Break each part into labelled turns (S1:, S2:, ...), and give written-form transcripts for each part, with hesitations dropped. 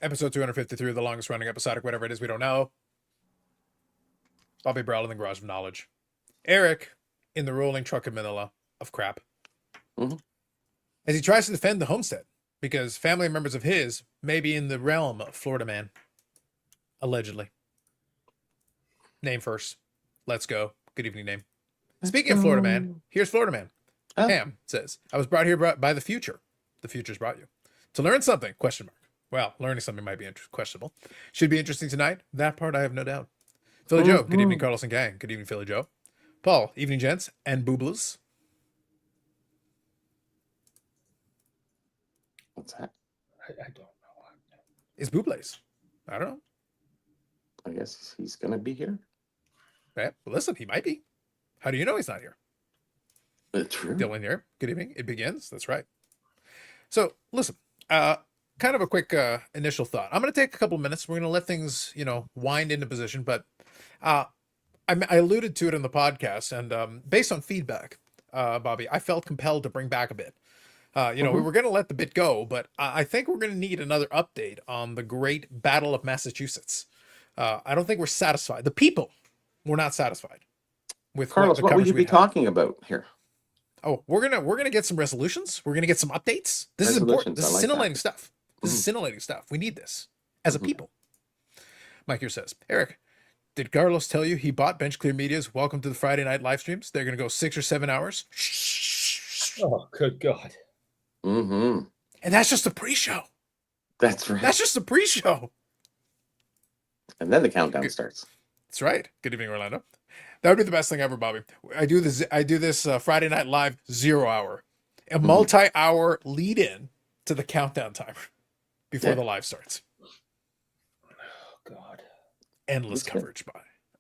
S1: Episode 253, the longest running episodic, whatever it is, we don't know. Bobby Brown in the Garage of Knowledge. Eric in the rolling truck of Manila of crap.
S2: Mhm.
S1: As he tries to defend the homestead because family members of his may be in the realm of Florida Man. Allegedly. Name first. Let's go. Good evening, name. Speaking of Florida Man, here's Florida Man.
S2: Oh.
S1: Ham says, I was brought here by the future. The future's brought you. To learn something, question mark. Well, learning something might be questionable. Should be interesting tonight. That part I have no doubt. Philly Joe, good evening, Carlos and gang. Good evening, Philly Joe. Paul, evening, gents, and booblers.
S2: What's that?
S3: I don't know.
S1: Is Bubles? I don't know.
S2: I guess he's going to be here.
S1: Okay. Well, listen, he might be. How do you know he's not here?
S2: True.
S1: Dylan here. Good evening. It begins. That's right. So, listen, kind of a quick initial thought. I'm going to take a couple minutes. We're going to let things, wind into position. But I alluded to it in the podcast. And based on feedback, Bobby, I felt compelled to bring back a bit. We were going to let the bit go, but I think we're going to need another update on the Great Battle of Massachusetts. I don't think we're satisfied. The people were not satisfied with
S2: Carlos, what would you be talking about here?
S1: Oh, we're gonna get some resolutions. We're gonna get some updates. This is important. This is scintillating stuff. This is scintillating stuff. We need this as a people. Mike here says, Eric, did Carlos tell you he bought Bench Clear Media's Welcome to the Friday Night live streams? They're gonna go 6 or 7 hours.
S3: Oh, good God.
S2: Mm-hmm.
S1: And that's just a pre-show.
S2: That's right.
S1: That's just a pre-show.
S2: And then the countdown starts.
S1: That's right. Good evening, Orlando. That would be the best thing ever, Bobby. I do this Friday Night Live 0 hour, a multi-hour lead-in to the countdown timer before the live starts.
S3: Oh God!
S1: Endless coverage,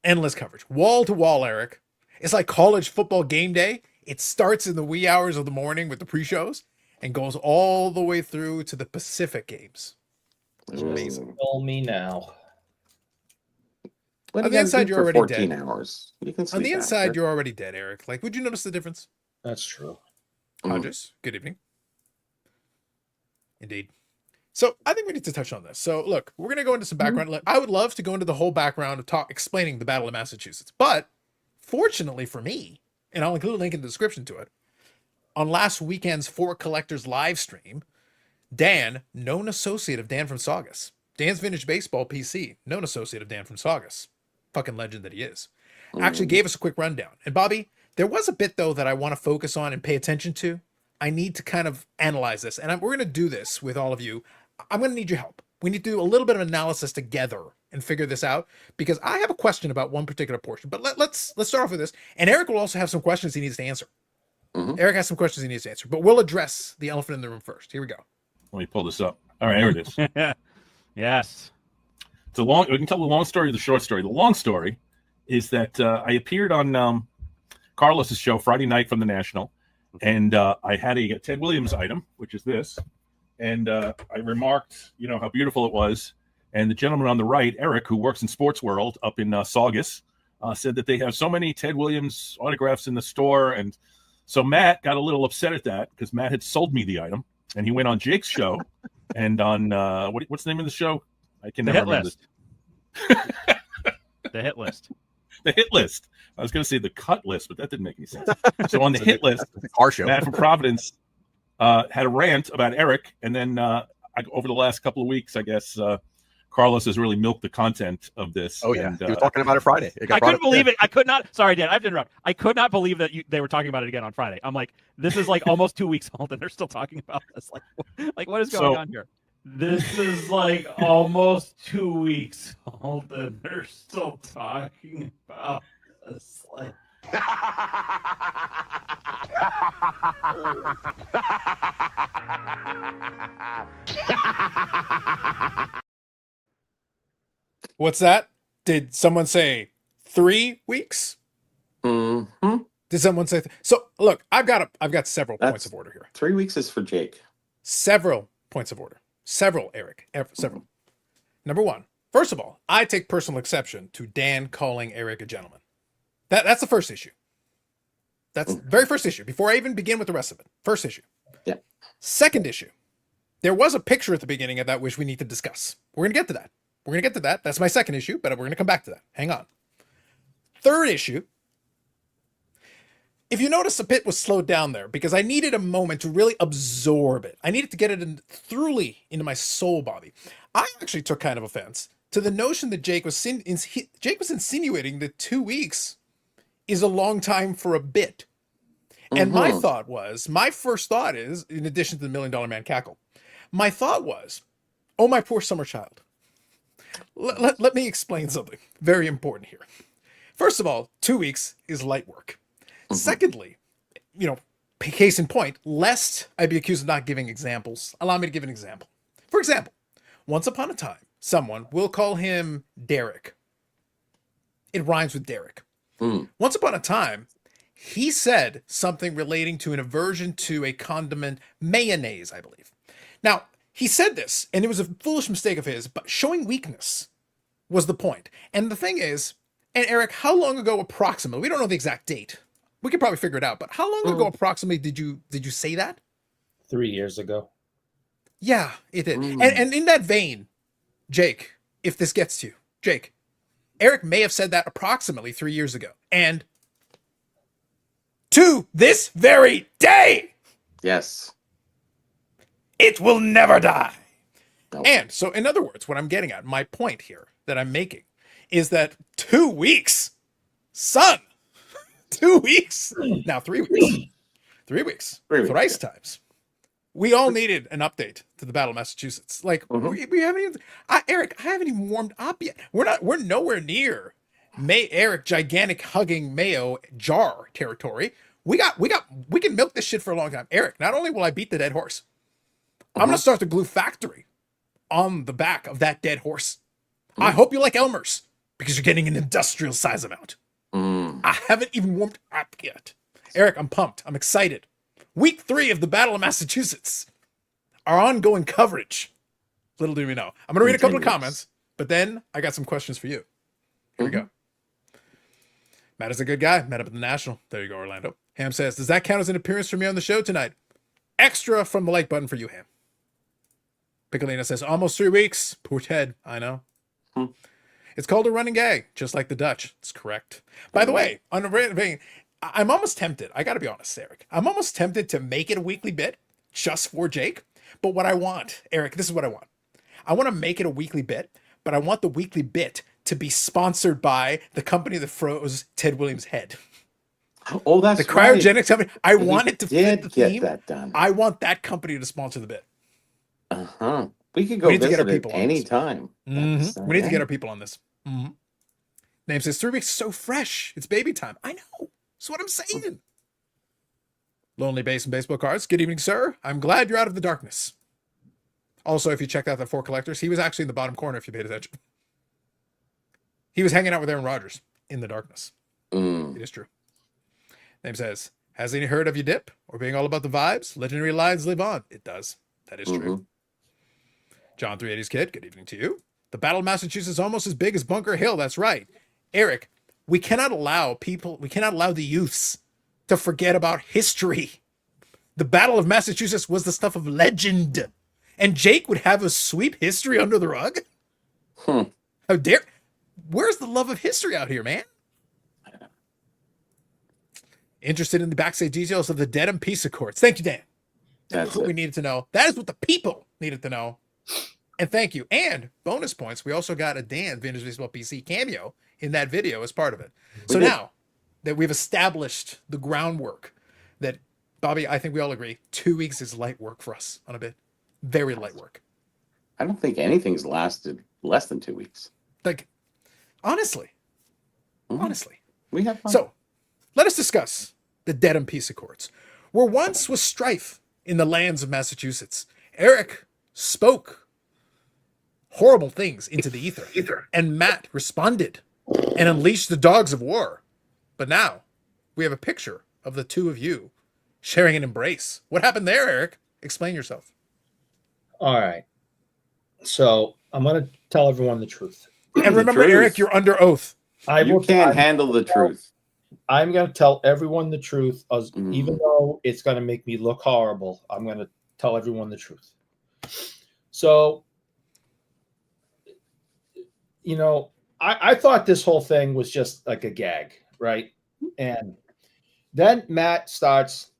S1: endless coverage, wall to wall. Eric, it's like college football game day. It starts in the wee hours of the morning with the pre-shows and goes all the way through to the Pacific games. It's amazing.
S3: Tell me now.
S1: On the inside, you're already
S2: 14
S1: dead.
S2: Hours. You can sleep
S1: On the inside,
S2: after.
S1: you're already dead, Eric. Like, would you notice the difference?
S3: That's true.
S1: Hodges, good evening. Indeed. So I think we need to touch on this. So look, we're going to go into some background. Look, I would love to go into the whole background of explaining the Battle of Massachusetts. But fortunately for me, and I'll include a link in the description to it, on last weekend's For Collectors live stream, Dan, known associate of Dan from Saugus, Dan's Vintage Baseball PC, known associate of Dan from Saugus, fucking legend that he is, actually gave us a quick rundown. And Bobby, there was a bit, though, that I want to focus on and pay attention to. I need to kind of analyze this, and we're going to do this with all of you. I'm going to need your help. We need to do a little bit of analysis together and figure this out, because I have a question about one particular portion. But let's start off with this, and Eric will also have some questions he needs to answer. Eric has some questions he needs to answer, but we'll address the elephant in the room first. Here we go.
S4: Let me pull this up. All right, here it is.
S5: Yes.
S4: It's a long. We can tell the long story or the short story. The long story is that I appeared on Carlos's show Friday night from the National, and I had a Ted Williams item, which is this, and I remarked, how beautiful it was, and the gentleman on the right, Eric, who works in Sports World up in Saugus, said that they have so many Ted Williams autographs in the store, and so Matt got a little upset at that because Matt had sold me the item, and he went on Jake's show and on what's the name of the show? I can never remember this.
S5: The hit list.
S4: The hit list. I was going to say the cut list, but that didn't make any sense. So on the hit list,
S6: our show.
S4: Matt from Providence had a rant about Eric, and then over the last couple of weeks, I guess Carlos has really milked the content of this.
S6: Oh yeah,
S4: and,
S6: he was talking about it Friday.
S5: I couldn't believe it. I could not. Sorry, Dan, I have to interrupt. I could not believe that they were talking about it again on Friday. I'm like, this is like almost 2 weeks old, and they're still talking about this. Like what is going on here?
S3: This is like almost 2 weeks old, and they're still talking about this. Like,
S1: What's that? Did someone say 3 weeks?
S2: Mm-hmm.
S1: Did someone say? So look, I've got several points of order here.
S2: 3 weeks is for Jake.
S1: Several points of order. Several, Eric. Several. Number one. First of all, I take personal exception to Dan calling Eric a gentleman. That's the first issue. That's the very first issue. Before I even begin with the rest of it. First issue.
S2: Yeah.
S1: Second issue. there was a picture at the beginning of that which we need to discuss. We're going to get to that. We're going to get to that. That's my second issue, but we're going to come back to that. Hang on. Third issue. If you notice, the pit was slowed down there because I needed a moment to really absorb it. I needed to get it thoroughly into my soul, Bobby. I actually took kind of offense to the notion that Jake was insinuating that 2 weeks is a long time for a bit. And my first thought is, in addition to the $1 Million Man cackle, my thought was, oh, my poor summer child. Let me explain something very important here. First of all, 2 weeks is light work. Secondly, case in point, lest I be accused of not giving examples, allow me to give an example. For example, once upon a time, someone, we'll call him Derek. It rhymes with Derek. Once upon a time, he said something relating to an aversion to a condiment, mayonnaise, I believe. Now, he said this, and it was a foolish mistake of his, but showing weakness was the point. And the thing is, and Eric, how long ago approximately, we don't know the exact date, we could probably figure it out, but how long ago approximately did you say that?
S6: 3 years ago.
S1: Yeah, it did. And in that vein, Jake, if this gets to you, Jake, Eric may have said that approximately 3 years ago. And to this very day,
S2: Yes.
S1: it will never die.
S2: No.
S1: And so, in other words, what I'm getting at, my point here that I'm making, is that 2 weeks, son, 2 weeks, now 3 weeks, 3 weeks,
S2: 3 weeks,
S1: thrice times. We all needed an update to the Battle of Massachusetts. Like we haven't even, Eric, I haven't even warmed up yet. We're nowhere near Eric gigantic hugging Mayo jar territory. We can milk this shit for a long time. Eric, not only will I beat the dead horse, I'm gonna start the glue factory on the back of that dead horse. I hope you like Elmer's because you're getting an industrial size amount. I haven't even warmed up yet. Eric, I'm pumped. I'm excited. Week 3 of the Battle of Massachusetts. Our ongoing coverage. Little do we know. I'm going to read a couple of comments, but then I got some questions for you. Here we go. Matt is a good guy. Met up at the National. There you go, Orlando. Ham says, does that count as an appearance for me on the show tonight? Extra from the like button for you, Ham. Piccolina says, almost 3 weeks. Poor Ted. I know. It's called a running gag, just like the Dutch. It's correct. By the way, on a vein, I'm almost tempted. I got to be honest, Eric. I'm almost tempted to make it a weekly bit just for Jake. But what I want, Eric, this is what I want. I want to make it a weekly bit, but I want the weekly bit to be sponsored by the company that froze Ted Williams' head.
S2: Oh, that's
S1: the cryogenics company. I
S2: We
S1: want it to fit the
S2: get
S1: theme.
S2: that done.
S1: I want that company to sponsor the bit.
S2: We could go
S1: need to get
S2: visit
S1: our
S2: it
S1: people on this.
S2: anytime.
S1: We need to get our people on this. Name says 3 weeks is so fresh. It's baby time. I know. That's what I'm saying. Lonely Base and Baseball Cards. Good evening, sir. I'm glad you're out of the darkness. Also, if you checked out the 4 collectors, he was actually in the bottom corner if you paid attention. He was hanging out with Aaron Rodgers in the darkness. It is true. Name says, has any heard of you dip or being all about the vibes? Legendary lives live on. It does. That is true. John 380's kid. Good evening to you. The Battle of Massachusetts is almost as big as Bunker Hill. That's right. Eric, we cannot allow the youths to forget about history. The Battle of Massachusetts was the stuff of legend. And Jake would have us sweep history under the rug? How dare... Where's the love of history out here, man? Interested in the backstage details of the Dedham Peace Accords. Thank you, Dan. That's what we needed to know. That is what the people needed to know. And thank you. And bonus points, we also got a Dan Vintage Baseball PC cameo in that video as part of it. So now that we've established the groundwork that, Bobby, I think we all agree, 2 weeks is light work for us on a bit. Very light work.
S2: I don't think anything's lasted less than 2 weeks.
S1: Like, honestly.
S2: We have fun.
S1: So, let us discuss the Dedham Peace Accords. Where once was strife in the lands of Massachusetts, Eric spoke horrible things into the ether, and Matt responded and unleashed the dogs of war. But now, we have a picture of the two of you sharing an embrace. What happened there, Eric? Explain yourself.
S6: All right. So I'm going to tell everyone the truth.
S1: And remember, Eric, you're under oath.
S2: You can't handle the truth.
S6: I'm going to tell everyone the truth, even though it's going to make me look horrible. I'm going to tell everyone the truth. So, you know, I thought this whole thing was just like a gag, right? And then Matt starts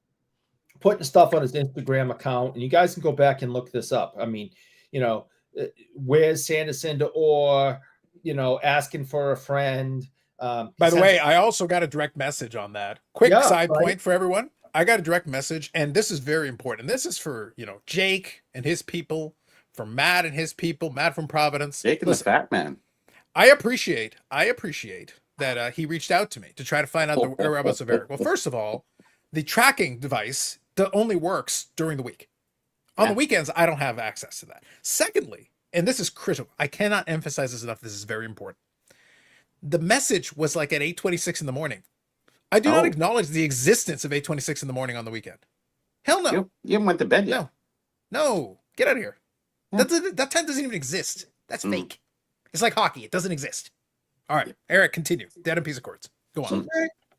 S6: putting stuff on his Instagram account, and you guys can go back and look this up. I mean, you know, where's Sanderson to or, you know, asking for a friend.
S1: By the way, I also got a direct message on that. Quick
S6: Yeah,
S1: side
S6: right.
S1: point for everyone. I got a direct message, and this is very important. This is for, Jake and his people, for Matt and his people, Matt from Providence.
S2: Jake and the Fat Man.
S1: I appreciate that he reached out to me to try to find out the whereabouts of Eric. Well, first of all, the tracking device only works during the week. On the weekends, I don't have access to that. Secondly, and this is critical, I cannot emphasize this enough. This is very important. The message was like at 8:26 in the morning. I do not acknowledge the existence of 8:26 in the morning on the weekend. Hell no.
S2: You haven't went to bed yet.
S1: No. Get out of here.
S2: Yeah.
S1: That time doesn't even exist. That's fake. It's like hockey. It doesn't exist. All right, Eric, continue. Dead and piece of cords. Go on.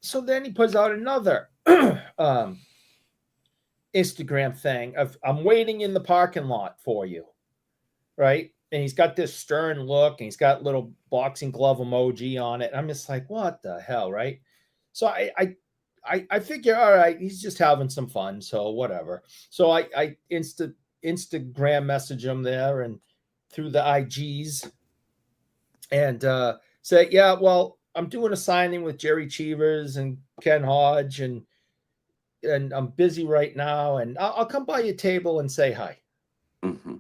S6: So then he puts out another Instagram thing of I'm waiting in the parking lot for you, right? And he's got this stern look, and he's got little boxing glove emoji on it. And I'm just like, what the hell, right? So I figure, all right, he's just having some fun, so whatever. So I Instagram message him there and through the IGs and say, yeah, well, I'm doing a signing with Jerry Cheevers and Ken Hodge, and I'm busy right now, and I'll come by your table and say hi.
S2: Mm-hmm.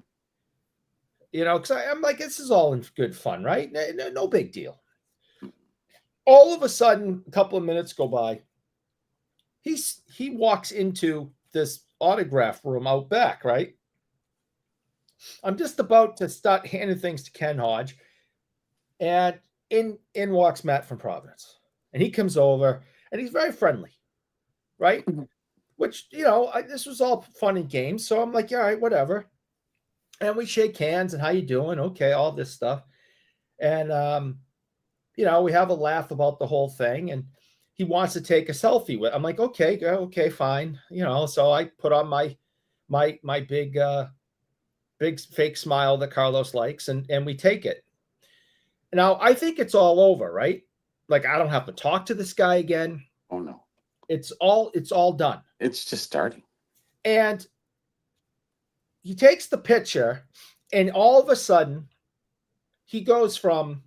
S6: You know, because I'm like, this is all in good fun, right? No big deal. All of a sudden, a couple of minutes go by. He walks into this autograph room out back, right? I'm just about to start handing things to Ken Hodge, and in walks Matt from Providence, and he comes over, and he's very friendly, right? Mm-hmm. Which, you know, this was all fun and games, so I'm like, all right, whatever. And we shake hands, and how you doing? Okay, all this stuff, and you know, we have a laugh about the whole thing, and he wants to take a selfie with. I'm like, okay, fine, you know. So I put on my big fake smile that Carlos likes, and we take it. Now I think it's all over, right? Like I don't have to talk to this guy again.
S2: Oh no,
S6: it's all done.
S2: It's just starting.
S6: And he takes the picture, and all of a sudden, he goes from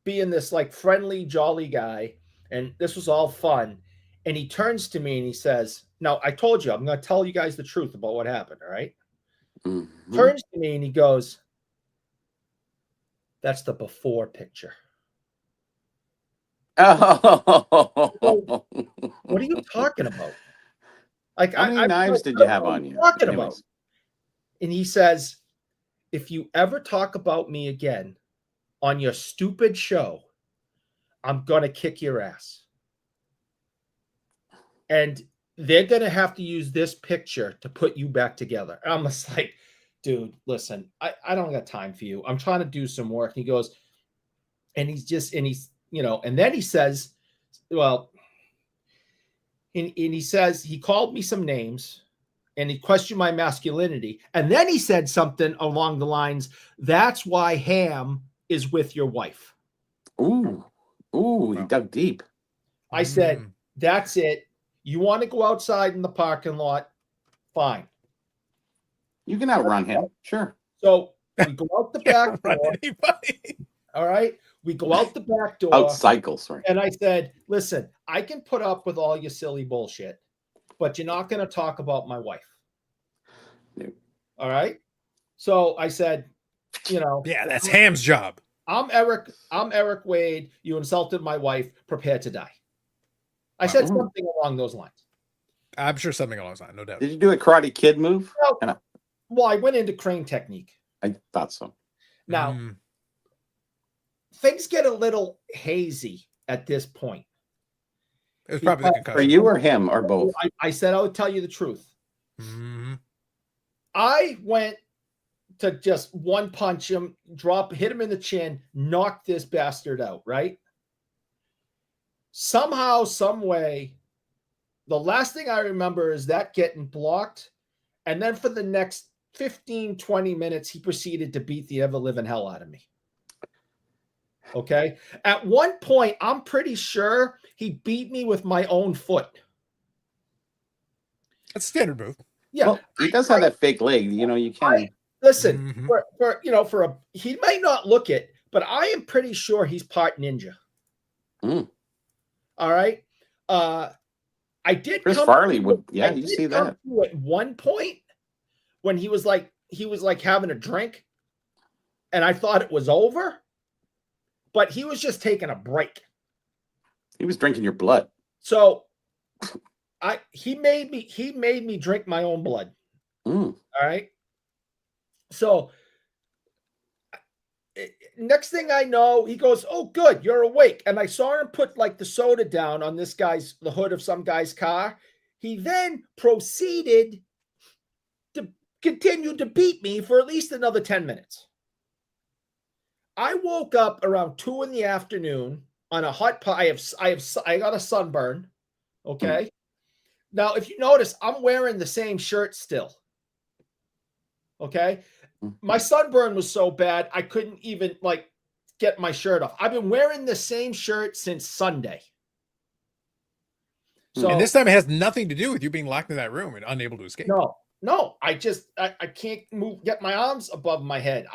S6: being this like friendly, jolly guy, and this was all fun. And he turns to me and he says, "Now, I told you, I'm going to tell you guys the truth about what happened, all right?" Mm-hmm. Turns to me and he goes, "That's the before picture."
S2: Oh.
S6: What are you talking about? Like,
S2: how many knives did you have on you?
S6: Talking about. And he says, "If you ever talk about me again on your stupid show, I'm going to kick your ass. And they're going to have to use this picture to put you back together." And I'm just like, dude, listen, I don't got time for you. I'm trying to do some work. And he goes, and he's, you know, and then he says, well, and he says, he called me some names and he questioned my masculinity. And then he said something along the lines, "That's why Ham is with your wife."
S2: Ooh, he dug deep.
S6: I said, "That's it. You want to go outside in the parking lot? Fine.
S2: You can outrun him. Sure."
S6: So we go out the back door. All right. We go out the back door.
S2: Outcycle, sorry.
S6: And I said, "Listen, I can put up with all your silly bullshit, but you're not going to talk about my wife."
S2: Nope.
S6: All right. So I said, you know,
S1: yeah, that's Ham's job.
S6: I'm Eric Wade. You insulted my wife. Prepare to die. I said something along those lines.
S1: I'm sure something along those lines, no doubt.
S2: Did you do a Karate Kid move?
S6: Well, I went into crane technique.
S2: I thought so.
S6: Now, things get a little hazy at this point.
S1: It was probably the concussion.
S2: For you or him or both?
S6: I said I would tell you the truth.
S1: Mm-hmm.
S6: I went to just one punch him, hit him in the chin, knock this bastard out, right? Somehow, some way, the last thing I remember is that getting blocked. And then for the next 15, 20 minutes, he proceeded to beat the ever-living hell out of me. Okay? At one point, I'm pretty sure he beat me with my own foot.
S1: That's a standard move.
S6: Yeah.
S2: Well, he does have that fake leg. You know, you can.
S6: Listen,
S1: Mhm.
S6: for a he might not look it, but I am pretty sure he's part ninja.
S2: Mm.
S6: All right. I did
S2: Chris
S6: come
S2: Farley
S6: to-
S2: would. Yeah,
S6: I
S2: you
S6: did
S2: see
S6: come
S2: that.
S6: to at one point when he was like having a drink, and I thought it was over, but he was just taking a break.
S2: He was drinking your blood.
S6: So he made me drink my own blood.
S2: Mm.
S6: All right. So next thing I know, he goes, "Oh, good, you're awake." And I saw him put like the soda down on the hood of some guy's car. He then proceeded to continue to beat me for at least another 10 minutes. I woke up around 2 in the afternoon on a hot I got a sunburn. Okay. Now, if you notice, I'm wearing the same shirt still. Okay. My sunburn was so bad, I couldn't even like get my shirt off. I've been wearing the same shirt since Sunday. So
S1: And this time it has nothing to do with you being locked in that room and unable to escape.
S6: no, I can't get my arms above my head.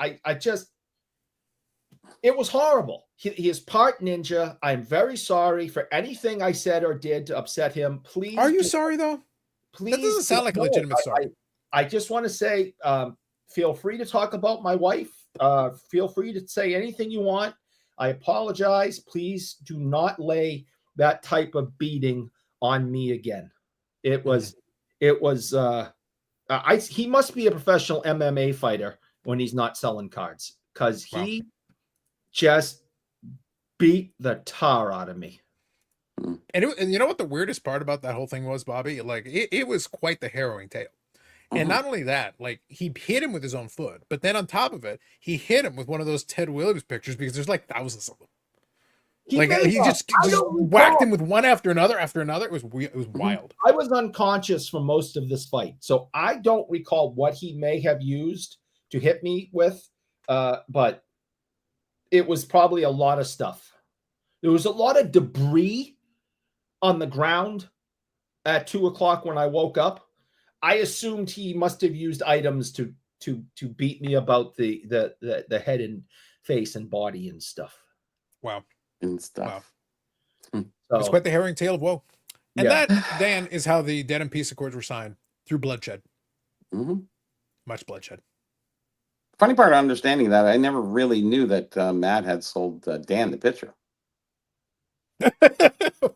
S6: It was horrible. He is part ninja. I'm very sorry for anything I said or did to upset him. Please.
S1: Are you sorry though?
S6: Please.
S1: That doesn't sound like a legitimate sorry.
S6: I just want to say, feel free to talk about my wife. Feel free to say anything you want. I apologize. Please do not lay that type of beating on me again. He must be a professional MMA fighter when he's not selling cards, because he just beat the tar out of me.
S1: And you know what the weirdest part about that whole thing was, Bobby? Like it was quite the harrowing tale. And not only that, like he hit him with his own foot, but then on top of it, he hit him with one of those Ted Williams pictures because there's like thousands of them. He just whacked him with one after another. It was wild.
S6: I was unconscious for most of this fight, so I don't recall what he may have used to hit me with, but it was probably a lot of stuff. There was a lot of debris on the ground at 2:00 when I woke up. I assumed he must have used items to beat me about the head and face and body and stuff.
S1: Wow.
S2: And stuff.
S1: Wow. It's quite the harrowing tale of woe. And
S6: Yeah.
S1: that, Dan, is how the Dead and Peace Accords were signed, through bloodshed.
S2: Mm-hmm.
S1: Much bloodshed.
S2: Funny part of understanding that, I never really knew that Matt had sold Dan the picture.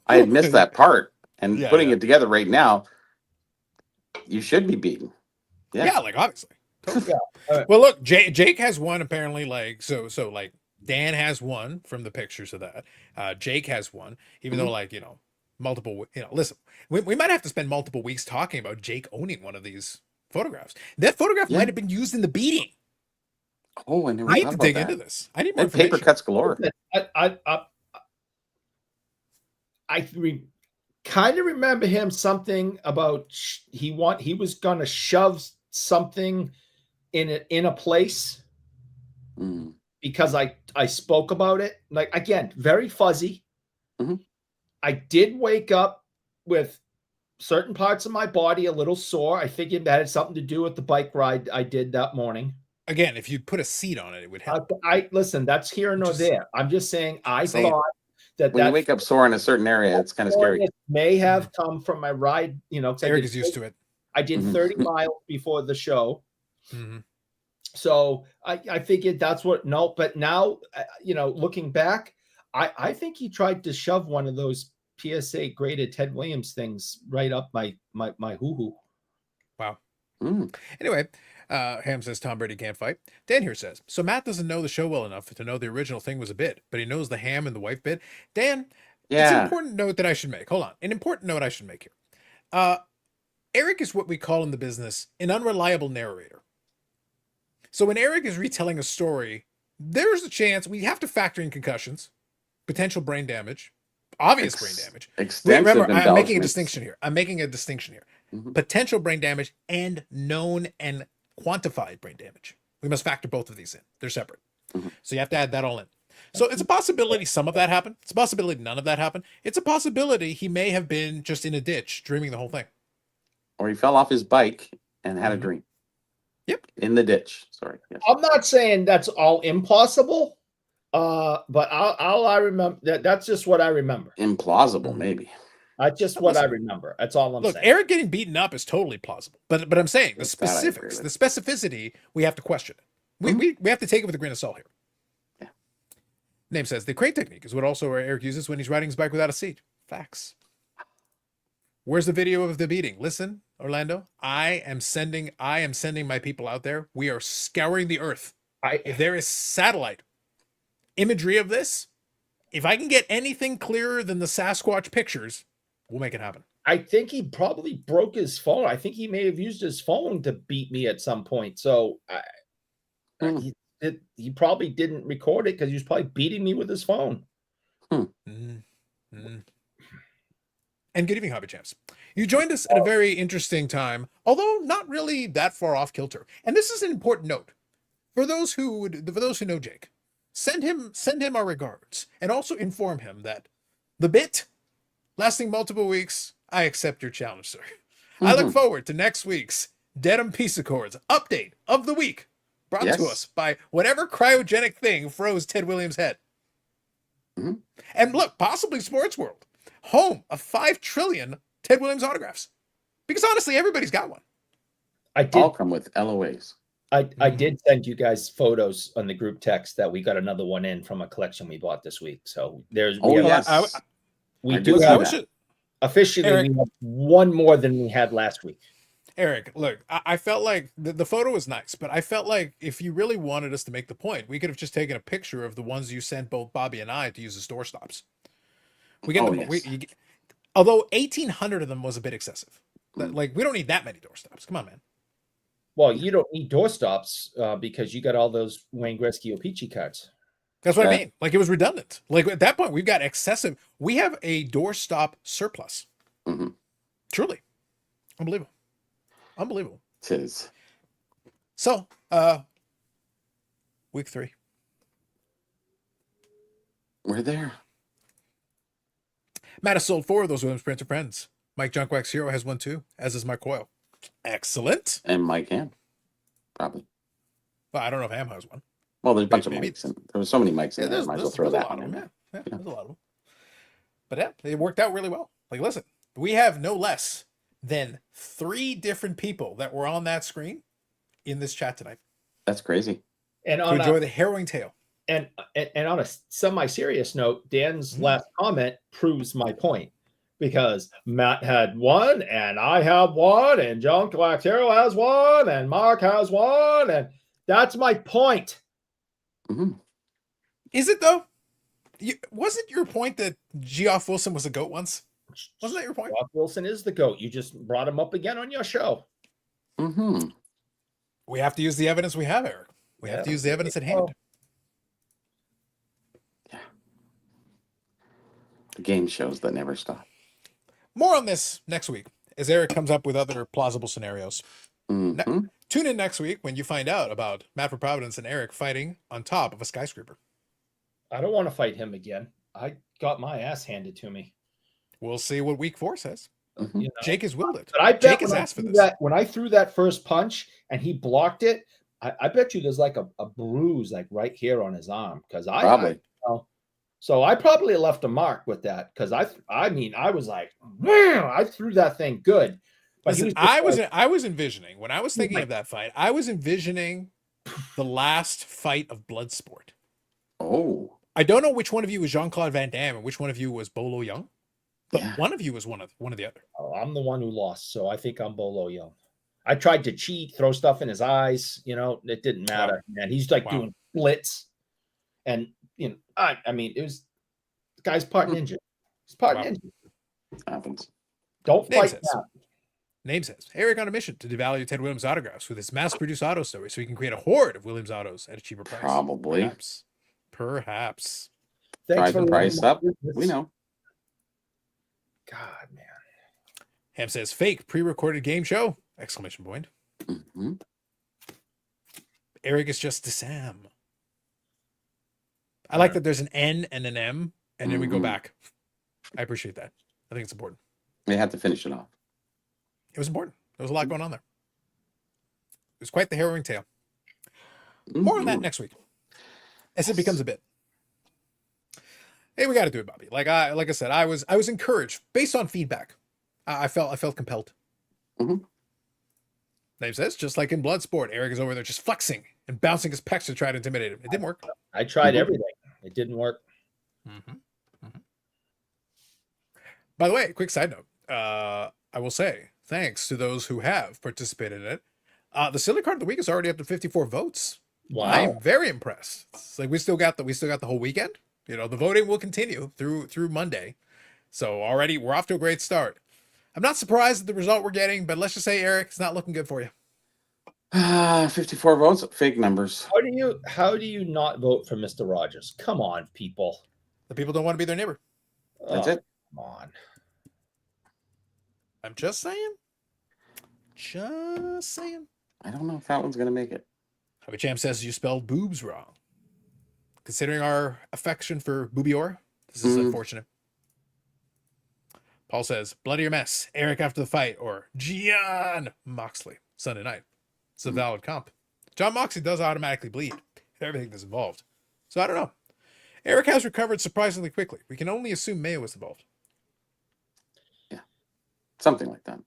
S2: I had missed that part. And putting it together right now, you should be beaten.
S1: Yeah, like obviously. Totally.
S6: Yeah.
S1: Well, look, Jake has one apparently. Like so like Dan has one from the pictures of that. Jake has one, even though like multiple. Listen, we might have to spend multiple weeks talking about Jake owning one of these photographs. That photograph might have been used in the beating.
S2: Oh, I never.
S1: I need to dig into this. I need more
S2: paper cuts galore.
S6: I kind of remember him something about he was gonna shove something in a place because I spoke about it. Like, again, very fuzzy. I did wake up with certain parts of my body a little sore. I figured that had something to do with the bike ride I did that morning.
S1: Again, if you put a seat on it, it would help.
S6: Listen, that's here nor there. I'm just saying I thought that
S2: when you wake up sore in a certain area, it's kind of scary.
S6: It may have come from my ride.
S1: Eric is used to it.
S6: I did 30 miles before the show. So I figured that's what, but now, looking back, I think he tried to shove one of those PSA graded Ted Williams things right up my hoo-hoo.
S1: Wow. Anyway, Ham says Tom Brady can't fight. Dan here says, so Matt doesn't know the show well enough to know the original thing was a bit, but he knows the ham and the wife bit. Dan, it's an important note that I should make. Hold on. An important note I should make here. Eric is what we call in the business an unreliable narrator. So when Eric is retelling a story, there's a chance we have to factor in concussions, potential brain damage, obvious brain damage. Remember, I'm making a distinction here. Potential brain damage and known and quantified brain damage. We must factor both of these in. They're separate.
S2: Mhm.
S1: So you have to add that all in. So it's a possibility some of that happened. It's a possibility none of that happened. It's a possibility he may have been just in a ditch dreaming the whole thing.
S2: Or he fell off his bike and had a
S1: Mhm.
S2: dream.
S1: Yep.
S2: In the ditch. Sorry. Yes.
S6: I'm not saying that's all impossible, but I remember that's just what I remember.
S2: Implausible, maybe.
S6: That's just what I remember. That's all I'm
S1: Look,
S6: saying.
S1: Eric getting beaten up is totally plausible, but I'm saying the
S2: Yes, that I agree
S1: specifics,
S2: with.
S1: the specificity, we have to question it. We have to take it with a grain of salt here.
S2: Yeah.
S1: Name says the crane technique is what also Eric uses when he's riding his bike without a seat. Facts. Where's the video of the beating? Listen, Orlando, I am sending my people out there. We are scouring the earth. If there is satellite imagery of this, if I can get anything clearer than the Sasquatch pictures, we'll make it happen.
S6: I think he probably broke his phone. I think he may have used his phone to beat me at some point. So he probably didn't record it because he was probably beating me with his phone.
S1: And good evening, Hobby Champs. You joined us at a very interesting time, although not really that far off kilter. And this is an important note for those who know Jake. Send him our regards, and also inform him that the bit lasting multiple weeks. I accept your challenge, sir. I look forward to next week's Denim Peace Accords update of the week, brought to us by whatever cryogenic thing froze Ted Williams' head. And look, possibly Sports World, home of 5 trillion Ted Williams autographs. Because honestly, everybody's got one.
S6: I did
S2: All come with LOAs.
S6: I did send you guys photos on the group text that we got another one in from a collection we bought this week. So there's we do have officially
S1: Eric,
S6: we have one more than we had last week.
S1: Eric, look, I felt like the photo was nice, but I felt like if you really wanted us to make the point, we could have just taken a picture of the ones you sent both Bobby and I to use as doorstops. Although 1,800 of them was a bit excessive. Like, we don't need that many doorstops. Come on, man.
S6: Well, you don't need doorstops because you got all those Wayne Gretzky O-Pee-Chee cards.
S1: That's what I mean. Like, it was redundant. Like, at that point, we've got excessive. We have a doorstop surplus. Truly. Unbelievable. Unbelievable.
S2: It is.
S1: So, week 3.
S2: We're there.
S1: Matt has sold 4 of those Williams Printer Friends. Mike Junkwax Hero has 1 too, as is Mike Coyle. Excellent.
S2: And Mike Ham. Probably.
S1: Well, I don't know if Ham has one.
S2: Well, there's a bunch of mics. And there was so many mics in there. Might as well throw that one in.
S1: Yeah, there's a lot of them. But yeah, it worked out really well. Like, listen, we have no less than 3 different people that were on that screen in this chat tonight.
S2: That's crazy.
S6: And
S1: to enjoy the harrowing tale.
S6: And on a semi-serious note, Dan's last comment proves my point. Because Matt had 1, and I have 1, and John Colactero has 1, and Mark has 1, and that's my point.
S1: Is it though? Wasn't your point that Geoff Wilson was a GOAT once? Wasn't that your point?
S6: Geoff Wilson is the GOAT. You just brought him up again on your show.
S1: We have to use the evidence we have, Eric. We have to use the evidence at hand.
S2: Yeah. The game shows that never stop.
S1: More on this next week as Eric comes up with other plausible scenarios. Tune in next week when you find out about Matt for Providence and Eric fighting on top of a skyscraper.
S6: I don't want to fight him again. I got my ass handed to me.
S1: We'll see what week 4 says.
S6: You know?
S1: Jake has willed it.
S6: But I bet
S1: Jake has asked for this.
S6: When I threw that first punch and he blocked it, I bet you there's like a bruise like right here on his arm. Because so I probably left a mark with that because I was like, man, I threw that thing good. But
S1: listen, I was envisioning when I was thinking of that fight, I was envisioning the last fight of Bloodsport.
S2: Oh.
S1: I don't know which one of you was Jean-Claude Van Damme and which one of you was Bolo Young, but one of you was one of the other.
S6: Oh, I'm the one who lost, so I think I'm Bolo Young. I tried to cheat, throw stuff in his eyes. It didn't matter. Wow. Man, he's like doing splits, and I mean, it was the guy's part ninja. He's part ninja.
S2: Happens.
S6: Don't fight that.
S1: Name says Eric on a mission to devalue Ted Williams autographs with his mass-produced auto story, so he can create a horde of Williams autos at a cheaper price.
S2: Probably.
S1: Perhaps.
S2: Drive the price up. We know.
S6: God, man.
S1: Ham says fake pre-recorded game show! Exclamation point. Eric is just Sam. I like that there's an N and an M, and then we go back. I appreciate that. I think it's important.
S2: They had to finish it off.
S1: It was important. There was a lot going on there. It was quite the harrowing tale. More on that next week, as it becomes a bit. Hey, we got to do it, Bobby. Like I said, I was encouraged based on feedback. I felt compelled. Name says, just like in Bloodsport, Eric is over there just flexing and bouncing his pecs to try to intimidate him. It didn't work.
S6: I tried everything. It didn't work.
S1: By the way, quick side note. I will say thanks to those who have participated in it. The silly card of the week is already up to 54 votes.
S6: Wow.
S1: I am very impressed. It's like we still got the whole weekend. You know, the voting will continue through Monday. So already we're off to a great start. I'm not surprised at the result we're getting, but let's just say, Eric, it's not looking good for you.
S2: 54 votes, fake numbers.
S6: How do you not vote for Mr. Rogers? Come on, people.
S1: The people don't want to be their neighbor.
S2: That's it.
S6: Come on.
S1: I'm just saying. Just saying.
S2: I don't know if that one's going to make it.
S1: Hobby Champ says you spelled boobs wrong. Considering our affection for Boobior, this is unfortunate. Paul says, bloodier mess, Eric after the fight, or Gian Moxley, Sunday night. It's a valid comp. John Moxley does automatically bleed. Everything that's involved. So I don't know. Eric has recovered surprisingly quickly. We can only assume Mayo was involved.
S2: Yeah. Something like that.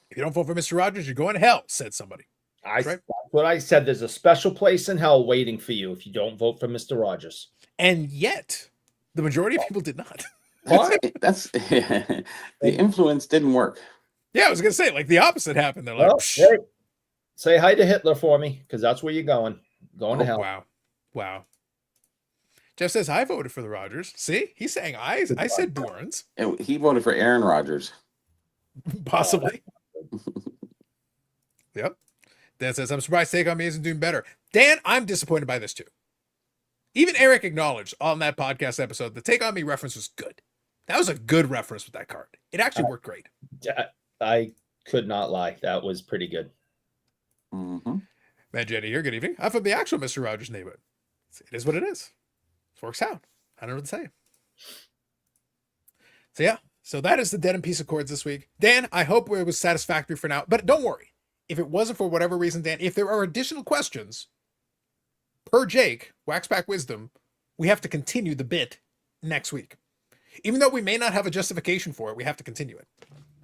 S1: If you don't vote for Mr. Rogers, you're going to hell, said somebody.
S6: That's what I said. There's a special place in hell waiting for you if you don't vote for Mr. Rogers.
S1: And yet, the majority of people did not.
S2: That's the influence didn't work.
S1: Yeah, I was going to say, like, the opposite happened. They're like,
S6: Well, hey, say hi to Hitler for me, because that's where you're going. Going to hell.
S1: Wow. Jeff says, I voted for the Rogers. See? He's saying I said Burns.
S2: He voted for Aaron Rodgers.
S1: Possibly. Yep. Dan says, I'm surprised Take On Me isn't doing better. Dan, I'm disappointed by this too. Even Eric acknowledged on that podcast episode the Take On Me reference was good. That was a good reference with that card. It actually worked great.
S6: I could not lie. That was pretty good.
S1: Matt Jenny here. Good evening. I'm from the actual Mr. Rogers neighborhood. It is what it is. It works out. I don't know what to say. So yeah. So that is the dead and piece of cords this week. Dan, I hope it was satisfactory for now. But don't worry. If it wasn't for whatever reason, Dan, if there are additional questions, per Jake, Waxback Wisdom, we have to continue the bit next week. Even though we may not have a justification for it, we have to continue it.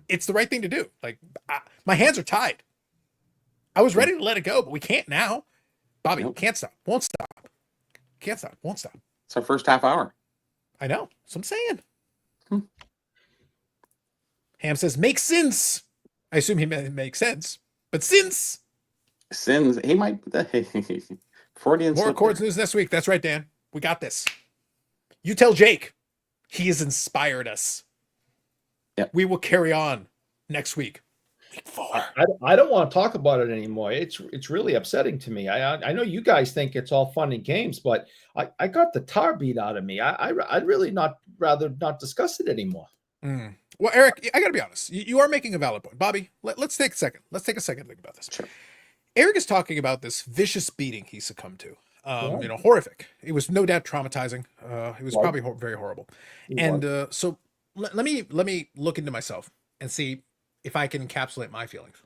S1: It's the right thing to do. Like, my hands are tied. I was ready to let it go, but we can't now. Bobby, can't stop. Won't stop. Can't stop. Won't stop.
S2: It's our first half hour.
S1: I know. That's what I'm saying. Ham says, makes sense. I assume he makes sense. But since
S2: he might Freudian
S1: more Cords news next week. That's right, Dan. We got this. You tell Jake. He has inspired us.
S2: Yeah.
S1: We will carry on next week. Week 4.
S6: I don't want to talk about it anymore. It's really upsetting to me. I know you guys think it's all fun and games, but I got the tar beat out of me. I'd really rather not discuss it anymore.
S1: Well, Eric, I got to be honest. You are making a valid point. Bobby, let's take a second. Let's take a second to think about this.
S2: Sure.
S1: Eric is talking about this vicious beating he succumbed to. Horrific. It was no doubt traumatizing. It was probably very horrible. And so let me look into myself and see if I can encapsulate my feelings.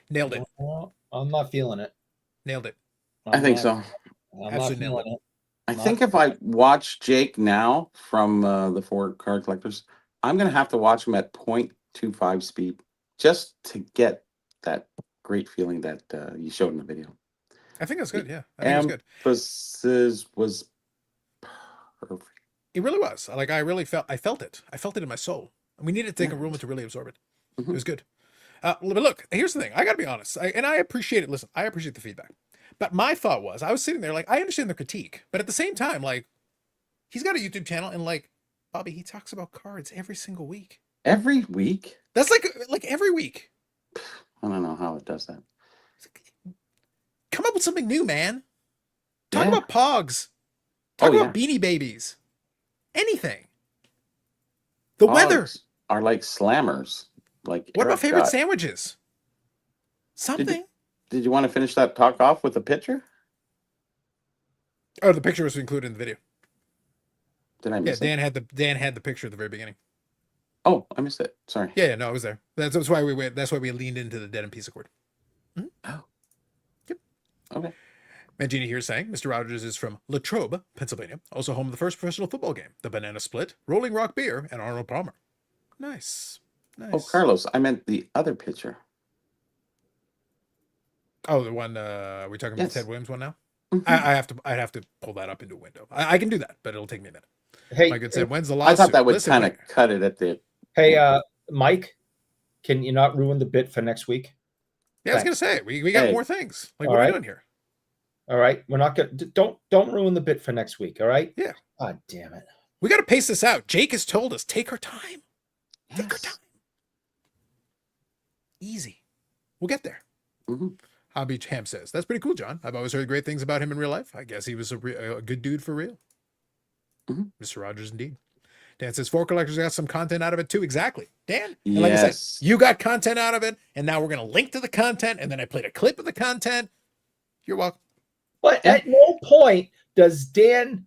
S1: Nailed it.
S6: I'm not feeling it.
S1: Nailed it.
S2: I think so.
S1: Absolutely nailed it.
S2: I think if I watch Jake now from the 4 card collectors, I'm going to have to watch him at 0.25 speed just to get that great feeling that you showed in the video.
S1: I think that's good. Yeah, I think it's good.
S2: Emphasis was perfect.
S1: It really was. Like I felt it. I felt it in my soul. And we needed to take a moment to really absorb it. It was good. But look, here's the thing. I got to be honest. I appreciate it. Listen, I appreciate the feedback. But my thought was, I was sitting there like, I understand the critique, but at the same time, like, he's got a YouTube channel, and like, Bobby, he talks about cards every single week.
S2: Every week?
S1: That's like every week.
S2: I don't know how it does that.
S1: Come up with something new, man. Talk
S2: Yeah.
S1: about Pogs. Talk
S2: Oh,
S1: about Beanie Babies. Anything. The weather.
S2: Pogs are like slammers. Like
S1: What about
S2: Eric
S1: favorite
S2: got.
S1: sandwiches? Something.
S2: Did you want to finish that talk off with a picture?
S1: Oh, the picture was included in the video.
S2: Did I
S1: Yeah,
S2: miss it?
S1: Dan had the picture at the very beginning.
S2: Oh, I missed it. Sorry.
S1: Yeah, no, it was there. That's why we went. That's why we leaned into the dead and peace accord.
S2: Oh.
S1: Yep.
S2: Okay.
S1: Mangini here saying Mr. Rogers is from Latrobe, Pennsylvania, also home of the first professional football game, the Banana Split, Rolling Rock Beer, and Arnold Palmer. Nice. Nice.
S2: Oh, Carlos, I meant the other picture.
S1: Oh, the one we're talking about
S2: Yes.
S1: the Ted Williams one now?
S2: Mhm.
S1: I'd have to pull that up into a window. I can do that, but it'll take me a minute.
S6: Hey,
S1: Like I said, when's the
S2: I
S1: lawsuit?
S2: thought that would
S1: Listen,
S2: kind of cut it at the.
S6: hey, Mike, can you not ruin the bit for next week?
S1: yeah, I was gonna say we got
S2: Hey.
S1: more things. Like
S6: All
S1: what are we
S6: right.
S1: doing here?
S6: All right, we're not gonna don't ruin the bit for next week. All right.
S1: Yeah.
S6: God damn it.
S1: We got to pace this out. Jake has told us take our time. Take our
S2: Yes.
S1: time. Easy. We'll get there.
S2: Mhm.
S1: Hobby Ham says that's pretty cool, John. I've always heard great things about him in real life. I guess he was a good dude for real.
S2: Mhm.
S1: Mr. Rogers, indeed. Dan says four collectors got some content out of it too. Exactly, Dan. And like I
S2: Yes.
S1: said, you got content out of it, and now we're gonna link to the content, and then I played a clip of the content. You're welcome.
S6: But at no point does Dan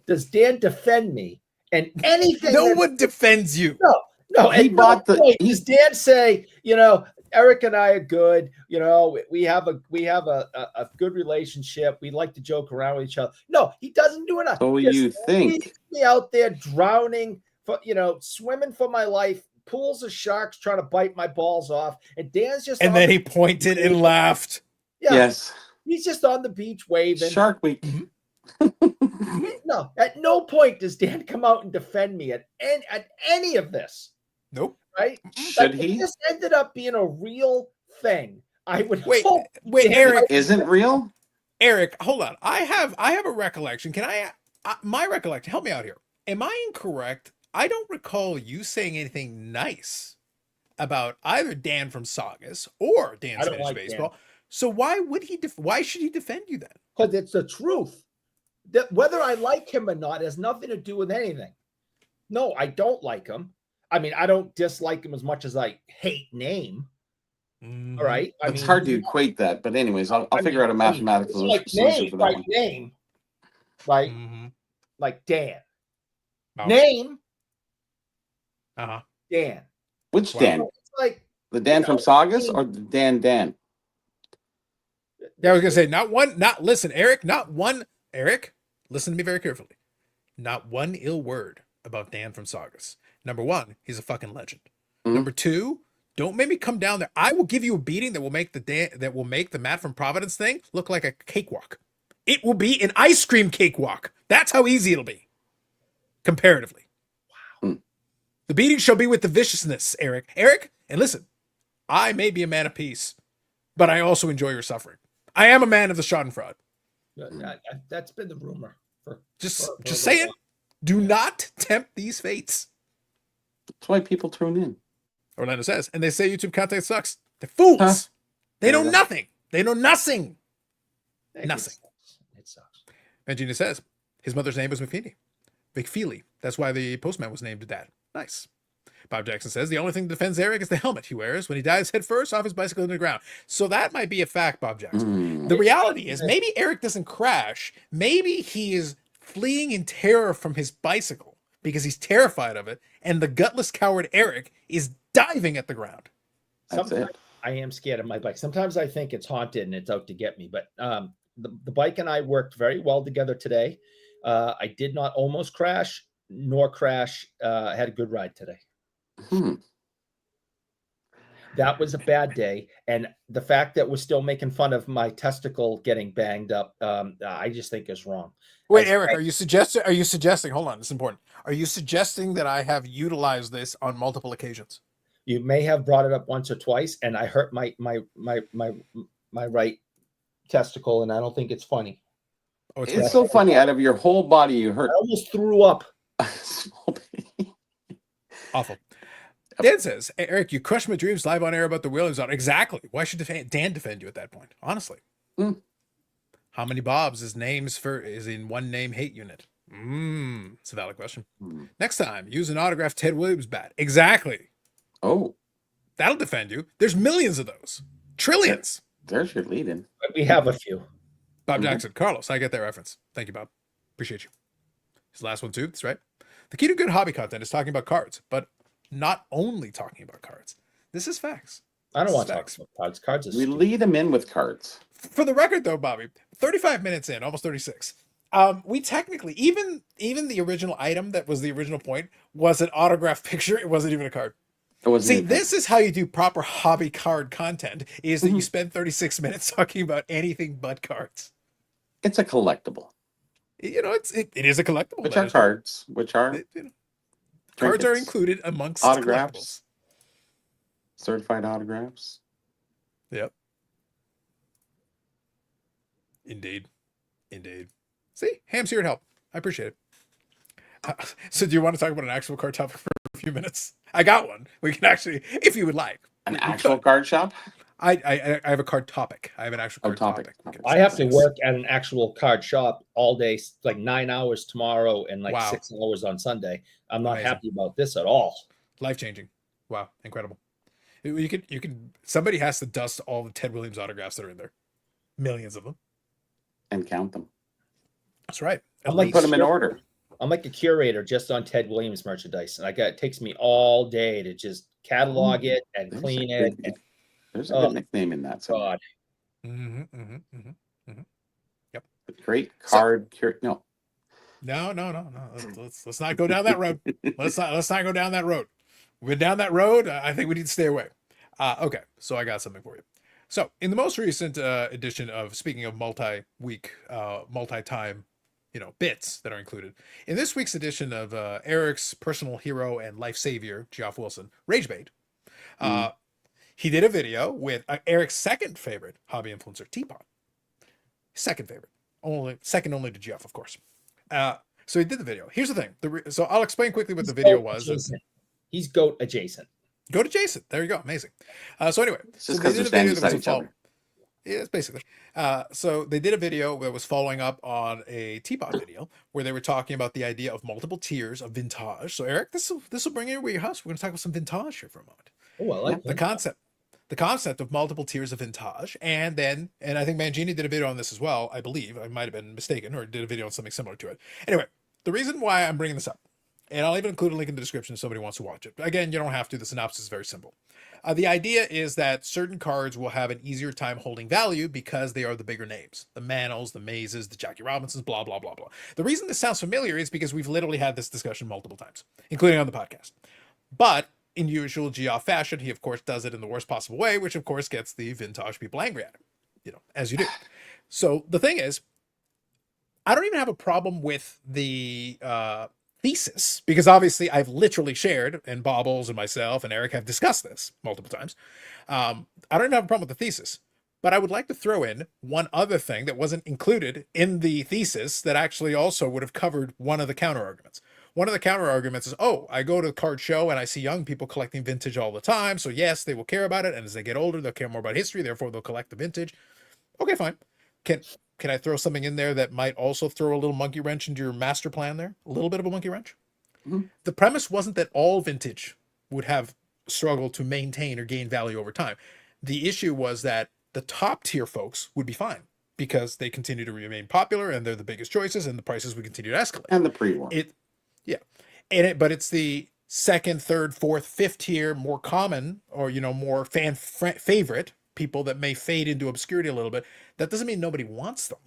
S6: defend me and anything.
S1: No
S6: that-
S1: one defends you.
S6: No,
S2: He
S6: at
S2: bought
S6: no
S2: the-
S6: point
S2: he-
S6: does Dan say, Eric and I are good. We have a good relationship. We like to joke around with each other. No, he doesn't do enough.
S2: So
S6: Just
S2: you think?
S6: leaves me out there drowning for swimming for my life, pools of sharks trying to bite my balls off, and Dan's just
S1: And
S6: on
S1: then
S6: the-
S1: he pointed and laughed.
S6: yeah,
S2: Yes.
S6: he's just on the beach waving.
S2: Shark Week.
S1: Mhm.
S6: No, at no point does Dan come out and defend me at any of this.
S1: Nope.
S6: Right?
S2: Should
S6: Like, if
S2: he?
S6: this ended up being a real thing, I would
S1: Wait,
S6: hope.
S1: wait,
S6: Dan
S1: Eric.
S2: Isn't real?
S1: Eric, hold on. I have a recollection. Can my recollection? Help me out here. Am I incorrect? I don't recall you saying anything nice about either Dan from Saugus or Dan
S6: I don't
S1: Spanish
S6: like
S1: Baseball. So why would he? Why should he defend you then?
S6: Because it's the truth. That whether I like him or not has nothing to do with anything. No, I don't like him. I mean, I don't dislike him as much as I hate name.
S1: Mm-hmm.
S6: All right. I
S2: It's
S6: mean,
S2: hard to equate that, but anyways, I'll
S6: I
S2: figure out a
S6: mean,
S2: mathematical
S6: it's like
S2: solution
S6: name,
S2: for that
S6: like
S2: one.
S6: name, like
S1: Mm-hmm.
S6: like Dan.
S1: Oh.
S6: Name
S1: Uh-huh.
S6: Dan.
S2: Which
S1: Wow.
S2: Dan?
S6: It's like
S2: The Dan from Saugus or the Dan?
S1: Yeah, I was gonna say listen, Eric, Eric, listen to me very carefully. Not one ill word about Dan from Saugus. Number one, he's a fucking legend.
S2: Mhm.
S1: Number two, don't make me come down there. I will give you a beating that will make the Matt from Providence thing look like a cakewalk. It will be an ice cream cakewalk. That's how easy it'll be. Comparatively.
S2: Wow. Hmm.
S1: The beating shall be with the viciousness, Eric. Eric, and listen, I may be a man of peace, but I also enjoy your suffering. I am a man of the schadenfreude.
S6: that's been the rumor.
S1: Just
S6: for a
S1: say
S6: little
S1: it. Do not tempt these fates.
S2: That's why people tune in.
S1: Orlando says, and they say YouTube content sucks. They're fools.
S2: Huh?
S1: They know
S2: There you go.
S1: nothing. They know nothing.
S6: while.
S1: Nothing.
S6: It sucks.
S1: Mangina says, his mother's name was McFeely. That's why the postman was named Dad. Nice. Bob Jackson says, the only thing that defends Eric is the helmet he wears when he dives headfirst off his bicycle into the ground. So that might be a fact, Bob Jackson.
S2: Mm.
S1: The reality is maybe Eric doesn't crash. Maybe he is fleeing in terror from his bicycle because he's terrified of it. And the gutless coward Eric is diving at the ground.
S2: That's
S6: Sometimes
S2: it.
S6: I am scared of my bike. Sometimes I think it's haunted and it's out to get me. But the bike and I worked very well together today. I did not almost crash nor crash. I had a good ride today.
S2: Hmm.
S6: That was a bad day, and the fact that we're still making fun of my testicle getting banged up, I just think is wrong.
S1: Wait,
S6: I-
S1: Eric, are you suggesting, hold on, it's important. Are you suggesting that I have utilized this on multiple occasions?
S6: You may have brought it up once or twice, and I hurt my right testicle, and I don't think it's funny.
S1: Oh,
S2: It's so funny. Out of your whole body, you
S6: I
S2: hurt
S6: almost threw up.
S2: a small bit.
S1: awful. Dan says, Eric, you crushed my dreams live on air about the Williams on. Exactly. Why should Dan defend you at that point? Honestly.
S2: Mm.
S1: How many Bobs is in one name hate unit? It's a valid question.
S2: Hmm.
S1: Next time, use an autographed Ted Williams bat. Exactly.
S2: Oh,
S1: That'll defend you. There's millions of those. Trillions.
S2: there's your lead-in.
S6: But we have a few.
S1: Bob
S2: Mhm.
S1: Jackson. Carlos, I get that reference. Thank you, Bob. Appreciate you. His last one, too. That's right. The key to good hobby content is talking about cards, but not only talking about cards. This is facts.
S6: I don't want to talk
S1: Facts.
S6: about cards. Cards are
S2: We
S6: stupid.
S2: lead them in with cards.
S1: For the record, though, Bobby, 35 minutes in, almost 36. We technically, even the original item that was the original point was an autographed picture. It wasn't even a card.
S2: It wasn't
S1: See,
S2: even-
S1: this is how you do proper hobby card content, is that you
S2: Mhm.
S1: spend 36 minutes talking about anything but cards.
S2: It's a collectible.
S1: You know, it is a collectible.
S2: Which
S1: that
S2: are
S1: is true.
S2: cards? Which are
S1: You know, cards are
S2: trinkets,
S1: included amongst
S2: autographs.
S1: collectibles.
S2: certified autographs.
S1: Yep. Indeed. See, Ham's here to help. I appreciate it. So do you want to talk about an actual card topic for a few minutes? I got one. We can actually, if you would like.
S2: An
S1: We
S2: actual
S1: could.
S2: card shop?
S1: I have a card topic. I have an actual
S2: Oh,
S1: card
S2: topic.
S1: topic. We can
S6: I have to
S1: discuss.
S6: work at an actual card shop all day, like 9 hours tomorrow and like
S1: Wow.
S6: 6 hours on Sunday. I'm not
S1: Amazing.
S6: happy about this at all.
S1: Life-changing. Wow, incredible. You could somebody has to dust all the Ted Williams autographs that are in there. Millions of them.
S2: And count them.
S1: That's right.
S6: I'm like
S2: Put them in
S6: sure-
S2: order.
S6: I'm like a curator just on Ted Williams merchandise, and it takes me all day to just catalog it and
S2: There's
S6: clean
S2: a
S6: it.
S2: good-
S6: And
S2: There's a
S6: Oh,
S2: good nickname in that. So
S6: God,
S2: great card no.
S1: No. Let's not go down that road. Let's not go down that road. We're down that road. I think we need to stay away. Okay, so I got something for you. So in the most recent edition of, speaking of multi-week, multi-time, bits that are included in this week's edition of Eric's personal hero and life savior, Geoff Wilson, Ragebait. He did a video with Eric's second favorite hobby influencer, Teapot. Second favorite, second only to Geoff, of course. So he did the video. Here's the thing. So I'll explain quickly what the video was.
S6: He's goat adjacent.
S1: Go to Jason. There you go. Amazing. So anyway,
S2: It's just
S1: so
S2: because
S1: they
S2: they're
S1: did a video
S2: standing
S1: that was
S2: beside each other.
S1: Yeah, it's basically. So they did a video that was following up on a Teapot video where they were talking about the idea of multiple tiers of vintage. So Eric, this will bring you to your house. We're going to talk about some vintage here for a moment.
S6: Oh, I like
S1: The concept of multiple tiers of vintage, and I think Mangini did a video on this as well. I believe I might have been mistaken, or did a video on something similar to it. Anyway, the reason why I'm bringing this up, and I'll even include a link in the description if somebody wants to watch it. Again, you don't have to. The synopsis is very simple. The idea is that certain cards will have an easier time holding value because they are the bigger names. The Manos, the Mazes, the Jackie Robinsons, blah, blah, blah, blah. The reason this sounds familiar is because we've literally had this discussion multiple times, including on the podcast. But in usual Geoff fashion, he, of course, does it in the worst possible way, which, of course, gets the vintage people angry at him, as you do. So the thing is, I don't even have a problem with the thesis, because obviously I've literally shared, and Bobbles and myself and Eric have discussed this multiple times. I don't even have a problem with the thesis, but I would like to throw in one other thing that wasn't included in the thesis that actually also would have covered one of the counter arguments. One of the counter arguments is, I go to the card show and I see young people collecting vintage all the time. So yes, they will care about it. And as they get older, they'll care more about history. Therefore, they'll collect the vintage. Okay, fine. Can I throw something in there that might also throw a little monkey wrench into your master plan there? A little bit of a monkey wrench?
S2: Mhm.
S1: The premise wasn't that all vintage would have struggled to maintain or gain value over time. The issue was that the top tier folks would be fine because they continue to remain popular and they're the biggest choices and the prices would continue to escalate.
S2: And the pre-war.
S1: But it's the second, third, fourth, fifth tier, more common or more fan favorite people that may fade into obscurity a little bit. That doesn't mean nobody wants them.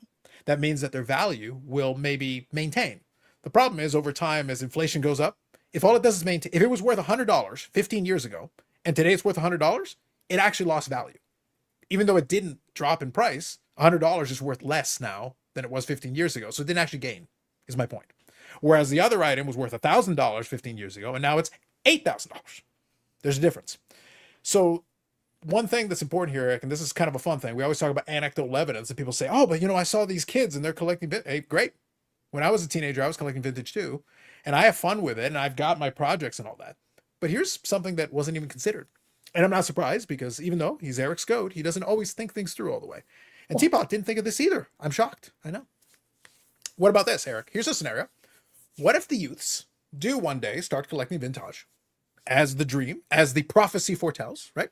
S1: That means that their value will maybe maintain. The problem is, over time, as inflation goes up, if all it does is maintain, if it was worth $100 15 years ago and today it's worth $100, it actually lost value. Even though it didn't drop in price, $100 is worth less now than it was 15 years ago. So it didn't actually gain, is my point. Whereas the other item was worth $1,000 15 years ago, and now it's $8,000. There's a difference. So one thing that's important here, Eric, and this is kind of a fun thing, we always talk about anecdotal evidence, and people say, but I saw these kids and they're collecting vintage. Hey, great. When I was a teenager, I was collecting vintage too, and I have fun with it, and I've got my projects and all that. But here's something that wasn't even considered. And I'm not surprised, because even though he's Eric's goat, he doesn't always think things through all the way. And Teapot didn't think of this either. I'm shocked. I know. What about this, Eric? Here's a scenario. What if the youths do one day start collecting vintage as the dream, as the prophecy foretells, right?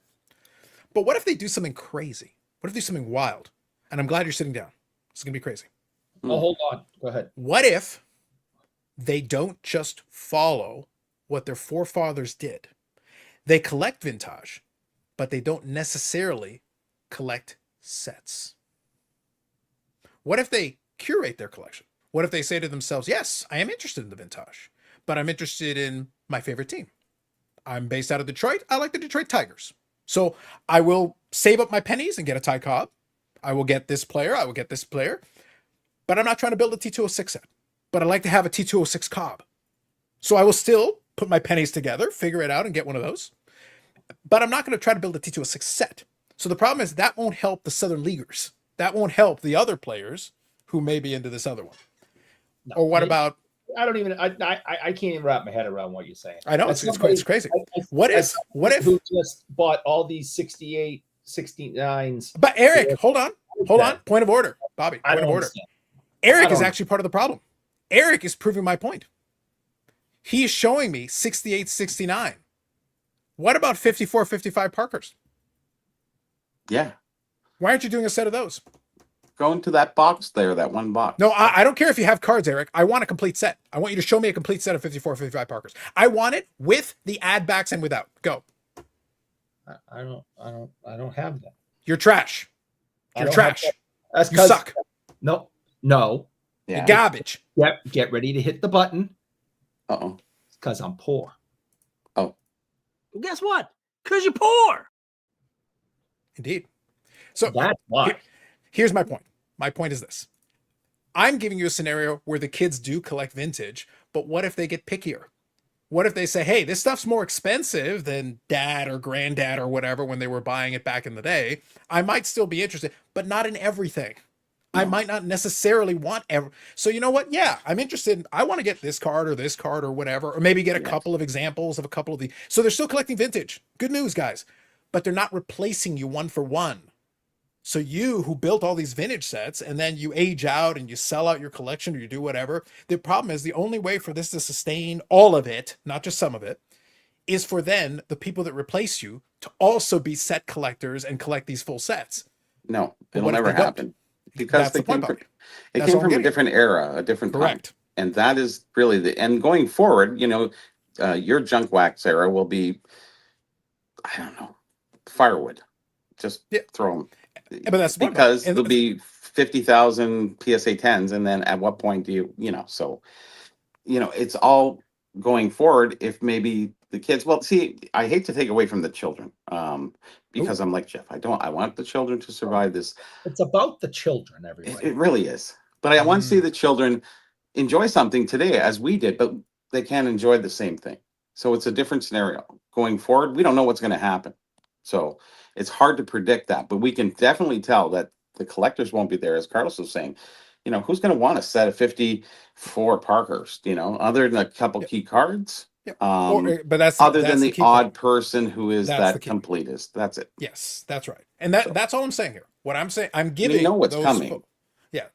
S1: But what if they do something crazy? What if they do something wild? And I'm glad you're sitting down. It's going to be crazy.
S6: Oh, hold on. Go ahead.
S1: What if they don't just follow what their forefathers did? They collect vintage, but they don't necessarily collect sets. What if they curate their collection? What if they say to themselves, yes, I am interested in the vintage, but I'm interested in my favorite team. I'm based out of Detroit. I like the Detroit Tigers. So I will save up my pennies and get a Ty Cobb. I will get this player. I will get this player. But I'm not trying to build a T206 set. But I like to have a T206 Cobb. So I will still put my pennies together, figure it out, and get one of those. But I'm not going to try to build a T206 set. So the problem is that won't help the Southern Leaguers. That won't help the other players who may be into this other one.
S6: No,
S1: Or what about...
S6: I don't even. I can't even wrap my head around what you're saying.
S1: I know, it's crazy. What if
S6: who just bought all these 68, 69s?
S1: But Eric, hold on. Point of order, Bobby. Point of order. Eric is actually part of the problem. Eric is proving my point. He's showing me 68, 69. What about 54, 55 Parkers?
S2: Yeah.
S1: Why aren't you doing a set of those?
S2: Go into that box there, that one box.
S1: No, I don't care if you have cards, Eric. I want a complete set. I want you to show me a complete set of 54, 55 Parkers. I want it with the add backs and without. Go.
S6: I don't have that.
S1: You're trash. You're trash.
S6: That's
S1: you suck.
S6: No.
S2: Yeah.
S1: You're garbage.
S6: Yep. Get ready to hit the button.
S2: Uh-oh.
S6: Because I'm poor.
S2: Oh.
S5: Well, guess what? Because you're poor.
S1: Indeed. So
S6: That's why.
S1: Here's my point. My point is this. I'm giving you a scenario where the kids do collect vintage, but what if they get pickier? What if they say, hey, this stuff's more expensive than dad or granddad or whatever when they were buying it back in the day? I might still be interested, but not in everything. No. I might not necessarily want ever. So you know what? Yeah, I'm interested. I want to get this card or whatever, or maybe get a couple of examples of a couple of the. So they're still collecting vintage. Good news, guys. But they're not replacing you one for one. So you who built all these vintage sets and then you age out and you sell out your collection or you do whatever, the problem is the only way for this to sustain all of it, not just some of it, is for then the people that replace you to also be set collectors and collect these full sets.
S2: No, it'll never happen. Because it came from a different era, a different time. And that is really and going forward, your junk wax era will be, I don't know, firewood. Just throw them.
S1: But that's
S2: because there'll be 50,000 PSA 10s, and then at what point do so it's all going forward. If maybe the kids, well, see, I hate to take away from the children, because I'm like Jeff. I want the children to survive this.
S6: It's about the children, everybody.
S2: It really is. But I want to see the children enjoy something today as we did, but they can't enjoy the same thing. So it's a different scenario going forward. We don't know what's going to happen. So it's hard to predict that, but we can definitely tell that the collectors won't be there. As Carlos was saying, who's going to want a set of 54 Parkers, other than a couple key cards?
S1: But that's
S2: other
S1: than
S2: the odd person who is that completist. That's it.
S1: Yes, that's right. And that's all I'm saying here. What I'm saying, I'm giving
S2: what's coming.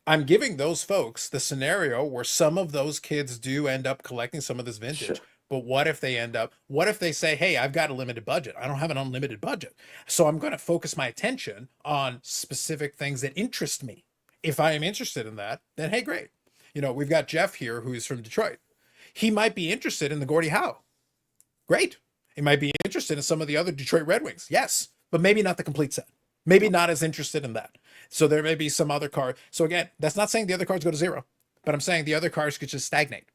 S1: I'm giving those folks the scenario where some of those kids do end up collecting some of this vintage. Sure. But what if they say, hey, I've got a limited budget. I don't have an unlimited budget. So I'm going to focus my attention on specific things that interest me. If I am interested in that, then hey, great. We've got Jeff here who's from Detroit. He might be interested in the Gordie Howe. Great. He might be interested in some of the other Detroit Red Wings. Yes, but maybe not the complete set. Maybe not as interested in that. So there may be some other card. So again, that's not saying the other cards go to zero, but I'm saying the other cards could just stagnate.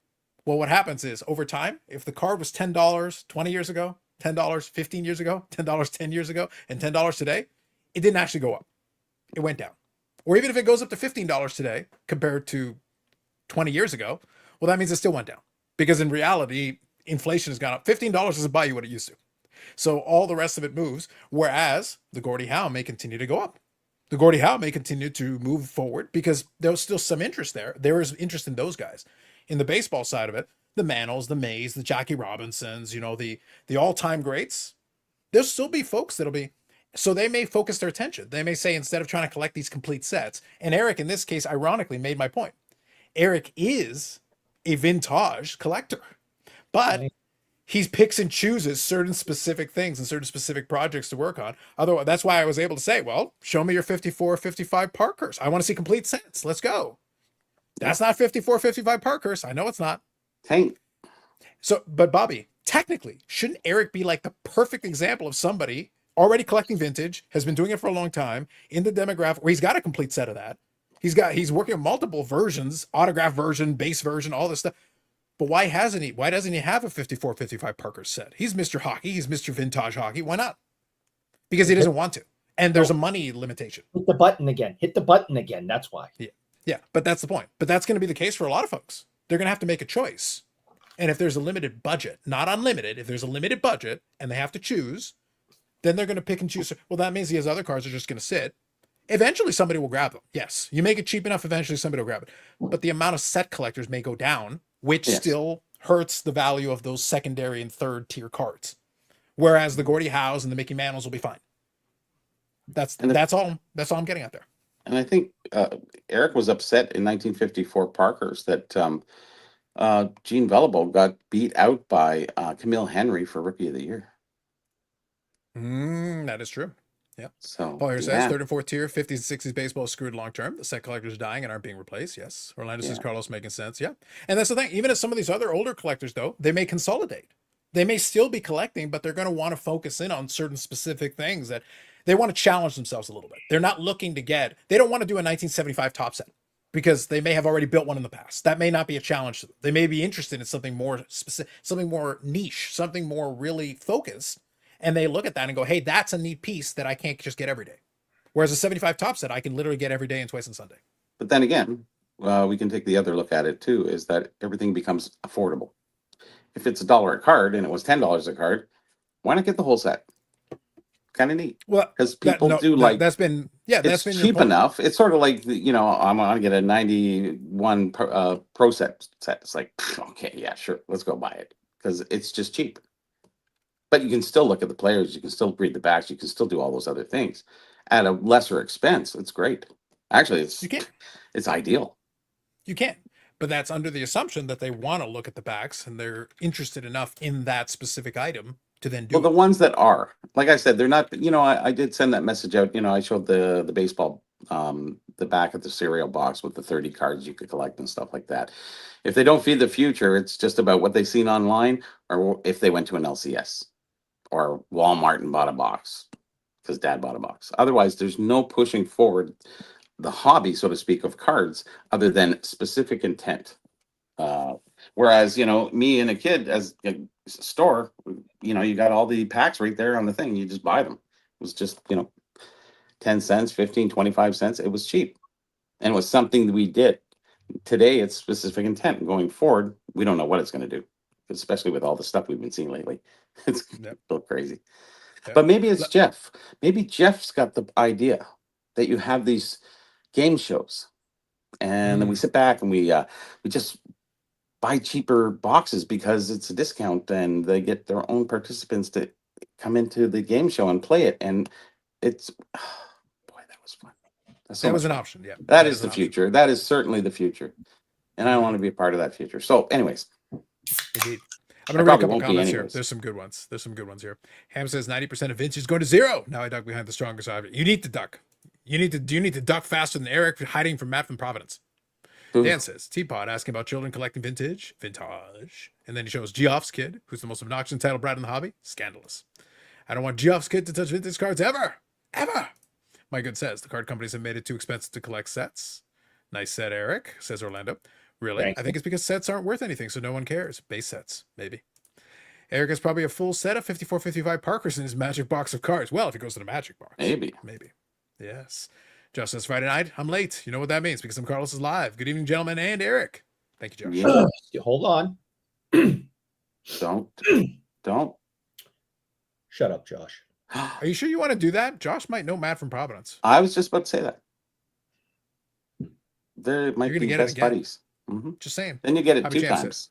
S1: Well, what happens is over time, if the card was $10 20 years ago, $10 15 years ago, $10 10 years ago, and $10 today, it didn't actually go up. It went down. Or even if it goes up to $15 today compared to 20 years ago, well, that means it still went down. Because in reality, inflation has gone up. $15 doesn't buy you what it used to. So all the rest of it moves, whereas the Gordie Howe may continue to go up. The Gordie Howe may continue to move forward because there's still some interest there. There is interest in those guys. In the baseball side of it, the Mantles, the Mays, the Jackie Robinsons, the all-time greats, there'll still be folks that'll be, So they may focus their attention. They may say, instead of trying to collect these complete sets, and Eric in this case, ironically, made my point. Eric is a vintage collector, but
S6: Right.
S1: he picks and chooses certain specific things and certain specific projects to work on. Otherwise, that's why I was able to say, well, show me your 54, 55 Parkers. I want to see complete sets. Let's go. That's not 54, 55 Parkers. I know it's not.
S2: Tank.
S1: So, but Bobby, technically, shouldn't Eric be like the perfect example of somebody already collecting vintage, has been doing it for a long time in the demographic where he's got a complete set of that. He's working on multiple versions, autograph version, base version, all this stuff. But why doesn't he have a 54, 55 Parker set? He's Mr. Hockey. He's Mr. Vintage Hockey. Why not? Because he doesn't want to. And there's a money limitation.
S6: Hit the button again. Hit the button again. That's why.
S1: Yeah, but that's the point. But that's going to be the case for a lot of folks. They're going to have to make a choice. And if there's a limited budget, not unlimited, if there's a limited budget and they have to choose, then they're going to pick and choose. Well, that means his other cards are just going to sit. Eventually, somebody will grab them. Yes, you make it cheap enough, eventually somebody will grab it. But the amount of set collectors may go down, which still hurts the value of those secondary and third tier cards. Whereas the Gordie Howes and the Mickey Mantles will be fine. That's all I'm getting at there.
S2: And I think Eric was upset in 1954 Parkers that Gene Velobo got beat out by Camille Henry for Rookie of the Year.
S1: That is true. Yeah.
S2: So
S1: Paul here says third and fourth tier, 50s and 60s baseball is screwed long term. The set collectors are dying and aren't being replaced. Yes. Orlando says Carlos making sense. Yeah. And that's the thing. Even if some of these other older collectors, though, they may consolidate. They may still be collecting, but they're going to want to focus in on certain specific things that they want to challenge themselves a little bit. They're not looking to they don't want to do a 1975 top set because they may have already built one in the past. That may not be a challenge to them. They may be interested in something more specific, something more niche, something more really focused. And they look at that and go, hey, that's a neat piece that I can't just get every day. Whereas a 75 top set, I can literally get every day and twice on Sunday.
S2: But then again, we can take the other look at it too, is that everything becomes affordable. If it's $1 a card and it was $10 a card, why not get the whole set? Kind of neat.
S1: Well,
S2: because people that's
S1: been
S2: cheap enough. It's sort of like I'm gonna get a 91 pro set. It's like, okay, yeah, sure, let's go buy it because it's just cheap. But you can still look at the players, you can still read the backs, you can still do all those other things at a lesser expense. It's great. Actually, it's ideal.
S1: You can. But that's under the assumption that they want to look at the backs and they're interested enough in that specific item to then do
S2: the ones that are, like I said, they're not, I did send that message out. I showed the baseball, the back of the cereal box with the 30 cards you could collect and stuff like that. If they don't feed the future, it's just about what they've seen online or if they went to an LCS or Walmart and bought a box because dad bought a box. Otherwise, there's no pushing forward the hobby, so to speak, of cards other than specific intent. Whereas, me and a kid as a store, you got all the packs right there on the thing. You just buy them. It was just, 10 cents, 15, 25 cents. It was cheap. And it was something that we did. Today, it's specific intent. Going forward, we don't know what it's going to do, especially with all the stuff we've been seeing lately. It's so crazy. Yep. But maybe it's Jeff. Maybe Jeff's got the idea that you have these game shows and then we sit back and we just buy cheaper boxes because it's a discount and they get their own participants to come into the game show and play it. And it's, boy, that was fun.
S1: That was an option. Yeah.
S2: That is the future. That is certainly the future. And I want to be a part of that future. So anyways.
S1: Indeed. I'm going to read a couple comments here. There's some good ones. Here. Ham says 90% of vintage is going to zero. Now I duck behind the stronger side. You need to duck. You need to duck faster than Eric hiding from Matt from Providence. Dan says, Teapot asking about children collecting vintage. And then he shows Geoff's kid, who's the most obnoxious and title brat in the hobby. Scandalous. I don't want Geoff's kid to touch vintage cards ever. My good says, the card companies have made it too expensive to collect sets. Nice set, Eric, says Orlando. Really? Thanks. I think it's because sets aren't worth anything, so no one cares. Base sets, maybe. Eric has probably a full set of 54, 55 Parkers in his magic box of cards. Well, if he goes to the magic box.
S2: Maybe.
S1: Yes. Josh says Friday night. I'm late. You know what that means because I'm Carlos is live. Good evening, gentlemen, and Eric. Thank you, Josh.
S6: Hold on.
S2: Don't.
S6: Shut up, Josh.
S1: Are you sure you want to do that? Josh might know Matt from Providence.
S2: I was just about to say that. There might be best buddies.
S1: Just saying.
S2: Then you get it 2 times.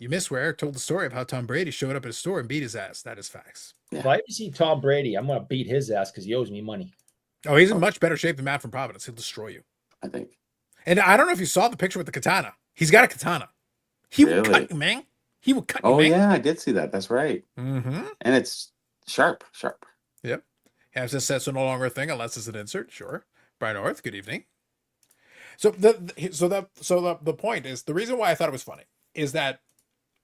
S1: You missed where Eric told the story of how Tom Brady showed up at his store and beat his ass. That is facts.
S6: If I ever see Tom Brady, I'm going to beat his ass because he owes me money.
S1: Oh, he's in much better shape than Matt from Providence. He'll destroy you.
S2: I think.
S1: And I don't know if you saw the picture with the katana. He's got a katana. He will
S2: Really?
S1: cut you, man. He will cut you,
S2: Oh
S1: man.
S2: yeah, I did see that. That's right.
S1: Mm-hmm.
S2: And it's sharp.
S1: Yep. Has this set's no longer a thing unless it's an insert. Sure. Brian North, good evening. So the point is, the reason why I thought it was funny is that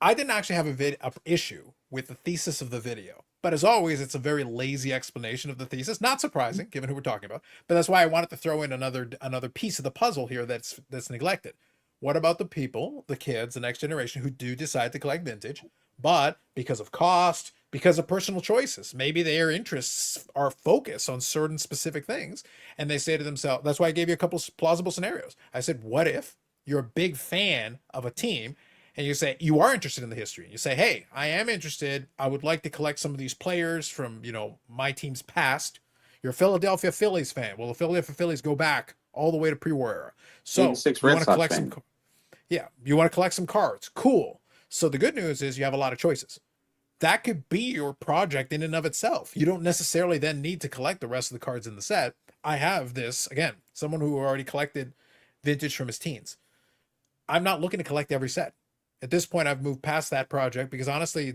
S1: I didn't actually have a issue with the thesis of the video. But as always, it's a very lazy explanation of the thesis. Not surprising, given who we're talking about. But that's why I wanted to throw in another piece of the puzzle here that's neglected. What about the people, the kids, the next generation who do decide to collect vintage, but because of cost, because of personal choices, maybe their interests are focused on certain specific things, and they say to themselves, that's why I gave you a couple of plausible scenarios. I said, what if you're a big fan of a team and you say you are interested in the history? You say, hey, I am interested. I would like to collect some of these players from, my team's past. You're a Philadelphia Phillies fan. Well, the Philadelphia Phillies go back all the way to pre-war era. So you want to collect some. Yeah, you want to collect some cards. Cool. So the good news is you have a lot of choices. That could be your project in and of itself. You don't necessarily then need to collect the rest of the cards in the set. I have this, again, someone who already collected vintage from his teens. I'm not looking to collect every set. At this point, I've moved past that project because honestly,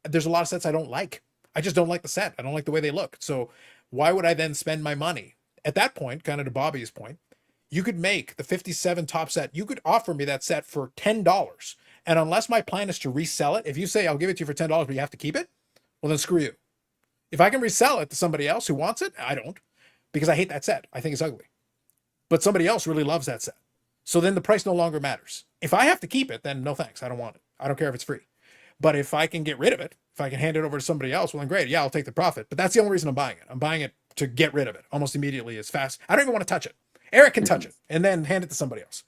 S1: there's a lot of sets I don't like. I just don't like the set. I don't like the way they look. So why would I then spend my money? At that point, kind of to Bobby's point, you could make the 57 top set. You could offer me that set for $10. And unless my plan is to resell it, if you say I'll give it to you for $10, but you have to keep it, well, then screw you. If I can resell it to somebody else who wants it, I don't, because I hate that set. I think it's ugly. But somebody else really loves that set. So then the price no longer matters. If I have to keep it, then no thanks. I don't want it. I don't care if it's free. But if I can get rid of it, if I can hand it over to somebody else, well, then great. Yeah, I'll take the profit. But that's the only reason I'm buying it. I'm buying it to get rid of it almost immediately, as fast. I don't even want to touch it. Eric can touch it and then hand it to somebody else.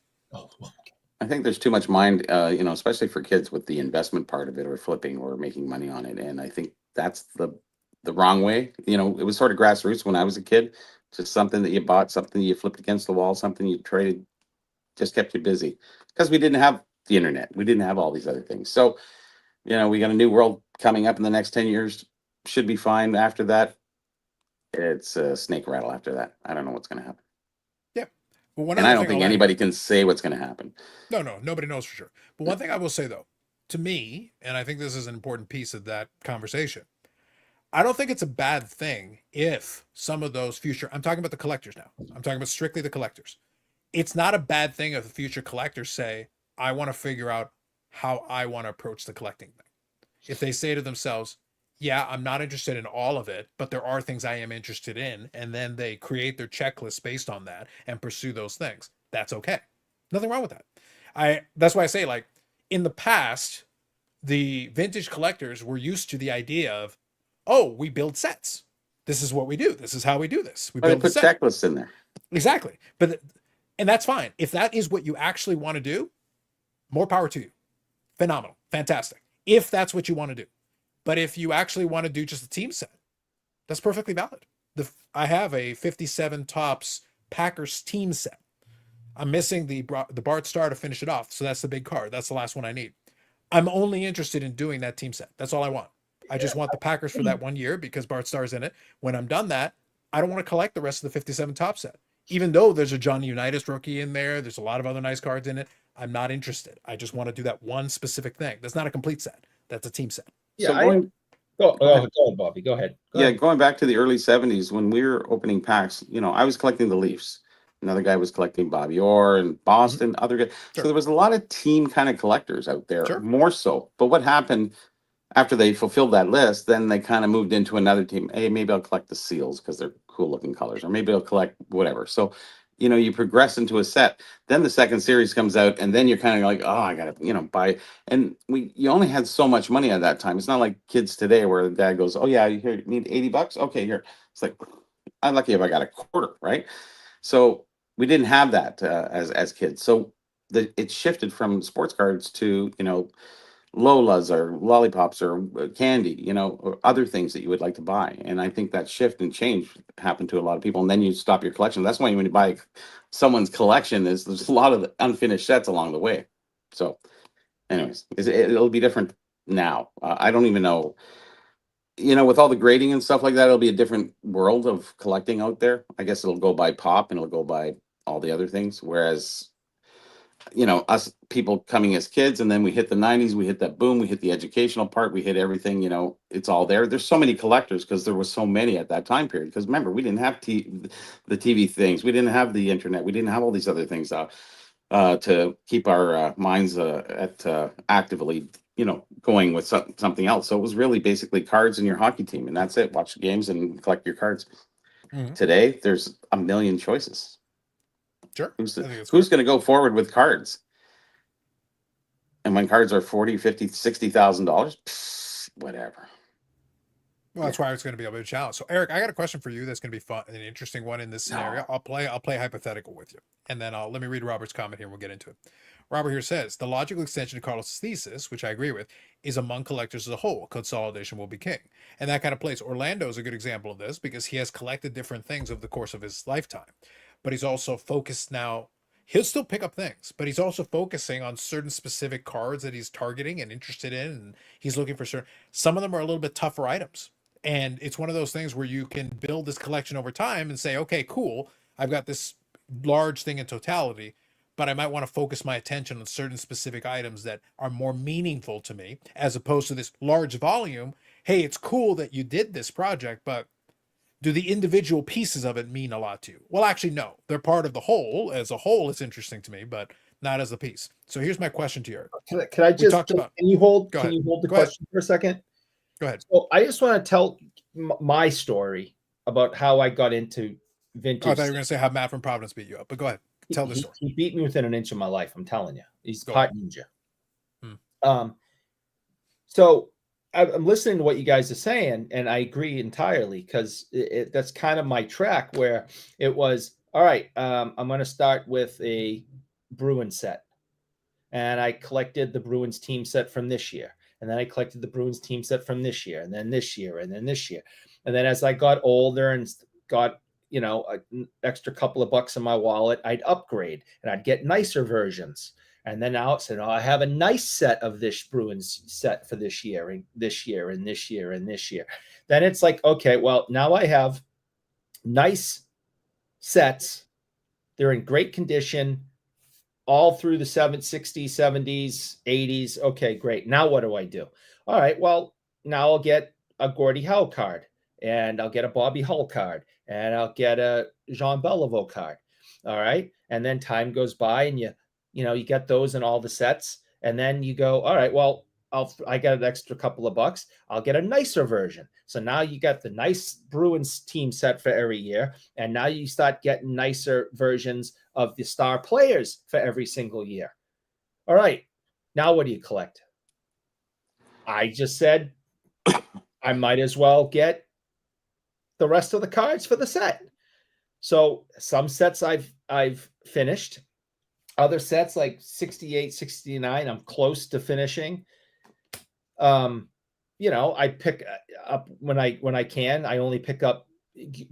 S2: I think there's too much mind, especially for kids with the investment part of it or flipping or making money on it. And I think that's the wrong way. It was sort of grassroots when I was a kid. Just something that you bought, something you flipped against the wall, something you traded, just kept you busy. Because we didn't have the internet. We didn't have all these other things. So, we got a new world coming up in the next 10 years. Should be fine. After that, it's a snake rattle after that. I don't know what's going to happen.
S1: But
S2: and I don't think anybody can say what's going to happen.
S1: No, nobody knows for sure. But one thing I will say, though, to me, and I think this is an important piece of that conversation, I don't think it's a bad thing if some of those future, I'm talking about the collectors now. I'm talking about strictly the collectors. It's not a bad thing if the future collectors say, I want to figure out how I want to approach the collecting thing. If they say to themselves, yeah, I'm not interested in all of it, but there are things I am interested in. And then they create their checklist based on that and pursue those things. That's okay. Nothing wrong with that. That's why I say, like, in the past, the vintage collectors were used to the idea of, oh, we build sets. This is what we do. This is how we do this. We build
S2: put checklists in there.
S1: Exactly. And that's fine. If that is what you actually want to do, more power to you. Phenomenal. Fantastic. If that's what you want to do. But if you actually want to do just a team set, that's perfectly valid. I have a 57 tops Packers team set. I'm missing the Bart Starr to finish it off. So that's the big card. That's the last one I need. I'm only interested in doing that team set. That's all I want. I just want the Packers for that 1 year because Bart Starr's in it. When I'm done that, I don't want to collect the rest of the 57 top set. Even though there's a Johnny Unitas rookie in there, there's a lot of other nice cards in it. I'm not interested. I just want to do that one specific thing. That's not a complete set. That's a team set.
S6: Yeah, so go ahead, Bobby. Go ahead.
S2: Going back to the early 70s when we were opening packs, I was collecting the Leafs. Another guy was collecting Bobby Orr and Boston, other guys. Sure. So there was a lot of team kind of collectors out there, more so. But what happened after they fulfilled that list, then they kind of moved into another team. Hey, maybe I'll collect the Seals because they're cool looking colors, or maybe I'll collect whatever. So, you progress into a set. Then the second series comes out, and then you're kind of like, oh, I gotta, buy. And you only had so much money at that time. It's not like kids today where the dad goes, oh yeah, you need $80. Okay, here. It's like, I'm lucky if I got a quarter, right? So we didn't have that as kids. So it shifted from sports cards to Lolas or lollipops or candy, or other things that you would like to buy. And I think that shift and change happened to a lot of people. And then you stop your collection. That's why when you buy someone's collection, there's a lot of unfinished sets along the way. So anyways, it'll be different now. I don't even know. With all the grading and stuff like that, it'll be a different world of collecting out there. I guess it'll go by pop and it'll go by all the other things. Whereas, us people coming as kids, and then we hit the 90s, we hit that boom, we hit the educational part, we hit everything, it's all there. There's so many collectors because there was so many at that time period. Because remember, we didn't have the TV things, we didn't have the internet, we didn't have all these other things to keep our minds actively, going with something else. So it was really basically cards and your hockey team, and that's it. Watch the games and collect your cards.
S1: Mhm.
S2: Today, there's a million choices.
S1: Sure.
S2: Who's
S1: I think it's
S2: going to go forward with cards? And when cards are $40, $50, $60,000, whatever.
S1: Well, that's why it's going to be a bit of a challenge. So, Eric, I got a question for you that's going to be fun, an interesting one in this scenario. I'll play hypothetical with you, and then let me read Robert's comment here and we'll get into it. Robert here says the logical extension to Carlos' thesis, which I agree with, is among collectors as a whole, consolidation will be king, and that kind of plays. Orlando is a good example of this because he has collected different things over the course of his lifetime, but he's also focused now. He'll still pick up things, but he's also focusing on certain specific cards that he's targeting and interested in, and he's looking for certain. Some of them are a little bit tougher items. And it's one of those things where you can build this collection over time and say, okay, cool, I've got this large thing in totality, but I might want to focus my attention on certain specific items that are more meaningful to me, as opposed to this large volume. Hey, it's cool that you did this project, but do the individual pieces of it mean a lot to you? Well, actually, no. They're part of the whole. As a whole, it's interesting to me, but not as a piece. So here's my question to you, Eric.
S6: Can I just, can you hold
S1: Go
S6: the
S1: Go
S6: question for a second?
S1: Go ahead.
S6: So I just want to tell my story about how I got into vintage.
S1: I thought you were going to say how Matt from Providence beat you up, but go ahead. Tell the story.
S6: He beat me within an inch of my life. I'm telling you, he's part ninja. So I'm listening to what you guys are saying, and I agree entirely because that's kind of my track where it was, all right, I'm going to start with a Bruins set. And I collected the Bruins team set from this year. And then I collected the Bruins team set from this year, and then this year, and then this year. And then as I got older and got, an extra couple of bucks in my wallet, I'd upgrade and I'd get nicer versions. And then now it said, I have a nice set of this Bruins set for this year, and this year, and this year, and this year. Then it's like, okay, well, now I have nice sets. They're in great condition all through the 60s, 70s, 80s. Okay, great. Now what do I do? All right, well, now I'll get a Gordie Howe card, and I'll get a Bobby Hull card, and I'll get a Jean Beliveau card. All right. And then time goes by, and you get those in all the sets. And then you go, all right, well, I got an extra couple of bucks. I'll get a nicer version. So now you got the nice Bruins team set for every year. And now you start getting nicer versions of the star players for every single year. All right. Now what do you collect? I just said I might as well get the rest of the cards for the set. So some sets I've finished. Other sets like 68, 69, I'm close to finishing. I pick up when I can. I only pick up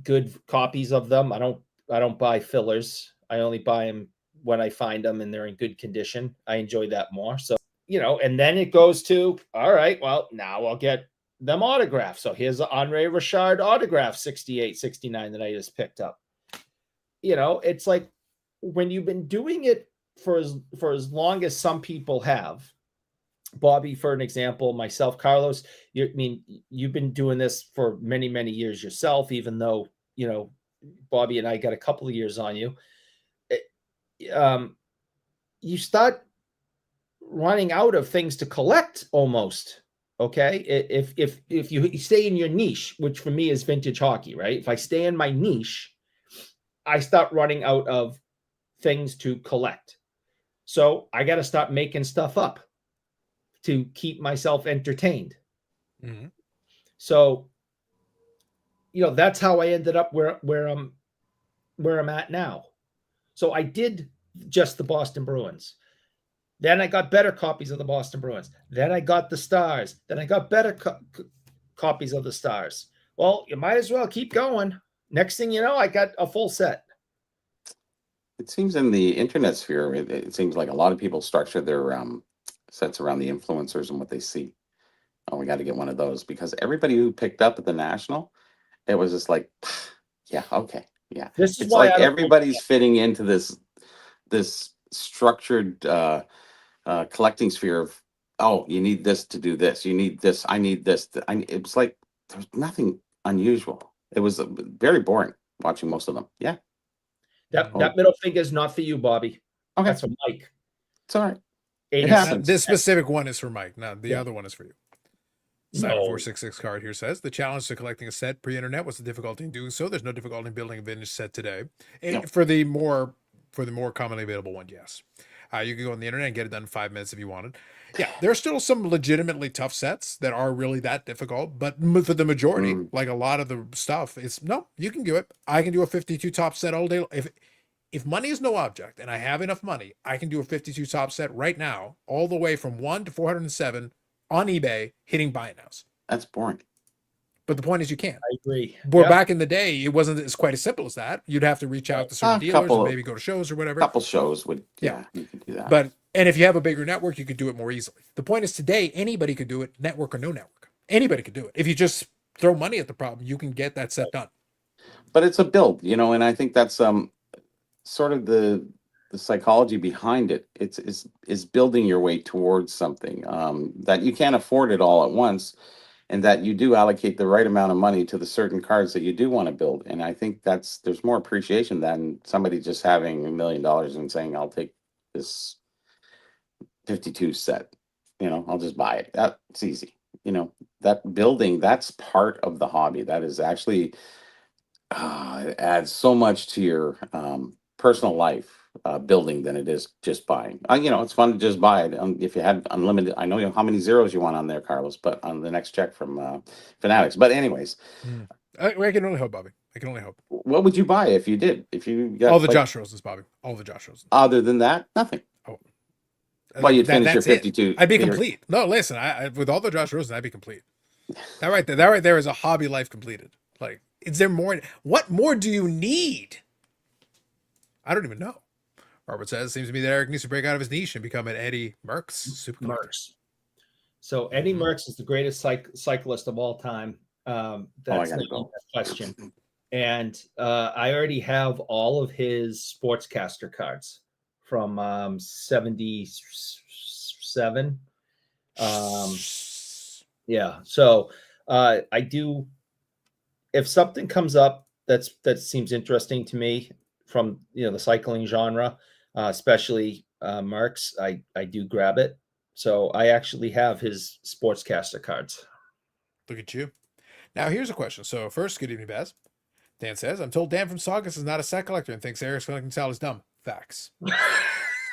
S6: good copies of them. I don't buy fillers. I only buy them when I find them and they're in good condition. I enjoy that more. So, and then it goes to, all right, well, now I'll get them autographed. So here's the Andre Richard autograph 68, 69 that I just picked up. It's like when you've been doing it for as long as some people have, Bobby, for an example, myself, Carlos, you've been doing this for many, many years yourself, even though, Bobby and I got a couple of years on you. You start running out of things to collect almost. Okay. If you stay in your niche, which for me is vintage hockey, right? If I stay in my niche, I start running out of things to collect. So I got to start making stuff up to keep myself entertained. Mm-hmm. So, that's how I ended up where I'm at now. So I did just the Boston Bruins. Then I got better copies of the Boston Bruins. Then I got the Stars. Then I got better copies of the Stars. Well, you might as well keep going. Next thing you know, I got a full set.
S2: It seems in the internet sphere, it seems like a lot of people structure their sets around the influencers and what they see. Oh, we got to get one of those, because everybody who picked up at the National, it was just like, yeah, okay, yeah.
S6: This is
S2: It's
S6: why
S2: like
S6: I don't
S2: everybody's fitting into this structured collecting sphere of, oh, you need this to do this, you need this, I need this. It was like there's nothing unusual. It was very boring watching most of them. Yeah,
S6: that middle finger is not for you, Bobby.
S2: okay,
S6: That's for Mike.
S2: it's all right. It
S6: 80
S2: happens.
S1: This specific one is for Mike. Now the
S6: Yeah.
S1: other one is for you.
S6: No.
S1: Cyber466 card here says the challenge to collecting a set pre-internet was the difficulty in doing so. There's no difficulty in building a vintage set today.
S2: No.
S1: For the more commonly available one, yes. You can go on the internet and get it done in 5 minutes if you wanted. Yeah, there are still some legitimately tough sets that are really that difficult, but for the majority, like a lot of the stuff, it's no, you can do it. I can do a 52 top set all day. If money is no object and I have enough money, I can do a 52 top set right now, all the way from 1 to 407 on eBay, hitting buy nows.
S2: That's boring.
S1: But the point is, you can't.
S6: I agree.
S1: But
S6: Yep.
S1: back in the day, it wasn't as quite as simple as that. You'd have to reach out to certain
S2: A
S1: dealers
S2: couple-
S1: and maybe go to shows or whatever.
S2: Couple shows would,
S1: Yeah.
S2: you could do that.
S1: But and if you have a bigger network, you could do it more easily. The point is, today anybody could do it, network or no network. Anybody could do it. If you just throw money at the problem, you can get that set done.
S2: But it's a build, and I think that's sort of the psychology behind it. It's building your way towards something that you can't afford it all at once, and that you do allocate the right amount of money to the certain cards that you do want to build. And I think there's more appreciation than somebody just having $1 million and saying, I'll take this 52 set, I'll just buy it. That's easy. That building, that's part of the hobby. That is actually, it adds so much to your personal life building than it is just buying. It's fun to just buy it. If you had unlimited, I know how many zeros you want on there, Carlos, but on the next check from Fanatics. But anyways,
S1: I can only hope, Bobby. I can only hope.
S2: what would you buy if you did? If you got
S1: All the Josh Rosens, Bobby. All the Josh Rosens.
S2: Other than that, nothing.
S1: Oh.
S2: Well, you'd finish your
S1: that's it.
S2: 52.
S1: I'd be complete. No, listen, I with all the Josh Rosen, I'd be complete. That right there is a hobby life completed. Like, is there more? What more do you need? I don't even know. Robert says, seems to me that Eric needs to break out of his niche and become an Eddie Merckx super collector.
S6: Merckx. So Eddie Merckx is the greatest cyclist of all time. That's the question. And I already have all of his sportscaster cards from 77. Yeah. So I do. If something comes up that seems interesting to me from the cycling genre, especially Merckx, I do grab it. So I actually have his sportscaster cards.
S1: Look at you. Now here's a question. So first, good evening, Baz. Dan says, I'm told Dan from Saugus is not a set collector and thinks Eric's collecting style is dumb. Facts.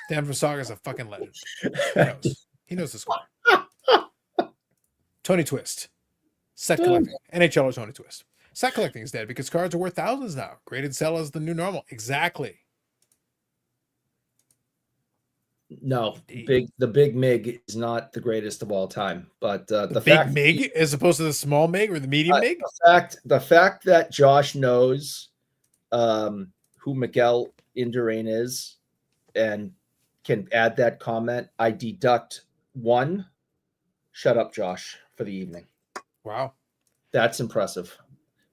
S1: Dan from Saugus is a fucking legend. He knows. He knows the score. Tony Twist. Set collecting. NHLer Tony Twist. Set collecting is dead because cards are worth thousands now. Graded sell is the new normal. Exactly.
S6: No, the big MiG is not the greatest of all time, but the
S1: big
S6: fact
S1: MiG as opposed to the small MiG or the medium MiG.
S6: The fact that Josh knows who Miguel Indurain is and can add that comment, I deduct one. Shut up, Josh, for the evening.
S1: Wow,
S6: that's impressive.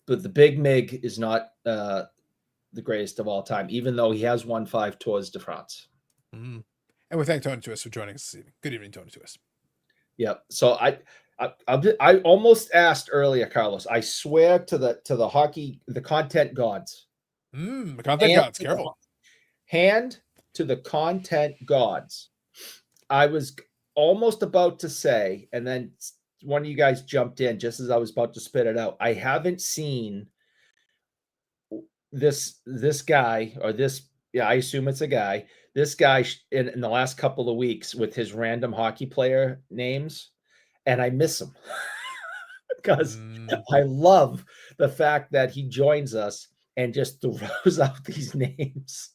S6: But the big MiG is not the greatest of all time, even though he has won 5 Tours de France.
S1: Mm. And we thank Tony Twist for joining us this evening. Good evening, Tony Twist.
S6: Yeah. So I almost asked earlier, Carlos. I swear to the hockey, the content gods.
S1: The content gods. Careful.
S6: Hand to the content gods. I was almost about to say, and then one of you guys jumped in just as I was about to spit it out. I haven't seen this guy or this. Yeah, I assume it's a guy. This guy in the last couple of weeks with his random hockey player names, and I miss him because I love the fact that he joins us and just throws out these names.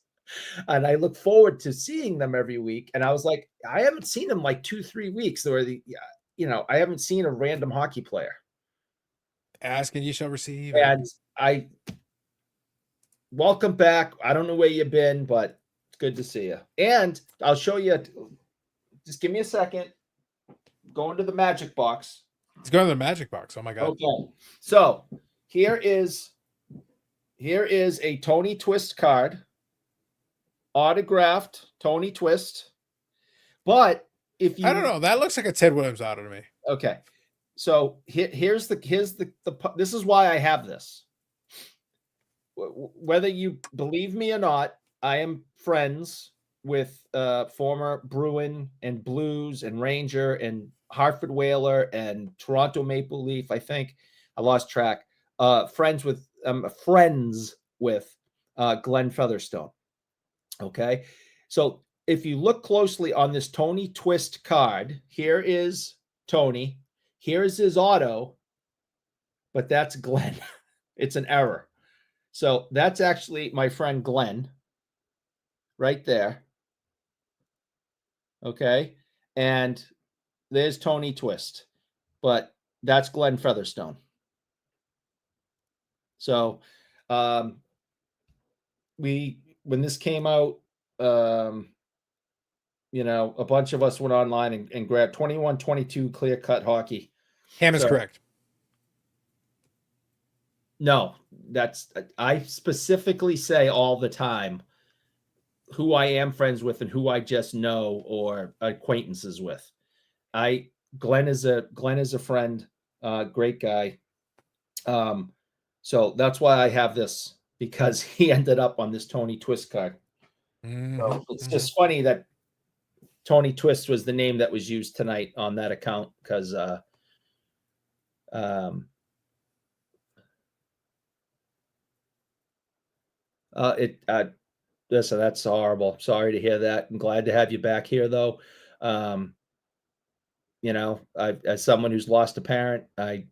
S6: And I look forward to seeing them every week. And I was like, I haven't seen him like 2-3 weeks where I haven't seen a random hockey player.
S1: Ask and you shall receive.
S6: And I welcome back. I don't know where you've been, but it's good to see you. And I'll show you. Just give me a second. Going to the magic box.
S1: It's going to the magic box. Oh my god.
S6: Okay. So here is a Tony Twist card. Autographed Tony Twist. But if you
S1: I don't know. That looks like a Ted Williams auto to me.
S6: Okay. So here's the this is why I have this. Whether you believe me or not, I am friends with former Bruin and Blues and Ranger and Hartford Whaler and Toronto Maple Leaf. I think I lost track. Friends with Glenn Featherstone. Okay, so if you look closely on this Tony Twist card, here is Tony. Here is his auto, but that's Glenn. It's an error. So that's actually my friend Glenn right there. Okay. And there's Tony Twist, but that's Glenn Featherstone. So when this came out, you know, a bunch of us went online and grabbed 21-22 clear cut hockey.
S1: Ham is
S6: So-
S1: correct.
S6: No, I specifically say all the time who I am friends with and who I just know or acquaintances with. Glenn is a friend, great guy. So that's why I have this, because he ended up on this Tony Twist card. So it's just funny that Tony Twist was the name that was used tonight on that account, because listen, that's horrible. Sorry to hear that. I'm glad to have you back here, though. You know, as someone who's lost a parent, you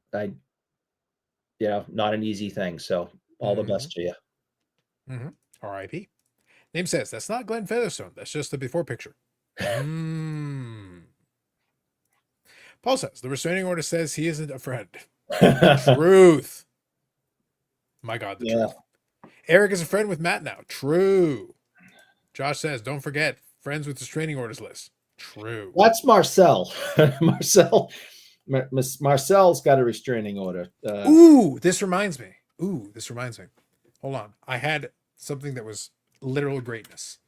S6: know, not an easy thing. So all the best to you.
S1: R.I.P. Name says that's not Glenn Featherstone. That's just the before picture. Paul says the restraining order says he isn't a friend. Truth. My God, the truth. Eric is a friend with Matt now. True. Josh says, don't forget, friends with restraining orders list. True.
S6: That's Marcel. Marcel's got a restraining order.
S1: This reminds me. Hold on. I had something that was literal greatness.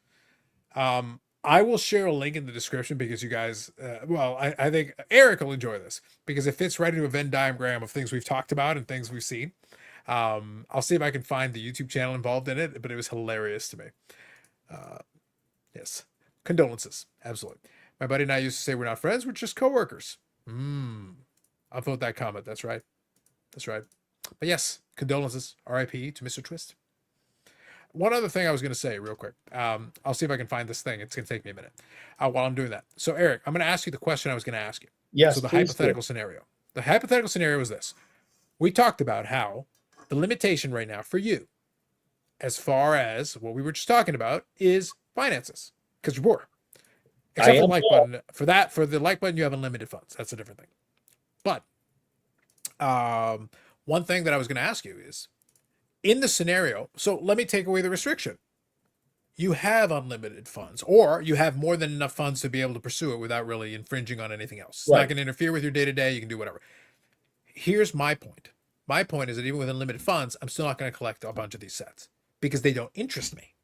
S1: I will share a link in the description because you guys, I think Eric will enjoy this because it fits right into a Venn diagram of things we've talked about and things we've seen. I'll see if I can find the YouTube channel involved in it, but it was hilarious to me. Yes. Condolences. Absolutely. My buddy and I used to say we're not friends, we're just coworkers. I'll vote that comment. That's right. But yes, condolences. RIP to Mr. Twist. One other thing I was going to say real quick. I'll see if I can find this thing. It's going to take me a minute while I'm doing that. So Eric, I'm going to ask you the question I was going to ask you.
S6: Yes.
S1: So the hypothetical scenario. The hypothetical scenario is this. We talked about how the limitation right now for you, as far as what we were just talking about, is finances, because you're poor. Except for the like button. For the like button, you have unlimited funds. That's a different thing. But one thing that I was going to ask you is, in the scenario, so let me take away the restriction. You have unlimited funds, or you have more than enough funds to be able to pursue it without really infringing on anything else. It's not going to interfere with your day-to-day. You can do whatever. Here's my point. My point is that even with unlimited funds, I'm still not going to collect a bunch of these sets because they don't interest me.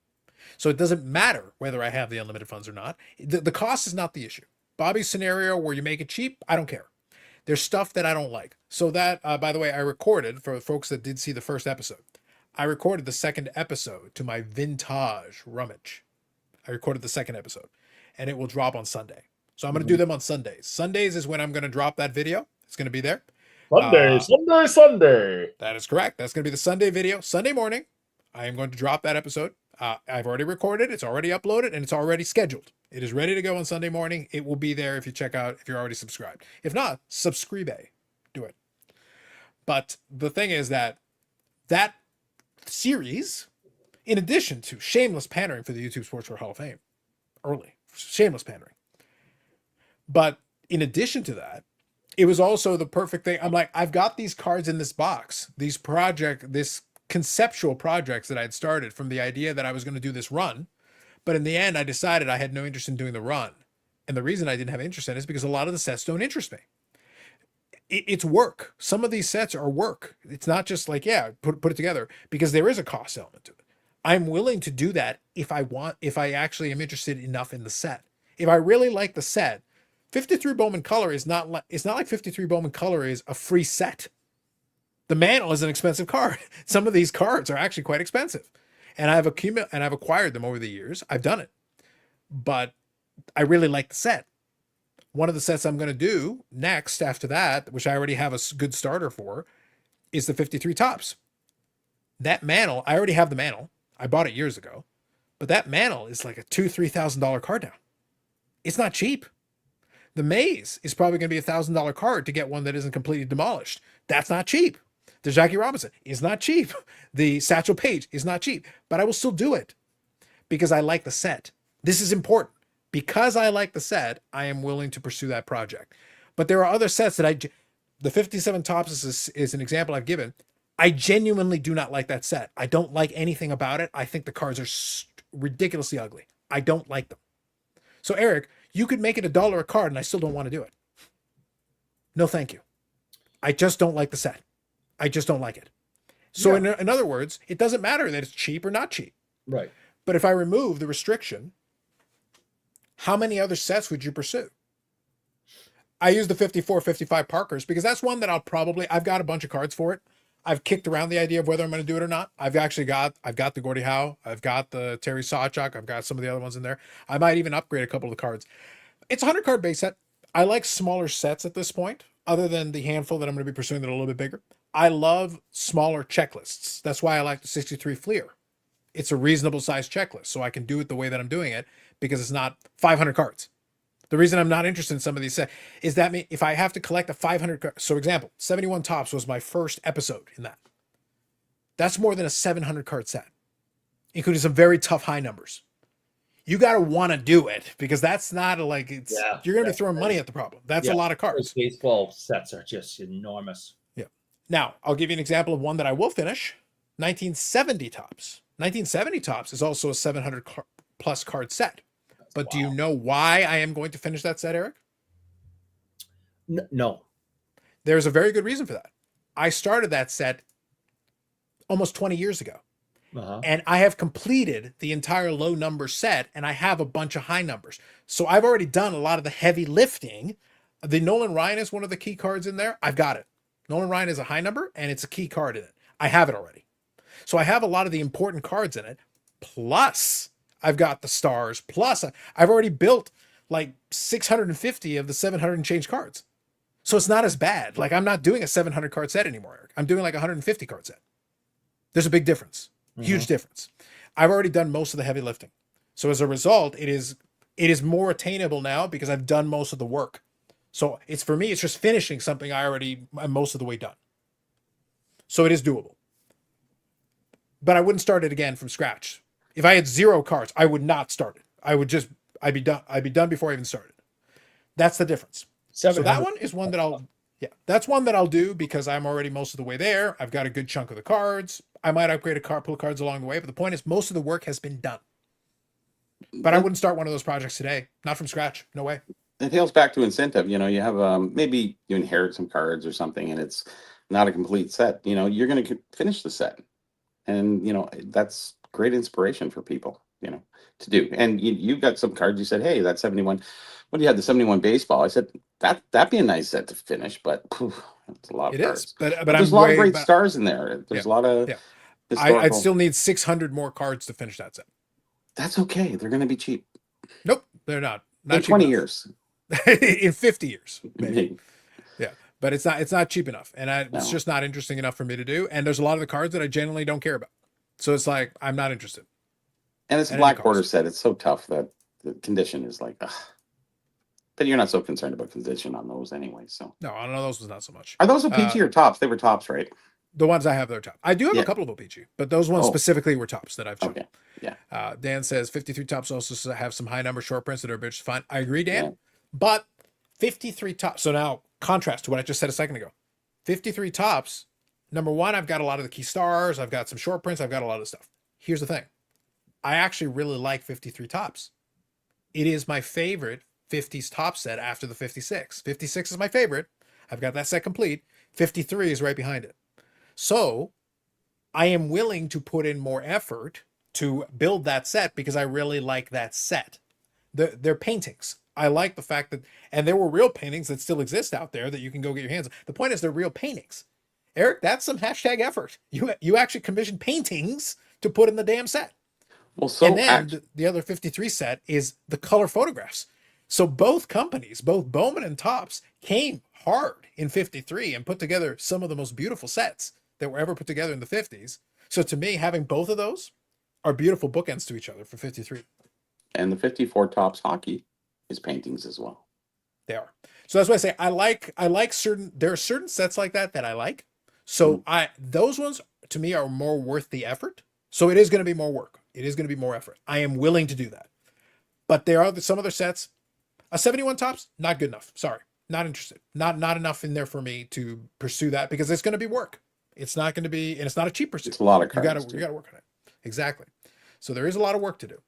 S1: So it doesn't matter whether I have the unlimited funds or not. The cost is not the issue. Bobby's scenario where you make it cheap, I don't care. There's stuff that I don't like. So that, by the way, I recorded, for folks that did see the first episode, I recorded the second episode to my vintage rummage. I recorded the second episode, and it will drop on Sunday. So I'm going to do them on Sundays. Sundays is when I'm going to drop that video. It's going to be there.
S6: Sunday.
S1: That is correct. That's going to be the Sunday video. Sunday morning, I am going to drop that episode. I've already recorded. It's already uploaded, and it's already scheduled. It is ready to go on Sunday morning. It will be there if you check out, if you're already subscribed. If not, subscribe. Do it. But the thing is that series, in addition to shameless pandering for the YouTube Sportswear Hall of Fame, shameless pandering. But in addition to that, it was also the perfect thing. I'm like, I've got these cards in this box, this conceptual projects that I had started from the idea that I was going to do this run. But in the end, I decided I had no interest in doing the run. And the reason I didn't have interest in it is because a lot of the sets don't interest me. It's work. Some of these sets are work. It's not just like, yeah, put it together, because there is a cost element to it. I'm willing to do that if I actually am interested enough in the set. If I really like the set, 53 Bowman Color is not like, it's not like 53 Bowman Color is a free set. The Mantle is an expensive card. Some of these cards are actually quite expensive. And I've acquired them over the years. I've done it. But I really like the set. One of the sets I'm going to do next after that, which I already have a good starter for, is the 53 Tops. That Mantle, I already have the Mantle. I bought it years ago. But that Mantle is like a $2,000-$3,000 card now. It's not cheap. The Maze is probably going to be $1,000 card to get one that isn't completely demolished. That's not cheap. The Jackie Robinson is not cheap. The Satchel Paige is not cheap. But I will still do it because I like the set. This is important. Because I like the set, I am willing to pursue that project. But there are other sets that the 57 Tops is an example I've given. I genuinely do not like that set. I don't like anything about it. I think the cards are ridiculously ugly. I don't like them. So Eric, you could make it $1 a card and I still don't want to do it. No, thank you. I just don't like the set. I just don't like it. So
S6: Yeah.
S1: in other words, it doesn't matter that it's cheap or not cheap.
S6: Right.
S1: But if I remove the restriction, how many other sets would you pursue? I use the 54, 55 Parkers because that's one that I've got a bunch of cards for it. I've kicked around the idea of whether I'm going to do it or not. I've got the Gordie Howe. I've got the Terry Sawchuk. I've got some of the other ones in there. I might even upgrade a couple of the cards. It's a 100 card base set. I like smaller sets at this point, other than the handful that I'm going to be pursuing that are a little bit bigger. I love smaller checklists. That's why I like the 63 Fleer. It's a reasonable size checklist, so I can do it the way that I'm doing it because it's not 500 cards. The reason I'm not interested in some of these sets is that if I have to collect a 500 card, so example, 71 Tops was my first episode in that. That's more than a 700 card set, including some very tough high numbers. You got to want to do it because that's not like you're going to be throwing money at the problem. That's a lot of cards.
S6: Those baseball sets are just enormous.
S1: Yeah. Now, I'll give you an example of one that I will finish. 1970 Tops. 1970 Tops is also a 700 plus card set. But do you know why I am going to finish that set, Eric?
S6: No.
S1: There's a very good reason for that. I started that set almost 20 years ago. And I have completed the entire low number set, and I have a bunch of high numbers. So I've already done a lot of the heavy lifting. The Nolan Ryan is one of the key cards in there. I've got it. Nolan Ryan is a high number, and it's a key card in it. I have it already. So I have a lot of the important cards in it. Plus, I've got the stars. Plus, I've already built like 650 of the 700 and change cards. So it's not as bad. Like, I'm not doing a 700 card set anymore, Eric. I'm doing like a 150 card set. There's a big difference. Huge difference. I've already done most of the heavy lifting. So as a result, it is more attainable now because I've done most of the work. So for me, it's just finishing something I already am most of the way done. So it is doable. But I wouldn't start it again from scratch. If I had 0 cards, I would not start it. I'd be done. I'd be done before I even started. That's the difference. So that one is one that that's one that I'll do because I'm already most of the way there. I've got a good chunk of the cards. I might upgrade a couple of cards along the way, but the point is most of the work has been done. But I wouldn't start one of those projects today. Not from scratch. No way.
S2: It hails back to incentive. You know, you have maybe you inherit some cards or something and it's not a complete set. You know, you're going to finish the set. And, you know, that's great inspiration for people, you know, to do. And you've got some cards. You said, hey, that's 71. What do you have? The 71 baseball. I said, that'd be a nice set to finish, but that's a lot of cards.
S1: It is. But
S2: there's a lot of great stars in there. There's a lot of
S1: I'd still need 600 more cards to finish that set.
S2: That's okay. They're going to be cheap.
S1: Nope, they're not.
S2: In 20 years.
S1: In 50 years, maybe. Yeah, but it's not cheap enough, and it's just not interesting enough for me to do. And there's a lot of the cards that I genuinely don't care about. So it's like I'm not interested.
S2: And it's a black border set. It's so tough that the condition is like, ugh. But you're not so concerned about condition on those anyway. So
S1: no, I don't know. Those was not so much.
S2: Are those OPG or tops? They were tops, right?
S1: The ones I have, they're top. I do have a couple of OPG, but those ones specifically were tops that I've chosen.
S2: Okay. Yeah.
S1: Dan says 53 Tops also have some high number short prints that are just fine. I agree, Dan. Yeah. But 53 Tops. So now, contrast to what I just said a second ago. 53 Tops. Number one, I've got a lot of the key stars. I've got some short prints. I've got a lot of stuff. Here's the thing. I actually really like 53 Tops. It is my favorite 50s top set after the 56. 56 is my favorite. I've got that set complete. 53 is right behind it. So I am willing to put in more effort to build that set because I really like that set. They're paintings. I like the fact that, and there were real paintings that still exist out there that you can go get your hands on. The point is they're real paintings. Eric, that's some hashtag effort. You actually commissioned paintings to put in the damn set.
S2: Well, so
S1: And then the other 53 set is the color photographs. So both companies, both Bowman and Topps, came hard in 53 and put together some of the most beautiful sets that were ever put together in the 50s. So to me, having both of those are beautiful bookends to each other for 53.
S2: and the 54 Topps hockey is paintings as well.
S1: They are. So that's why I say I like certain, there are certain sets like that I like. So those ones to me are more worth the effort. So it is going to be more work. It is going to be more effort. I am willing to do that. But there are some other sets. A 71 Topps, not good enough. Sorry. Not interested. Not enough in there for me to pursue that because it's going to be work. It's not going to be, and it's not a cheap pursuit.
S2: It's a lot of
S1: You
S2: cards.
S1: got to work on it. Exactly. So there is a lot of work to do.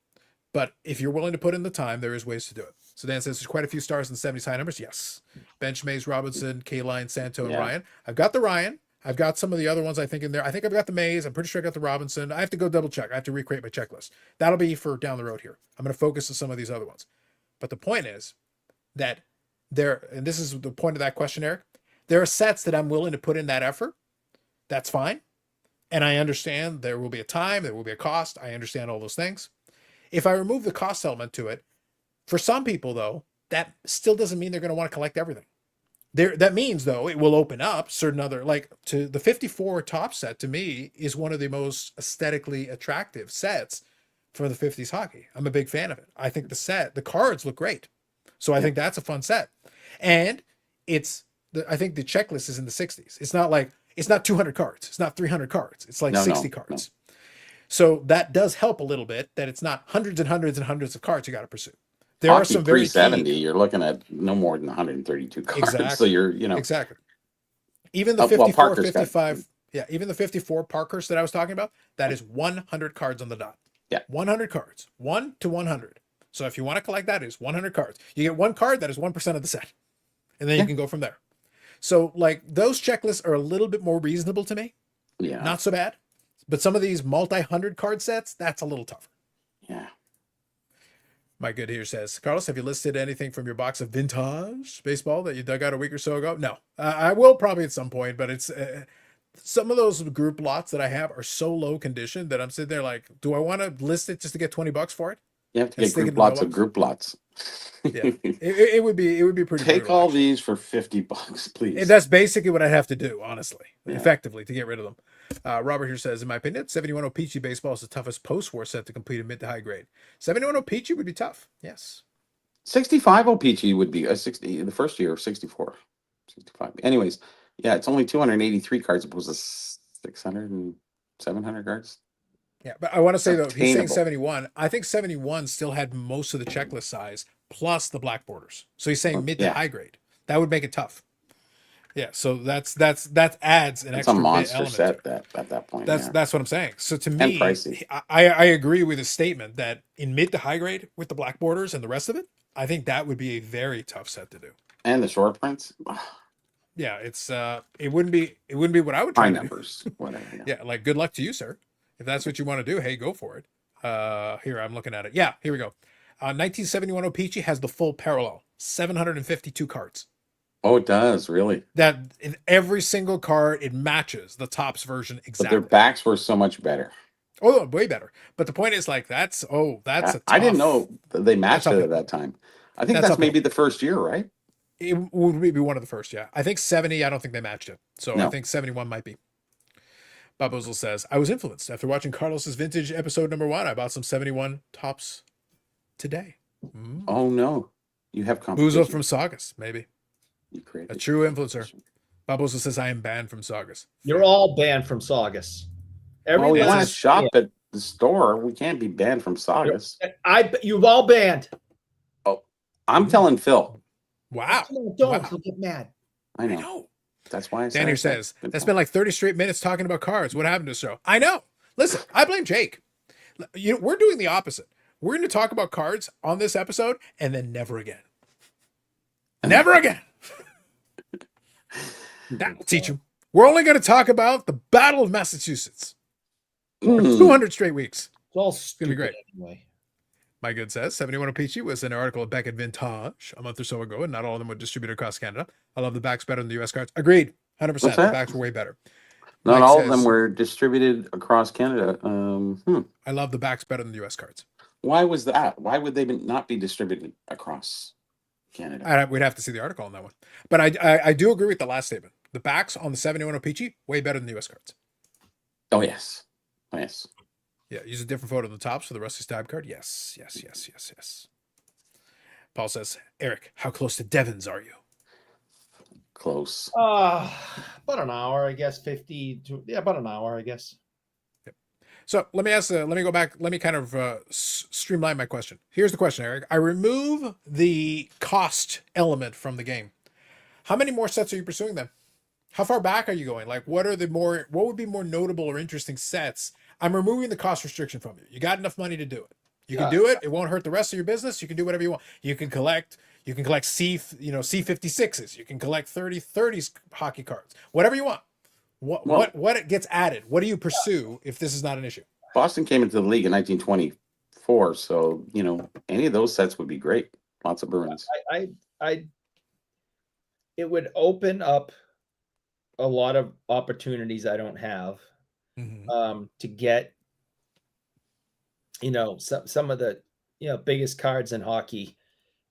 S1: But if you're willing to put in the time, there is ways to do it. So Dan says there's quite a few stars in the 70s high numbers. Yes. Bench, Mays, Robinson, K-Line, Santo, and Ryan. I've got the Ryan. I've got some of the other ones I think in there. I think I've got the Mays. I'm pretty sure I got the Robinson. I have to go double check. I have to recreate my checklist. That'll be for down the road here. I'm going to focus on some of these other ones. But the point is that there, and this is the point of that question, Eric, there are sets that I'm willing to put in that effort. That's fine. And I understand there will be a time, there will be a cost. I understand all those things. If I remove the cost element to it, for some people, though, that still doesn't mean they're going to want to collect everything. That means, though, it will open up certain other, like to the 54 top set, to me, is one of the most aesthetically attractive sets for the 50s hockey. I'm a big fan of it. I think the cards look great. So I think that's a fun set. And I think the checklist is in the 60s. It's not 200 cards. It's not 300 cards. It's like 60 cards. No. So that does help a little bit that it's not hundreds and hundreds and hundreds of cards you got to pursue. There
S2: hockey
S1: are some very
S2: 370, you're looking at no more than 132 cards.
S1: Exactly.
S2: So you're,
S1: exactly. Even the 54, 55,
S2: got,
S1: even the 54 Parkhurst that I was talking about, that is 100 cards on the dot.
S2: Yeah.
S1: 100 cards, 1 to 100. So if you want to collect that, it's 100 cards. You get one card that is 1% of the set. And then you can go from there. So like those checklists are a little bit more reasonable to me.
S2: Yeah.
S1: Not so bad. But some of these multi-100 card sets, that's a little tougher.
S2: Yeah.
S1: My good here says, Carlos, have you listed anything from your box of vintage baseball that you dug out a week or so ago? No, I will probably at some point, but it's some of those group lots that I have are so low condition that I'm sitting there like, do I want to list it just to get $20 for it?
S2: You have to get group lots of group lots.
S1: Yeah, it would be pretty.
S2: Take
S1: brutal,
S2: all
S1: actually.
S2: These for $50, please.
S1: And that's basically what I'd have to do, honestly,
S2: Yeah.
S1: effectively, to get rid of them. Robert here says, in my opinion, 71 O-Pee-Chee baseball is the toughest post-war set to complete in mid to high grade. 71 O-Pee-Chee would be tough. Yes.
S2: 65 O-Pee-Chee would be a 60. The first year of 64, 65. Anyways, yeah, it's only 283 cards opposed to 600 and 700 cards.
S1: Yeah, but I want to say, though, he's saying
S2: Attainable.
S1: 71. I think 71 still had most of the checklist size plus the black borders. So he's saying mid to high grade. That would make it tough. Yeah, so that adds an
S2: It's
S1: extra
S2: a monster
S1: element
S2: set
S1: to it.
S2: at that point.
S1: That's what I'm saying. So to
S2: And
S1: me,
S2: pricey.
S1: I agree with his statement that in mid to high grade with the black borders and the rest of it, I think that would be a very tough set to do.
S2: And the short prints.
S1: Yeah, it's it wouldn't be what I would try
S2: High
S1: to
S2: numbers. Whatever.
S1: yeah, like good luck to you, sir. If that's what you want to do, hey, go for it. Here, I'm looking at it. Yeah, here we go. 1971 O-Pee-Chee has the full parallel, 752 cards.
S2: Oh, it does, really.
S1: That in every single card, it matches the Topps version
S2: But
S1: exactly.
S2: their backs were so much better.
S1: Oh, way better. But the point is, like, that's a tough,
S2: I didn't know they matched
S1: that's
S2: it
S1: up-
S2: at that time. I think
S1: that's
S2: that's
S1: up-
S2: maybe the first year, right?
S1: It would be one of the first, yeah. I think 70, I don't think they matched it. So I
S2: No.
S1: think 71 might be. Bob Ozel says, I was influenced. After watching Carlos's vintage episode number 1, I bought some 71 Topps today.
S2: Oh no, you have competition.
S1: Boozle from Saugus, maybe.
S2: You created
S1: A true influencer. Bob Ozel says, I am banned from Saugus.
S6: You're all banned from Saugus.
S2: Well, we
S1: Everyone
S2: want to
S1: is-
S2: shop at the store. We can't be banned from Saugus.
S6: You've all banned.
S2: I'm telling Phil.
S1: Wow.
S6: Come on, don't.
S1: Wow.
S6: He'll get mad.
S2: I
S1: I
S2: know.
S1: know.
S2: That's why I
S1: Dan here says, that's been like 30 straight minutes talking about cards. What happened to the show? I know. Listen, I blame Jake. We're doing the opposite. We're going to talk about cards on this episode and then never again. Never again. That'll teach him. We're only going to talk about the Battle of Massachusetts for 200 straight weeks.
S6: It's all
S1: gonna be
S6: stupid
S1: great.
S6: anyway.
S1: My good says 71 Peachy was an article of Beckett Vintage a month or so ago, and not all of them were distributed across Canada. I love the backs better than the US cards. Agreed. 100%.
S2: What's
S1: The
S2: that?
S1: backs were way better.
S2: Not
S1: Mike
S2: all of them
S1: says,
S2: were distributed across Canada.
S1: I love the backs better than the US cards.
S2: Why was that? Why would they not be distributed across Canada?
S1: We'd have to see the article on that one. But I do agree with the last statement. The backs on the 71 Peachy, way better than the US cards.
S2: Oh, yes. Oh, yes.
S1: Yeah, use a different photo of the tops for the Rusty Stab card. Yes. Paul says, Eric, how close to Devon's are you?
S2: Close.
S6: About an hour, I guess. 50 to about an hour, I guess.
S1: So let me go back. Let me kind of streamline my question. Here's the question, Eric. I remove the cost element from the game. How many more sets are you pursuing then? How far back are you going? Like, what would be more notable or interesting sets? I'm removing the cost restriction from you. You got enough money to do it. You can do it. It won't hurt the rest of your business. You can do whatever you want. You can collect C56s. You can collect 30s hockey cards. Whatever you want. What gets added? What do you pursue if this is not an issue?
S2: Boston came into the league in 1924, so any of those sets would be great. Lots of Bruins.
S6: It would open up a lot of opportunities I don't have to get some of the biggest cards in hockey.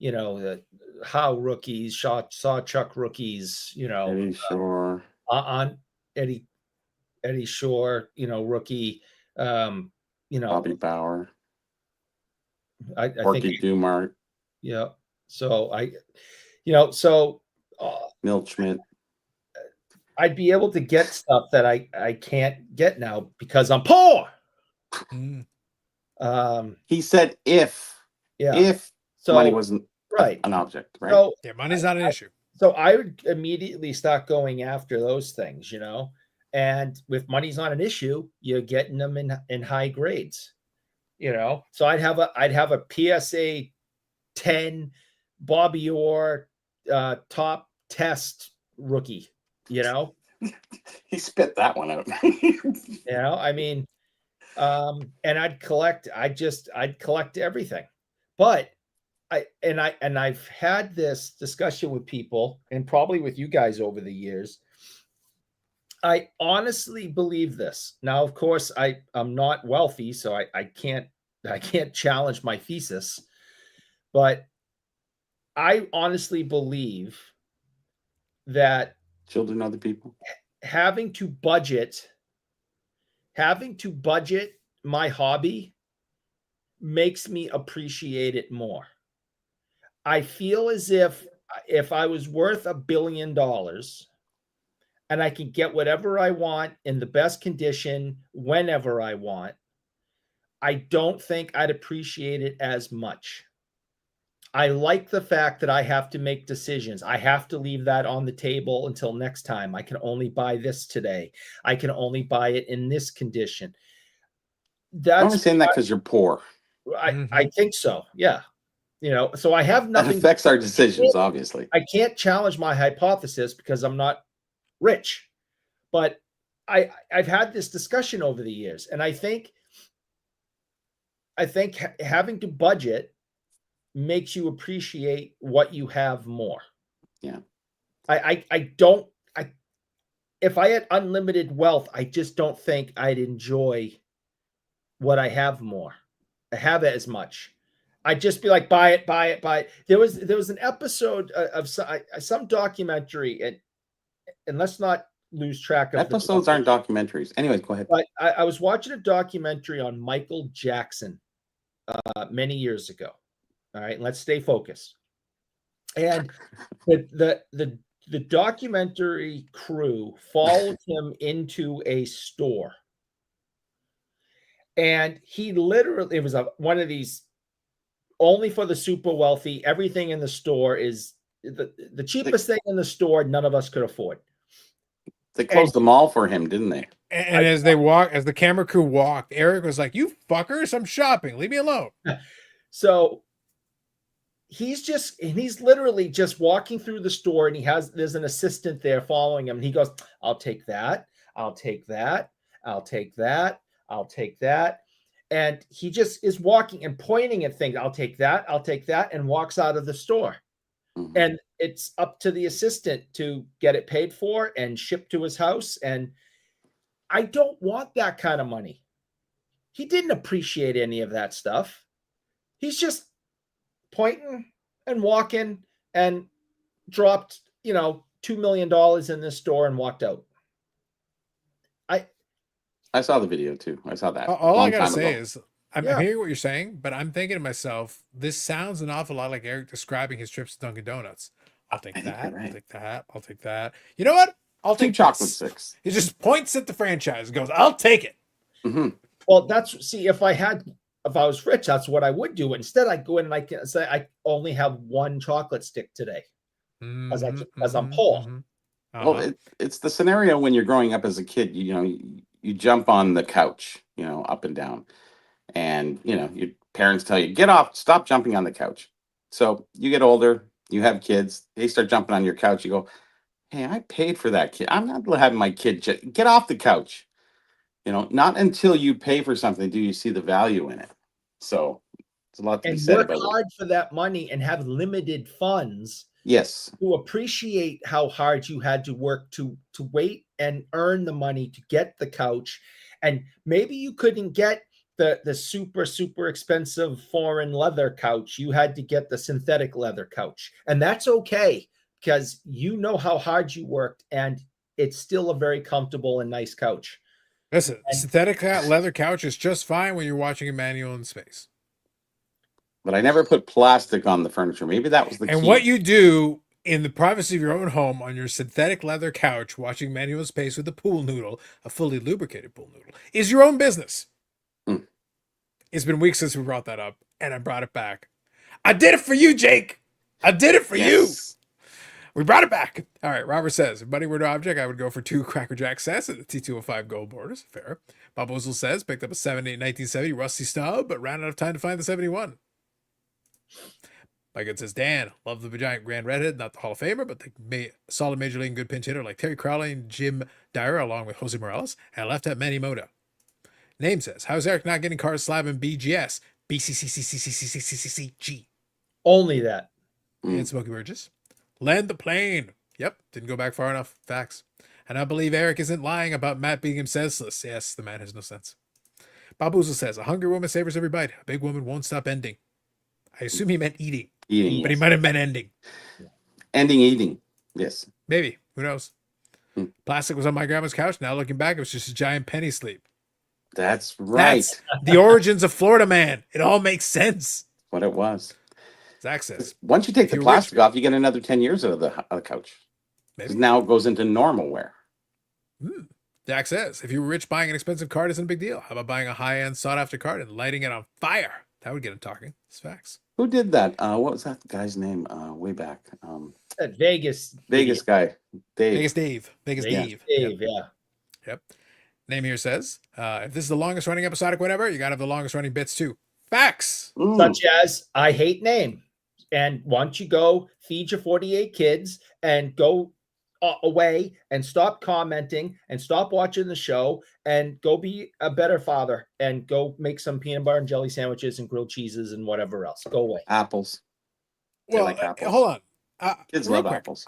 S6: The Howe rookies, Sawchuck rookies.
S2: Eddie Shore.
S6: On Eddie Shore, rookie.
S2: Bobby Bauer.
S6: I
S2: Porky
S6: think
S2: Dumart.
S6: Yeah. So
S2: Milt Schmidt.
S6: I'd be able to get stuff that I can't get now because I'm poor.
S2: He said if money wasn't
S6: right
S2: an object, right?
S6: So
S1: yeah, money's not an issue.
S6: So I would immediately start going after those things, and with money's not an issue, you're getting them in high grades, So I'd have a PSA 10 Bobby Orr top test rookie,
S2: He spit that one out.
S6: I mean, and I'd collect everything. But I've had this discussion with people and probably with you guys over the years. I honestly believe this. Now, of course, I'm not wealthy, so I can't challenge my thesis, but I honestly believe that
S2: children, other people,
S6: having to budget my hobby makes me appreciate it more. I feel as if I was worth $1 billion and I can get whatever I want in the best condition whenever I want, I don't think I'd appreciate it as much. I like the fact that I have to make decisions. I have to leave that on the table until next time. I can only buy this today. I can only buy it in this condition.
S2: I'm only saying that because you're poor.
S6: I think so. Yeah. So I have nothing.
S2: That affects our decisions, obviously.
S6: I can't challenge my hypothesis because I'm not rich. But I've had this discussion over the years, and I think having to budget makes you appreciate what you have more.
S2: Yeah.
S6: If I had unlimited wealth, I just don't think I'd enjoy what I have more. I have it as much. I'd just be like, buy it. There was an episode of some documentary, and let's not lose track of
S2: episodes aren't documentaries. Anyways, go ahead.
S6: But I was watching a documentary on Michael Jackson many years ago. All right, let's stay focused. And the documentary crew followed him into a store. And he literally, it was one of these only for the super wealthy. Everything in the store is the cheapest thing in the store. None of us could afford.
S2: They closed the mall for him, didn't they?
S1: And as the camera crew walked, Eric was like, "You fuckers, I'm shopping. Leave me alone."
S6: So he's literally just walking through the store, and there's an assistant there following him, and he goes, I'll take that, I'll take that, I'll take that, I'll take that. And he just is walking and pointing at things. I'll take that, I'll take that, and walks out of the store.
S2: Mhm.
S6: And it's up to the assistant to get it paid for and shipped to his house. And I don't want that kind of money. He didn't appreciate any of that stuff. He's just pointing and walking and dropped, $2 million in this store and walked out.
S2: I saw the video too. I saw that.
S1: All I
S2: long
S1: gotta
S2: time
S1: say
S2: ago.
S1: is, I'm
S6: Yeah.
S1: hearing what you're saying, but I'm thinking to myself, this sounds an awful lot like Eric describing his trips to Dunkin' Donuts. I'll take
S2: I think
S1: that.
S2: you're right.
S1: I'll take that. I'll take that. You know what? I'll
S2: Two
S1: take
S2: chocolate
S1: this.
S2: sticks.
S1: He just points at the franchise and goes, I'll take it.
S2: Hmm.
S6: Well, if I was rich, that's what I would do. Instead, I go in and I can say I only have one chocolate stick today as I'm poor.
S2: Well, it's the scenario when you're growing up as a kid. You jump on the couch, up and down, and your parents tell you, get off, stop jumping on the couch. So you get older, you have kids, they start jumping on your couch. You go, hey, I paid for that kid. I'm not having my kid get off the couch. Not until you pay for something do you see the value in it. So it's a lot to be
S6: And
S2: said
S6: work
S2: about it.
S6: hard for that money and have limited funds
S2: Yes.
S6: to appreciate how hard you had to work to wait and earn the money to get the couch. And maybe you couldn't get the super, super expensive foreign leather couch. You had to get the synthetic leather couch. And that's okay, because you know how hard you worked, and it's still a very comfortable and nice couch.
S1: Listen, synthetic leather couch is just fine when you're watching Emmanuel in space.
S2: But I never put plastic on the furniture. Maybe that was the
S1: And
S2: key.
S1: what you do in the privacy of your own home on your synthetic leather couch, watching Emmanuel in space with a pool noodle, a fully lubricated pool noodle, is your own business.
S2: Hmm.
S1: It's been weeks since we brought that up, and I brought it back. I did it for you, Jake. I did it for you.
S2: Yes.
S1: We brought it back. All right, Robert says, if money were to object, I would go for 2 Cracker Jack sets at the T205 gold borders. Fair. Bob Ozel says, picked up a 78 1970 rusty stub, but ran out of time to find the 71. Mike says, Dan, love the giant grand redhead, not the Hall of Famer, but the solid major league and good pinch hitter like Terry Crowley and Jim Dyer, along with Jose Morales, and left at Manny Moda. Name says, how's Eric not getting cars slab in BGS? BCCCCCCCCCG.
S6: Only that.
S1: And Smokey Burgess. Land the plane. Yep, didn't go back far enough. Facts. And I believe Eric isn't lying about Matt being him senseless. Yes, the man has no sense. Bob Ozel says, a hungry woman savors every bite. A big woman won't stop ending. I assume he meant eating.
S2: Eating.
S1: But he might have meant ending.
S2: Ending eating. Yes.
S1: Maybe. Who knows? Plastic was on my grandma's couch. Now looking back, it was just a giant penny sleep.
S2: That's right.
S1: That's the origins of Florida Man. It all makes sense.
S2: What it was.
S1: Zach says,
S2: Once you take the
S1: you're
S2: plastic off, you get another 10 years out of the couch.
S1: maybe.
S2: Now it goes into normal wear.
S1: Zach says, if you were rich, buying an expensive card isn't a big deal. How about buying a high-end sought-after card and lighting it on fire? That would get him talking. It's facts.
S2: Who did that? What was that guy's name way back?
S6: That Vegas
S2: guy. Dave.
S1: Vegas Dave. Vegas Dave.
S6: Dave,
S1: Yep.
S6: yeah.
S1: Yep. Name here says, if this is the longest running episodic whatever, you got to have the longest running bits too. Facts.
S6: Such as, I hate name. And once you go feed your 48 kids and go away and stop commenting and stop watching the show and go be a better father and go make some peanut butter and jelly sandwiches and grilled cheeses and whatever else. Go away.
S2: Apples. They
S1: Well,
S2: like apples.
S1: hold on.
S2: Kids
S1: real
S2: love
S1: quick,
S2: apples.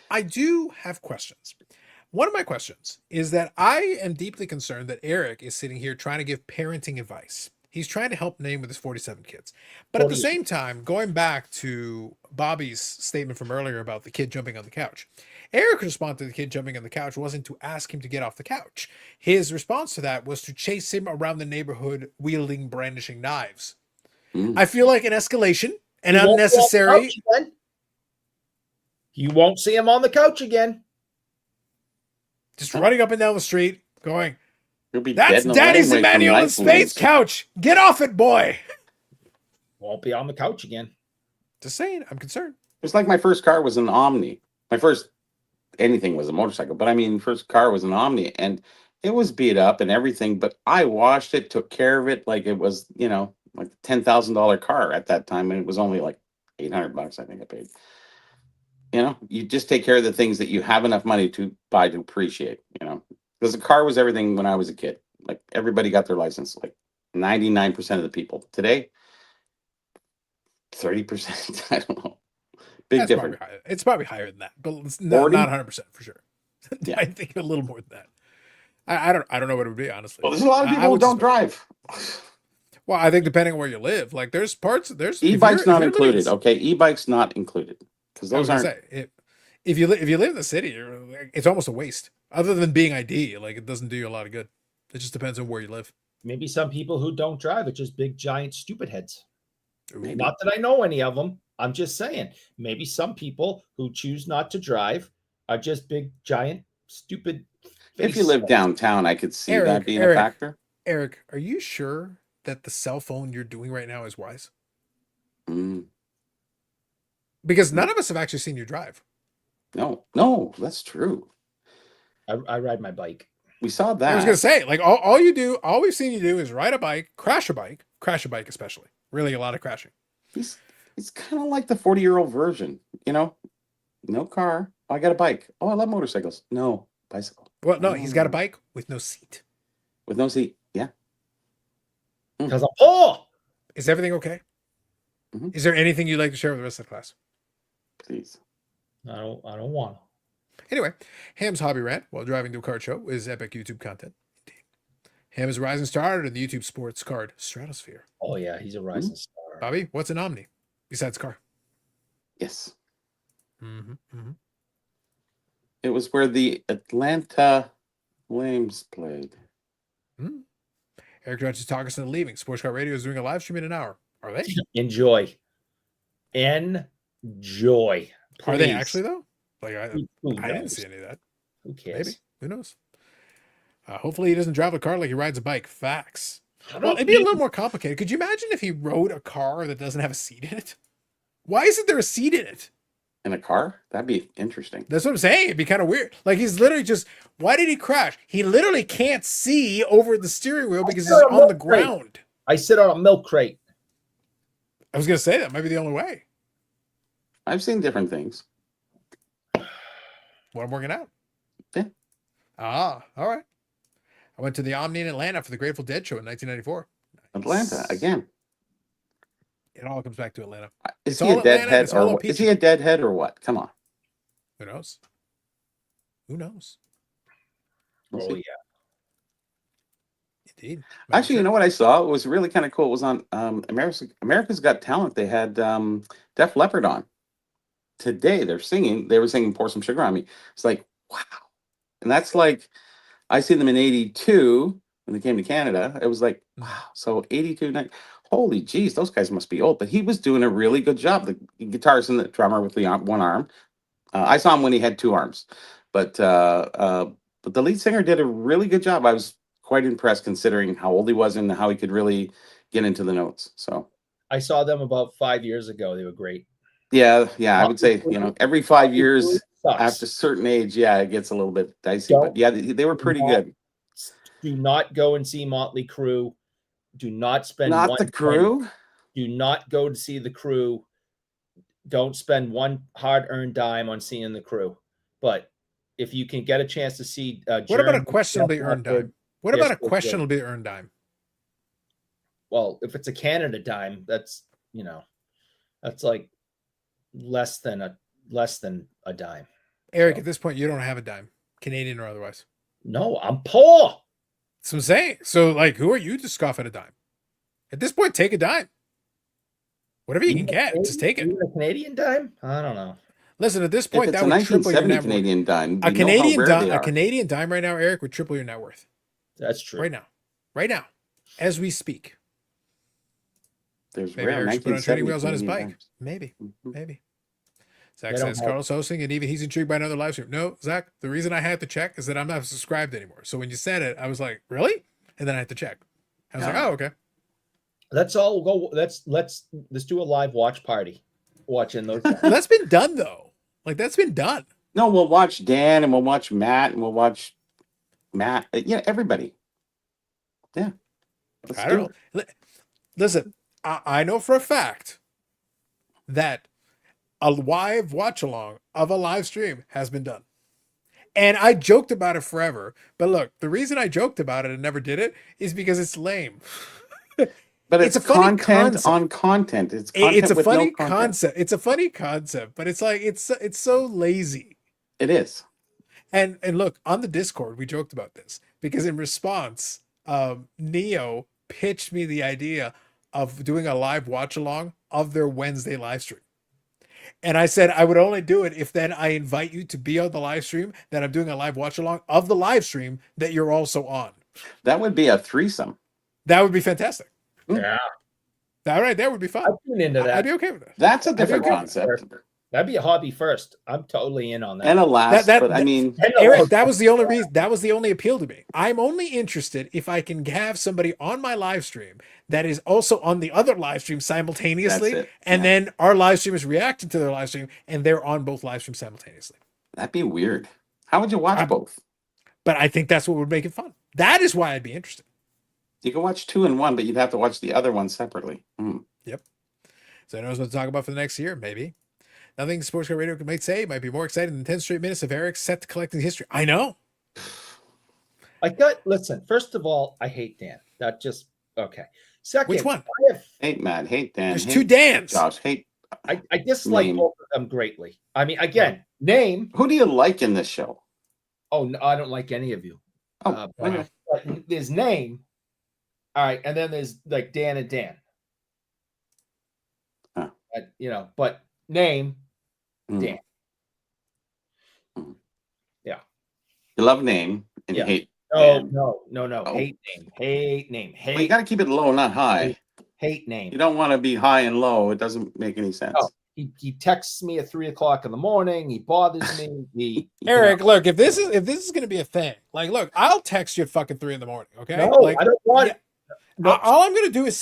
S1: I do have questions. One of my questions is that I am deeply concerned that Eric is sitting here trying to give parenting advice. He's trying to help Name with his 47 kids. But at the
S6: 48.
S1: same time, going back to Bobby's statement from earlier about the kid jumping on the couch, Eric's response to the kid jumping on the couch wasn't to ask him to get off the couch. His response to that was to chase him around the neighborhood wielding, brandishing knives. I feel like an escalation, an
S6: You won't be on the
S1: unnecessary.
S6: couch again. You won't see him on the couch again.
S1: Just running up and down the street, going,
S2: You'll be
S1: that's
S2: dead in the
S1: Daddy's
S2: lane right from
S1: Emmanuel in
S2: knife
S1: space
S2: wounds.
S1: couch. Get off it, boy.
S6: Won't be on the couch again.
S1: Just saying, I'm concerned.
S2: It's like my first car was an Omni. My first anything was a motorcycle, but I mean, first car was an Omni, and it was beat up and everything. But I washed it, took care of it like it was, like a $10,000 car at that time, and it was only like $800, I think I paid. You know, you just take care of the things that you have enough money to buy to appreciate, you know, because the car was everything when I was a kid. Like everybody got their license, like 99% of the people. Today, 30%. I don't know. Big
S1: That's
S2: difference.
S1: probably higher. It's probably higher than that, but it's not
S2: 40?
S1: 100% for sure.
S2: Yeah.
S1: I think a little more than that. I don't know what it would be, honestly.
S2: Well, there's a lot of
S1: I
S2: people who
S1: would
S2: don't
S1: suspect-
S2: drive.
S1: Well, I think depending on where you live, like there's if
S2: E-bikes
S1: you're
S2: not
S1: living in-
S2: included. Okay, e-bikes not included because
S1: I was
S2: those
S1: gonna
S2: aren't.
S1: say if you live in the city, it's almost a waste. Other than being ID, like it doesn't do you a lot of good. It just depends on where you live.
S6: Maybe some people who don't drive are just big, giant, stupid heads.
S2: Maybe.
S6: Not that I know any of them. I'm just saying. Maybe some people who choose not to drive are just big, giant, stupid.
S2: If you live downtown, I could see that
S1: Eric,
S2: being
S1: Eric.
S2: a factor.
S1: Eric, are you sure that the cell phone you're doing right now is wise?
S2: Mm,
S1: Because none of us have actually seen you drive.
S2: no, that's true.
S6: I ride my bike.
S2: We saw that.
S1: I was gonna say, like all we've seen you do is ride a bike, crash a bike especially. Really a lot of crashing.
S2: He's kind of like the 40-year-old version, you know? No car. Oh, I got a bike. Oh, I love motorcycles. No, bicycle.
S1: Well, no, he's got a
S2: Oh.
S1: bike with no seat.
S2: With no seat. Yeah.
S6: Because I'm poor.
S1: Is everything okay?
S2: Mhm.
S1: Is there anything you'd like to share with the rest of the class?
S2: Please.
S6: I don't want to.
S1: Anyway, Ham's hobby rant while driving to a card show is epic YouTube content. Indeed. Ham is a rising star in the YouTube sports card stratosphere.
S6: Oh yeah, he's a rising star.
S1: Bobby, what's an Omni besides car?
S2: Yes.
S1: Mm-hmm.
S2: It was where the Atlanta Flames played.
S1: Eric Judge is talking to leaving. Sports Car Radio is doing a live stream in an hour. Are they?
S6: Enjoy. Enjoy.
S1: Are they
S6: Please.
S1: actually though? Like
S6: Who
S1: I didn't
S6: knows?
S1: see any of that.
S6: Who cares?
S1: Maybe. Who knows? Hopefully he doesn't drive a car like he rides a bike. Facts.
S6: I don't
S1: Well, it'd be a
S6: think-
S1: little more complicated. Could you imagine if he rode a car that doesn't have a seat in it? Why isn't there a seat in it?
S2: In a car? That'd be interesting.
S1: That's what I'm saying. It'd be kind of weird. Like he's literally just. Why did he crash? He literally can't see over the steering wheel because he's
S6: saw a
S1: on the
S6: milk crate.
S1: ground.
S6: I sit on a milk crate.
S1: I was gonna say that might be the only way.
S2: I've seen different things.
S1: What I'm working out.
S2: Yeah.
S1: Ah, all right. I went to the Omni in Atlanta for the Grateful Dead show in 1994.
S2: Atlanta again.
S1: It all comes back to Atlanta.
S2: Is
S1: It's
S2: he
S1: all
S2: a
S1: Atlanta,
S2: deadhead
S1: it's all
S2: or
S1: on
S2: what? Is he a deadhead or what? Come on.
S1: Who knows? Who knows?
S2: We'll
S6: Oh
S2: see.
S6: yeah.
S1: Indeed.
S2: Actually, you know what I saw? It was really kind of cool. It was on America's Got Talent. They had Def Leppard on. Today they're singing. They were singing Pour Some Sugar on Me. It's like, wow. And that's like, I seen them in 82 when they came to Canada. It was like, wow. So 82, holy geez, those guys must be old. But he was doing a really good job. The guitarist and the drummer with the one arm. I saw him when he had two arms. But the lead singer did a really good job. I was quite impressed considering how old he was and how he could really get into the notes. So
S6: I saw them about 5 years ago. They were great.
S2: yeah, I would say, every 5 years
S6: Sucks.
S2: after a certain age, it gets a little bit dicey.
S6: Don't-
S2: But yeah, they were pretty good.
S6: Do not go and see Motley Crue. Do not spend
S2: Not
S6: one
S2: the Crew.
S6: Do not go to see the Crew. Don't spend one hard-earned dime on seeing the Crew. But if you can get a chance to see,
S1: What about a
S6: Journey,
S1: questionably
S6: Def
S1: earned
S6: Leppard,
S1: dime? What
S6: Yes,
S1: about a
S6: they do.
S1: questionably earned dime?
S6: Well, if it's a Canada dime, that's that's like less than a dime.
S1: Eric,
S6: So-
S1: at this point, you don't have a dime, Canadian or otherwise.
S6: No, I'm poor.
S1: That's what I'm saying. So, like, who are you to scoff at a dime? At this point, take a dime. Whatever you can get, just take it.
S6: Even a Canadian dime? I don't know.
S1: Listen, at this
S2: If
S1: point,
S2: it's
S1: that
S2: a
S1: would triple your
S2: 1970
S1: net worth.
S2: Canadian dime,
S1: A
S2: we know how
S1: Canadian
S2: rare
S1: dime,
S2: they
S1: a
S2: are.
S1: Canadian dime right now, Eric, would triple your net worth
S6: That's true.
S1: right now, as we speak.
S2: There's
S1: Maybe
S2: rare
S1: Eric should put on training
S2: 1970
S1: wheels on his
S2: Canadian
S1: bike.
S2: dimes.
S1: Maybe,
S2: Mhm.
S1: maybe. Zach
S6: They don't
S1: says
S6: have-
S1: Carlos hosting, and even he's intrigued by another live stream. No, Zach, the reason I had to check is that I'm not subscribed anymore. So when you said it, I was like, really? And then I had to check. I was like,
S2: Yeah.
S1: oh, okay.
S6: Let's all go. Let's do a live watch party. Watching those.
S1: Well, that's been done though. Like that's been done.
S2: No, we'll watch Dan and we'll watch Matt and we'll watch Matt. Yeah, everybody. Yeah. Let's
S1: I
S2: do
S1: don't know. Listen, I know for a fact that a live watch along of a live stream has been done. And I joked about it forever. But look, the reason I joked about it and never did it is because it's lame.
S2: But
S1: It's
S2: it's,
S1: a funny
S2: content
S1: concept.
S2: on content. It's
S1: It's
S2: content
S1: a
S2: with
S1: funny
S2: no content.
S1: concept. It's a funny concept, but it's like it's so lazy.
S2: It is.
S1: And look, on the Discord, we joked about this because in response, Neo pitched me the idea of doing a live watch along of their Wednesday live stream. And I said I would only do it if then I invite you to be on the live stream, that I'm doing a live watch along of the live stream that you're also on.
S2: That would be a threesome.
S1: That would be fantastic.
S6: Yeah,
S1: That right there would be fun.
S6: I'd tune into that.
S1: I'd be okay with that.
S2: That's a different
S1: okay.
S2: concept.
S6: That'd be a hobby first. I'm totally in on that.
S2: And a last,
S1: That-
S2: but I mean,
S6: And
S1: Eric, that was the only reason. That was the only appeal to me. I'm only interested if I can have somebody on my live stream that is also on the other live stream simultaneously,
S2: That's it.
S1: and
S2: Yeah.
S1: then our live stream is reacting to their live stream, and they're on both live streams simultaneously.
S2: that'd be weird. How would you watch
S1: I'm-
S2: both?
S1: But I think that's what would make it fun. That is why I'd be interested.
S2: You can watch 2 in 1, but you'd have to watch the other one separately.
S1: So who knows what to talk about for the next year? Maybe nothing Sports Car Radio might say might be more exciting than 10 straight minutes of Eric set to collecting history. I know.
S6: Listen, first of all, I hate Dan. That just okay. Second,
S1: Which one?
S2: Hate Matt, hate Dan,
S1: There's
S2: hate
S1: two Dans.
S2: Josh, hate.
S6: I dislike
S2: Name.
S6: both of them greatly. I mean, again, name.
S2: Who do you like in this show?
S6: Oh, no, I don't like any of you.
S2: Oh, okay.
S6: But there's name. All right, and then there's like Dan and Dan.
S2: Huh.
S6: But name.
S2: Mm.
S6: Dan.
S2: You love name and
S6: Yeah.
S2: you hate.
S6: No,
S2: Dan.
S6: no.
S2: Oh.
S6: Hate name. Hate name.
S2: Well, you
S6: Hate
S2: got to keep it low, not high.
S6: hate name.
S2: You don't want to be high and low. It doesn't make any sense.
S6: Oh. He texts me at 3:00 in the morning. He bothers me. He
S1: Eric, look, if this is going to be a thing, like, look, I'll text you at fucking 3 a.m. Okay,
S6: no,
S1: like,
S6: I don't want.
S1: yeah.
S6: No,
S1: all I'm going to do is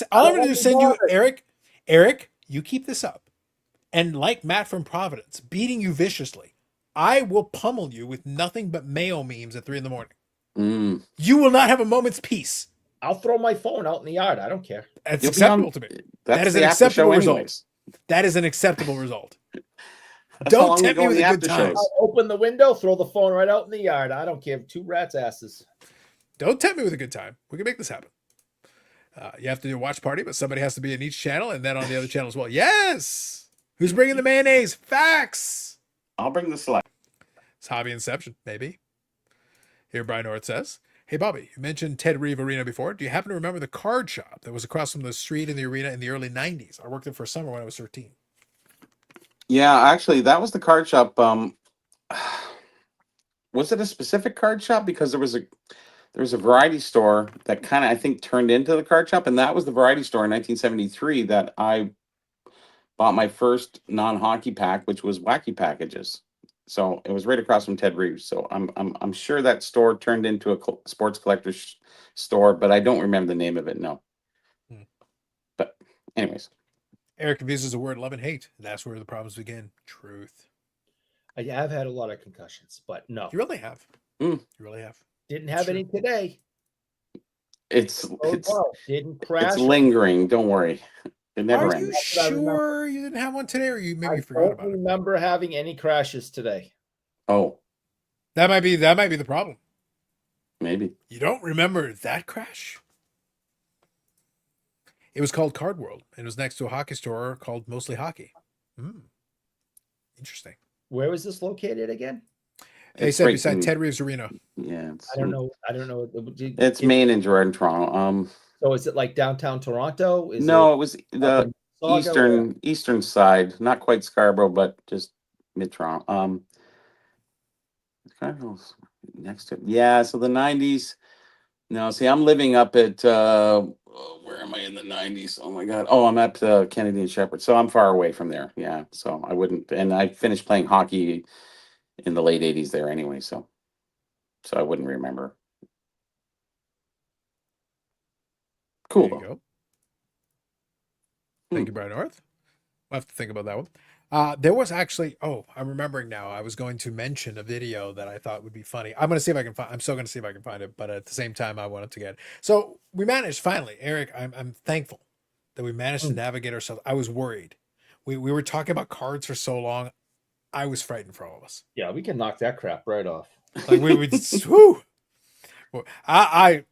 S1: send you, Eric. You keep this up, and like Matt from Providence, beating you viciously, I will pummel you with nothing but Mayo memes at 3 a.m.
S2: Mm.
S1: You will not have a moment's peace.
S6: I'll throw my phone out in the yard. I don't care.
S1: That's
S2: You'll be on-
S1: acceptable to me.
S2: That's
S1: That is
S2: the
S1: an
S2: after
S1: acceptable
S2: show
S1: result.
S2: anyways.
S1: That is an acceptable result.
S2: That's how
S1: Don't
S2: long we
S1: tempt
S2: go
S1: me
S2: in
S1: with
S2: the
S1: a good
S2: after
S1: time.
S2: shows.
S6: I'll open the window, throw the phone right out in the yard. I don't care. 2 rats' asses.
S1: Don't tempt me with a good time. We can make this happen. You have to do a watch party, but somebody has to be in each channel and then on the other channel as well. Yes. Who's bringing the mayonnaise? Facts.
S2: I'll bring the slide.
S1: It's Hobby Inception, maybe. Here, Brian North says, "Hey, Bobby, you mentioned Ted Reeve Arena before. Do you happen to remember the card shop that was across from the street in the arena in the early 90s? I worked there for a summer when I was 13.
S2: Yeah, actually, that was the card shop. Was it a specific card shop? Because there was a variety store that kind of, I think, turned into the card shop, and that was the variety store in 1973 that I bought my first non-hockey pack, which was Wacky Packages. So it was right across from Ted Reeves. So I'm sure that store turned into a sports collector's store, but I don't remember the name of it. No.
S1: Hmm.
S2: But anyways,
S1: Eric confuses the word love and hate. And that's where the problems begin. Truth.
S6: I have had a lot of concussions, but no,
S1: You really have.
S2: Mm.
S1: You really have.
S6: didn't have
S1: True.
S6: any today.
S2: it's
S6: Didn't crash.
S2: it's lingering. Don't worry. It never
S1: Are you
S2: ends.
S6: That's what I remember.
S1: sure you didn't have one today, or you maybe
S6: I
S1: forgot
S6: don't
S1: about it?
S6: remember having any crashes today.
S2: Oh,
S1: That might be the problem.
S2: maybe.
S1: You don't remember that crash? It was called Card World, and it was next to a hockey store called Mostly Hockey. Interesting.
S6: Where was this located again?
S1: They
S2: It's
S1: said
S2: right
S1: beside
S2: in-
S1: Ted Reeves Arena.
S2: Yeah, it's,
S6: I don't know. Did-
S2: It's Maine and Gerard and Toronto.
S6: So is it like downtown Toronto? Is
S2: No, it was
S6: it
S2: the
S6: up in Mississauga?
S2: eastern side, not quite Scarborough, but just mid Toronto. Cardinals next to it. Yeah, so the 90s. No, see, I'm living up at where am I in the 90s? Oh my god. Oh, I'm at Kennedy and Shepherd. So I'm far away from there. Yeah. So I wouldn't, and I finished playing hockey in the late 80s there anyway, so I wouldn't remember. Cool.
S1: There you
S2: though.
S1: go. Thank you, Brian North. We'll have to think about that one. There was actually, I'm remembering now. I was going to mention a video that I thought would be funny. I'm going to see if I can find. I'm still going to see if I can find it, but at the same time, I wanted to get. So we managed finally, Eric. I'm thankful that we managed to navigate ourselves. I was worried. we were talking about cards for so long. I was frightened for all of us.
S6: Yeah, we can knock that crap right off.
S1: Like we would, whew. Well,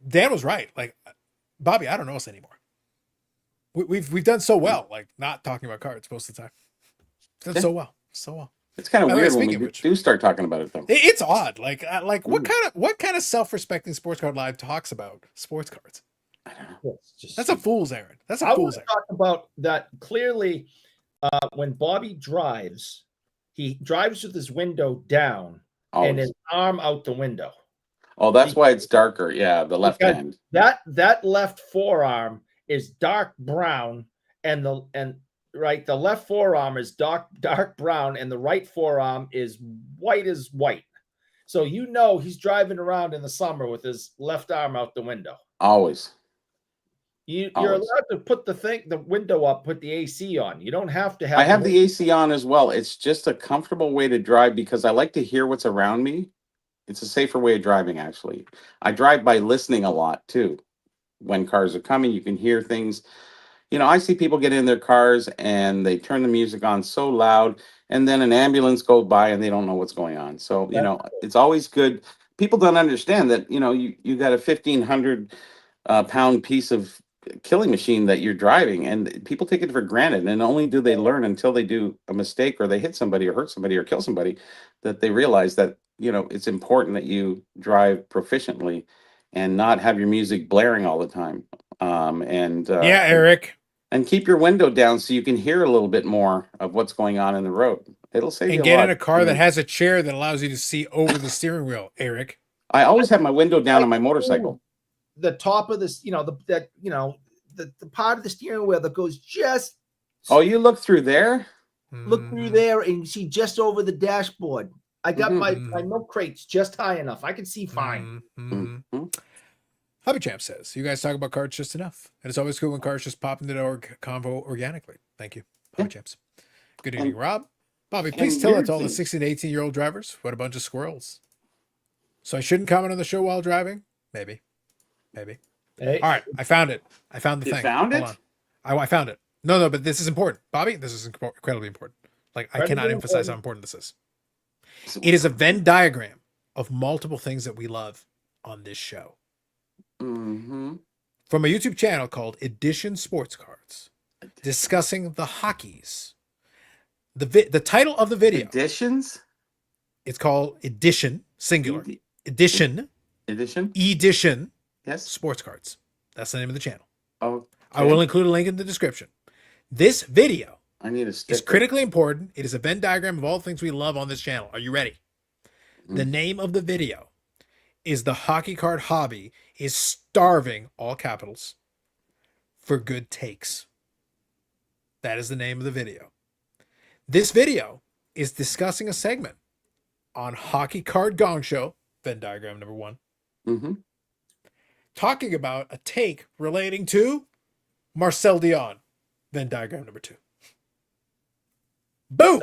S1: Dan was right. Like, Bobby, I don't know us anymore. We've done so well, like not talking about cards most of the time. We've done so well, so well.
S2: It's kind of
S1: By the way,
S2: weird when we
S1: speaking of which-
S2: do start talking about it, though.
S1: It's odd. Like what
S2: Ooh.
S1: kind of self-respecting sports card live talks about sports cards?
S2: I don't know.
S6: It's just
S1: That's a fool's errand. That's a
S6: I
S1: fool's
S6: want to
S1: errand.
S6: talk about that clearly. When Bobby drives, he drives with his window down and
S2: Always.
S6: his arm out the window.
S2: Oh, that's why it's darker. Yeah, the left
S6: Because
S2: hand.
S6: That left forearm is dark brown, and the left forearm is dark brown, and the right forearm is white as white. So you know he's driving around in the summer with his left arm out the window.
S2: Always.
S6: You're
S2: Always.
S6: allowed to put the window up, put the AC on. You don't have to have.
S2: I have the AC on as well. It's just a comfortable way to drive because I like to hear what's around me. It's a safer way of driving, actually. I drive by listening a lot too. When cars are coming, you can hear things. You know, I see people get in their cars and they turn the music on so loud, and then an ambulance goes by and they don't know what's going on. So, you know, it's always good. People don't understand that, you know, you got a 1,500 pound piece of killing machine that you're driving, and people take it for granted, and only do they learn until they do a mistake or they hit somebody or hurt somebody or kill somebody that they realize that, you know, it's important that you drive proficiently and not have your music blaring all the time.
S1: Yeah, Eric.
S2: And keep your window down so you can hear a little bit more of what's going on in the road. It'll save you
S1: And
S2: a
S1: get
S2: lot.
S1: in a car that has a chair that allows you to see over the steering wheel, Eric.
S2: I always have my window down on my motorcycle.
S6: The top of this, the part of the steering wheel that goes just.
S2: Oh, you look through there?
S6: Look through there and you see just over the dashboard. I got my milk crates just high enough. I can see fine.
S1: Hobby Champ says, you guys talk about cards just enough. And it's always cool when cards just pop into the convo organically. Thank you, Hobby Champs. Good evening, Rob. Bobby, please tell that to all the 16 to 18-year-old drivers. What a bunch of squirrels. So I shouldn't comment on the show while driving? Maybe. Hey. All right, I found it. I found the
S2: You
S1: thing.
S2: found
S1: Hold
S2: it?
S1: on. I found it. No, but this is important. Bobby, this is incredibly important. Like, I cannot emphasize how important this is. It is a Venn diagram of multiple things that we love on this show. From a YouTube channel called Edition Sports Cards, discussing the hockeys. The title of the video.
S2: Editions?
S1: It's called Edition, singular. Edition. Edition.
S2: Yes.
S1: Sports Cards. That's the name of the channel.
S2: Oh.
S1: I will include a link in the description. This video
S2: I need a sticker.
S1: is critically important. It is a Venn diagram of all the things we love on this channel. Are you ready? The name of the video is The Hockey Card Hobby is Starving, all capitals, for Good Takes. That is the name of the video. This video is discussing a segment on Hockey Card Gong Show, Venn diagram number 1. Talking about a take relating to Marcel Dion, Venn diagram number 2. Boom!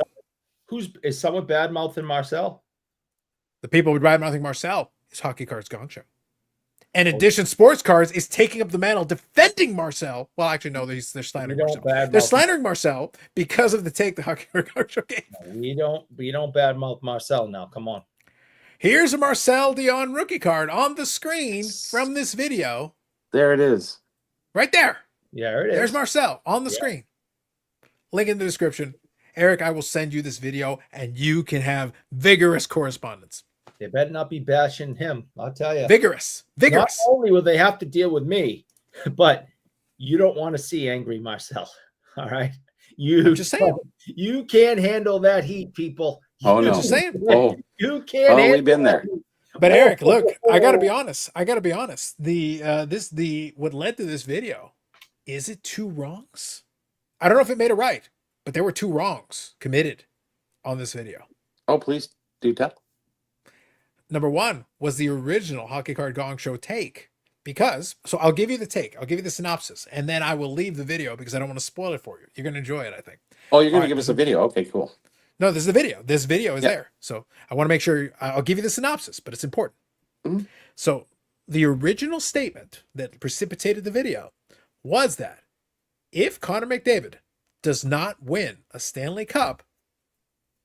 S6: Is someone bad mouthing Marcel?
S1: The people with bad mouthing Marcel is Hockey Cards Gong Show. And Edition Sports Cards is taking up the mantle, defending Marcel. Well, actually, no, they're slandering Marcel. They're slandering Marcel because of the take the Hockey Card Gong Show gave.
S6: No, we don't badmouth Marcel now. Come on.
S1: Here's a Marcel Dion rookie card on the screen from this video.
S2: There it is.
S1: Right there.
S6: Yeah, there it is.
S1: There's Marcel on the screen. Link in the description. Eric, I will send you this video and you can have vigorous correspondence.
S6: They better not be bashing him. I'll tell you.
S1: Vigorous.
S6: Not only will they have to deal with me, but you don't want to see angry Marcel. All right.
S1: I'm just saying.
S6: You can't handle that heat, people.
S2: Oh, no.
S1: I'm just saying.
S6: You can't handle
S2: we've been there.
S1: But Eric, look, I gotta be honest. What led to this video, is it 2 wrongs? I don't know if it made it right, but there were 2 wrongs committed on this video.
S2: Oh, please do tell.
S1: Number 1 was the original Hockey Card Gong Show take. So I'll give you the take. I'll give you the synopsis, and then I will leave the video because I don't want to spoil it for you. You're going to enjoy it, I think.
S2: Oh, you're going to give us a video. Okay, cool.
S1: No, this is the video. This video is there. So I want to make sure I'll give you the synopsis, but it's important. So the original statement that precipitated the video was that if Connor McDavid does not win a Stanley Cup,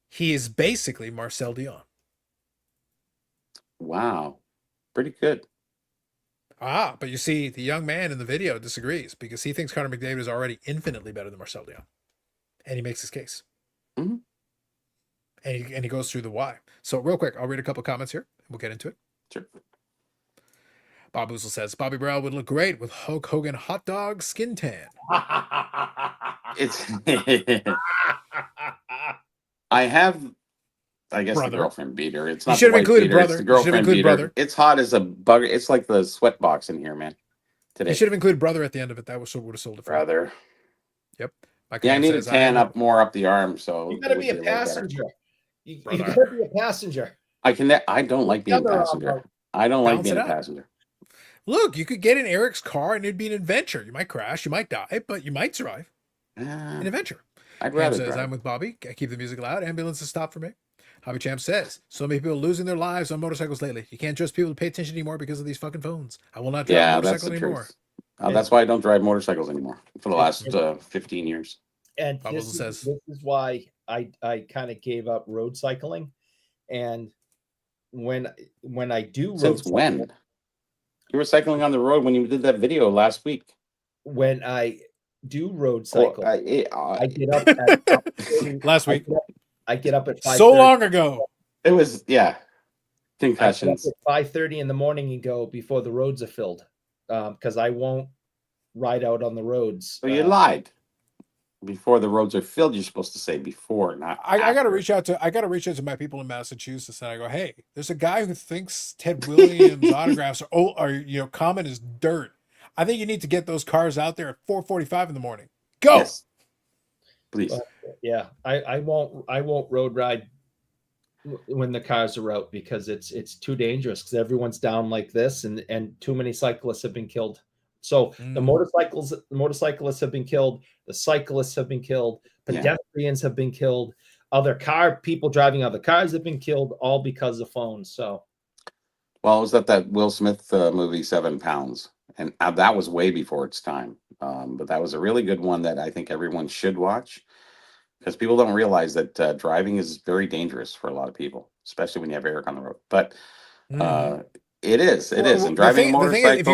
S1: he is basically Marcel Dion.
S2: Wow. Pretty good.
S1: Ah, but you see, the young man in the video disagrees because he thinks Connor McDavid is already infinitely better than Marcel Dion. And he makes his case.
S2: Mhm.
S1: And he goes through the why. So real quick, I'll read a couple comments here. We'll get into it.
S2: Sure.
S1: Bob Boozle says, Bobby Brown would look great with Hulk Hogan hot dog skin tan.
S2: It's I have, I guess,
S1: Brother.
S2: the girlfriend beater. It's
S1: You
S2: not
S1: should
S2: the
S1: have
S2: wife
S1: included
S2: beater,
S1: brother.
S2: it's the
S1: You should have
S2: girlfriend
S1: included
S2: beater.
S1: brother.
S2: It's hot as a bugger. It's like the sweat box in here, man.
S1: You
S2: Today,
S1: should have included brother at the end of it. That would have sold it for you.
S2: brother.
S1: Yep. Michael
S2: Yeah, I
S1: Mann
S2: need to
S1: says,
S2: tan
S1: am
S2: up more up the arm, so
S6: You
S2: it
S6: gotta
S2: would
S6: be a
S2: little better.
S6: passenger. You
S1: Brother.
S6: gotta be a passenger.
S2: I don't like being a
S6: The other arm
S2: passenger.
S6: out.
S2: I don't like
S1: Balance
S2: being
S1: it
S2: a
S1: out.
S2: passenger.
S1: Look, you could get in Eric's car and it'd be an adventure. You might crash, you might die, but you might survive. An adventure.
S2: I'd
S1: Ham
S2: rather
S1: says,
S2: drive.
S1: I'm with Bobby. I keep the music loud. Ambulances stop for me. Hobby Champ says, so many people losing their lives on motorcycles lately. You can't trust people to pay attention anymore because of these fucking phones. I will not drive a
S2: Yeah, that's
S1: motorcycle
S2: the
S1: anymore.
S2: truth. That's why I don't drive motorcycles anymore for the last 15 years.
S6: And
S1: Bob Wilson says-
S6: this is why I kind of gave up road cycling. And when I do road
S2: Since when?
S6: cycling,
S2: You were cycling on the road when you did that video last week.
S6: when I do road
S2: Well,
S6: cycle, I get up at
S1: Last week.
S6: I get up at 5:30.
S1: So long ago.
S2: it was, yeah,
S6: I get up
S2: concussions.
S6: at 5:30 in the morning and go before the roads are filled, because I won't ride out on the roads.
S2: So you lied. Before the roads are filled, you're supposed to say before, not
S1: I gotta
S2: after.
S1: reach out to my people in Massachusetts, and I go, hey, there's a guy who thinks Ted Williams autographs are common as dirt. I think you need to get those cars out there at 4:45 in the morning. Go.
S2: Yes. Please.
S6: Yeah, I won't road ride when the cars are out because it's too dangerous because everyone's down like this and too many cyclists have been killed. So the motorcyclists have been killed, the cyclists have been killed, pedestrians have been killed, people driving other cars have been killed, all because of phones. So,
S2: Well, it was that Will Smith movie, 7 Pounds, and that was way before its time. But that was a really good one that I think everyone should watch because people don't realize that driving is very dangerous for a lot of people, especially when you have Eric on the road. But it is, and driving a motorcycle.
S1: The thing is, if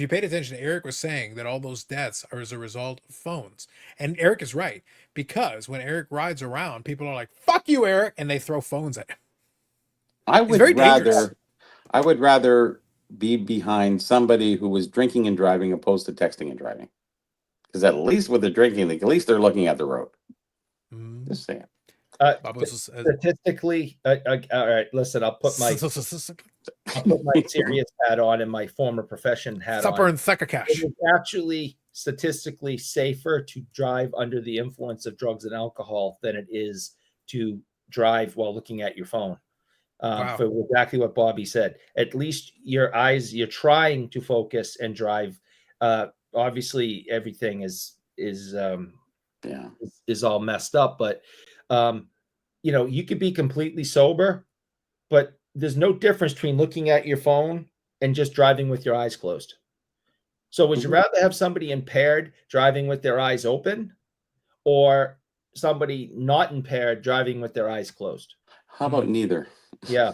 S1: you paid attention, Eric was saying that all those deaths are as a result of phones. And Eric is right, because when Eric rides around, people are like, fuck you, Eric, and they throw phones at him.
S2: I
S1: very dangerous.
S2: would rather be behind somebody who was drinking and driving opposed to texting and driving. Because at least with the drinking, at least they're looking at the road. Just saying.
S6: Statistically, all right, listen, I'll put my serious hat on and my former profession hat
S1: Supper
S6: on.
S1: and Thecka Cash.
S6: It is actually statistically safer to drive under the influence of drugs and alcohol than it is to drive while looking at your phone.
S1: Wow.
S6: For exactly what Bobby said. At least your eyes, you're trying to focus and drive. Obviously, everything is all messed up, but you could be completely sober, but there's no difference between looking at your phone and just driving with your eyes closed. So would you rather have somebody impaired driving with their eyes open or somebody not impaired driving with their eyes closed?
S2: How about neither?
S6: Yeah.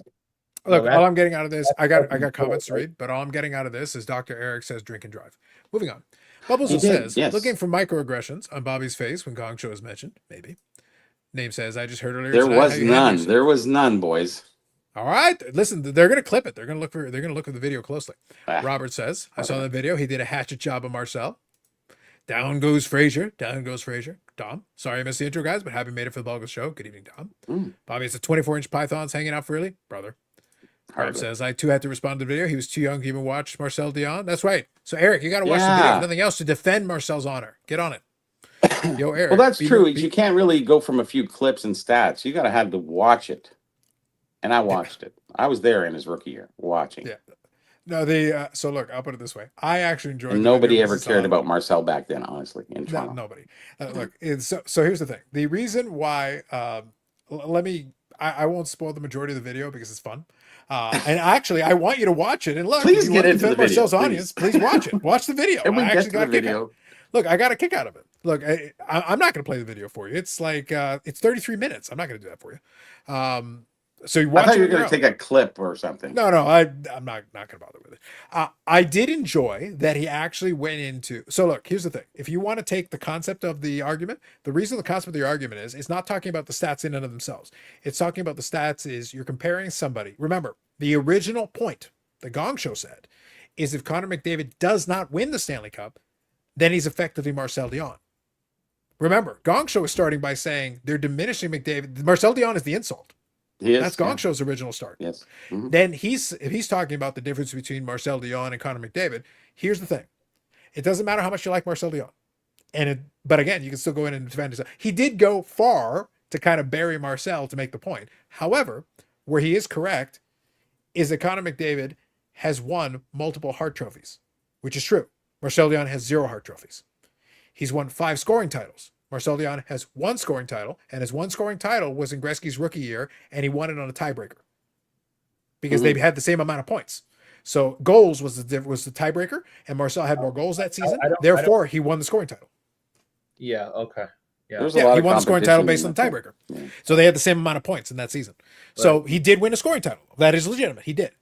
S1: Look,
S6: Well,
S1: all I'm getting out of this, I got
S6: cool,
S1: comments to
S6: right?
S1: read, but all I'm getting out of this is Dr. Eric says drink and drive. Moving on. Bubbles
S2: He did,
S1: says,
S2: yes.
S1: looking for microaggressions on Bobby's face when Gong Show is mentioned. Maybe. Name says, I just heard earlier.
S2: There
S1: tonight
S2: was
S1: how you handle
S2: none.
S1: yourself."
S2: There was none, boys.
S1: All right. Listen, they're gonna clip it. They're gonna look at the video closely.
S2: Ah.
S1: Robert says, I saw that video. He did a hatchet job of Marcel. Down goes Frazier. Down goes Frazier. Dom. Sorry I missed the intro, guys, but happy made it for the bulk of the show. Good evening, Dom. Bobby, it's a 24-inch pythons hanging out freely. Brother. Rob says, I too had to respond to the video. He was too young to even watch Marcel Dion. That's right. So, Eric, you got to watch the video. If nothing else, to defend Marcel's honor. Get on it. Yo, Eric.
S2: Well, that's true. You can't really go from a few clips and stats. You got to have to watch it. And I watched it. I was there in his rookie year watching.
S1: Yeah. No, so look, I'll put it this way. I actually enjoyed
S2: And
S1: the
S2: nobody
S1: video
S2: ever
S1: because
S2: cared about Marcel back then, honestly, in
S1: No,
S2: Toronto.
S1: nobody. Look, so here's the thing. The reason why, I won't spoil the majority of the video because it's fun. And actually, I want you to watch it. And look,
S2: Please
S1: if you
S2: get
S1: want to
S2: into the
S1: defend
S2: video,
S1: Marcel's audience, please watch it. Watch the video.
S2: And we
S1: I
S2: get
S1: actually
S2: to
S1: got
S2: the
S1: a kick out.
S2: video.
S1: Look, I got a kick out of it. Look, I'm not going to play the video for you. It's like it's 33 minutes. I'm not going to do that for you. So you
S2: I
S1: watch
S2: thought
S1: it
S2: you were
S1: on your
S2: going to
S1: own.
S2: take a clip or something.
S1: No, I'm not going to bother with it. I did enjoy that he actually went into. So look, here's the thing: if you want to take the concept of the argument, the reason the concept of the argument is, it's not talking about the stats in and of themselves. It's talking about the stats is you're comparing somebody. Remember, the original point the Gong Show said is if Connor McDavid does not win the Stanley Cup, then he's effectively Marcel Dion. Remember, Gong Show is starting by saying they're diminishing McDavid. Marcel Dion is the insult.
S2: He is.
S1: That's Gong Show's original start.
S2: Yes. Mhm.
S1: Then if he's talking about the difference between Marcel Dion and Connor McDavid, here's the thing. It doesn't matter how much you like Marcel Dion. But again, you can still go in and defend himself. He did go far to kind of bury Marcel to make the point. However, where he is correct is that Connor McDavid has won multiple Hart trophies, which is true. Marcel Dion has 0 Hart trophies. He's won 5 scoring titles. Marcel Dion has 1 scoring title, and his 1 scoring title was in Gretzky's rookie year, and he won it on a tiebreaker because they had the same amount of points. So goals was the tiebreaker, and Marcel had more goals that season. Therefore, he won the scoring title.
S6: Yeah. Okay. Yeah.
S2: There's a lot
S1: He
S2: of
S1: won the scoring title
S2: competition
S1: based on
S2: in
S1: the
S2: that
S1: tiebreaker.
S2: thing. Yeah.
S1: So they had the same amount of points in that season. So he did win a scoring title. That is legitimate. He did.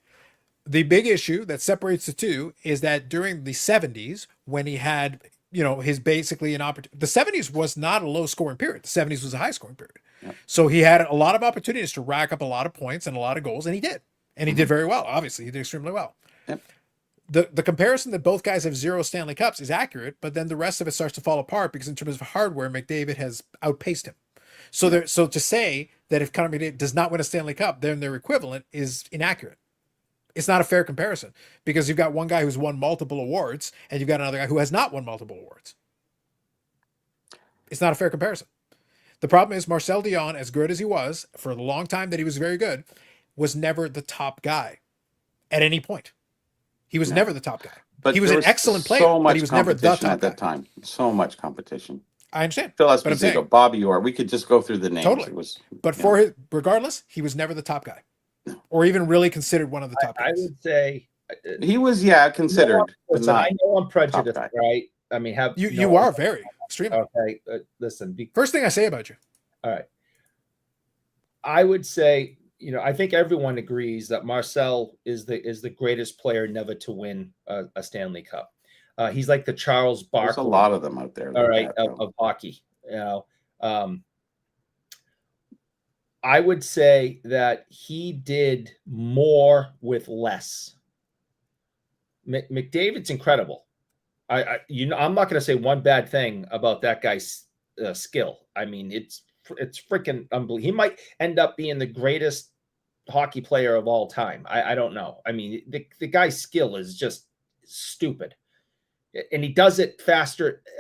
S1: The big issue that separates the two is that during the 70s, when he had, his basically an opportunity, the 70s was not a low scoring period. The 70s was a high scoring period.
S2: Yeah.
S1: So he had a lot of opportunities to rack up a lot of points and a lot of goals, and he did. And he did very well. Obviously, he did extremely well.
S2: Yep.
S1: The comparison that both guys have 0 Stanley Cups is accurate, but then the rest of it starts to fall apart because in terms of hardware, McDavid has outpaced him. So to say that if Connor McDavid does not win a Stanley Cup, then they're equivalent is inaccurate. It's not a fair comparison because you've got one guy who's won multiple awards and you've got another guy who has not won multiple awards. It's not a fair comparison. The problem is Marcel Dion, as good as he was for the long time that he was very good, was never the top guy at any point. He was never the top guy.
S2: But
S1: he was
S2: there
S1: an excellent player,
S2: so much
S1: but he was never the top
S2: competition at that
S1: guy.
S2: time. So much competition.
S1: I understand.
S2: Phil
S1: But I'm saying-
S2: Esposito, Bobby Orr. We could just go through the names.
S1: Totally.
S2: It was,
S1: But regardless, he was never the top guy, or even really considered one of the top
S6: I
S1: guys.
S6: would say
S2: he was, considered. but
S6: Listen,
S2: not
S6: I know I'm prejudiced,
S2: guy.
S6: right? I mean,
S1: You are very extremely.
S6: okay. Listen,
S1: First thing I say about you.
S6: all right. I would say, I think everyone agrees that Marcel is the greatest player never to win a Stanley Cup. He's like the Charles Barkley.
S2: There's a lot of them out there.
S6: All
S2: like
S6: right,
S2: that,
S6: of hockey. I would say that he did more with less. McDavid's incredible. I'm not going to say one bad thing about that guy's skill. I mean, it's freaking unbelievable. He might end up being the greatest hockey player of all time. I don't know. I mean, the guy's skill is just stupid, and he does it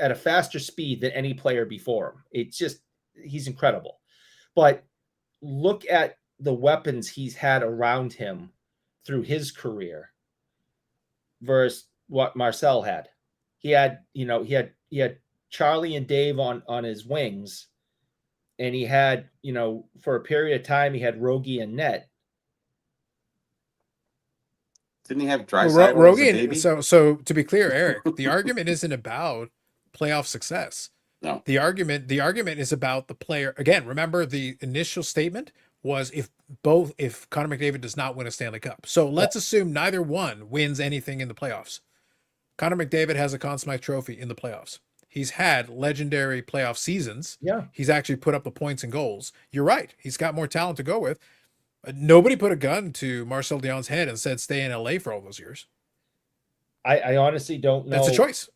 S6: at a faster speed than any player before him. He's incredible. But look at the weapons he's had around him through his career versus what Marcel had. He had Charlie and Dave on his wings, and he had, for a period of time, he had Rogie and Net.
S2: Didn't he have
S1: Well,
S2: Draisaitl?
S1: so to be clear, Eric, the argument isn't about playoff success.
S2: No.
S1: The argument is about the player. Again, remember the initial statement was if Connor McDavid does not win a Stanley Cup. So let's assume neither one wins anything in the playoffs. Connor McDavid has a Conn Smythe Trophy in the playoffs. He's had legendary playoff seasons.
S6: Yeah.
S1: He's actually put up the points and goals. You're right. He's got more talent to go with. Nobody put a gun to Marcel Dion's head and said stay in LA for all those years.
S6: I honestly don't know.
S1: That's a choice.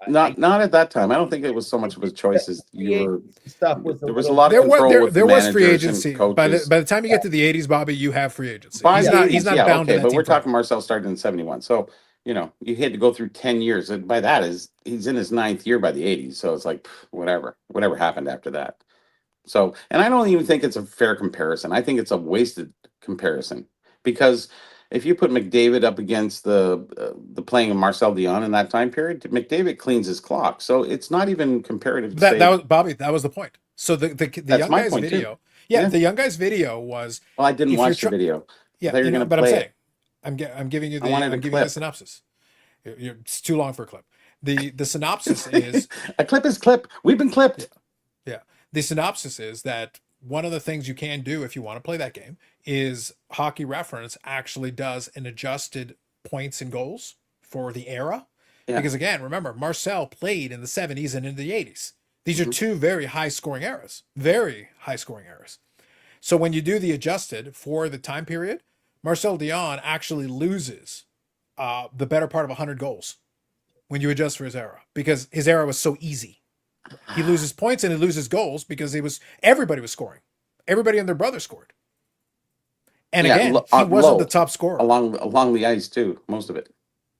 S2: Not at that time. I don't think it was so much of a choice as there was a lot
S1: There
S2: of control
S1: was
S2: with
S1: there was free
S2: managers and
S1: agency. By
S2: coaches.
S1: the time you get to the 80s, Bobby, you have free agency.
S2: By
S1: He's
S2: the
S1: not
S2: 80s,
S1: bound to that
S2: but
S1: team
S2: we're talking
S1: forever.
S2: Marcel started in 71. So, you had to go through 10 years. And by that he's in his 9th year by the 80s. So it's like, whatever happened after that. So, and I don't even think it's a fair comparison. I think it's a wasted comparison because if you put McDavid up against the playing of Marcel Dion in that time period, McDavid cleans his clock. So it's not even comparative.
S1: That was Bobby. That was the point. So the young
S2: my
S1: guys
S2: point,
S1: video,
S2: too.
S1: yeah,
S2: Yeah.
S1: the young guys video was.
S2: Well, I didn't
S1: if
S2: watch
S1: you're
S2: the video.
S1: Yeah,
S2: thought you were
S1: but
S2: gonna
S1: I'm
S2: play
S1: saying, I'm giving you
S2: I wanted a
S1: I'm giving you the
S2: clip.
S1: synopsis. It's too long for a clip. the synopsis is
S2: A clip is clip. We've been clipped.
S1: the synopsis is that one of the things you can do if you want to play that game is Hockey Reference actually does an adjusted points and goals for the era.
S2: Yeah.
S1: Because again, remember, Marcel played in the 70s and in the 80s. These are two very high scoring eras, very high scoring eras. So when you do the adjusted for the time period, Marcel Dion actually loses the better part of 100 goals when you adjust for his era, because his era was so easy. He loses points and he loses goals because everybody was scoring. Everybody and their brother scored. And
S2: Yeah,
S1: again, he wasn't
S2: low.
S1: the top scorer.
S2: Along the ice too, most of it.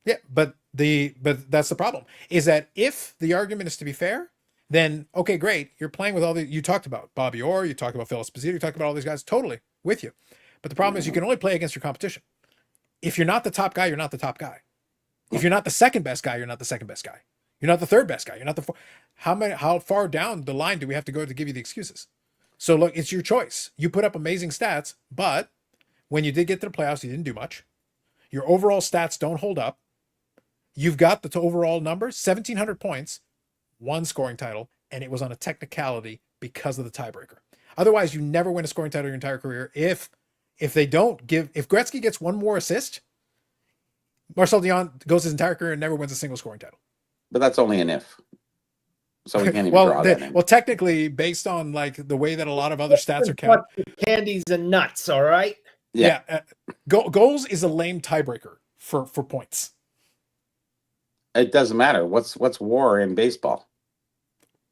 S1: Yeah, but that's the problem. Is that if the argument is to be fair, then okay, great. You're playing with all the you talked about Bobby Orr, you talked about Phil Esposito, you talked about all these guys, totally with you. But the problem is you can only play against your competition. If you're not the top guy, you're not the top guy. If you're not the second best guy, you're not the second best guy. You're not the third best guy. You're not the how far down the line do we have to go to give you the excuses? So look, it's your choice. You put up amazing stats, but when you did get to the playoffs, you didn't do much. Your overall stats don't hold up. You've got the overall number, 1,700 points, one scoring title, and it was on a technicality because of the tiebreaker. Otherwise, you never win a scoring title your entire career. If Gretzky gets one more assist, Marcel Dion goes his entire career and never wins a single scoring title.
S2: But that's only an if. So we can't even draw that in.
S1: Well, technically, based on like the way that a lot of other stats are counted,
S6: Candies and nuts, all right?
S1: Yeah, goals is a lame tiebreaker for points.
S2: It doesn't matter. What's war in baseball?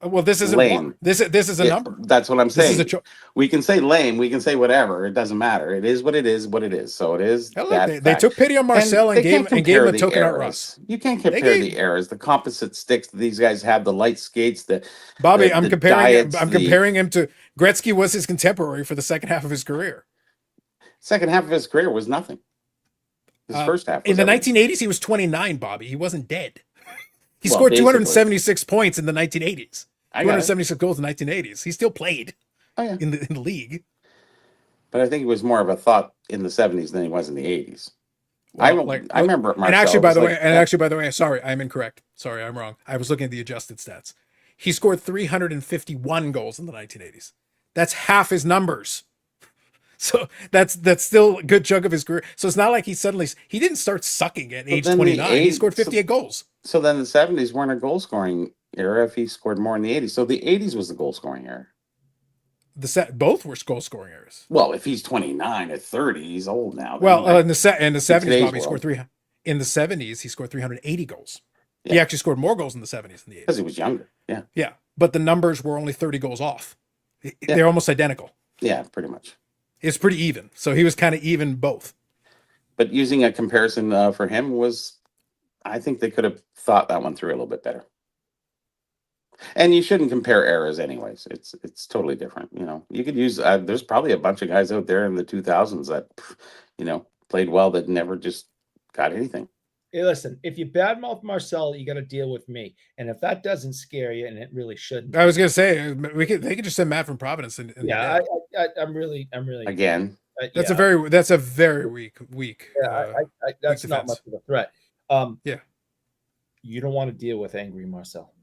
S1: Well, this isn't
S2: Lame.
S1: war. This is a number.
S2: That's what I'm saying.
S1: This is
S2: we can say lame. We can say whatever. It doesn't matter. It is what it is. What it is. So it is.
S1: Hell, they took pity on Marcel and gave him a token out Russ.
S2: You can't compare the eras. The composite sticks that these guys have, the light skates,
S1: Bobby, I'm comparing him to Gretzky. Was his contemporary for the second half of his career.
S2: Second half of his career was nothing. His first half.
S1: In the 1980s, he was 29. Bobby, he wasn't dead. He scored 276 points in the 1980s. 276 goals in the 1980s. He still played in the league.
S2: But I think it was more of a thought in the 70s than he was in the 80s. Well, I remember Marcel.
S1: And actually, by the way, sorry, I'm incorrect. Sorry, I'm wrong. I was looking at the adjusted stats. He scored 351 goals in the 1980s. That's half his numbers. So that's still a good chunk of his career. So it's not like he didn't start sucking at age 29. He scored 58 goals.
S2: So then the 70s weren't a goal scoring era if he scored more in the 80s. So the 80s was the goal scoring era.
S1: Both were goal scoring eras.
S2: Well, if he's 29 or 30, he's old now.
S1: Well, in the 70s, Bobby scored 300. In the 70s, he scored 380 goals. Yeah. He actually scored more goals in the 70s than the 80s.
S2: Because he was younger. Yeah.
S1: Yeah. But the numbers were only 30 goals off. They're almost identical.
S2: Yeah, pretty much.
S1: It's pretty even. So he was kind of even both.
S2: But using a comparison for him I think they could have thought that one through a little bit better. And you shouldn't compare eras anyways. It's totally different. You know, you could use, there's probably a bunch of guys out there in the 2000s that, played well that never just got anything.
S6: Hey, listen, if you badmouth Marcel, you got to deal with me. And if that doesn't scare you, and it really shouldn't.
S1: I was going to say, they could just send Matt from Providence.
S6: I'm really.
S2: Again.
S1: That's a very weak.
S6: That's
S1: weak
S6: not much of a threat.
S1: Yeah.
S6: You don't want to deal with angry Marcel.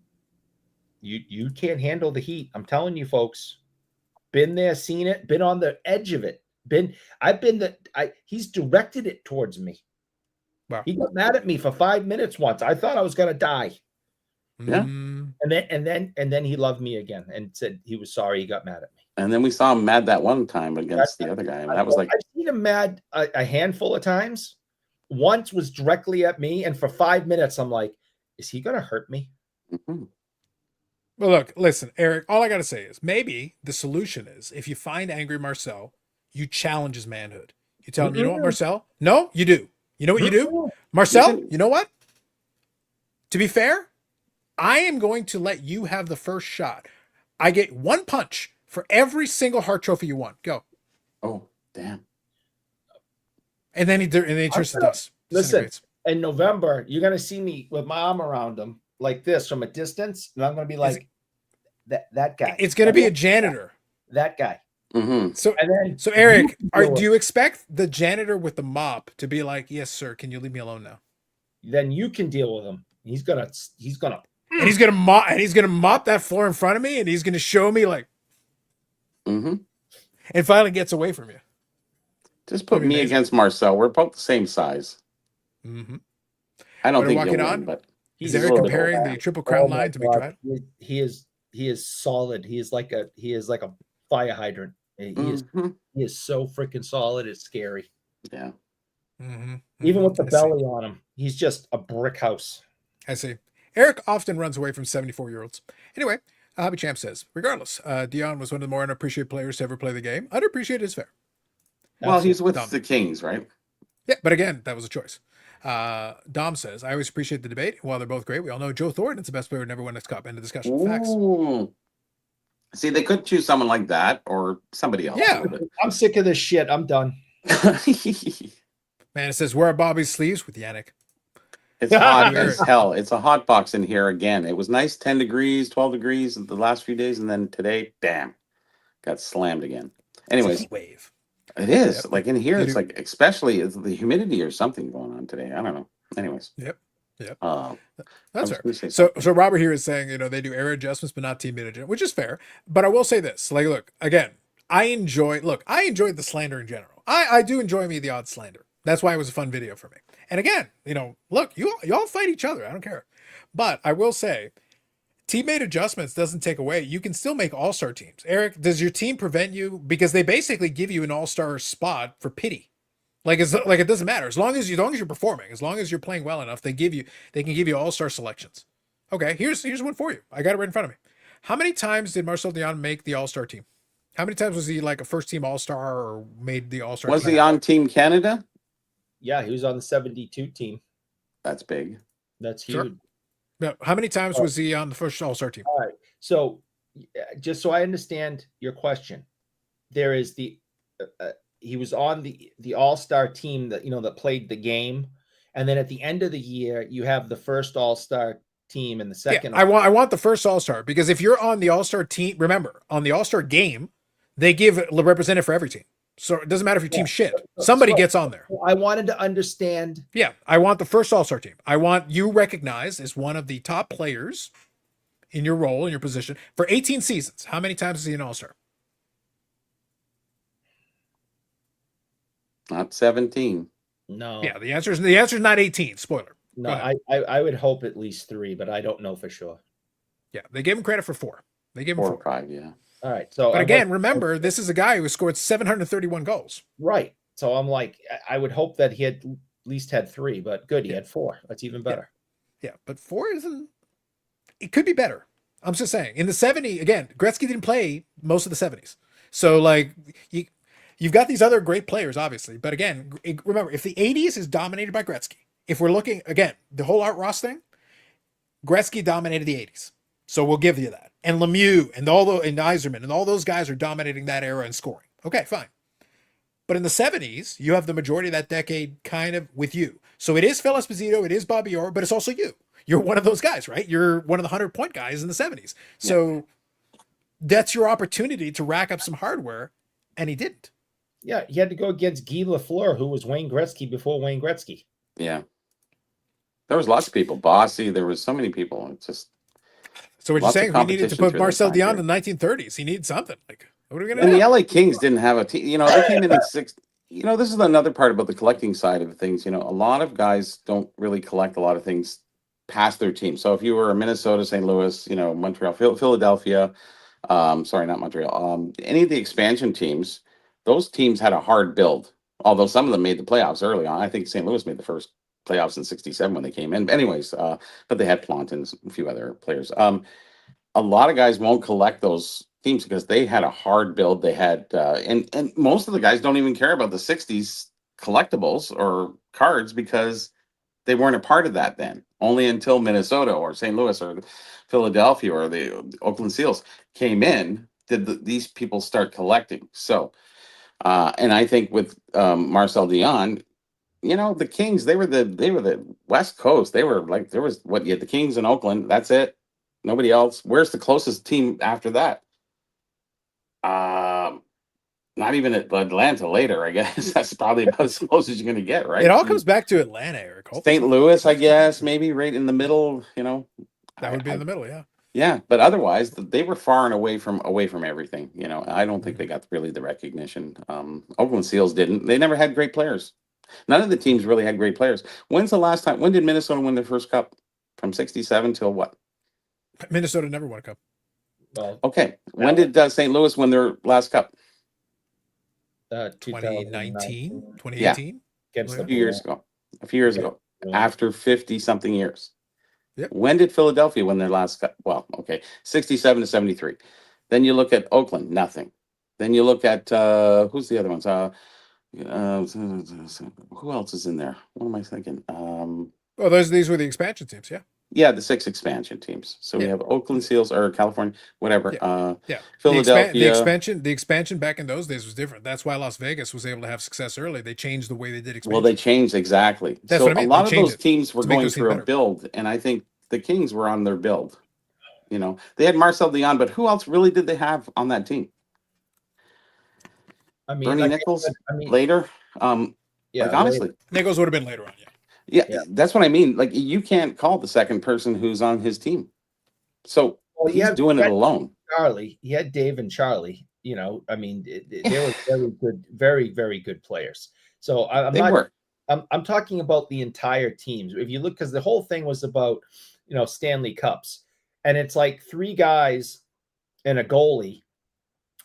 S6: You can't handle the heat. I'm telling you, folks. Been there, seen it, been on the edge of it. He's directed it towards me.
S1: Wow.
S6: He got mad at me for 5 minutes once. I thought I was gonna die.
S2: Yeah.
S6: And then he loved me again and said he was sorry he got mad at me.
S2: And then we saw him mad that one time against the other guy. And that was like,
S6: I've seen him mad a handful of times. Once was directly at me, and for 5 minutes, I'm like, is he gonna hurt me?
S2: Mm-hmm.
S1: Well, look, listen, Eric, all I gotta say is maybe the solution is if you find angry Marcel, you challenge his manhood. You tell him, you know what, Marcel? No, you do. You know what you do? Marcel, you know what? To be fair, I am going to let you have the first shot. I get one punch for every single Hart Trophy you won. Go.
S2: Oh, damn.
S1: And then he turns to dust.
S6: Listen, in November, you're going to see me with my arm around him like this from a distance. And I'm going to be like, that guy.
S1: It's going to be a janitor.
S6: That guy.
S2: Mm-hmm.
S1: So Eric, do you expect the janitor with the mop to be like, yes, sir, can you leave me alone now?
S6: Then you can deal with him. He's gonna
S1: and he's gonna mop that floor in front of me, and he's gonna show me like,
S2: Mm-hmm.
S1: and finally gets away from you.
S2: Just put
S1: That'd be
S2: me
S1: amazing.
S2: against Marcel. We're both the same size.
S1: Mm-hmm.
S2: I don't
S1: Wanna
S2: think
S1: walk
S2: he'll
S1: it
S2: win,
S1: on?
S2: but
S1: Is
S2: he's a
S1: Eric
S2: little bit
S1: comparing
S2: older.
S1: the Triple Crown
S6: Oh my
S1: line to Big
S6: God.
S1: Drive?
S6: He is solid. He is like a fire hydrant.
S2: Mhm.
S6: He is so freaking solid. It's scary.
S2: Yeah.
S1: Mm-hmm.
S6: Even with the
S1: I see.
S6: belly on him, he's just a brick house.
S1: I see. Eric often runs away from 74-year-olds. Anyway, Hobby Champ says, regardless, Dion was one of the more unappreciated players to ever play the game. Underappreciated is fair.
S2: Well, he's with
S1: Dom.
S2: the Kings, right?
S1: Yeah, but again, that was a choice. Dom says, I always appreciate the debate. While they're both great, we all know Joe Thornton's the best player who never won this cup. End of discussion. Facts.
S2: Ooh. See, they could choose someone like that or somebody else.
S1: Yeah.
S6: I'm sick of this shit. I'm done.
S1: Man, it says, where are Bobby's sleeves with Yannick?
S2: It's hot as hell. It's a hot box in here again. It was nice, 10 degrees, 12 degrees the last few days, and then today, bam, got slammed again.
S1: It's a
S2: Anyways,
S1: heat wave.
S2: it is.
S1: Yep.
S2: Like in here,
S1: You
S2: it's
S1: do.
S2: like, especially it's the humidity or something going on today. I don't know. Anyways.
S1: Yep.
S2: That's
S1: That's fair. So Robert here is saying, they do error adjustments, but not team adjustment, which is fair. But I will say this, like, look, again, I enjoyed the slander in general. I do enjoy me the odd slander. That's why it was a fun video for me. And again, look, you all fight each other. I don't care. But I will say, teammate adjustments doesn't take away. You can still make all-star teams. Eric, does your team prevent you? Because they basically give you an all-star spot for pity. Like it doesn't matter. As long as you're performing, as long as you're playing well enough, they can give you all-star selections. Okay, here's one for you. I got it right in front of me. How many times did Marcel Dion make the all-star team? How many times was he like a first team all-star or made the all-star
S2: Was
S1: team?
S2: he on Team Canada?
S6: Yeah, he was on the 72 team.
S2: That's big.
S6: That's
S1: Sure.
S6: huge.
S1: No, how many times was he on the first all-star team?
S6: All right. So, just so I understand your question, there is he was on the all-star team that played the game, and then at the end of the year, you have the first all-star team and the second.
S1: Yeah, I want the first all-star, because if you're on the all-star team, remember on the all-star game, they give a representative for every team. So it doesn't matter if your team's shit. Somebody gets on there.
S6: I wanted to understand.
S1: Yeah, I want the first all-star team. I want you recognized as one of the top players in your role, in your position, for 18 seasons. How many times is he an all-star?
S2: Not 17.
S6: No.
S1: Yeah, the answer is not 18. Spoiler.
S6: No, I would hope at least 3, but I don't know for sure.
S1: Yeah, they gave him credit for 4. They gave him
S2: 4
S1: 4.
S2: or 5, yeah.
S6: All right. So,
S1: But again, remember, this is a guy who scored 731 goals.
S6: right. So I'm like, I would hope that he had at least had 3, but good, he had 4. That's even better.
S1: Yeah, but 4 isn't. It could be better. I'm just saying. In the 70s, again, Gretzky didn't play most of the 70s, so like you've got these other great players, obviously. But again, remember, if the 80s is dominated by Gretzky, if we're looking again, the whole Art Ross thing, Gretzky dominated the 80s, so we'll give you that. And Lemieux and and Yzerman and all those guys are dominating that era in scoring. Okay, fine. But in the 70s, you have the majority of that decade kind of with you. So it is Phil Esposito, it is Bobby Orr, but it's also you. You're one of those guys, right? You're one of the 100-point guys in the 70s. So that's your opportunity to rack up some hardware, and he didn't.
S6: Yeah, he had to go against Guy Lafleur, who was Wayne Gretzky before Wayne Gretzky.
S2: Yeah. There was lots of people. Bossy, there was so many people. It's just.
S1: So what you're
S2: Lots of
S1: saying, we needed to
S2: competition
S1: put
S2: through
S1: Marcel
S2: that
S1: Dion
S2: time
S1: in the 1930s. He needed something. Like, what are we going to
S2: And
S1: do?
S2: the LA Kings didn't have a team. They came in 6. This is another part about the collecting side of things. A lot of guys don't really collect a lot of things past their team. So if you were a Minnesota, St. Louis, Montreal, Philadelphia, sorry, not Montreal, any of the expansion teams, those teams had a hard build. Although some of them made the playoffs early on. I think St. Louis made the first playoffs in '67 when they came in. But anyways, but they had Plante and a few other players. A lot of guys won't collect those teams because they had a hard build. They had, and most of the guys don't even care about the '60s collectibles or cards because they weren't a part of that then. Only until Minnesota or St. Louis or Philadelphia or the Oakland Seals came in did these people start collecting. So, and I think with Marcel Dion, the Kings, they were the West Coast. They were like, there was you had the Kings in Oakland. That's it. Nobody else. Where's the closest team after that? Not even at Atlanta later, I guess. That's probably about as close as you're going to get, right?
S1: It all comes back to Atlanta, Eric.
S2: St. Louis, I guess, maybe right in the middle. You know,
S1: That would be in the middle, yeah.
S2: yeah, but otherwise, they were far and away from everything. You know, I don't think they got really the recognition. Oakland Seals didn't. They never had great players. None of the teams really had great players. When's the last time? When did Minnesota win their first cup? From '67 till what?
S1: Minnesota never won a cup.
S6: Well,
S2: Okay, when did St. Louis win their last cup?
S1: 2019, 2018.
S2: Yeah.
S6: Against
S2: A
S6: the
S2: few years ago. A few years ago. After 50 something years.
S1: Yep.
S2: When did Philadelphia win their last cup? Well, okay, 67 to 73. Then you look at Oakland, nothing. Then you look at who's the other ones? Who else is in there? What am I thinking?
S1: Well, these were the expansion teams, yeah.
S2: Yeah, the 6 expansion teams. So we
S1: Yeah.
S2: have Oakland Seals or California, whatever.
S1: Yeah.
S2: Philadelphia.
S1: The expansion back in those days was different. That's why Las Vegas was able to have success early. They changed the way they did expansion.
S2: Well, they changed exactly.
S1: That's
S2: so
S1: what I mean.
S2: A lot
S1: They
S2: of
S1: changed
S2: those
S1: it
S2: teams were
S1: to make
S2: going
S1: those teams
S2: through a
S1: better.
S2: build, and I think the Kings were on their build. You know, they had Marcel Dion, but who else really did they have on that team?
S6: I mean,
S2: Bernie
S6: like,
S2: Nichols
S6: I mean,
S2: later.
S6: yeah,
S2: like honestly,
S1: Nichols would have been later on, yeah.
S2: yeah, that's what I mean. Like you can't call the second person who's on his team. So
S6: Well,
S2: he's doing it alone.
S6: Charlie, he had Dave and Charlie. You know, I mean, they were very good, very, very good players. So I'm talking about the entire teams. If you look, because the whole thing was about, you know, Stanley Cups, and it's like 3 guys and a goalie.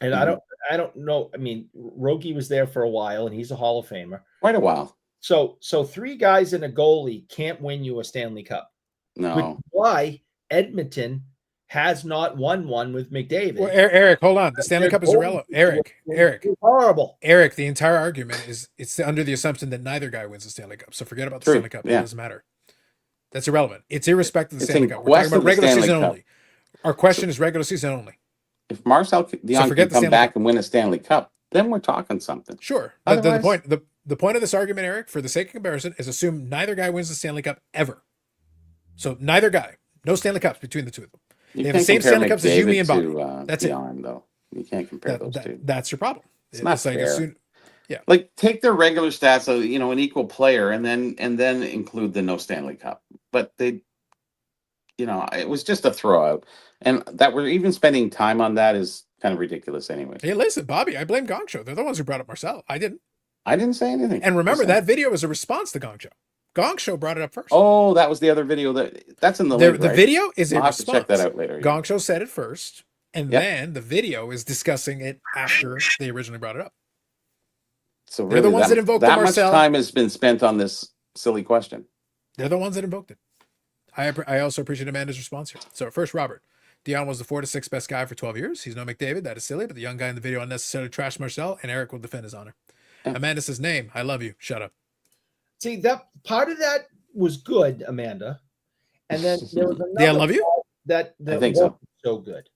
S6: And I don't know. I mean, Rogie was there for a while, and he's a Hall of Famer.
S2: Quite a while.
S6: So 3 guys and a goalie can't win you a Stanley Cup.
S2: No.
S6: Which is why Edmonton has not won one with McDavid.
S1: Well, Eric, hold on. The Stanley Cup is irrelevant. Eric,
S6: horrible.
S1: Eric, the entire argument is it's under the assumption that neither guy wins the Stanley Cup. So forget about the Stanley Cup. Yeah. It doesn't matter. That's irrelevant. It's irrespective of the Stanley Cup. We're talking about regular season only. Our question is regular season only.
S2: If Marcel Dion can come back and win a Stanley Cup, then we're talking something.
S1: Sure. The point of this argument, Eric, for the sake of comparison, is assume neither guy wins the Stanley Cup ever. So neither guy, no Stanley Cups between the two of them. They have the same Stanley Cups as you, me, and Bobby. That's
S2: Dion, though. You can't compare those two.
S1: That's your problem.
S2: It's not fair.
S1: Yeah.
S2: Like take their regular stats of an equal player and then include the no Stanley Cup. But they, it was just a throw out. And that we're even spending time on that is kind of ridiculous anyway.
S1: Hey, listen, Bobby, I blame Gong Show. They're the ones who brought up Marcel. I didn't say anything. And remember, that video was a response to Gong Show. Gong Show brought it up first.
S2: Oh, that was the other video that's in the link,
S1: The
S2: right?
S1: video is a
S2: I'll have
S1: response.
S2: to check that out later.
S1: Gong Show said it first, and then the video is discussing it after they originally brought it up.
S2: So
S1: they're the ones that invoked
S2: that
S1: Marcel.
S2: Much time has been spent on this silly question.
S1: They're the ones that invoked it. I also appreciate Amanda's response here. So first, Robert. Dion was the 4 to 6 best guy for 12 years. He's no McDavid. That is silly, but the young guy in the video unnecessarily trashed Marcel, and Eric will defend his honor. Yeah. Amanda says, name, I love you. Shut up.
S6: See, that part of that was good, Amanda. And then there was another
S1: I love you?
S6: That
S2: I think so
S6: good.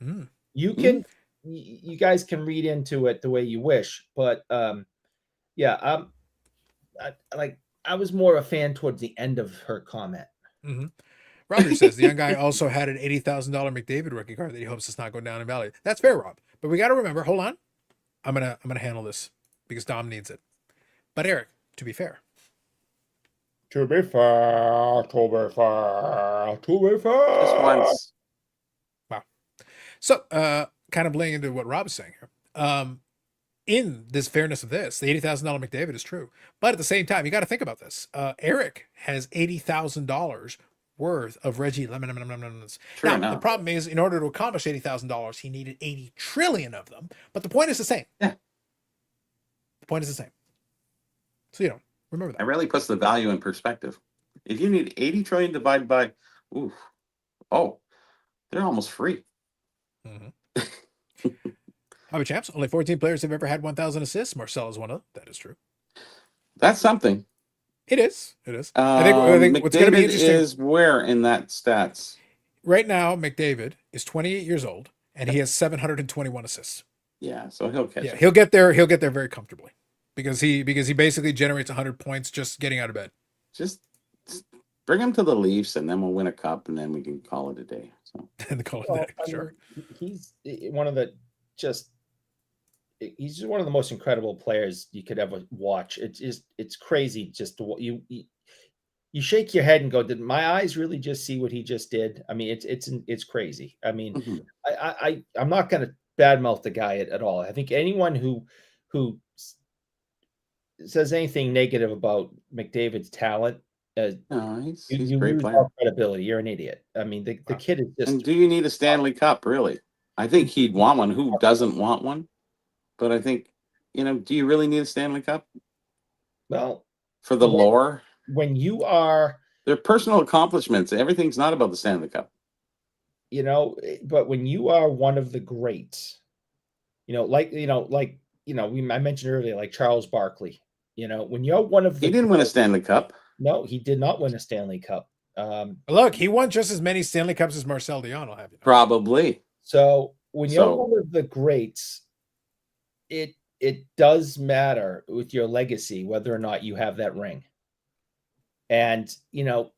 S6: Mm. You can you guys can read into it the way you wish, but I was more a fan towards the end of her comment.
S1: Mm-hmm. Roger says the young guy also had an $80,000 McDavid rookie card that he hopes does not go down in value. That's fair, Rob. But we got to remember. Hold on, I'm gonna handle this because Dom needs it. But Eric, to be fair.
S6: Just
S2: once.
S1: Wow. So, kind of laying into what Rob's saying here. In this fairness of this, the $80,000 McDavid is true, but at the same time, you got to think about this. Eric has $80,000 worth of Reggie Lemons. Now, the problem is, in order to accomplish $80,000, he needed 80 trillion of them. But the point is the same.
S2: Yeah.
S1: The point is the same. So, remember that.
S2: It really puts the value in perspective. If you need 80 trillion divided by, they're almost free.
S1: Mm-hmm. Hobby Champs, only 14 players have ever had 1,000 assists. Marcel is one of them. That is true.
S2: That's something.
S1: It is. I think what's going to be interesting
S2: is where in that stats.
S1: Right now, McDavid is 28 years old and he has 721 assists.
S2: Yeah, so he'll catch it.
S1: He'll get there. He'll get there very comfortably because he basically generates 100 points just getting out of bed.
S2: Just bring him to the Leafs and then we'll win a cup and then we can call it a day. So
S1: and call it a day, sure.
S6: He's one of the he's one of the most incredible players you could ever watch. It's crazy just to you shake your head and go, did my eyes really just see what he just did? I mean, it's crazy. I mean,
S2: Mhm.
S6: I'm not going to badmouth the guy at all. I think anyone who says anything negative about McDavid's talent,
S2: No, he's
S6: you
S2: a great
S6: lose
S2: player.
S6: all credibility. You're an idiot. I mean, the kid is
S2: And
S6: just
S2: do you need a Stanley Cup, really? I think he'd want one. Who doesn't want one? But I think, do you really need a Stanley Cup
S6: well
S2: for the lore?
S6: when you are,
S2: They're personal accomplishments. Everything's not about the Stanley Cup.
S6: but when you are one of the greats, I mentioned earlier, like Charles Barkley. When you're one of the
S2: He didn't win a Stanley Cup.
S6: no, he did not win a Stanley Cup.
S1: Look, he won just as many Stanley Cups as Marcel Dion will have you know.
S2: Probably.
S6: So when you're
S2: So-
S6: one of the greats, it does matter with your legacy whether or not you have that ring. And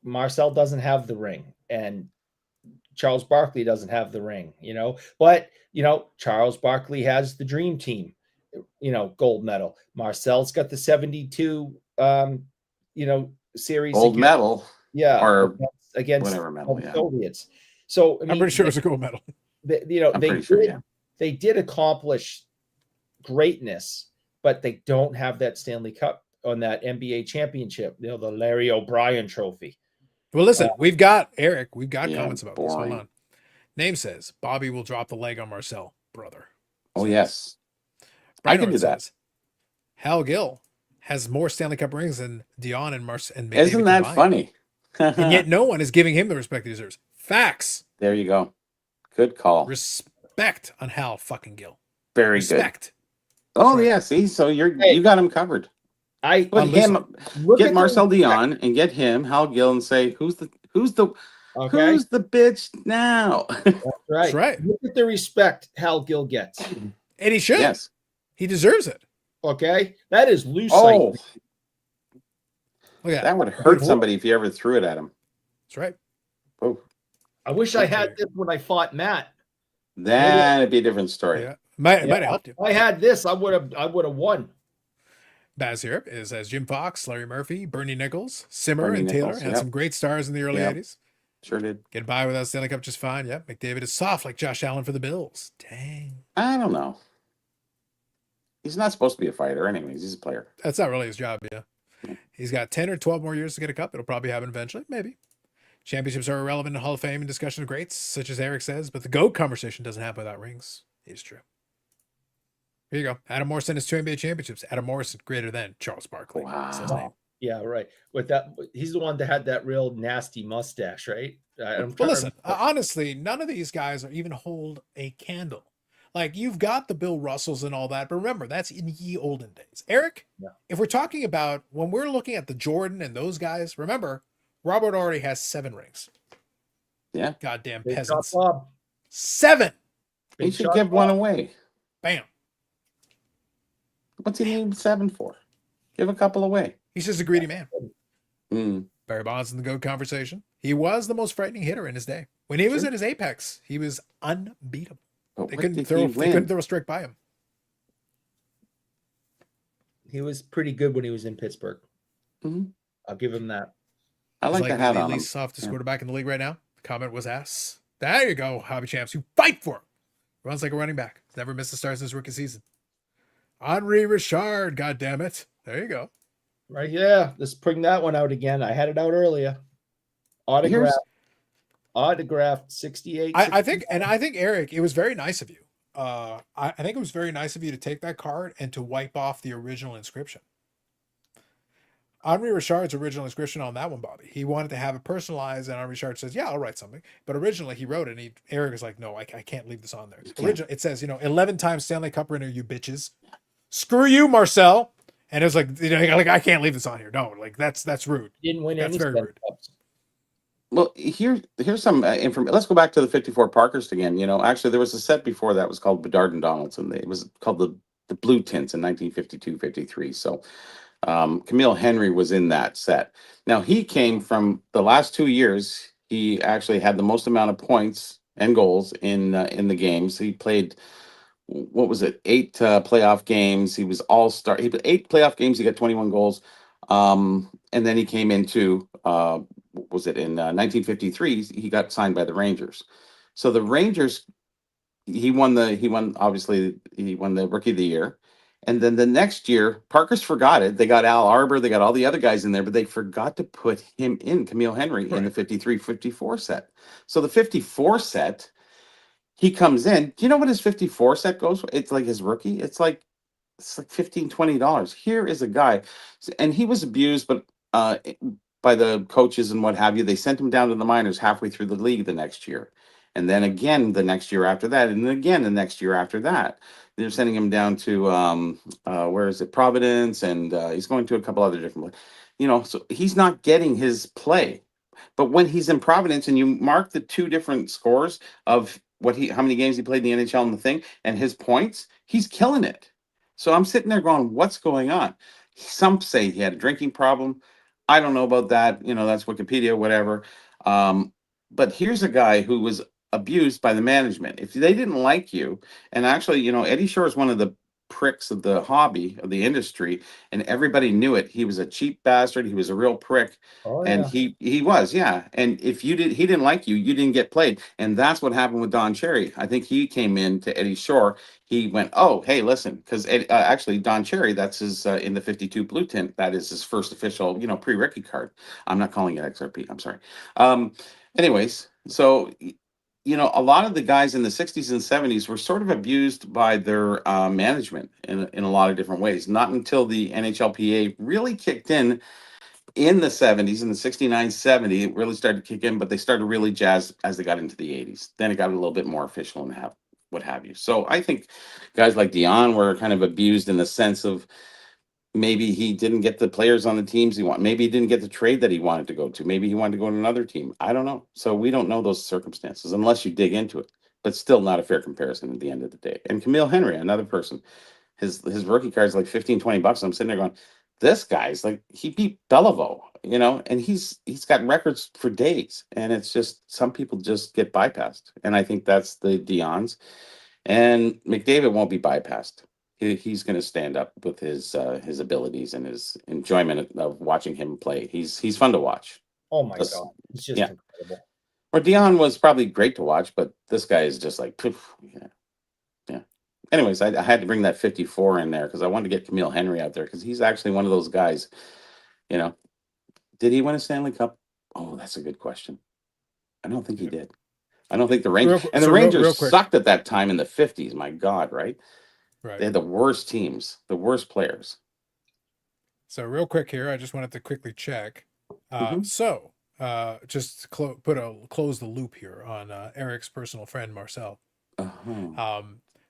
S6: Marcel doesn't have the ring, and Charles Barkley doesn't have the ring. But Charles Barkley has the Dream Team, gold medal. Marcel's got the 72 series
S2: Gold
S6: against-
S2: medal.
S6: yeah,
S2: or
S6: against
S2: whatever medal,
S6: the
S2: yeah.
S6: Soviets. So I mean,
S1: I'm pretty sure it was a gold medal.
S2: I'm pretty sure, yeah.
S6: they did accomplish greatness, but they don't have that Stanley Cup on that NBA championship. The Larry O'Brien Trophy.
S1: Well, listen, we've got Eric. We've got
S2: Yeah,
S1: comments about this. Hold
S2: boring.
S1: on. Name says Bobby will drop the leg on Marcel, brother.
S2: Oh, yes. I can
S1: Reinhardt
S2: do that.
S1: says, Hal Gill has more Stanley Cup rings than Dion and McDavid
S2: Isn't that
S1: combined.
S2: funny?
S1: And yet no one is giving him the respect he deserves. Facts.
S2: There you go. Good call.
S1: Respect on Hal fucking Gill.
S2: Very good.
S1: Respect.
S2: Oh,
S1: right.
S2: yeah. See, so
S6: Hey.
S2: you got him covered. Put
S1: listen,
S2: him,
S6: Look
S2: get
S6: at
S2: Marcel
S6: the-
S2: Dion and get him, Hal Gill, and say, who's the
S6: Okay,
S2: bitch now?
S6: that's right.
S1: That's right.
S6: Look at the respect Hal Gill gets.
S1: And he should.
S2: Yes.
S1: He deserves it.
S6: Okay, that is loose.
S2: Oh,
S1: Look at that.
S2: that would hurt somebody if you ever threw it at him.
S1: That's right.
S2: Oh,
S6: I wish I had this when I fought Matt.
S2: that'd be a different story.
S1: Yeah. Might have
S6: Yeah.
S1: helped you.
S6: If I had this, I would have won.
S1: Baz here is as Jim Fox, Larry Murphy, Bernie Nichols, Simmer,
S2: Bernie
S1: and Taylor
S2: Nichols,
S1: had
S2: yep.
S1: some great stars in the early
S2: Yep.
S1: 80s.
S2: Sure did.
S1: Get by without Stanley Cup just fine. Yep. McDavid is soft like Josh Allen for the Bills. Dang.
S2: I don't know. He's not supposed to be a fighter, anyways. He's a player.
S1: That's not really his job, yeah.
S2: Yeah.
S1: He's got 10 or 12 more years to get a cup. It'll probably happen eventually, maybe. Championships are irrelevant in Hall of Fame and discussion of greats, such as Eric says, but the GOAT conversation doesn't happen without rings. It's true. Here you go. Adam Morrison has 2 NBA championships. Adam Morrison greater than Charles Barkley. That's his name.
S2: Wow.
S6: Yeah, right. With that, he's the one that had that real nasty mustache, right?
S1: But listen, honestly, none of these guys are even hold a candle. Like, you've got the Bill Russells and all that, but remember, that's in ye olden days. Eric,
S6: Yeah.
S1: if we're talking about when we're looking at the Jordan and those guys, remember, Robert already has 7 rings.
S2: Yeah.
S1: Goddamn
S6: Big
S1: peasants.
S6: shot Bob.
S1: 7.
S2: He
S6: Big
S2: should
S6: shot
S2: give one
S6: Bob.
S2: away.
S1: Bam.
S2: What's he need 7 for? Give a couple away.
S1: He's just a greedy man.
S2: Mm.
S1: Barry Bonds in the GOAT conversation. He was the most frightening hitter in his day. When he was
S2: Sure.
S1: at his apex, he was unbeatable.
S2: But
S1: They
S2: what
S1: couldn't
S2: did
S1: throw.
S2: he
S1: They couldn't
S2: win?
S1: throw a strike by him.
S6: He was pretty good when he was in Pittsburgh.
S2: Mhm.
S6: I'll give him that.
S2: I like
S1: He's
S2: the hat
S1: the
S2: on him.
S1: least softest
S2: Yeah.
S1: quarterback in the league right now. The comment was ass. There you go, hobby champs. You fight for him. Runs like a running back. He's never missed a start since rookie season. Henri Richard, God damn it. There you go.
S6: Right, yeah. Let's bring that one out again. I had it out earlier. Autographed 68.
S1: I think Eric, it was very nice of you. I think it was very nice of you to take that card and to wipe off the original inscription. Henri Richard's original inscription on that one, Bobby. He wanted to have it personalized, and Henri Richard says, "Yeah, I'll write something." But originally, he wrote it, and Eric was like, "No, I can't leave this on there." Original, it says, 11 times Stanley Cup winner, you bitches. Screw you, Marcel. And it was like, like I can't leave this on here. No, like that's rude.
S6: Didn't win
S1: That's
S6: any
S1: very
S6: Stanley
S1: rude.
S6: Cups.
S2: Well, here's some information. Let's go back to the 54 Parkhurst again. Actually, there was a set before that was called Bedard and Donaldson. It was called the Blue Tints in 1952-53. So Camille Henry was in that set. Now, he came from the last 2 years. He actually had the most amount of points and goals in the games. He played what was it? 8 playoff games. He was all-star. He 8 playoff games. He got 21 goals. And then he came into what was it in 1953? He got signed by the Rangers. So the Rangers, he won obviously he won the Rookie of the Year. And then the next year, Parker's forgot it. They got Al Arbor, they got all the other guys in there, but they forgot to put him in, Camille Henry, in the 53-54 set. So the 54 set, he comes in. Do you know what his 54 set goes for? It's like his rookie. It's like $15-$20. Here is a guy, and he was abused, but by the coaches and what have you. They sent him down to the minors halfway through the league the next year. And then again the next year after that, and then again the next year after that. They're sending him down to where is it, Providence, and he's going to a couple other different, so he's not getting his play. But when he's in Providence and you mark the 2 different scores of how many games he played in the NHL and the thing, and his points, he's killing it. So I'm sitting there going, what's going on? Some say he had a drinking problem. I don't know about that. That's Wikipedia, whatever. But here's a guy who was abused by the management. If they didn't like you, and actually, Eddie Shore is one of the pricks of the hobby, of the industry, and everybody knew it. He was a cheap bastard. He was a real prick.
S6: Oh,
S2: And
S6: yeah.
S2: he was, yeah. And if he didn't like you, you didn't get played. And that's what happened with Don Cherry. I think he came in to Eddie Shore. He went, oh, hey, listen, because actually Don Cherry, that's his in the 52 blue tint. That is his first official, pre-rookie card. I'm not calling it XRP. I'm sorry. Anyways, so a lot of the guys in the 60s and 70s were sort of abused by their management in a lot of different ways. Not until the NHLPA really kicked in the 70s, in the 69, 70, it really started to kick in, but they started really jazz as they got into the 80s. Then it got a little bit more official and what have you. So I think guys like Dion were kind of abused in the sense of maybe he didn't get the players on the teams he wanted. Maybe he didn't get the trade that he wanted to go to. Maybe he wanted to go to another team. I don't know. So we don't know those circumstances unless you dig into it. But still not a fair comparison at the end of the day. And Camille Henry, another person, his rookie card is like $15-$20. I'm sitting there going, this guy's like, he beat Beliveau, and he's got records for days. And it's just, some people just get bypassed. And I think that's the Dion's. And McDavid won't be bypassed. He's going to stand up with his abilities and his enjoyment of watching him play. He's fun to watch.
S6: Oh my God, it's just incredible.
S2: Or Dion was probably great to watch, but this guy is just like, poof, yeah. Anyways, I had to bring that 54 in there because I wanted to get Camille Henry out there because he's actually one of those guys. Did he win a Stanley Cup? Oh, that's a good question. I don't think he did. I don't think the Rangers Rangers sucked at that time in the 50s. My God, right? Right. They had the worst teams, the worst players.
S1: So real quick here, I just wanted to quickly check. So just close the loop here on Eric's personal friend, Marcel.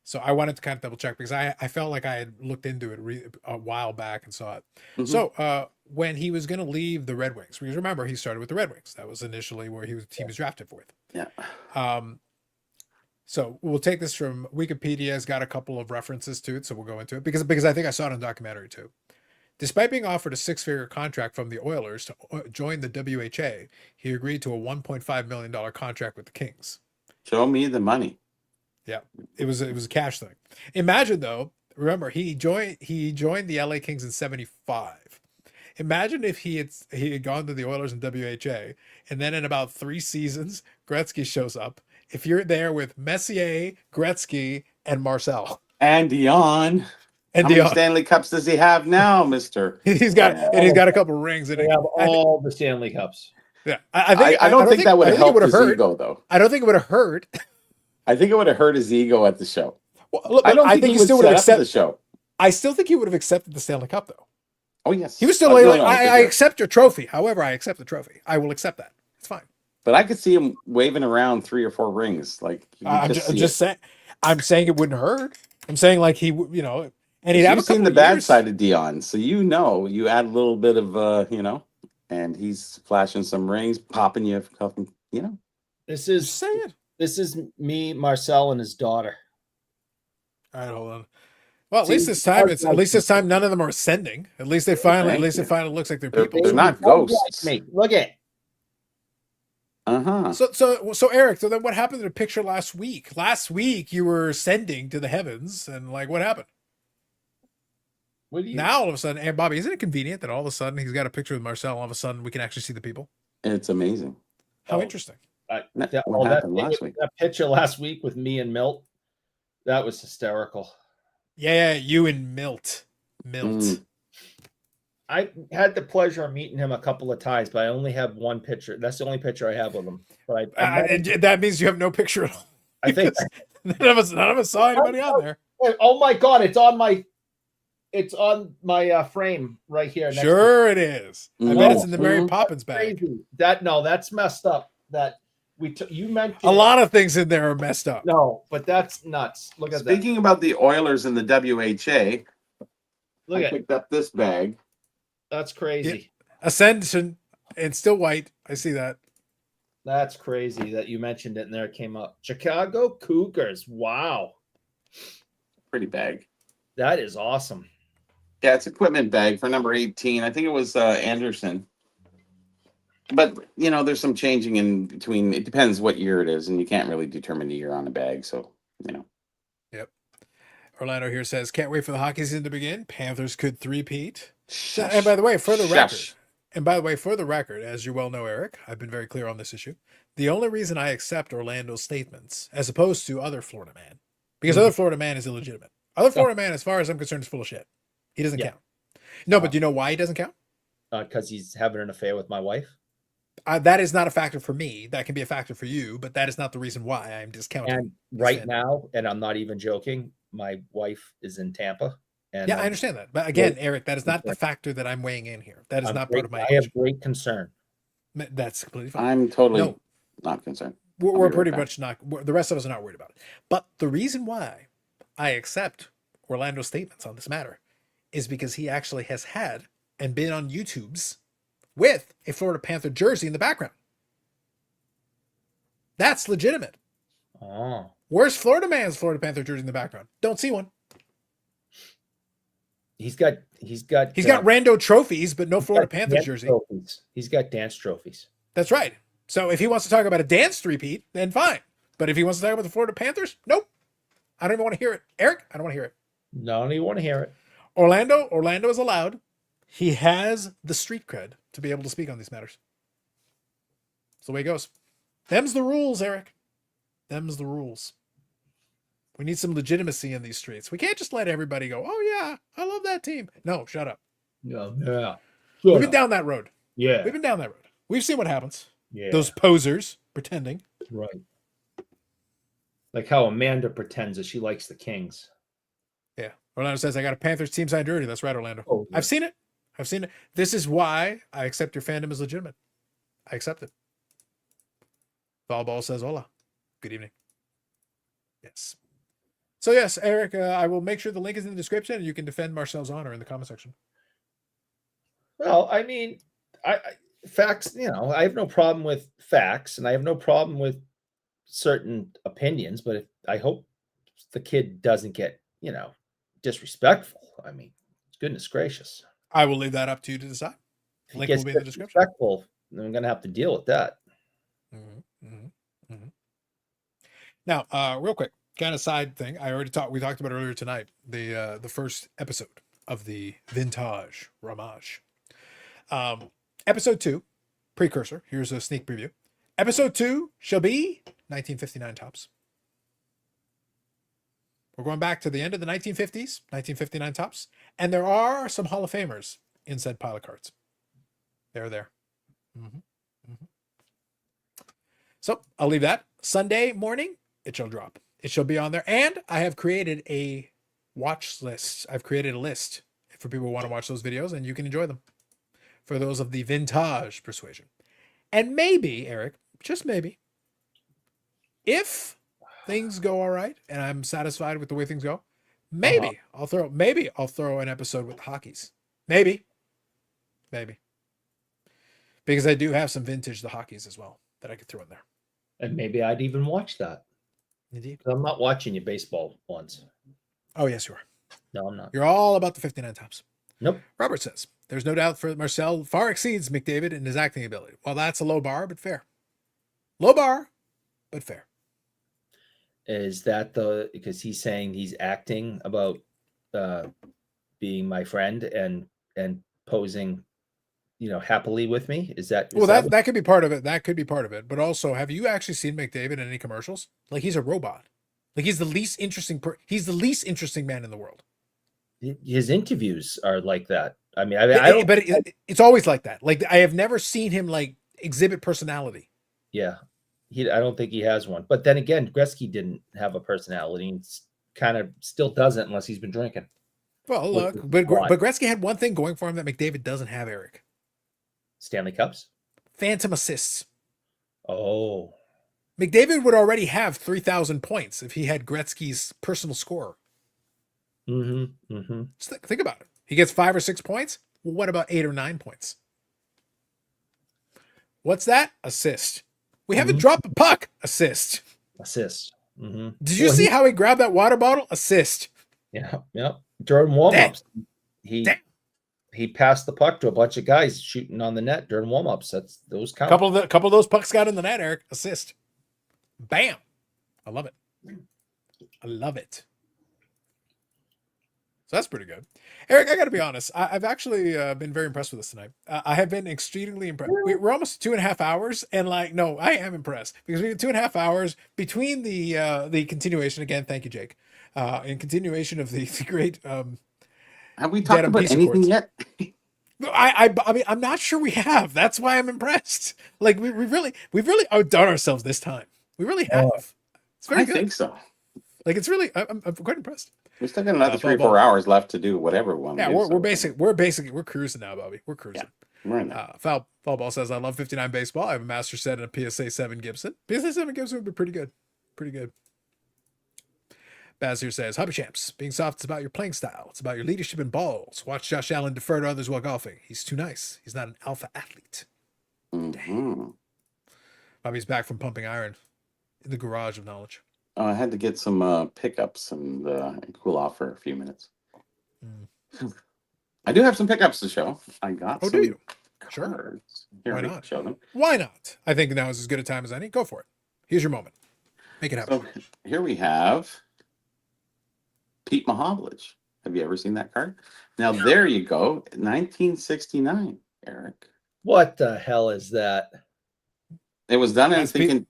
S1: So I wanted to kind of double check because I felt like I had looked into it a while back and saw it. So when he was going to leave the Red Wings, because remember, he started with the Red Wings. That was initially where the team was drafted with.
S2: Yeah.
S1: So we'll take this from Wikipedia. Has got a couple of references to it, so we'll go into it because I think I saw it in a documentary too. Despite being offered a 6-figure contract from the Oilers to join the WHA, he agreed to a $1.5 million contract with the Kings.
S2: Show me the money.
S1: Yeah, it was a cash thing. Imagine though. Remember, he joined the LA Kings in '75. Imagine if he had gone to the Oilers and WHA, and then in about 3 seasons, Gretzky shows up. If you're there with Messier, Gretzky, and Marcel.
S2: And Dion. How many Stanley Cups does he have now, Mister?
S1: He's got a couple rings.
S6: They have all the Stanley Cups.
S1: Yeah, I
S2: don't think that would have helped his ego, though.
S1: I don't think it would have hurt.
S2: I think it would have hurt his ego at the show.
S1: Well, look, I think he still would have accepted the show. I still think he would have accepted the Stanley Cup, though.
S2: Oh yes,
S1: he was still like, I accept your trophy. However, I accept the trophy. I will accept that. It's fine.
S2: But I could see him waving around 3 or 4 rings. Like
S1: I'm just saying. I'm saying it wouldn't hurt. I'm saying like he, and he'd have
S2: seen the bad side of Dion, so you add a little bit of and he's flashing some rings, popping you,
S6: This is me, Marcel, and his daughter.
S1: All right, hold on. Well, at least this time, none of them are ascending. At least it finally looks like they're people.
S2: They're not ghosts.
S6: Look at.
S2: Uh-huh.
S1: So Eric, so then what happened to the picture last week? Last week you were ascending to the heavens, and like what happened?
S6: What do you?
S1: Now all of a sudden, and Bobby, isn't it convenient that all of a sudden he's got a picture with Marcel? All of a sudden we can actually see the people.
S2: It's amazing.
S1: How
S6: Oh.
S1: interesting!
S2: What happened last week?
S6: That picture last week with me and Milt, that was hysterical.
S1: Yeah, you and Milt.
S2: Mm.
S6: I had the pleasure of meeting him a couple of times, but I only have one picture. That's the only picture I have of him. But
S1: And that means you have no picture at all.
S6: I think
S1: none of us saw anybody on there.
S6: oh my god, it's on my frame right here. Next
S1: Sure, it is. I bet it's in the Mary
S2: Mhm.
S1: Poppins bag.
S6: crazy. That's messed up. That you mentioned
S1: A lot of things in there are messed up.
S6: No, but that's nuts. Look at
S2: Speaking about the Oilers and the WHA,
S6: that. Look
S2: I
S6: at
S2: picked up this bag.
S6: that's crazy.
S1: Ascension and still white. I see that.
S6: That's crazy that you mentioned it and there it came up. Chicago Cougars. Wow.
S2: Pretty bag.
S6: That is awesome.
S2: Yeah, it's equipment bag for number 18. I think it was Anderson. But, there's some changing in between. It depends what year it is, and you can't really determine the year on the bag. So,
S1: Yep. Orlando here says, can't wait for the hockey season to begin. Panthers could three-peat. And by the way, for the record, as you well know, Eric, I've been very clear on this issue. The only reason I accept Orlando's statements, as opposed to other Florida man, because other Florida man is illegitimate. Other Florida man, as far as I'm concerned, is full of shit. He doesn't count. No, but do you know why he doesn't count?
S6: Because he's having an affair with my wife.
S1: That is not a factor for me. That can be a factor for you, but that is not the reason why I'm discounting.
S6: And right now, and I'm not even joking, my wife is in Tampa. And
S1: yeah, I understand that. But again, Eric, that is not the factor that I'm weighing in here. That is not part of my
S6: I have great concern.
S1: That's completely fine.
S2: I'm totally not concerned.
S1: We're pretty much not. The rest of us are not worried about it. But the reason why I accept Orlando's statements on this matter is because he actually has had and been on YouTube's with a Florida Panther jersey in the background. That's legitimate.
S6: Oh.
S1: Where's Florida man's Florida Panther jersey in the background? Don't see one.
S6: He's got
S1: rando trophies, but no Florida Panther jersey.
S6: Trophies. He's got dance trophies.
S1: That's right. So if he wants to talk about a dance repeat, then fine. But if he wants to talk about the Florida Panthers, nope. I don't even want to hear it. Eric, I don't want to hear it.
S6: No, I don't even want to hear it.
S1: Orlando is allowed. He has the street cred to be able to speak on these matters. That's the way it goes. Them's the rules, Eric. Them's the rules. We need some legitimacy in these streets. We can't just let everybody go, oh, yeah, I love that team. No, shut up.
S6: Yeah.
S1: We've been down that road.
S6: Yeah.
S1: We've been down that road. We've seen what happens.
S6: Yeah.
S1: Those posers pretending.
S6: Right. Like how Amanda pretends that she likes the Kings.
S1: Yeah. Orlando says, I got a Panthers team signed jersey. That's right, Orlando.
S6: Oh, yeah.
S1: I've seen it. This is why I accept your fandom as legitimate. I accept it. Ball says, hola. Good evening. Yes. So yes, Eric, I will make sure the link is in the description and you can defend Marcel's honor in the comment section.
S6: Well, I mean, facts, I have no problem with facts and I have no problem with certain opinions, but I hope the kid doesn't get, disrespectful. I mean, goodness gracious.
S1: I will leave that up to you to decide. Link will be in the description.
S6: Disrespectful, then I'm going to have to deal with that.
S1: Now, real quick, kind of side thing. We talked about earlier tonight, the first episode of the Vintage Ramage. Episode 2, precursor. Here's a sneak preview. Episode 2 shall be 1959 tops. We're going back to the end of the 1950s, 1959 tops, and there are some Hall of Famers in said pile of cards. They're there. So I'll leave that. Sunday morning, it shall drop. It shall be on there. And I have created a watch list. I've created a list for people who want to watch those videos, and you can enjoy them. For those of the vintage persuasion. And maybe, Eric, just maybe, if things go all right and I'm satisfied with the way things go, maybe I'll throw an episode with the hockeys. Maybe. Because I do have some vintage the hockeys as well that I could throw in there.
S6: And maybe I'd even watch that.
S1: Indeed.
S6: I'm not watching your baseball ones.
S1: Oh, yes, you are.
S6: No, I'm not.
S1: You're all about the 59 tops.
S6: Nope.
S1: Robert says, there's no doubt for Marcel far exceeds McDavid in his acting ability. Well, that's a low bar, but fair. Low bar, but fair.
S6: Is that because he's saying he's acting about being my friend and posing, happily with me? Is that
S1: Well, that could be part of it. That could be part of it. But also, have you actually seen McDavid in any commercials? Like, he's a robot. Like, he's the least interesting. He's the least interesting man in the world.
S6: his interviews are like that? I mean, I don't.
S1: But it's always like that. Like, I have never seen him like exhibit personality.
S6: Yeah, I don't think he has one. But then again, Gretzky didn't have a personality, and kind of still doesn't unless he's been drinking.
S1: Well,
S6: Which
S1: look,
S6: is
S1: but
S6: why.
S1: Gretzky had one thing going for him that McDavid doesn't have, Eric.
S6: Stanley Cups.
S1: Phantom assists.
S6: Oh,
S1: McDavid would already have 3,000 points if he had Gretzky's personal score. Just think about it. He gets 5 or 6 points. Well, what about 8 or 9 points? What's that? Assist. We haven't dropped a puck. Assist.
S6: Assist.
S1: Did you see how he grabbed that water bottle? Assist.
S6: Yeah. During warm-ups, he passed the puck to a bunch of guys shooting on the net during warm-ups. Those count.
S1: Couple of those pucks got in the net, Eric. Assist. Bam. I love it. I love it. So that's pretty good. Eric, I got to be honest. I've actually been very impressed with this tonight. I have been extremely impressed. We're almost 2.5 hours, and no, I am impressed because we have 2.5 hours between the continuation. Again, thank you, Jake. In continuation of the great.
S2: Have we talked about anything yet?
S1: I mean, I'm not sure we have. That's why I'm impressed. Like we've really outdone ourselves this time. We really have. It's very good.
S2: I think so.
S1: Like it's really, I'm quite impressed.
S2: We still got another 3 or 4 hours left to do whatever one.
S1: Yeah, we're basically cruising now, Bobby. We're cruising.
S2: Yeah, we're in there.
S1: Foul Ball says, "I love 59 baseball. I have a master set and a PSA 7 Gibson. PSA 7 Gibson would be pretty good, pretty good." Baz here says, "Hobby champs, being soft is about your playing style. It's about your leadership and balls. Watch Josh Allen defer to others while golfing. He's too nice. He's not an alpha athlete." Bobby's back from pumping iron in the garage of knowledge.
S2: I had to get some pickups and cool off for a few minutes. I do have some pickups to show. I got some
S1: do you?
S2: cards.
S1: Sure.
S2: Here,
S1: Why
S2: we
S1: not?
S2: Show them.
S1: Why not? I think now is as good a time as any. Go for it. Here's your moment. Make it happen.
S2: So here we have Pete Mahovlich. Have you ever seen that card? Now there you go, 1969, Eric.
S6: What the hell is that?
S2: It was done, I
S1: That's
S2: think,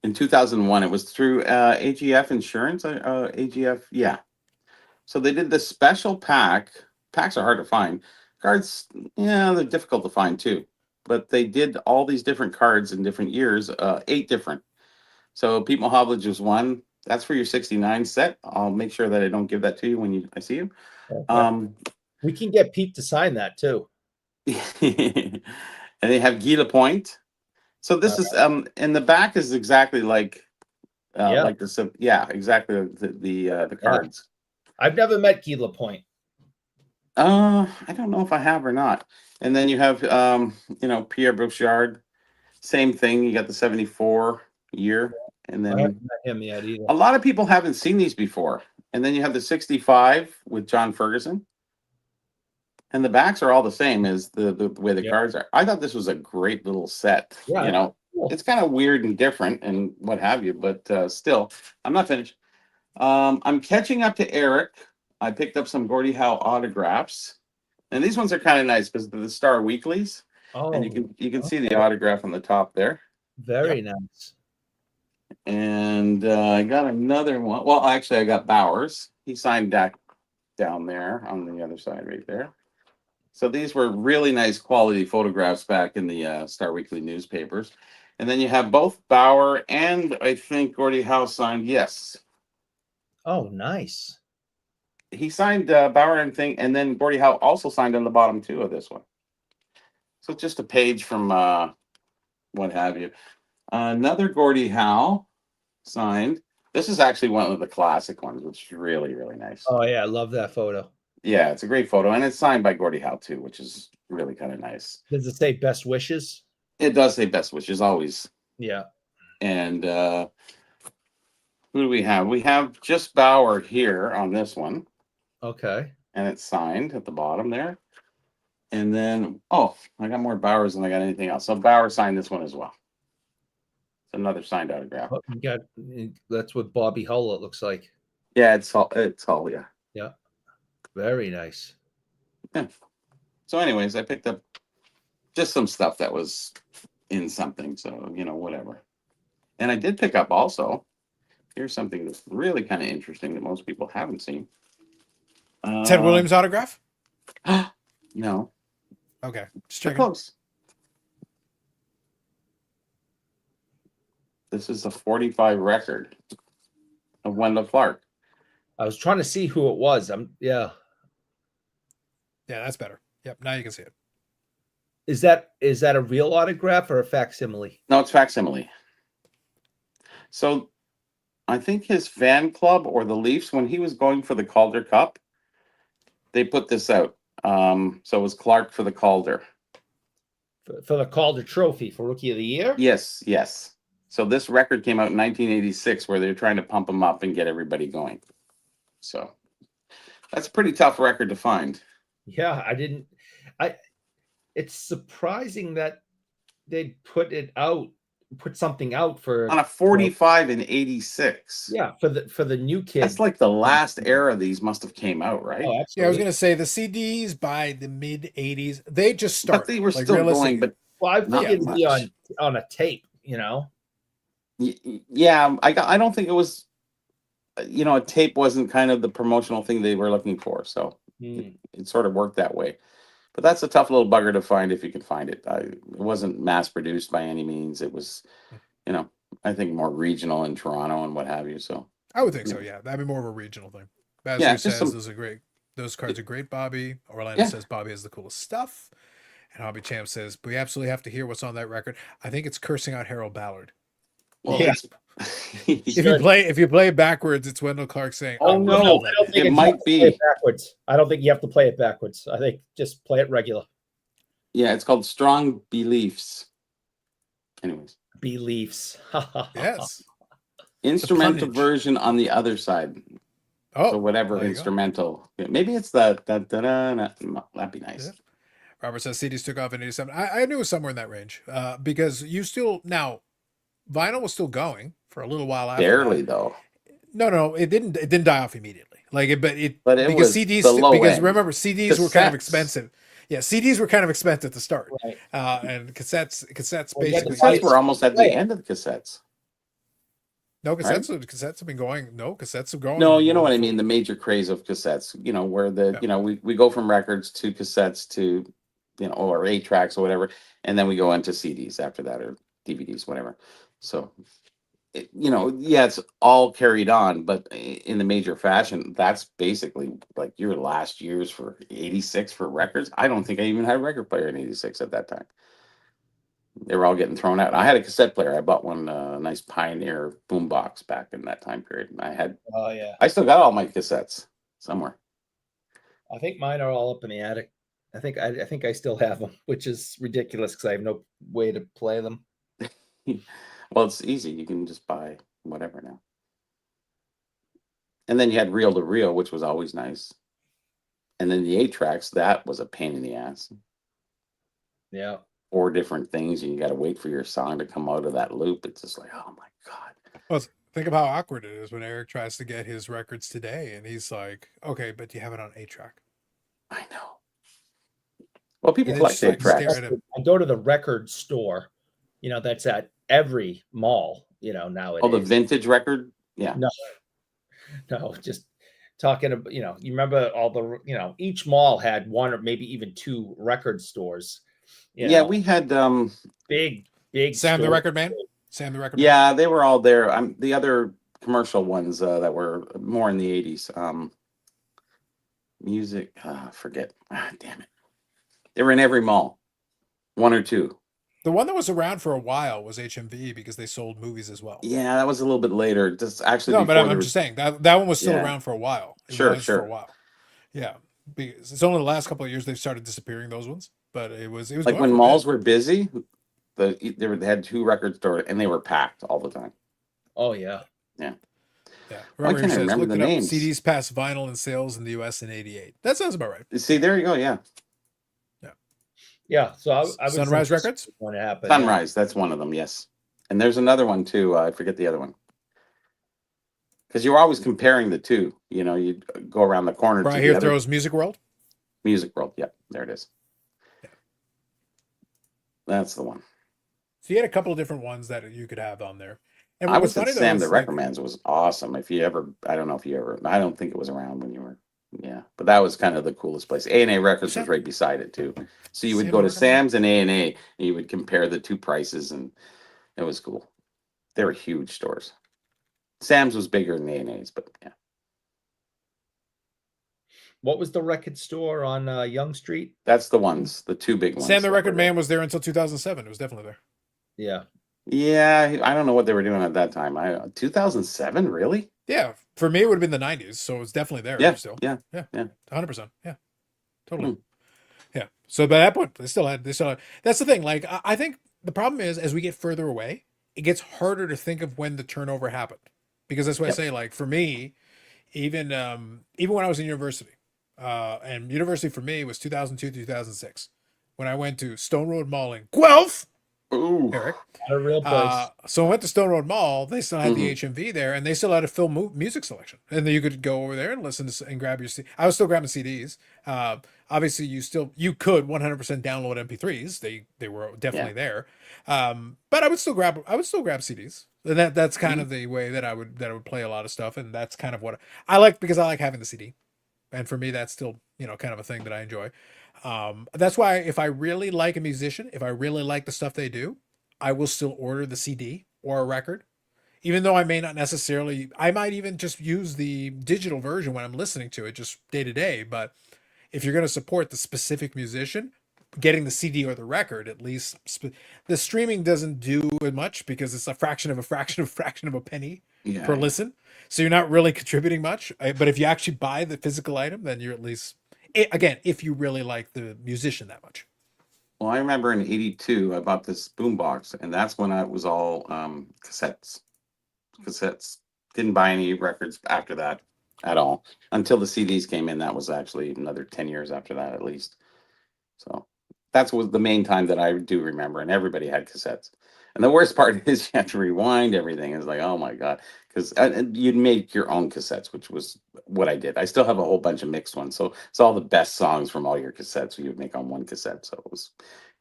S2: in 2001. It was through AGF Insurance. AGF, yeah. So they did this special pack. Packs are hard to find. Cards, yeah, they're difficult to find too. But they did all these different cards in different years, 8 different. So Pete Mahovlich was one. That's for your 69 set. I'll make sure that I don't give that to you when I see you.
S6: We can get Pete to sign that too.
S2: And they have Guy Lapointe. So this is and the back is exactly like like this. Yeah, exactly the cards.
S6: I've never met Guy Lapointe.
S2: I don't know if I have or not. And then you have Pierre Bouchard. Same thing. You got the 74 year. And
S6: I
S2: then
S6: haven't met him yet either.
S2: a lot of people haven't seen these before. And then you have the 65 with John Ferguson. And the backs are all the same as the way the cards are. I thought this was a great little set.
S6: Yeah, cool.
S2: It's kind of weird and different and what have you, but still, I'm not finished. I'm catching up to Eric. I picked up some Gordie Howe autographs. And these ones are kind of nice because they're the Star Weeklies.
S6: Oh,
S2: And you can see the autograph on the top there.
S6: very nice.
S2: And I got another one. Well, actually, I got Bowers. He signed that down there on the other side right there. So these were really nice quality photographs back in the Star Weekly newspapers. And then you have both Bauer and I think Gordie Howe signed. Yes.
S6: Oh, nice.
S2: He signed Bauer and then Gordie Howe also signed on the bottom too of this one. So just a page from what have you. Another Gordie Howe signed. This is actually one of the classic ones, which is really, really nice.
S6: Oh, yeah. I love that photo.
S2: Yeah, it's a great photo. And it's signed by Gordie Howe too, which is really kind of nice.
S6: Does it say best wishes?
S2: It does say best wishes always.
S6: Yeah.
S2: And who do we have? We have just Bauer here on this one.
S6: Okay.
S2: And it's signed at the bottom there. And then, I got more Bowers than I got anything else. So Bauer signed this one as well. It's another signed autograph.
S6: Oh, you got that's what Bobby Hull it looks like.
S2: Yeah, it's all yeah.
S6: Yeah, very nice.
S2: Yeah. So, anyways, I picked up just some stuff that was in something. So, you know, whatever. And I did pick up also. Here's something that's really kind of interesting that most people haven't seen.
S1: Ted Williams autograph?
S2: No,
S1: Okay. Just
S2: they're
S1: checking.
S2: close. This is a 45 record of Wendell Clark.
S6: I was trying to see who it was.
S1: Yeah, that's better. Yep. Now you can see it.
S6: Is that a real autograph or a facsimile?
S2: No, it's facsimile. So I think his fan club or the Leafs, when he was going for the Calder Cup, they put this out. So it was Clark for the Calder.
S6: For the Calder Trophy for Rookie of the Year?
S2: Yes, yes. So this record came out in 1986 where they were trying to pump him up and get everybody going. So that's a pretty tough record to find.
S6: Yeah, it's surprising that they put something out for
S2: On a 45 in 86.
S6: yeah, for the new kid.
S2: That's like the last era these must have came out, right?
S6: Oh,
S1: Yeah, I was
S6: absolutely.
S1: gonna say the CDs by the mid '80s, they just started.
S2: But they were
S1: like,
S2: still
S1: realistically.
S2: going, but
S6: Well, I
S2: not
S6: figured it'd be
S2: much.
S6: on a tape, you know.
S2: Yeah, I don't think it was, you know, a tape wasn't kind of the promotional thing they were looking for. So it sort of worked that way. But that's a tough little bugger to find if you can find it. It wasn't mass produced by any means. It was, you know, I think more regional in Toronto and what have you. So
S1: I would think so. Yeah, that'd be more of a regional thing. Bazzu
S2: Yeah,
S1: says
S2: just some-
S1: those are great. Those cards are great, Bobby. Orlando
S2: Yeah.
S1: says Bobby has the coolest stuff. And Hobby Champ says we absolutely have to hear what's on that record. I think it's cursing out Harold Ballard.
S2: well,
S6: Yeah.
S1: If you play it backwards, it's Wendell Clark saying,
S2: Oh,
S1: "I
S2: no,
S1: love
S6: I
S1: that
S6: don't
S1: man."
S6: think
S2: It
S6: you
S2: might
S6: have to play it
S2: be.
S6: backwards. I don't think you have to play it backwards. I think just play it regular.
S2: yeah, it's called Strong Beliefs. Anyways,
S6: Beliefs.
S1: Yes.
S2: instrumental
S1: punnage.
S2: version on the other side.
S1: Oh,
S2: So whatever
S1: there you go.
S2: instrumental. Maybe it's that'd be nice.
S1: Yeah. Robert says CDs took off in '87. I knew it was somewhere in that range because you still now vinyl was still going for a little while after
S2: Barely
S1: that.
S2: though.
S1: No, it didn't die off immediately. Like it, but it
S2: But it
S1: because
S2: was
S1: CDs
S2: the low
S1: because
S2: end.
S1: remember CDs were kind of
S2: Cassettes.
S1: expensive. Yeah, CDs were kind of expensive to start,
S6: Right.
S1: and cassettes
S6: Well, you had to
S1: basically.
S6: play
S2: Cassettes were almost at the
S6: play it.
S2: end of the cassettes.
S1: No,
S2: right?
S1: cassettes have been going. No, cassettes have gone.
S2: No, you know what I mean. The major craze of cassettes. You know where
S1: Yeah.
S2: we go from records to cassettes to or 8 tracks or whatever, and then we go into CDs after that or DVDs, whatever. So it's all carried on, but in the major fashion, that's basically like your last years for 86 for records. I don't think I even had a record player in 86 at that time. They were all getting thrown out. I had a cassette player. I bought one nice Pioneer boombox back in that time period.
S6: Oh yeah.
S2: I still got all my cassettes somewhere.
S6: I think mine are all up in the attic. I think I still have them, which is ridiculous because I have no way to play them.
S2: Well, it's easy. You can just buy whatever now. And then you had reel to reel, which was always nice. And then the 8 tracks, that was a pain in the ass.
S6: Yeah.
S2: 4 different things, and you got to wait for your song to come out of that loop. It's just like, oh my God.
S1: Well, think of how awkward it is when Eric tries to get his records today, and he's like, "Okay, but you have it on 8-track."
S2: I know. Well, people
S1: And
S2: collect
S1: it's like
S2: 8 tracks.
S1: stare at him.
S6: I go to the record store, that's at every mall, nowadays.
S2: Oh, the vintage record? Yeah.
S6: No, just talking about, you remember all the, each mall had one or maybe even 2 record stores.
S2: Yeah, we had
S6: big
S1: Sam the
S6: stores.
S1: Record Man. Sam the Record Man.
S2: yeah, they were all there. The other commercial ones that were more in the 80s. Music, forget. Damn it. They were in every mall. 1 or 2.
S1: The one that was around for a while was HMV because they sold movies as well.
S2: Yeah, that was a little bit later. Just actually
S1: No, but
S2: before
S1: I'm
S2: there
S1: just saying that one was still
S2: Yeah.
S1: around for a while. It
S2: Sure,
S1: was
S2: sure.
S1: for a while. Yeah, because it's only the last couple of years they've started disappearing those ones. But it was
S2: like
S1: going
S2: when
S1: for a
S2: malls
S1: bit.
S2: were busy, they had 2 record stores and they were packed all the time.
S6: Oh yeah.
S1: Yeah.
S2: Why
S1: Remember,
S2: can't I
S1: says,
S2: remember
S1: look
S2: the
S1: it up.
S2: names?
S1: CDs passed vinyl in sales in the US in '88. That sounds about right.
S2: See, there you go. Yeah,
S6: Yeah. So I was
S1: Sunrise
S6: interested
S1: Records?
S6: when it happened.
S2: Sunrise. That's one of them. Yes. And there's another one too. I forget the other one. Because you're always comparing the two. You know, you go around the corner
S1: Right
S2: to
S1: here
S2: the other.
S1: throws Music World.
S2: Music World. Yep, there it is. That's the one.
S1: So you had a couple of different ones that you could have on there. And
S2: I
S1: what was
S2: was at
S1: funny though
S2: Sam
S1: is
S2: the
S1: like,
S2: Record Man's was awesome. If you ever, I don't know if you ever, I don't think it was around when you were, yeah. But that was kind of the coolest place. A&A Records was
S1: Sam-
S2: right beside it too. So you would
S1: Sam
S2: go
S1: the
S2: to
S1: Record Man?
S2: Sam's and A&A, and you would compare the two prices, and it was cool. They were huge stores. Sam's was bigger than A&A's, but yeah.
S6: What was the record store on Young Street?
S2: That's the ones, the two big ones.
S1: Sam the
S2: that
S1: Record
S2: were there.
S1: Man was there until 2007. It was definitely there.
S6: Yeah.
S2: Yeah, I don't know what they were doing at that time. 2007, really?
S1: Yeah, for me it would have been the 90s, so it was definitely there
S2: Yeah,
S1: still.
S2: yeah,
S1: Yeah,
S2: yeah.
S1: 100%. Yeah, totally.
S2: Hmm.
S1: Yeah. So by that point, they still had. That's the thing. Like I think the problem is as we get further away, it gets harder to think of when the turnover happened, because that's why
S2: Yep.
S1: I say like for me, even when I was in university, and university for me was 2002 2006, when I went to Stone Road Mall in Guelph,
S2: Ooh.
S1: Eric.
S6: Not a real place.
S1: So I went to Stone Road Mall. They still had the
S2: Mhm.
S1: HMV there, and they still had a film music selection. And then you could go over there and listen to and grab your. I was still grabbing CDs. Obviously, you could 100% download MP3s. They were definitely there. But I would still grab CDs. And that's kind of the way that I would play a lot of stuff. And that's kind of what I like, because I like having the CD. And for me, that's still kind of a thing that I enjoy. That's why if I really like a musician, if I really like the stuff they do, I will still order the CD or a record, even though I may not necessarily. I might even just use the digital version when I'm listening to it, just day to day. But if you're going to support the specific musician, getting the CD or the record, at least the streaming doesn't do as much because it's a fraction of a fraction of a fraction of a penny
S2: Yeah.
S1: per listen. So you're not really contributing much. But if you actually buy the physical item, then you're at least, again, if you really like the musician that much.
S2: Well, I remember in '82, I bought this boombox, and that's when I was all cassettes. Cassettes. Didn't buy any records after that at all until the CDs came in. That was actually another 10 years after that, at least. So that was the main time that I do remember, and everybody had cassettes. And the worst part is you have to rewind everything. It's like, oh my God, because you'd make your own cassettes, which was what I did. I still have a whole bunch of mixed ones. So it's all the best songs from all your cassettes you would make on one cassette. So it was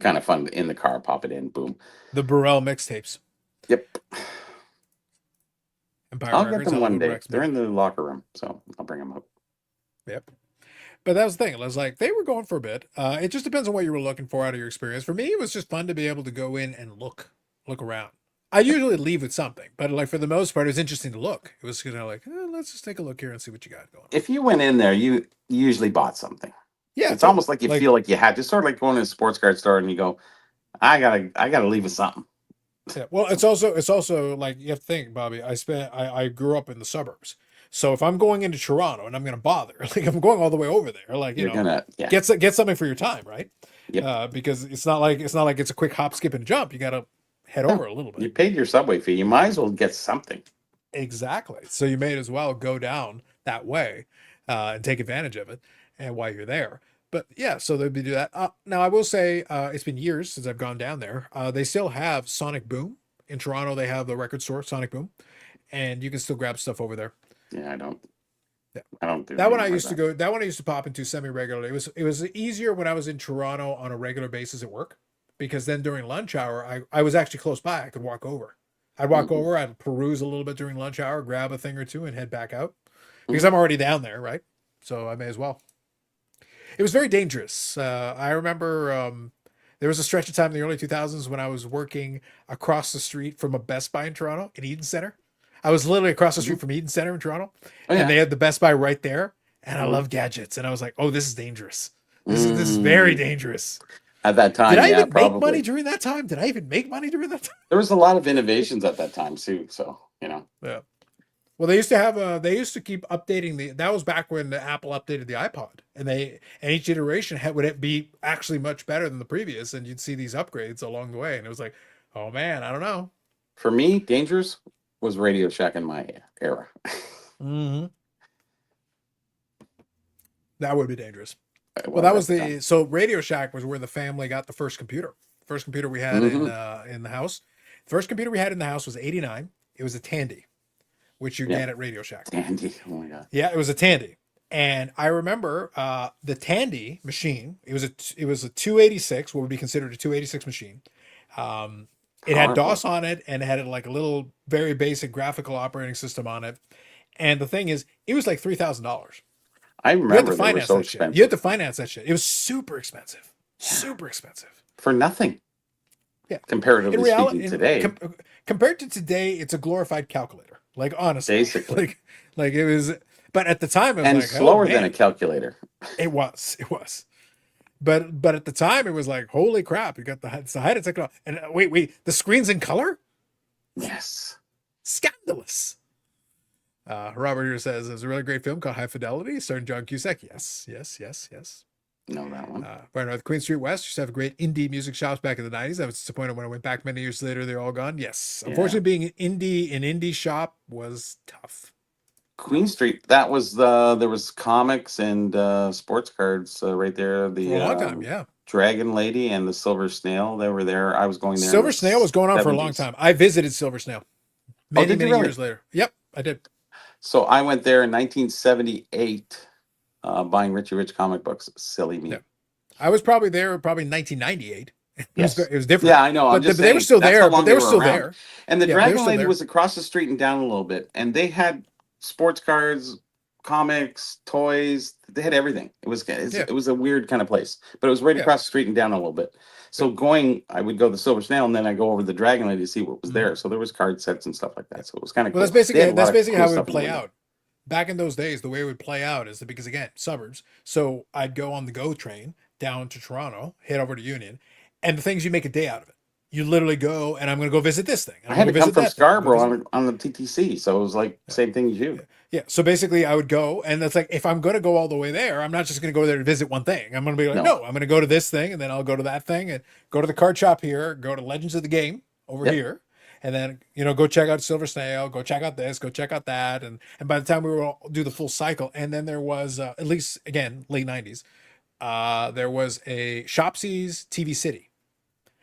S2: kind of fun in the car, pop it in, boom.
S1: The Burrell mixtapes.
S2: Yep.
S1: Empire
S2: I'll
S1: Records,
S2: get them one
S1: Hollywood
S2: day.
S1: Rex,
S2: They're in the locker room, so I'll bring them up.
S1: Yep. But that was the thing. It was like they were going for a bit. It just depends on what you were looking for out of your experience. For me, it was just fun to be able to go in and look around. I usually leave with something, but like for the most part, it was interesting to look. It was like, let's just take a look here and see what you got going on.
S2: If you went in there, you usually bought something.
S1: Yeah,
S2: It's almost like you feel like you had to, sort of like going to a sports card store and you go, I gotta leave with something.
S1: Yeah. Well, it's also like you have to think, Bobby. I grew up in the suburbs, so if I'm going into Toronto and I'm going to bother, like I'm going all the way over there, like
S2: You're gonna
S1: get something for your time, right?
S2: Yep.
S1: Because it's not like it's a quick hop, skip, and jump. You got to head over a little bit.
S2: You paid your subway fee. You might as well get something.
S1: Exactly. So you may as well go down that way and take advantage of it, and while you're there. But yeah, so they'd be do that. Now I will say it's been years since I've gone down there. They still have Sonic Boom in Toronto. They have the record store Sonic Boom, and you can still grab stuff over there.
S2: Yeah, I don't.
S1: Yeah.
S2: I don't do
S1: that one. I
S2: like
S1: used to go. That one I used to pop into semi regularly. It was easier when I was in Toronto on a regular basis at work, because then during lunch hour I was actually close by. I could walk over. I'd walk over. I'd peruse a little bit during lunch hour, grab a thing or two, and head back out because I'm already down there, right? So I may as well. It was very dangerous. I remember there was a stretch of time in the early 2000s when I was working across the street from a Best Buy in Toronto, in Eden Center. I was literally across the street from Eden Center in Toronto, and they had the Best Buy right there. And I love gadgets, and I was like, "Oh, this is dangerous. This is very dangerous."
S2: At that time,
S1: did I even
S2: probably.
S1: make money during that time? Did I even make money during that time?
S2: There was a lot of innovations at that time too. So
S1: Yeah. Well, they used to have they used to keep updating that was back when the Apple updated the iPod, and each iteration would be actually much better than the previous, and you'd see these upgrades along the way, and it was like, oh man, I don't know.
S2: For me, dangerous was Radio Shack in my era.
S1: Mm-hmm. That would be dangerous. Well, that was so Radio Shack was where the family got the first computer. First computer we had in the house. First computer we had in the house was 89. It was a Tandy, which you
S2: Yeah.
S1: get at Radio Shack.
S2: Dandy. Oh my god.
S1: Yeah, it was a Tandy. And I remember the Tandy machine. It was a 286, what would be considered a 286 machine. It had
S2: Powerful.
S1: DOS on it, and it had like a little very basic graphical operating system on it. And the thing is, it was like $3,000.
S2: I
S1: You had
S2: remember
S1: to
S2: they were
S1: finance
S2: so
S1: that shit.
S2: expensive
S1: You had to finance that shit. It was super expensive.
S2: Yeah.
S1: Super expensive.
S2: for nothing.
S1: Yeah.
S2: Comparatively
S1: In reality,
S2: speaking, today,
S1: compared to today, it's a glorified calculator. Like honestly,
S2: Basically.
S1: like it was. But at the time, it was
S2: and
S1: like
S2: slower
S1: oh,
S2: than a
S1: man.
S2: calculator.
S1: It was. But at the time, it was like holy crap! You got it's the height of technology. And wait, the screen's in color.
S2: Yes.
S1: Scandalous. Robert here says there's a really great film called High Fidelity, starring John Cusack. Yes.
S2: Know that one.
S1: Right north Queen Street West used to have great indie music shops back in the 90s. I was disappointed when I went back many years later. They're all gone. Yes.
S2: Yeah.
S1: Unfortunately, being an indie shop was tough.
S2: Queen Street. That was there was comics and sports cards right there. The
S1: For a long time, yeah.
S2: Dragon Lady and the Silver Snail. They were there. I was going there. in
S1: Silver
S2: the
S1: Snail was going on for a long
S2: 70s.
S1: time. I visited Silver Snail many,
S2: did you
S1: many
S2: really?
S1: years later. Yep, I did.
S2: So I went there in 1978, buying Richie Rich comic books. Silly me.
S1: Yeah. I was probably there probably 1998.
S2: Yes.
S1: It was different.
S2: Yeah, I know. I'm
S1: But
S2: just
S1: they were
S2: saying,
S1: still
S2: that's
S1: there.
S2: how
S1: But
S2: long
S1: they were
S2: were
S1: still
S2: around.
S1: there.
S2: And the
S1: Yeah, they were
S2: Dragon
S1: still
S2: Lady
S1: there.
S2: was across the street and down a little bit, and they had sports cards, comics, toys. They had everything. It was a weird kind of place, but it was right
S1: Yeah.
S2: across the street and down a little bit. So I would go to the Silver Snail, and then I go over to the Dragon Lady to see what was there. So there was card sets and stuff like that. So it was kind of
S1: Well,
S2: cool.
S1: that's
S2: They had a lot of
S1: basically
S2: cool
S1: how it
S2: stuff
S1: would
S2: in
S1: play
S2: the window.
S1: out. Back in those days, the way it would play out is that because again, suburbs. So I'd go on the GO train down to Toronto, head over to Union, and the things you make a day out of it. You literally go, and I'm going to go visit this thing. And
S2: I
S1: I'm
S2: had
S1: gonna
S2: to
S1: go
S2: come
S1: visit
S2: from
S1: that thing, I'm gonna
S2: Scarborough
S1: visit-
S2: on the TTC, so it was like same thing as you.
S1: Yeah. So basically, I would go, and that's like if I'm going to go all the way there, I'm not just going to go there to visit one thing. I'm going to be like, no, I'm going to go to this thing, and then I'll go to that thing, and go to the card shop here, go to Legends of the Game over
S2: Yep.
S1: here, and then go check out Silver Snail, go check out this, go check out that, and by the time we will do the full cycle, and then there was at least again late '90s, there was a Shopsy's TV City,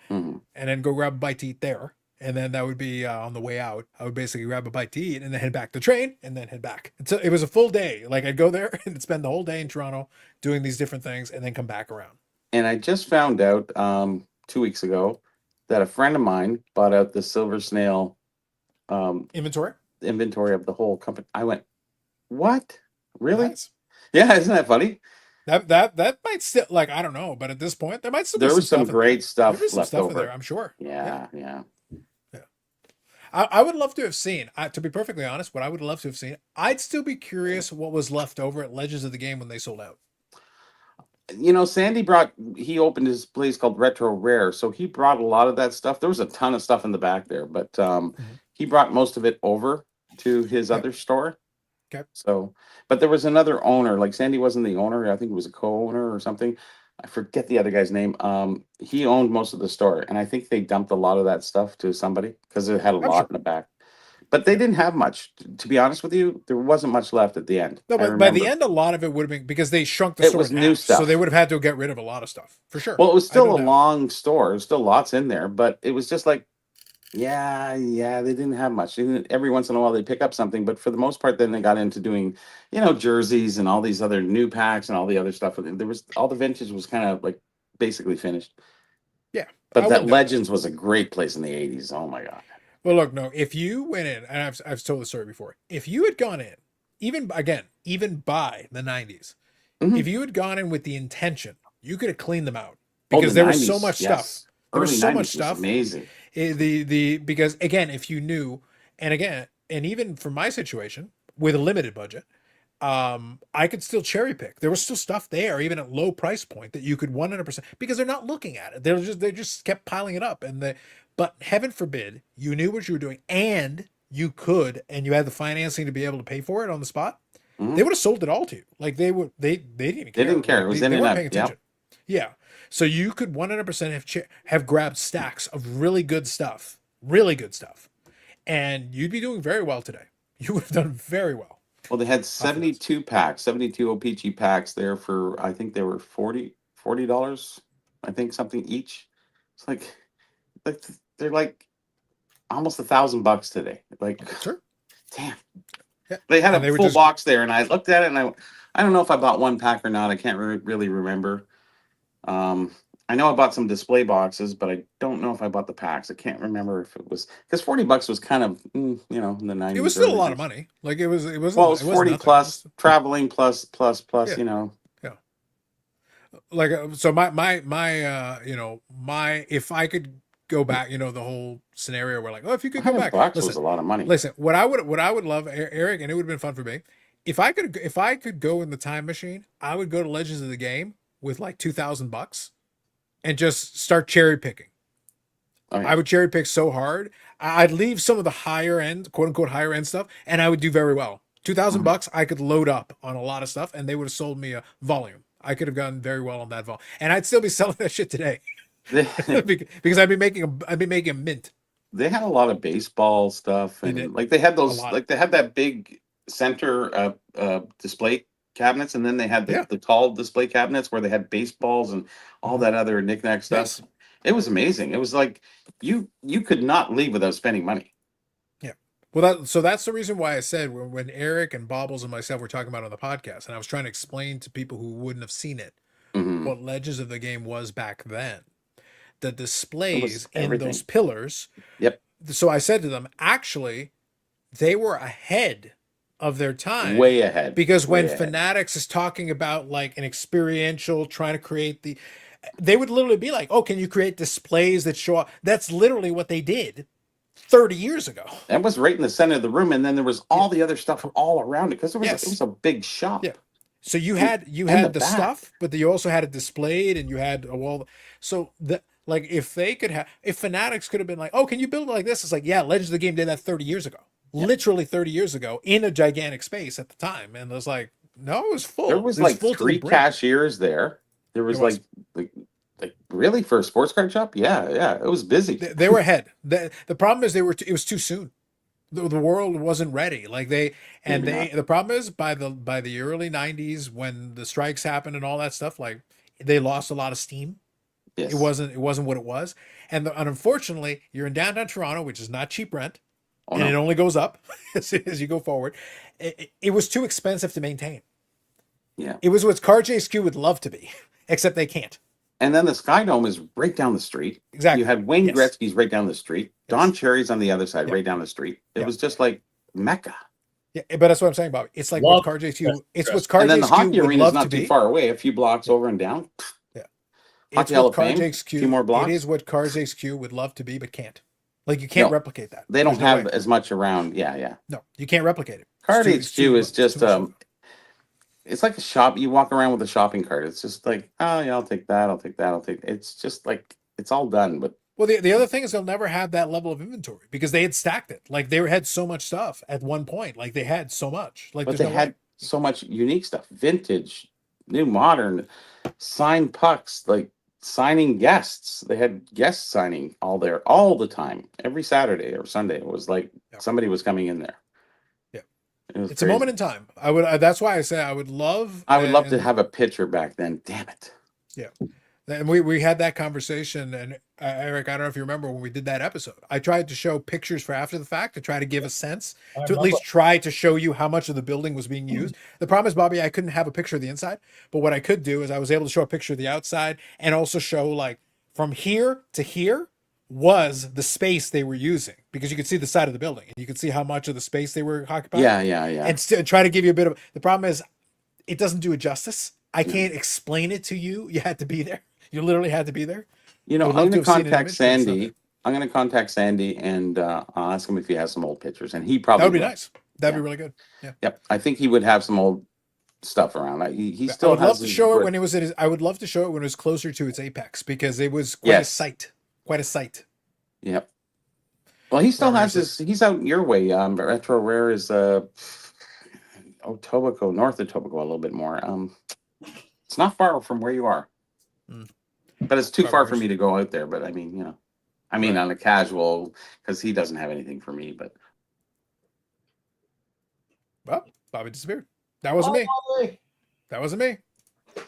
S2: Mhm.
S1: and then go grab a bite to eat there. And then that would be on the way out. I would basically grab a bite to eat and then head back to the train and then head back. And so it was a full day. Like I'd go there and spend the whole day in Toronto doing these different things and then come back around.
S2: And I just found out 2 weeks ago that a friend of mine bought out the Silver Snail
S1: Inventory?
S2: inventory of the whole company. I went, what? Really?
S1: Nice.
S2: Yeah, isn't that funny?
S1: That might still like I don't know, but at this point there might still be
S2: There was some
S1: stuff in
S2: great
S1: there.
S2: stuff
S1: There is some
S2: left
S1: stuff in
S2: over.
S1: there, I'm sure.
S2: Yeah.
S1: I would love to have seen, to be perfectly honest, what I would love to have seen, I'd still be curious what was left over at Legends of the Game when they sold out.
S2: Sandy he opened his place called Retro Rare, so he brought a lot of that stuff. There was a ton of stuff in the back there, but he brought most of it over to his
S1: Okay.
S2: other store.
S1: Okay.
S2: So, but there was another owner, like Sandy wasn't the owner. I think he was a co-owner or something. I forget the other guy's name. He owned most of the store, and I think they dumped a lot of that stuff to somebody because it had a
S1: I'm
S2: lot
S1: sure.
S2: in the back. But they didn't have much. To be honest with you, there wasn't much left at the end.
S1: No,
S2: I
S1: but by the
S2: remember.
S1: end, a lot of it would have been because they shrunk the
S2: It
S1: store
S2: was
S1: in
S2: new
S1: half, so
S2: stuff.
S1: they would have had to get rid of a lot of stuff for sure.
S2: Well, it was
S1: I
S2: still
S1: don't
S2: a
S1: know.
S2: long store. There's still lots in there, but it was just like, yeah, they didn't have much. Every once in a while they pick up something, but for the most part, then they got into doing, jerseys and all these other new packs and all the other stuff. There was all the vintage was kind of like basically finished.
S1: Yeah,
S2: But
S1: I
S2: that
S1: wouldn't know.
S2: Legends was a great place in the 80s. Oh my God.
S1: Well, look, no, if you went in, and I've told the story before, if you had gone in, even by the 90s,
S2: Mhm.
S1: if you had gone in with the intention, you could have cleaned them out
S2: Oh,
S1: because
S2: the
S1: there was so
S2: 90s,
S1: much
S2: yes.
S1: stuff. There was
S2: Early
S1: so
S2: 90s
S1: much
S2: was
S1: stuff.
S2: amazing.
S1: Because again, if you knew, and even for my situation with a limited budget, I could still cherry pick. There was still stuff there, even at low price point, that you could 100% because they're not looking at it. They just kept piling it up, but heaven forbid you knew what you were doing and you had the financing to be able to pay for it on the spot.
S2: Mhm.
S1: They would have sold it all to you. Like they didn't even care.
S2: They didn't care.
S1: Like,
S2: It was
S1: they
S2: in and
S1: weren't
S2: out.
S1: paying
S2: Yep.
S1: attention. Yeah. So you could 100% have grabbed stacks of really good stuff, and you'd be doing very well today. You would have done very well.
S2: Well, they had
S1: this.
S2: 72 packs, 72 OPG packs there for, I think they were $40, I think something each. It's like they're like almost $1,000 today. Like,
S1: Sure.
S2: damn.
S1: Yeah.
S2: They had
S1: And
S2: a
S1: they were
S2: full
S1: just-
S2: box there, and I looked at it, and I don't know if I bought one pack or not. I can't really remember. I know I bought some display boxes, but I don't know if I bought the packs. I can't remember if it was because $40 was kind of in the 90s.
S1: It was still a
S2: early
S1: lot of
S2: 90s.
S1: money. Like it wasn't.
S2: Well, it was
S1: it wasn't
S2: 40
S1: nothing.
S2: plus traveling plus.
S1: Yeah.
S2: You know,
S1: Like so my if I could go back, the whole scenario where like, oh, if you could go back,
S2: $100
S1: listen,
S2: was a lot of money.
S1: listen, what I would love, Eric, and it would have been fun for me, if I could go in the time machine, I would go to Legends of the Game with like $2,000 and just start cherry picking.
S2: Oh, yeah.
S1: I would cherry pick so hard. I'd leave some of the higher end, quote unquote higher end stuff, and I would do very well. $2,000, I could load up on a lot of stuff, and they would have sold me a volume. I could have gone very well on that volume, and I'd still be selling that shit today because I'd be making a mint.
S2: They had a lot of baseball stuff,
S1: They
S2: and
S1: did.
S2: like they had those,
S1: lot.
S2: like they had that big center display cabinets, and then they had
S1: Yeah.
S2: the tall display cabinets where they had baseballs and all that other knickknack stuff.
S1: Yes.
S2: It was amazing. It was like you could not leave without spending money.
S1: Well, that's the reason why I said when Eric and Bobbles and myself were talking about it on the podcast, and I was trying to explain to people who wouldn't have seen it
S2: Mhm.
S1: what Legends of the Game was back then. The displays in
S2: everything.
S1: those pillars.
S2: Yep.
S1: So I said to them, actually, they were ahead of their time.
S2: Way ahead.
S1: Because when
S2: Way ahead.
S1: Fanatics is talking about like an experiential, trying to create they would literally be like, oh, can you create displays that show up? That's literally what they did 30 years ago.
S2: That was right in the center of the room, and then there was all the other stuff all around it because it
S1: Yes.
S2: was a big shop.
S1: Yeah. So you had
S2: And
S1: the
S2: the back.
S1: stuff, but you also had it displayed, and you had a wall. So like if Fanatics could have been like, oh, can you build it like this? It's like, yeah, Legends of the Game did that 30 years ago, literally 30 years ago in a gigantic space at the time, and it was like, no, it was full.
S2: There was
S1: It
S2: like
S1: full to the
S2: 3
S1: brim.
S2: cashiers there. There was,
S1: There was.
S2: like really for a sports card shop. Yeah, it was busy.
S1: They were ahead. The problem is it was too soon. The world wasn't ready. Like the problem is by the early 90s when the strikes happened and all that stuff, like they lost a lot of steam.
S2: Yes.
S1: It wasn't what it was. And unfortunately, you're in downtown Toronto, which is not cheap rent,
S2: Oh,
S1: and
S2: no.
S1: it only goes up as you go forward. It was too expensive to maintain.
S2: Yeah.
S1: It was what CarJSQ would love to be, except they can't.
S2: And then the Sky Dome is right down the street.
S1: Exactly.
S2: You had Wayne
S1: Yes.
S2: Gretzky's right down the street. Don Cherry's on the other side,
S1: Yeah.
S2: right down the street. It
S1: Yeah.
S2: was just like Mecca.
S1: Yeah, but that's what I'm saying, Bobby. It's like
S6: Love
S1: what CarJSQ. It's
S6: Yes.
S1: what
S2: And then the
S1: CarJSQ
S2: hockey
S1: would
S2: arena is
S1: love
S2: not
S1: to
S2: too
S1: be.
S2: far away. A few blocks over and down.
S1: It's
S2: Hall
S1: what
S2: of Fame,
S1: CarJSQ.
S2: few more blocks.
S1: It is what CarJSQ would love to be, but can't. Like you can't
S2: No,
S1: replicate that.
S2: They don't
S1: There's no
S2: have
S1: way.
S2: as much around. Yeah.
S1: No, you can't replicate it.
S2: Card
S1: It's
S2: HQ
S1: too-
S2: is just
S1: too much.
S2: it's like a shop. You walk around with a shopping cart. It's just like, oh yeah, I'll take that. I'll take that. I'll take. It's just like it's all done. But
S1: Well, the other thing is they'll never have that level of inventory because they had stacked it. Like they had so much stuff at one point. Like they had so much. Like
S2: they
S1: there's no
S2: had
S1: way.
S2: so much unique stuff, vintage, new, modern, signed pucks, like signing guests. They had guests signing all there all the time, every Saturday or Sunday. It was like
S1: Yeah.
S2: somebody was coming in there.
S1: Yeah.
S2: It was
S1: It's a
S2: crazy.
S1: moment in time. I would. That's why I say I would love.
S2: I would love to
S1: and-
S2: have a picture back then. Damn it.
S1: And we had that conversation, and Eric, I don't know if you remember when we did that episode. I tried to show pictures for after the fact to try to give a sense,
S6: I
S1: to at
S6: remember.
S1: least try to show you how much of the building was being used. The problem is, Bobby, I couldn't have a picture of the inside, but what I could do is I was able to show a picture of the outside and also show like from here to here was the space they were using because you could see the side of the building and you could see how much of the space they were occupying.
S2: Yeah.
S1: And try to give you a bit of the problem is it doesn't do it justice. I can't explain it to you. You had to be there. You literally had to be there.
S2: You know,
S1: I would
S2: I'm
S1: love
S2: going
S1: to
S2: to
S1: have seen an
S2: contact
S1: image, but it's not
S2: Sandy.
S1: there.
S2: I'm going to contact Sandy and I'll ask him if he has some old pictures, and he probably
S1: That would be
S2: will.
S1: nice. That'd
S2: Yeah.
S1: be really good. Yeah.
S2: Yep, I think he would have some old stuff around. He
S1: I
S2: still
S1: would
S2: has
S1: love to
S2: his
S1: show it
S2: grip.
S1: when it was I would love to show it when it was closer to its apex because it was quite a
S2: Yes.
S1: sight. Quite a sight.
S2: Yep. Well, he still
S1: Where
S2: has
S1: is
S2: his. He's out your way. Retro Rare is Etobicoke, north of Etobicoke, a little bit more. It's not far from where you are,
S1: Hmm.
S2: but it's too
S1: Probably
S2: far for
S1: is.
S2: me to go out there. But I mean, you know,
S1: Right.
S2: on a casual because he doesn't have anything for me. But
S1: Well, Bobby disappeared. That wasn't me.
S6: Bobby.
S1: That wasn't me.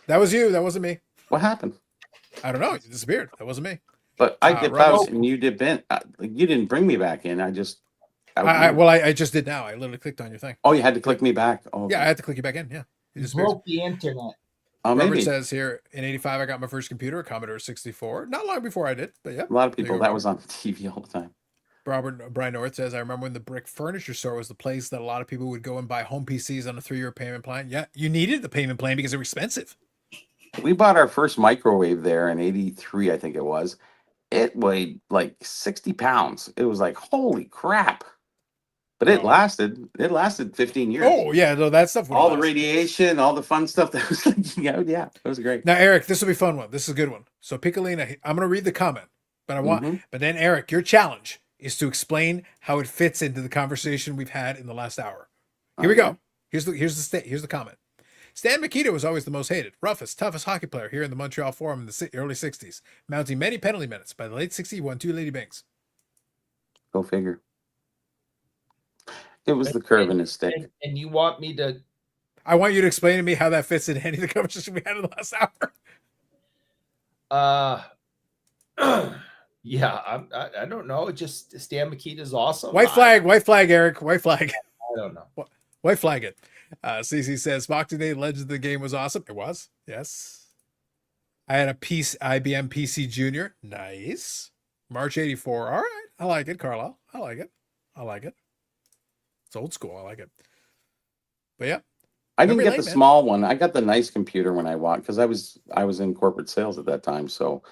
S1: That was you. That wasn't me.
S2: what happened?
S1: I don't know. You disappeared. That wasn't me.
S2: But I dipped
S1: Rubble-
S2: out and you dipped in. You didn't bring me back in. I just.
S1: I just did now. I literally clicked on your thing.
S2: Oh, you had to click me back. Oh,
S1: Yeah, I
S2: okay.
S1: had to click you back in. Yeah. It
S6: You
S1: disappears.
S6: broke the internet.
S2: Oh,
S1: Robert
S2: maybe
S1: says here in '85 I got my first computer, a Commodore 64. Not long before I did, but yeah.
S2: a lot of
S1: There you
S2: people
S1: go,
S2: that
S1: Robert.
S2: was on TV all the time.
S1: Brian North says I remember when the brick furniture store was the place that a lot of people would go and buy home PCs on a 3-year payment plan. Yeah, you needed the payment plan because they were expensive.
S2: We bought our first microwave there in '83, I think it was. It weighed like 60 pounds. It was like, holy crap. But it
S1: Oh.
S2: lasted. It lasted 15 years.
S1: Oh yeah, no, that stuff. would
S2: all the
S1: last.
S2: radiation, all the fun stuff that was leaking out. Yeah, it was great.
S1: Now, Eric, this will be a fun one. This is a good one. So, Piccolina, I'm going to read the comment, but
S2: Mhm.
S1: but then Eric, your challenge is to explain how it fits into the conversation we've had in the last hour. Here we go.
S2: Okay.
S1: Here's the comment. Stan Mikita was always the most hated, roughest, toughest hockey player here in the Montreal Forum in the early '60s, mounting many penalty minutes. By the late '60s, he won 2 Lady Bings.
S2: Go figure. It was the curve in his stick.
S6: And you want me to?
S1: I want you to explain to me how that fits in any of the conversation we had in the last hour.
S6: Yeah, I don't know. It just Stan Mikita is awesome.
S1: White flag, Eric, white flag.
S6: I don't know.
S1: White flag it. CC says Boxing Day Legends of the Game was awesome. It was, yes. I had a IBM PC Junior. Nice. March '84. All right. I like it, Carlisle. I like it. It's old school. I like it. But yeah.
S2: I didn't
S1: Memory
S2: get
S1: lane,
S2: the
S1: man.
S2: small one. I got the nice computer when I walked because I was in corporate sales at that time. So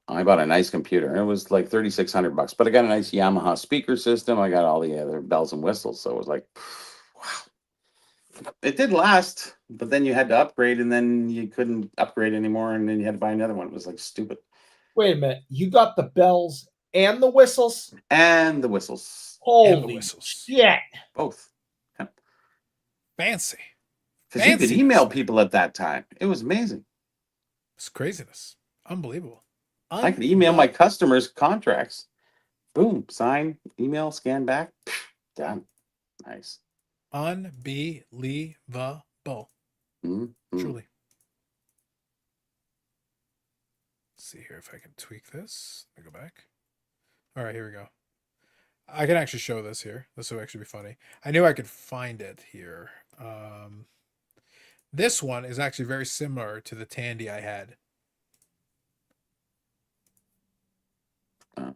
S2: I bought a nice computer. It was like $3,600, but I got a nice Yamaha speaker system. I got all the other bells and whistles. So it was like, wow. It did last, but then you had to upgrade, and then you couldn't upgrade anymore, and then you had to buy another one. It was like stupid.
S6: Wait a minute. You got the bells and the whistles?
S2: And the whistles,
S1: And the
S6: Holy
S1: whistles.
S6: shit.
S2: both.
S1: Fancy.
S2: Because you could
S1: Fancy.
S2: email people at that time. It was amazing.
S1: It's craziness. Unbelievable.
S2: I could email my customers contracts. Boom, sign, email, scan back, done. Nice.
S1: Unbelievable.
S2: Mhm.
S1: Truly. Let's see here if I can tweak this. Let me go back. All right, here we go. I can actually show this here. This will actually be funny. I knew I could find it here. This one is actually very similar to the Tandy I had.
S2: Oh.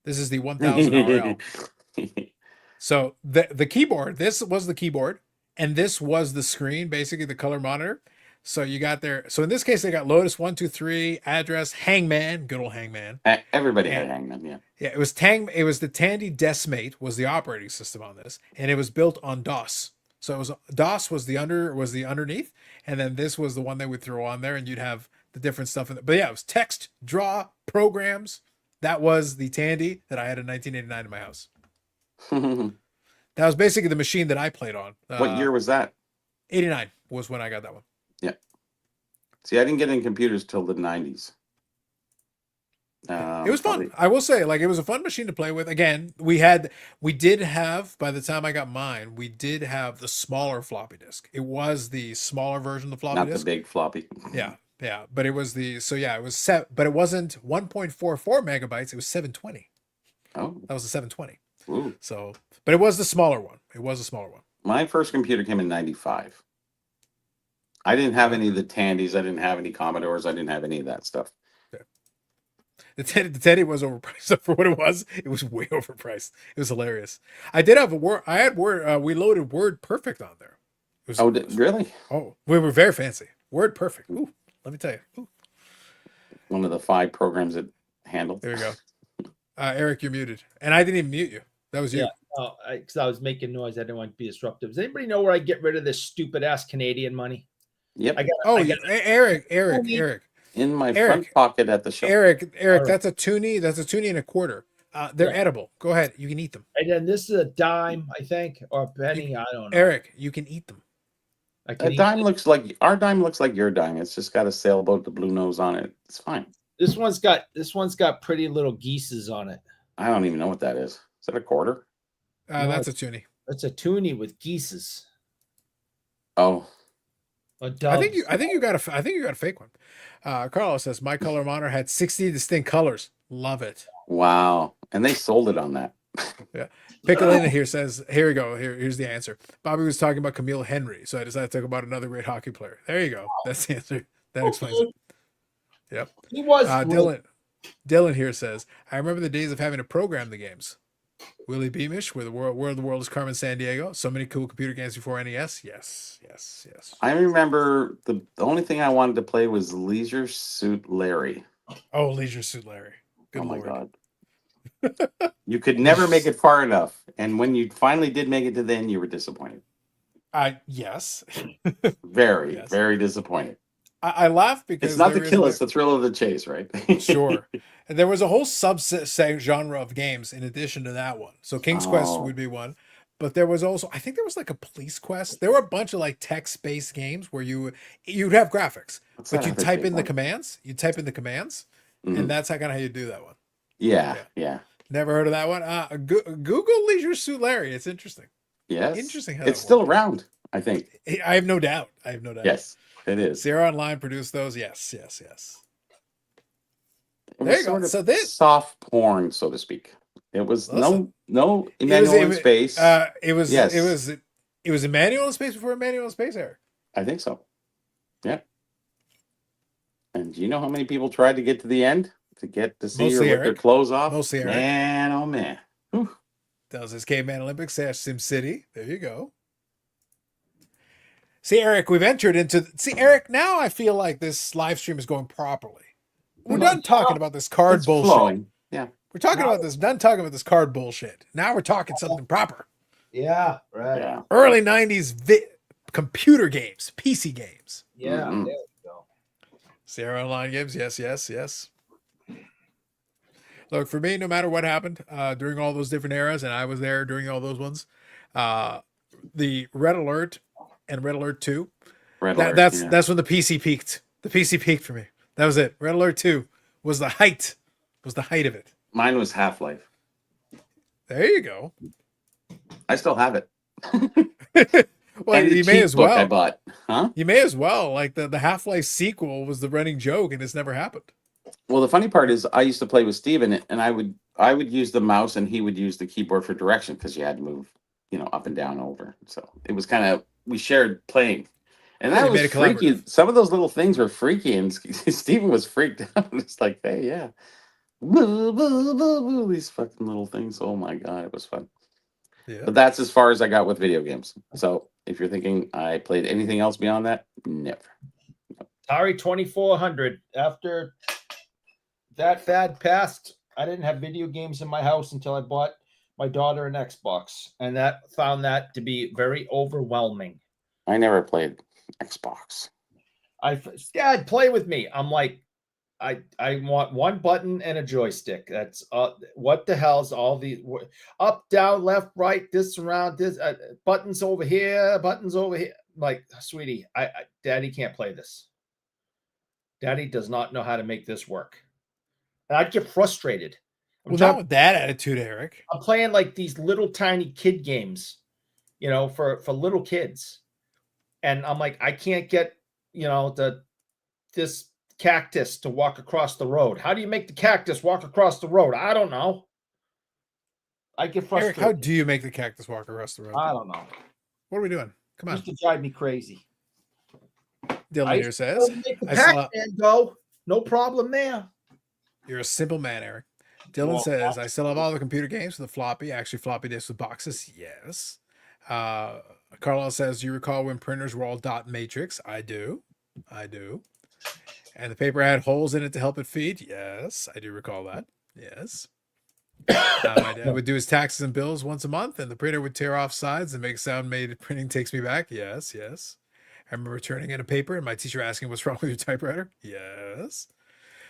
S1: This is the 1000 RL. So the keyboard, this was the keyboard, and this was the screen, basically the color monitor. So you got there. So in this case, they got Lotus 123, address, Hangman, good old Hangman.
S2: Everybody had
S1: And-
S2: Hangman, yeah.
S1: Yeah, it was the Tandy Decimate was the operating system on this, and it was built on DOS. So it was DOS was the underneath, and then this was the one they would throw on there, and you'd have the different stuff in it. But yeah, it was text, draw, programs. That was the Tandy that I had in 1989 in my house. That was basically the machine that I played on.
S2: What year was that?
S1: 89 was when I got that one.
S2: See, I didn't get in computers till the 90s.
S1: It was fun.
S2: Probably-
S1: I will say, like, it was a fun machine to play with. Again, we did have, by the time I got mine, we did have the smaller floppy disk. It was the smaller version of the floppy
S2: Not the
S1: disk.
S2: big floppy.
S1: Yeah, but it was it was but it wasn't 1.44 megabytes. It was 720.
S2: Oh,
S1: That was the 720.
S2: ooh.
S1: So, but it was the smaller one.
S2: My first computer came in 95. I didn't have any of the Tandys. I didn't have any Commodores. I didn't have any of that stuff.
S1: The Teddy was overpriced for what it was. It was way overpriced. It was hilarious. I did have a Word. I had Word. We loaded Word Perfect on there. It was,
S2: Really?
S1: Oh, we were very fancy. Word Perfect. Ooh, let me tell you. Ooh,
S2: One of the 5 programs it handled.
S1: there we go. Eric, you're muted, and I didn't even mute you. That was you.
S6: Yeah. Oh, because I was making noise. I didn't want to be disruptive. Does anybody know where I get rid of this stupid ass Canadian money?
S2: Yep.
S6: I got.
S1: Oh,
S6: I
S1: yeah.
S6: got
S1: Eric.
S2: In my
S1: Eric.
S2: front pocket at the show.
S1: Eric,
S6: All right.
S1: that's a toonie. That's a toonie and a quarter. They're
S6: Yeah.
S1: edible. Go ahead. You can eat them.
S6: And then this is a dime, I think, or a penny. I don't know.
S1: Eric, you can eat them.
S6: I can
S2: A
S6: eat
S2: dime
S6: it.
S2: looks like our dime looks like your dime. It's just got a sailboat with the blue nose on it. It's fine.
S6: This one's got pretty little geeses on it.
S2: I don't even know what that is. Is that a quarter?
S6: No,
S1: That's a toonie.
S6: It's a toonie with geeses.
S2: Oh,
S6: A
S1: I
S6: dove.
S1: think you got a fake one. Carlos says my color monitor had 60 distinct colors. Love it.
S2: Wow. And they sold it on that.
S1: Piccolina here says, here we go. Here's the answer. Bobby was talking about Camille Henry, so I decided to talk about another great hockey player. There you go. That's the answer. That explains it. Yep.
S6: He was
S1: Dylan here says, I remember the days of having to program the games. Willie Beamish, where the world is Carmen Sandiego. So many cool computer games before NES. Yes.
S2: I remember the only thing I wanted to play was Leisure Suit Larry.
S1: Oh, Leisure Suit Larry. Good
S2: oh my
S1: Lord.
S2: God. You could never make it far enough. And when you finally did make it to the end, you were disappointed.
S1: Yes.
S2: Very,
S1: Yes.
S2: very disappointed.
S1: I laugh because
S2: It's not the
S1: there
S2: kill,
S1: is
S2: it's the thrill of the chase, right?
S1: Sure. And there was a whole subset genre of games in addition to that one. So King's Quest
S2: Oh.
S1: would be one. But there was also, I think there was like a police quest. There were a bunch of like text-based games where you'd have graphics,
S2: What's
S1: but
S2: that
S1: you
S2: other
S1: type
S2: big
S1: in the
S2: one?
S1: commands. You type in the commands,
S2: Mhm.
S1: and that's kind of how you do that one.
S2: Yeah.
S1: Never heard of that one. Google Leisure Suit Larry. It's interesting.
S2: Yes.
S1: Interesting how
S2: It's
S1: that
S2: still
S1: worked.
S2: around, I think.
S1: I have no doubt.
S2: Yes, it is.
S1: Sierra Online produced those. Yes.
S2: It
S1: There
S2: was
S1: you go.
S2: sort of
S1: So this-
S2: soft porn, so to speak. It was
S1: Listen.
S2: no Emmanuel in space.
S1: It was
S2: Yes.
S1: it was Emmanuel in space before Emmanuel in space, Eric.
S2: I think so. Yeah. And do you know how many people tried to get to the end to get to see her
S1: Mostly
S2: with their
S1: Eric.
S2: clothes off?
S1: Mostly Eric.
S2: Man, oh man. Whew.
S1: That was his Caveman Olympics / Sim City. There you go. See, Eric, we've entered into. See, Eric, now I feel like this live stream is going properly. We're done talking about this card
S2: It's
S1: bullshit.
S2: flowing. Yeah.
S1: We're talking about this. Done talking about this card bullshit. Now we're talking something proper.
S6: Yeah, right.
S2: Yeah.
S1: Early '90s computer games, PC games.
S6: Yeah,
S2: Mhm.
S6: there we go.
S1: Sierra Online games. Yes. Look, for me, no matter what happened during all those different eras, and I was there during all those ones, the Red Alert and Red Alert 2,
S2: Red alert,
S1: that's
S2: yeah.
S1: that's when the PC peaked. The PC peaked for me. That was it. Red Alert 2 was the height. Was the height of it.
S2: Mine was Half-Life.
S1: There you go.
S2: I still have it.
S1: Well,
S2: And the
S1: you may
S2: cheat
S1: as
S2: book I
S1: well.
S2: bought. Huh?
S1: You may as well. Like the Half-Life sequel was the running joke, and it's never happened.
S2: Well, the funny part is I used to play with Steven, and I would use the mouse and he would use the keyboard for direction because you had to move, up and down over. So it was kind of, we shared playing. And
S1: Yeah,
S2: that
S1: you made
S2: was
S1: it
S2: freaky.
S1: collaborative.
S2: Some of those little things were freaky, and Steven was freaked out. It's like, hey, yeah. Boo, boo, boo, boo, these fucking little things. Oh my God, it was fun.
S1: Yeah.
S2: But that's as far as I got with video games. So if you're thinking I played anything else beyond that, never.
S6: Atari 2400. After that fad passed, I didn't have video games in my house until I bought my daughter an Xbox, and that found that to be very overwhelming.
S2: I never played Xbox.
S6: Dad, play with me. I'm like, I want one button and a joystick. That's what the hell's all these up, down, left, right, this around, this buttons over here, buttons over here. I'm like, sweetie, Daddy can't play this. Daddy does not know how to make this work. And I'd get frustrated.
S1: Well, not with that attitude, Eric.
S6: I'm playing like these little tiny kid games, for little kids. And I'm like, I can't get, this cactus to walk across the road. How do you make the cactus walk across the road? I don't know. I get
S1: Eric,
S6: frustrated.
S1: how do you make the cactus walk across the road?
S6: I don't know.
S1: What are we doing? Come on.
S6: Used to drive me crazy.
S1: Dylan here says,
S6: Make the
S1: I saw-
S6: Pac-Man go. No problem there.
S1: You're a simple man, Eric. Dylan says, I still have all the computer games for the floppy, actually floppy disks with boxes. Yes. Carlos says, do you recall when printers were all dot matrix? I do. And the paper had holes in it to help it feed? Yes, I do recall that. Yes. My dad would do his taxes and bills once a month, and the printer would tear off sides and make sound made printing takes me back. Yes. I remember turning in a paper and my teacher asking, what's wrong with your typewriter? Yes.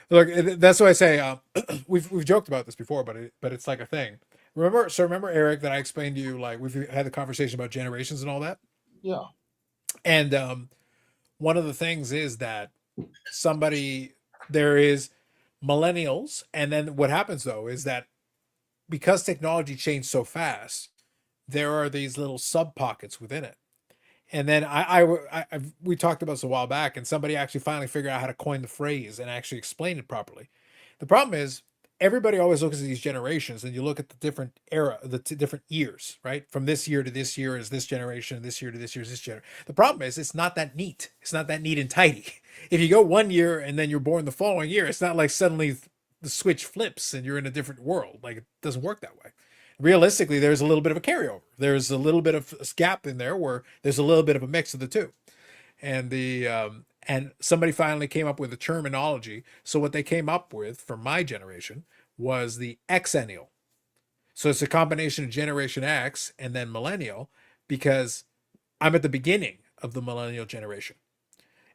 S1: Look, that's why I say we've joked about this before, but it's like a thing. Remember, Eric, that I explained to you, like we've had the conversation about generations and all that.
S6: Yeah.
S1: And one of the things is that there is millennials, and then what happens though is that because technology changed so fast, there are these little sub pockets within it. And then we talked about this a while back, and somebody actually finally figured out how to coin the phrase and actually explain it properly. The problem is everybody always looks at these generations, and you look at the different era, the different years, right? From this year to this year is this generation, this year to this year is this generation. The problem is it's not that neat. It's not that neat and tidy. If you go 1 year and then you're born the following year, it's not like suddenly the switch flips and you're in a different world. Like, it doesn't work that way. Realistically, there's a little bit of a carryover. There's a little bit of a gap in there where there's a little bit of a mix of the two. And and somebody finally came up with a terminology. So what they came up with for my generation was the Xennial. So it's a combination of Generation X and then Millennial, because I'm at the beginning of the Millennial generation.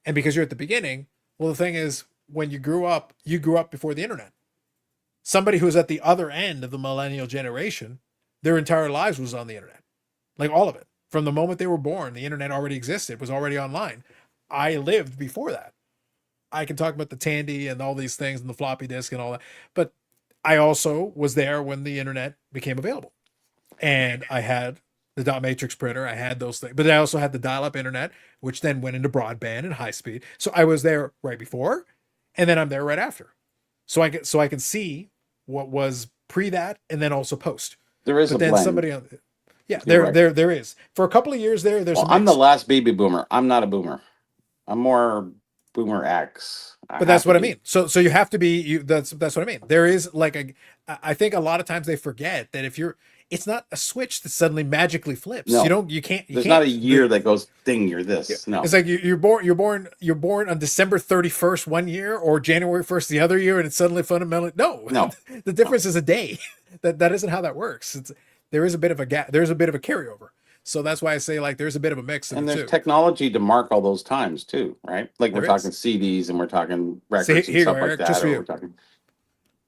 S1: And because you're at the beginning, well, the thing is, when you grew up before the internet. Somebody who's at the other end of the Millennial generation, their entire lives was on the internet. Like, all of it. From the moment they were born, the internet already existed, was already online. I lived before that. I can talk about the Tandy and all these things and the floppy disk and all that, but I also was there when the internet became available. And I had the dot matrix printer, I had those things, but I also had the dial-up internet, which then went into broadband and high speed. So I was there right before, and then I'm there right after. So I can see what was pre that and then also post.
S2: There is
S1: But
S2: a
S1: then
S2: blend.
S1: somebody on yeah,
S2: You're right.
S1: there is. For a couple of years there's
S2: Well,
S1: a
S2: I'm the
S1: mix.
S2: last baby boomer. I'm not a boomer. I'm more boomer X.
S1: But that's what I mean. So you have to be that's what I mean. There is like I think a lot of times they forget that it's not a switch that suddenly magically flips.
S2: No.
S1: You can't.
S2: There's not a year that goes ding. You're this. No.
S1: It's like you're born on December 31st one year or January 1st the other year, and it's suddenly fundamentally no. The difference is a day. That isn't how that works. There is a bit of a gap. There's a bit of a carryover. So that's why I say, like, there's a bit of a mix of
S2: And
S1: the
S2: there's
S1: two.
S2: technology to mark all those times too, right? Like we're
S1: There is.
S2: talking CDs and we're talking records
S1: here
S2: and
S1: you
S2: stuff
S1: go,
S2: like
S1: Eric,
S2: that.
S1: just for
S2: or
S1: you.
S2: We're talking,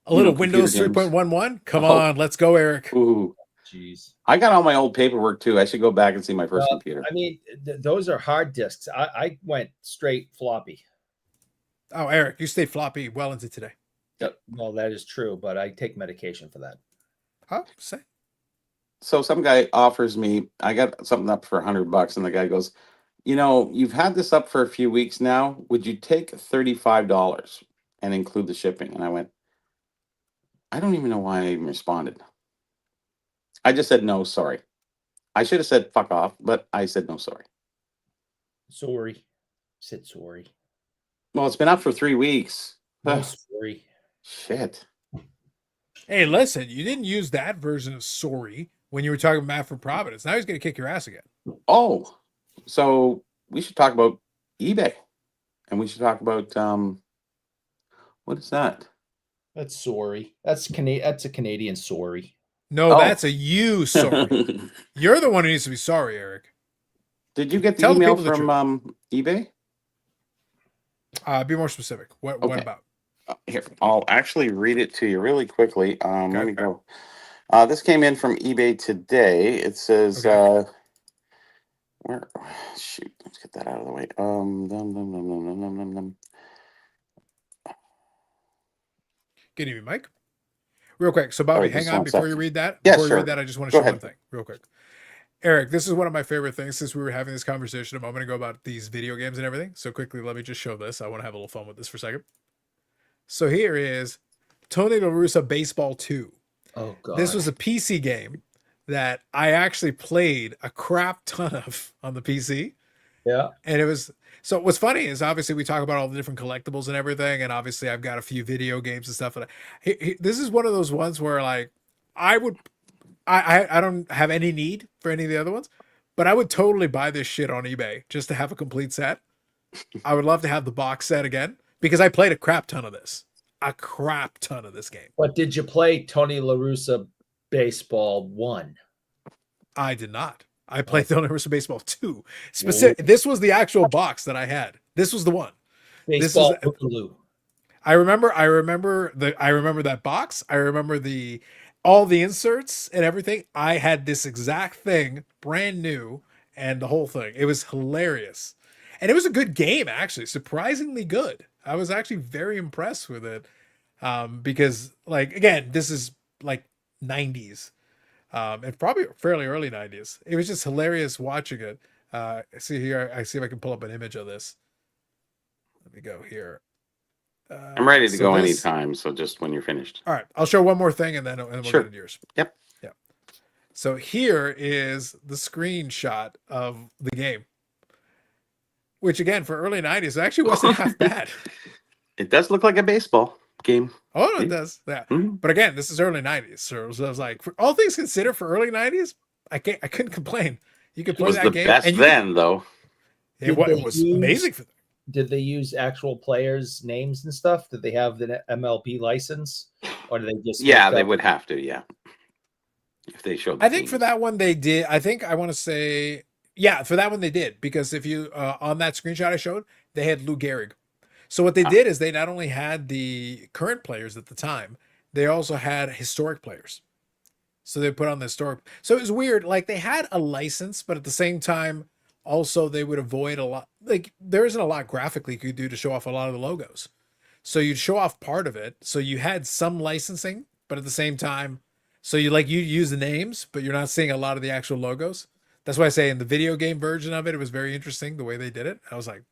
S1: A little
S2: computer
S1: Windows
S2: games.
S1: 3.11. Come
S2: Oh.
S1: on, let's go, Eric.
S2: Ooh,
S6: Jeez.
S2: I got all my old paperwork too. I should go back and see my first
S6: Well,
S2: computer.
S6: I mean, those are hard disks. I went straight floppy.
S1: Oh, Eric, you stayed floppy well into today.
S6: Well, that is true, but I take medication for that.
S1: Huh? Say.
S2: So some guy offers me, I got something up for $100, and the guy goes, you've had this up for a few weeks now. Would you take $35 and include the shipping? And I went, I don't even know why I even responded. I just said no, sorry. I should have said fuck off, but I said no, sorry.
S6: Sorry. Said sorry.
S2: Well, it's been up for 3 weeks.
S6: No,
S2: Ugh,
S6: sorry.
S2: shit.
S1: Hey, listen, you didn't use that version of sorry when you were talking about Matt from Providence. Now he's going to kick your ass again.
S2: Oh, so we should talk about eBay, and we should talk about what is that?
S6: That's sorry. That's a Canadian sorry.
S1: No,
S2: Oh.
S1: that's a you sorry. You're the one who needs to be sorry, Eric.
S2: Did you get the
S1: Tell the
S2: email
S1: people the
S2: from eBay?
S1: Be more specific. What
S2: Okay.
S1: about?
S2: Here, I'll actually read it to you really quickly. Let
S1: Okay.
S2: me go. This came in from eBay today. It says,
S1: Okay.
S2: where? Shoot, let's get that out of the way.
S1: Good evening, Mike. Real quick. So, Bobby,
S2: Sorry,
S1: hang
S2: just
S1: on
S2: one
S1: before you
S2: second.
S1: read that.
S2: Yeah,
S1: Before you
S2: sure.
S1: read that, I just want to
S2: Go
S1: show one
S2: ahead.
S1: thing real quick. Eric, this is one of my favorite things since we were having this conversation a moment ago about these video games and everything. So quickly, let me just show this. I want to have a little fun with this for a second. So here is Tony La Russa Baseball 2.
S6: Oh god.
S1: This was a PC game that I actually played a crap ton of on the PC.
S6: Yeah.
S1: And it was so what's funny is obviously we talk about all the different collectibles and everything, and obviously I've got a few video games and stuff. That this is one of those ones where like I don't have any need for any of the other ones, but I would totally buy this shit on eBay just to have a complete set. I would love to have the box set again because I played a crap ton of this game.
S6: But did you play Tony La Russa Baseball 1?
S1: I did not. I played Tony La Russa Baseball 2. This was the actual box that I had. This was the one.
S6: Baseball Boogaloo.
S1: I remember that box. I remember all the inserts and everything. I had this exact thing, brand new, and the whole thing. It was hilarious. And it was a good game, actually, surprisingly good. I was actually very impressed with it. Because like again, this is like 90s. And probably fairly early 90s. It was just hilarious watching it. See here, I see if I can pull up an image of this. Let me go here.
S2: I'm ready to
S1: so
S2: go
S1: this-
S2: anytime. So just when you're finished.
S1: All right, I'll show one more thing and then we'll
S2: Sure.
S1: get into yours.
S2: Yep.
S1: Yeah. So here is the screenshot of the game, which again for early '90s actually wasn't half bad.
S2: It does look like a baseball game.
S1: Oh, no, it does. Yeah.
S2: Mhm.
S1: But again, this is early '90s, so I was like, for all things considered, for early '90s, I couldn't complain. You could
S2: It
S1: play
S2: was
S1: that
S2: the
S1: game,
S2: best
S1: and you
S2: then, though.
S1: it
S6: Did they
S1: was
S6: use-
S1: amazing for them.
S6: Did they use actual players' names and stuff? Did they have the MLB license, or did they just?
S2: Yeah,
S6: make
S2: they
S6: up-
S2: would have to. Yeah, if they showed. The
S1: I think for
S2: teams.
S1: that one they did. I think I want to say, yeah, for that one they did because if you on that screenshot I showed, they had Lou Gehrig. So what they did is they not only had the current players at the time, they also had historic players. So they put on the historic. So it was weird. Like they had a license, but at the same time, also they would avoid a lot. Like there isn't a lot graphically you could do to show off a lot of the logos. So you'd show off part of it. So you had some licensing, but at the same time, so you use the names, but you're not seeing a lot of the actual logos. That's why I say in the video game version of it, it was very interesting the way they did it. I was like,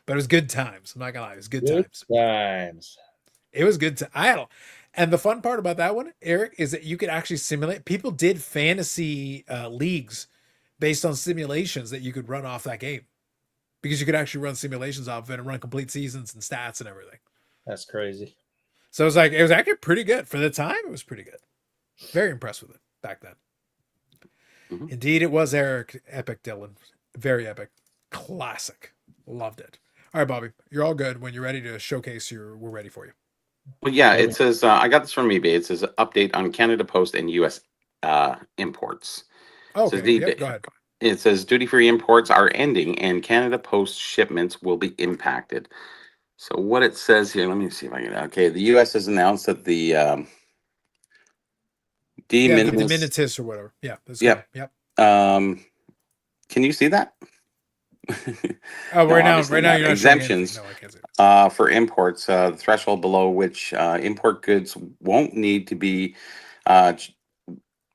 S1: but it was good times. I'm not gonna lie, it was good times.
S6: times.
S1: It was good to and the fun part about that one, Eric, is that you could actually simulate. People did fantasy leagues based on simulations that you could run off that game because you could actually run simulations off of it and run complete seasons and stats and everything.
S6: That's crazy.
S1: So it was actually pretty good for the time. It was pretty good. Very impressed with it back then.
S2: Mhm.
S1: Indeed, it was Eric. Epic, Dylan. Very epic. Classic. Loved it. All right, Bobby, you're all good. When you're ready to showcase, we're ready for you.
S2: Well, yeah, it says I got this from eBay. It says update on Canada Post and U.S. Imports.
S1: Okay,
S2: the-
S1: yep, go ahead.
S2: It says duty-free imports are ending and Canada Post shipments will be impacted. So what it says here, let me see if I can. Okay, the U.S. has announced that the de
S1: Yeah, the
S2: minimis.
S1: diminitus or whatever. Yeah. That's
S2: Yep.
S1: good. Yep.
S2: Can you see that?
S1: Oh,
S2: No,
S1: right now,
S2: obviously not.
S1: you're not showing
S2: Exemptions.
S1: anything. No, I can't see it.
S2: For imports, the threshold below which import goods won't need to be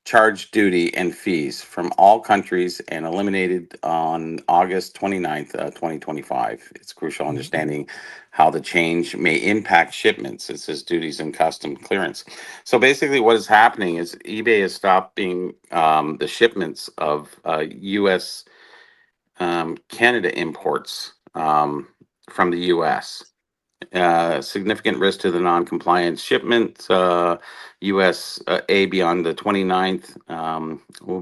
S2: charged duty and fees from all countries and eliminated on August 29th, 2025. It's crucial understanding how the change may impact shipments. It says duties and custom clearance. So basically what is happening is eBay is stopping the shipments of U.S. Canada imports from the U.S. Significant risk to the non-compliant shipment. U.S. A beyond the 29th will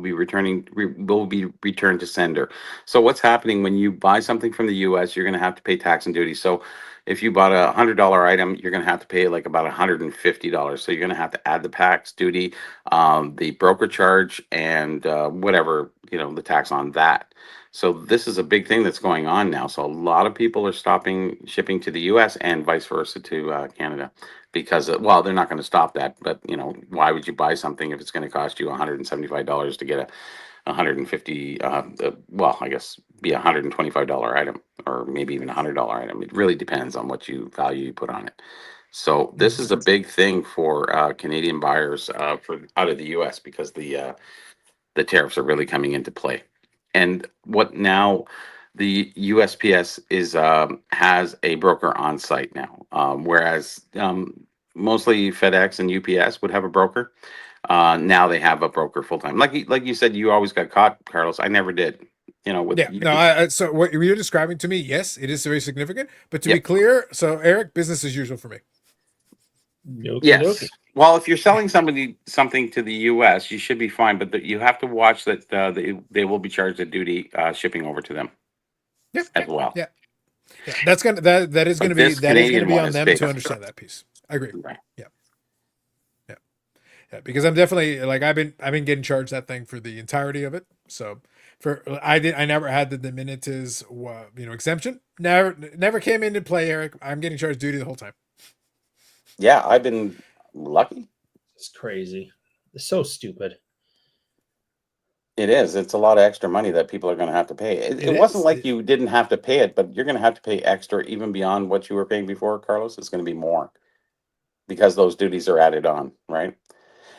S2: be returned to sender. So what's happening when you buy something from the U.S., you're going to have to pay tax and duty. So if you bought a $100 item, you're going to have to pay like about $150. So you're going to have to add the tax, duty, the broker charge, and whatever, the tax on that. So this is a big thing that's going on now. So a lot of people are stopping shipping to the U.S. and vice versa to Canada because, they're not going to stop that. But, why would you buy something if it's going to cost you $175 to get a $150, I guess be a $125 item or maybe even $100 item. It really depends on what value you put on it. So this is a big thing for Canadian buyers for out of the U.S. because the tariffs are really coming into play. And what now the USPS is has a broker on site now, whereas mostly FedEx and UPS would have a broker. Now they have a broker full time. Like you said, you always got caught, Carlos. I never did.
S1: So what you're describing to me, yes, it is very significant. But to be clear, so Eric, business as usual for me.
S2: Yes. Well, if you're selling something to the U.S., you should be fine. But you have to watch that they will be charged a duty shipping over to them as well.
S1: Yeah. That is going to be on them to understand that piece. I agree.
S2: Right.
S1: Yeah, because I'm definitely I've been getting charged that thing for the entirety of it. So I never had the diminitus exemption. Never came into play, Eric. I'm getting charged duty the whole time.
S2: Yeah, I've been lucky.
S6: It's crazy. It's so stupid.
S2: It is. It's a lot of extra money that people are going to have to pay. It wasn't like you didn't have to pay it, but you're going to have to pay extra even beyond what you were paying before, Carlos. It's going to be more because those duties are added on, right?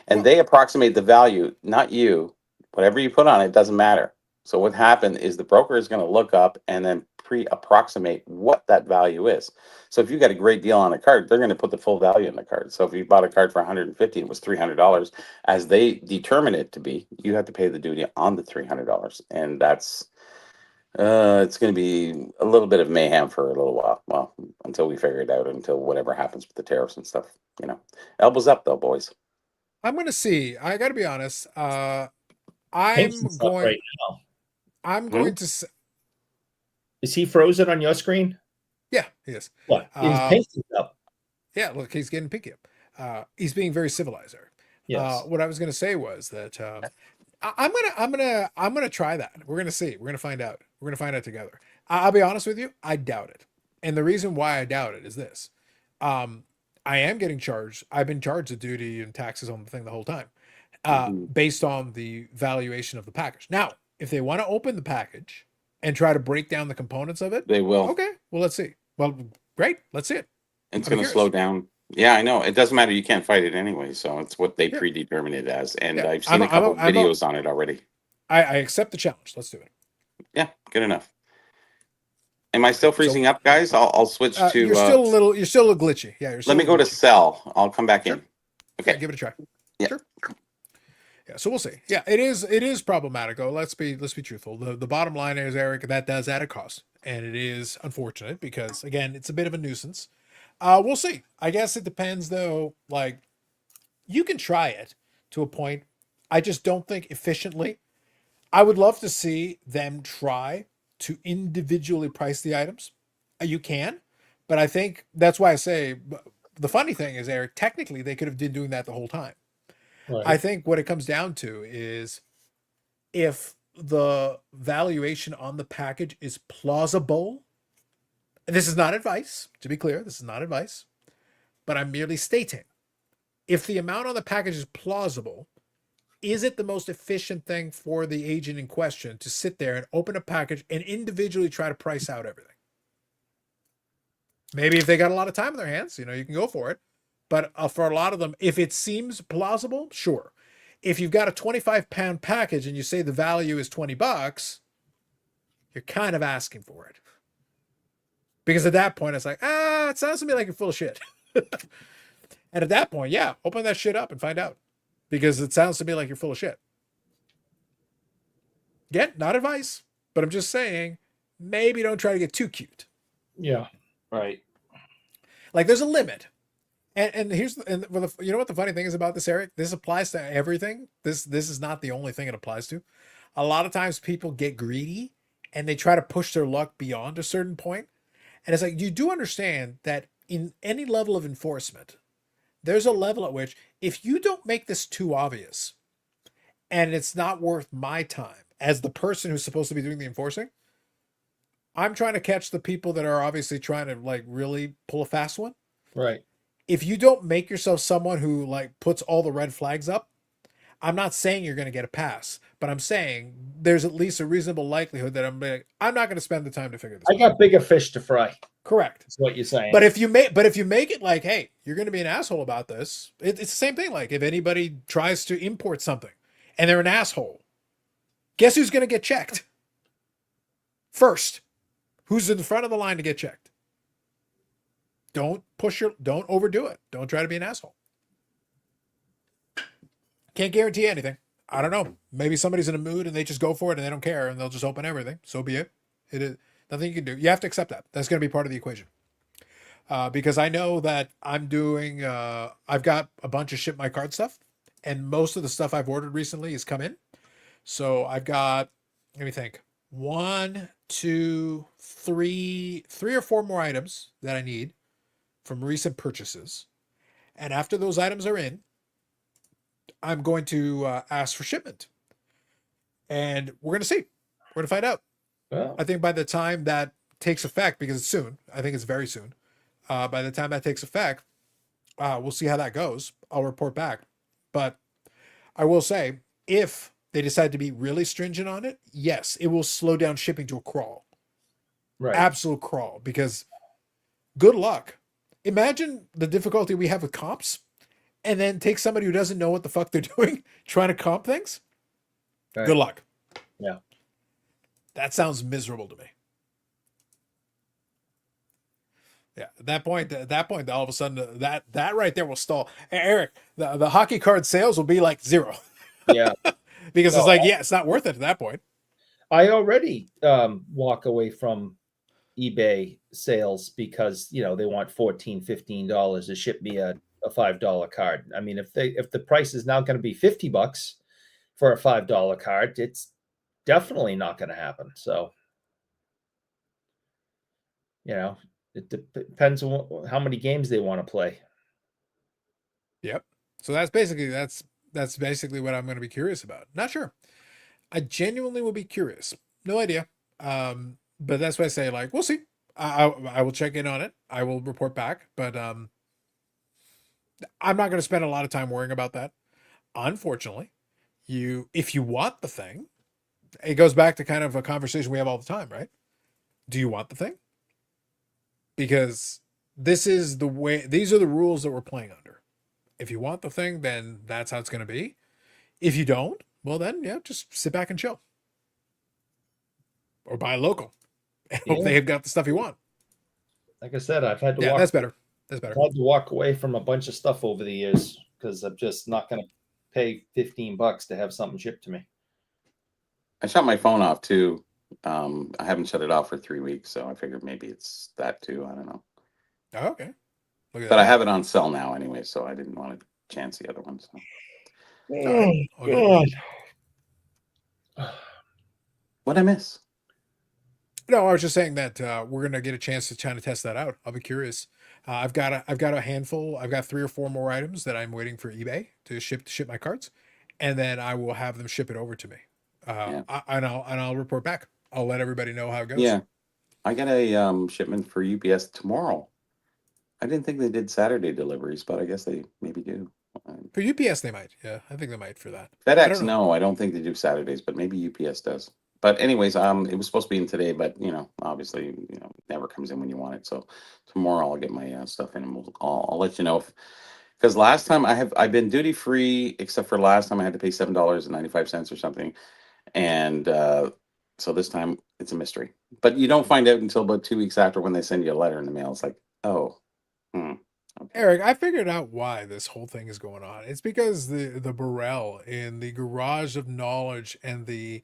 S2: And they approximate the value, not you. Whatever you put on it doesn't matter. So what happened is the broker is going to look up and then pre-approximate what that value is. So if you got a great deal on a card, they're going to put the full value in the card. So if you bought a card for 150, it was $300, as they determine it to be, you have to pay the duty on the $300, and that's it's going to be a little bit of mayhem for a little while. Well, until we figure it out, until whatever happens with the tariffs and stuff. Elbows up though, boys.
S1: I'm gonna see. I got to be honest.
S6: Kingston's up right now.
S1: I'm going to.
S6: Is he frozen on your screen?
S1: Yeah, he is.
S6: What? His Kingston's up.
S1: Yeah, look, he's getting picky up. He's being very civilized there.
S6: Yes.
S1: What I was going to say was that I'm gonna try that. We're gonna see. We're gonna find out. We're gonna find out together. I'll be honest with you. I doubt it, and the reason why I doubt it is this: I am getting charged. I've been charged the duty and taxes on the thing the whole time, based on the valuation of the package. Now, if they want to open the package and try to break down the components of it,
S2: They will.
S1: okay, well, let's see. Well, great. Let's see it.
S2: It's
S1: I'm
S2: going to
S1: curious.
S2: slow down. Yeah, I know. It doesn't matter. You can't fight it anyway. So it's what they
S1: Yeah.
S2: predetermine it as. And
S1: Yeah.
S2: I've seen a couple videos on it already.
S1: I accept the challenge. Let's do it.
S2: Yeah, good enough. Am I still freezing up, guys? I'll switch to.
S1: You're still a little glitchy. Yeah. You're still
S2: let me go to sell. I'll come back in.
S1: Okay.
S2: Okay.
S1: Give it a try.
S2: Yeah.
S1: Sure. Yeah. So we'll see. Yeah. It is problematic. Oh, let's be truthful. The bottom line is, Eric, that does add a cost, and it is unfortunate because, again, it's a bit of a nuisance. We'll see. I guess it depends though. Like, you can try it to a point. I just don't think efficiently. I would love to see them try to individually price the items. You can, but I think that's why I say the funny thing is, Eric, technically they could have been doing that the whole time.
S6: Right.
S1: I think what it comes down to is if the valuation on the package is plausible. And this is not advice, to be clear, this is not advice, but I'm merely stating if the amount on the package is plausible, is it the most efficient thing for the agent in question to sit there and open a package and individually try to price out everything? Maybe if they got a lot of time on their hands, you can go for it. But for a lot of them, if it seems plausible, sure. If you've got a 25-pound package and you say the value is $20, you're kind of asking for it. Because at that point, it's like, it sounds to me like you're full of shit. And at that point, yeah, open that shit up and find out. Because it sounds to me like you're full of shit. Again, not advice, but I'm just saying, maybe don't try to get too cute.
S6: Yeah. Right.
S1: Like, there's a limit. And here's you know what the funny thing is about this, Eric? This applies to everything. This is not the only thing it applies to. A lot of times people get greedy and they try to push their luck beyond a certain point. And it's like, you do understand that in any level of enforcement, there's a level at which if you don't make this too obvious and it's not worth my time as the person who's supposed to be doing the enforcing, I'm trying to catch the people that are obviously trying to like really pull a fast one.
S6: Right.
S1: If you don't make yourself someone who like puts all the red flags up, I'm not saying you're going to get a pass, but I'm saying there's at least a reasonable likelihood that I'm not going to spend the time to figure this out.
S6: I got bigger fish to fry.
S1: Correct.
S6: That's what you're saying.
S1: But if you make it like, hey, you're going to be an asshole about this, it's the same thing. Like if anybody tries to import something and they're an asshole, guess who's going to get checked first? Who's in the front of the line to get checked? Don't overdo it. Don't try to be an asshole. Can't guarantee anything. I don't know. Maybe somebody's in a mood and they just go for it and they don't care and they'll just open everything. So be it. It is nothing you can do. You have to accept that. That's going to be part of the equation. Because I know that I'm doing, I've got a bunch of ship my card stuff and most of the stuff I've ordered recently has come in. So I've got, let me think, 1, 2, 3 or 4 more items that I need from recent purchases. And after those items are in, I'm going to ask for shipment. And we're going to see. We're going to find out.
S6: Well,
S1: I think by the time that takes effect, because it's soon, I think it's very soon. By the time that takes effect, we'll see how that goes. I'll report back. But I will say, if they decide to be really stringent on it, yes, it will slow down shipping to a crawl.
S6: right.
S1: Absolute crawl. Because good luck. Imagine the difficulty we have with comps and then take somebody who doesn't know what the fuck they're doing trying to comp things.
S6: Right.
S1: Good luck.
S6: Yeah.
S1: That sounds miserable to me. Yeah, at that point, all of a sudden, that right there will stall. Eric, the hockey card sales will be like zero
S6: Yeah.
S1: because it's
S6: No,
S1: like, yeah, it's not worth it at that point.
S6: I already walk away from eBay sales because they want $14-15 to ship me a $5 card. I mean, if the price is now going to be $50 for a $5 card, it's definitely not going to happen. So, it depends on how many games they want to play.
S1: Yep. So that's basically what I'm going to be curious about. Not sure. I genuinely will be curious. No idea. But that's why I say, like, we'll see. I will check in on it. I will report back. But I'm not going to spend a lot of time worrying about that. Unfortunately, if you want the thing, it goes back to kind of a conversation we have all the time, right? Do you want the thing? Because these are the rules that we're playing under. If you want the thing, then that's how it's going to be. If you don't, well then, yeah, just sit back and chill. Or buy local. And hope they have got the stuff you want.
S6: Like I said, I've had to
S1: Yeah, that's better. That's better.
S6: I've had to walk away from a bunch of stuff over the years because I'm just not going to pay $15 to have something shipped to me.
S2: I shut my phone off too. I haven't shut it off for 3 weeks, so I figured maybe it's that too. I don't know.
S1: Oh, okay. Look at
S2: But
S1: that.
S2: I have it on sale now anyway, so I didn't want to chance the other one. So.
S1: Oh, God.
S2: What'd I miss?
S1: No, I was just saying that we're gonna get a chance to kind of test that out. I'll be curious. I've got a handful. I've got 3 or 4 more items that I'm waiting for eBay to ship my cards, and then I will have them ship it over to me.
S2: Yeah.
S1: And I'll report back. I'll let everybody know how it goes.
S2: Yeah, I got a shipment for UPS tomorrow. I didn't think they did Saturday deliveries, but I guess they maybe do.
S1: For UPS, they might. Yeah, I think they might for that.
S2: FedEx, no, I don't think they do Saturdays, but maybe UPS does. But anyways, it was supposed to be in today, but obviously, it never comes in when you want it. So tomorrow I'll get my stuff in, and I'll let you know because last time I've been duty free, except for last time I had to pay $7.95 or something, and so this time it's a mystery. But you don't find out until about 2 weeks after when they send you a letter in the mail. It's like, oh, okay.
S1: Eric, I figured out why this whole thing is going on. It's because the Burrell in the garage of knowledge and the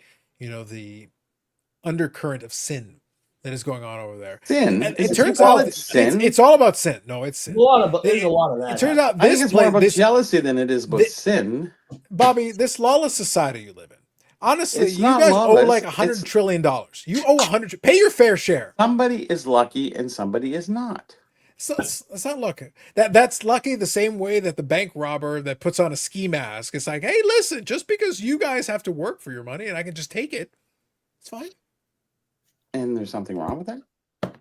S1: undercurrent of sin that is going on over there.
S2: Sin.
S1: And
S2: Is
S1: it
S2: it
S1: turns
S2: called
S1: out
S2: sin?
S1: it's all about sin. No, it's sin.
S6: There's a lot of that.
S1: It turns out
S2: I think
S1: this
S2: it's more about
S1: place,
S2: jealousy than it is about sin.
S1: Bobby, this lawless society you live in. Honestly,
S2: It's
S1: you
S2: not
S1: guys owe
S2: lawless.
S1: like $100
S2: It's-
S1: trillion. You owe 100. Pay your fair share.
S2: Somebody is lucky and somebody is not.
S1: So it's not lucky. That's lucky the same way that the bank robber that puts on a ski mask. It's like, hey, listen, just because you guys have to work for your money and I can just take it, it's fine.
S2: And there's something wrong with that?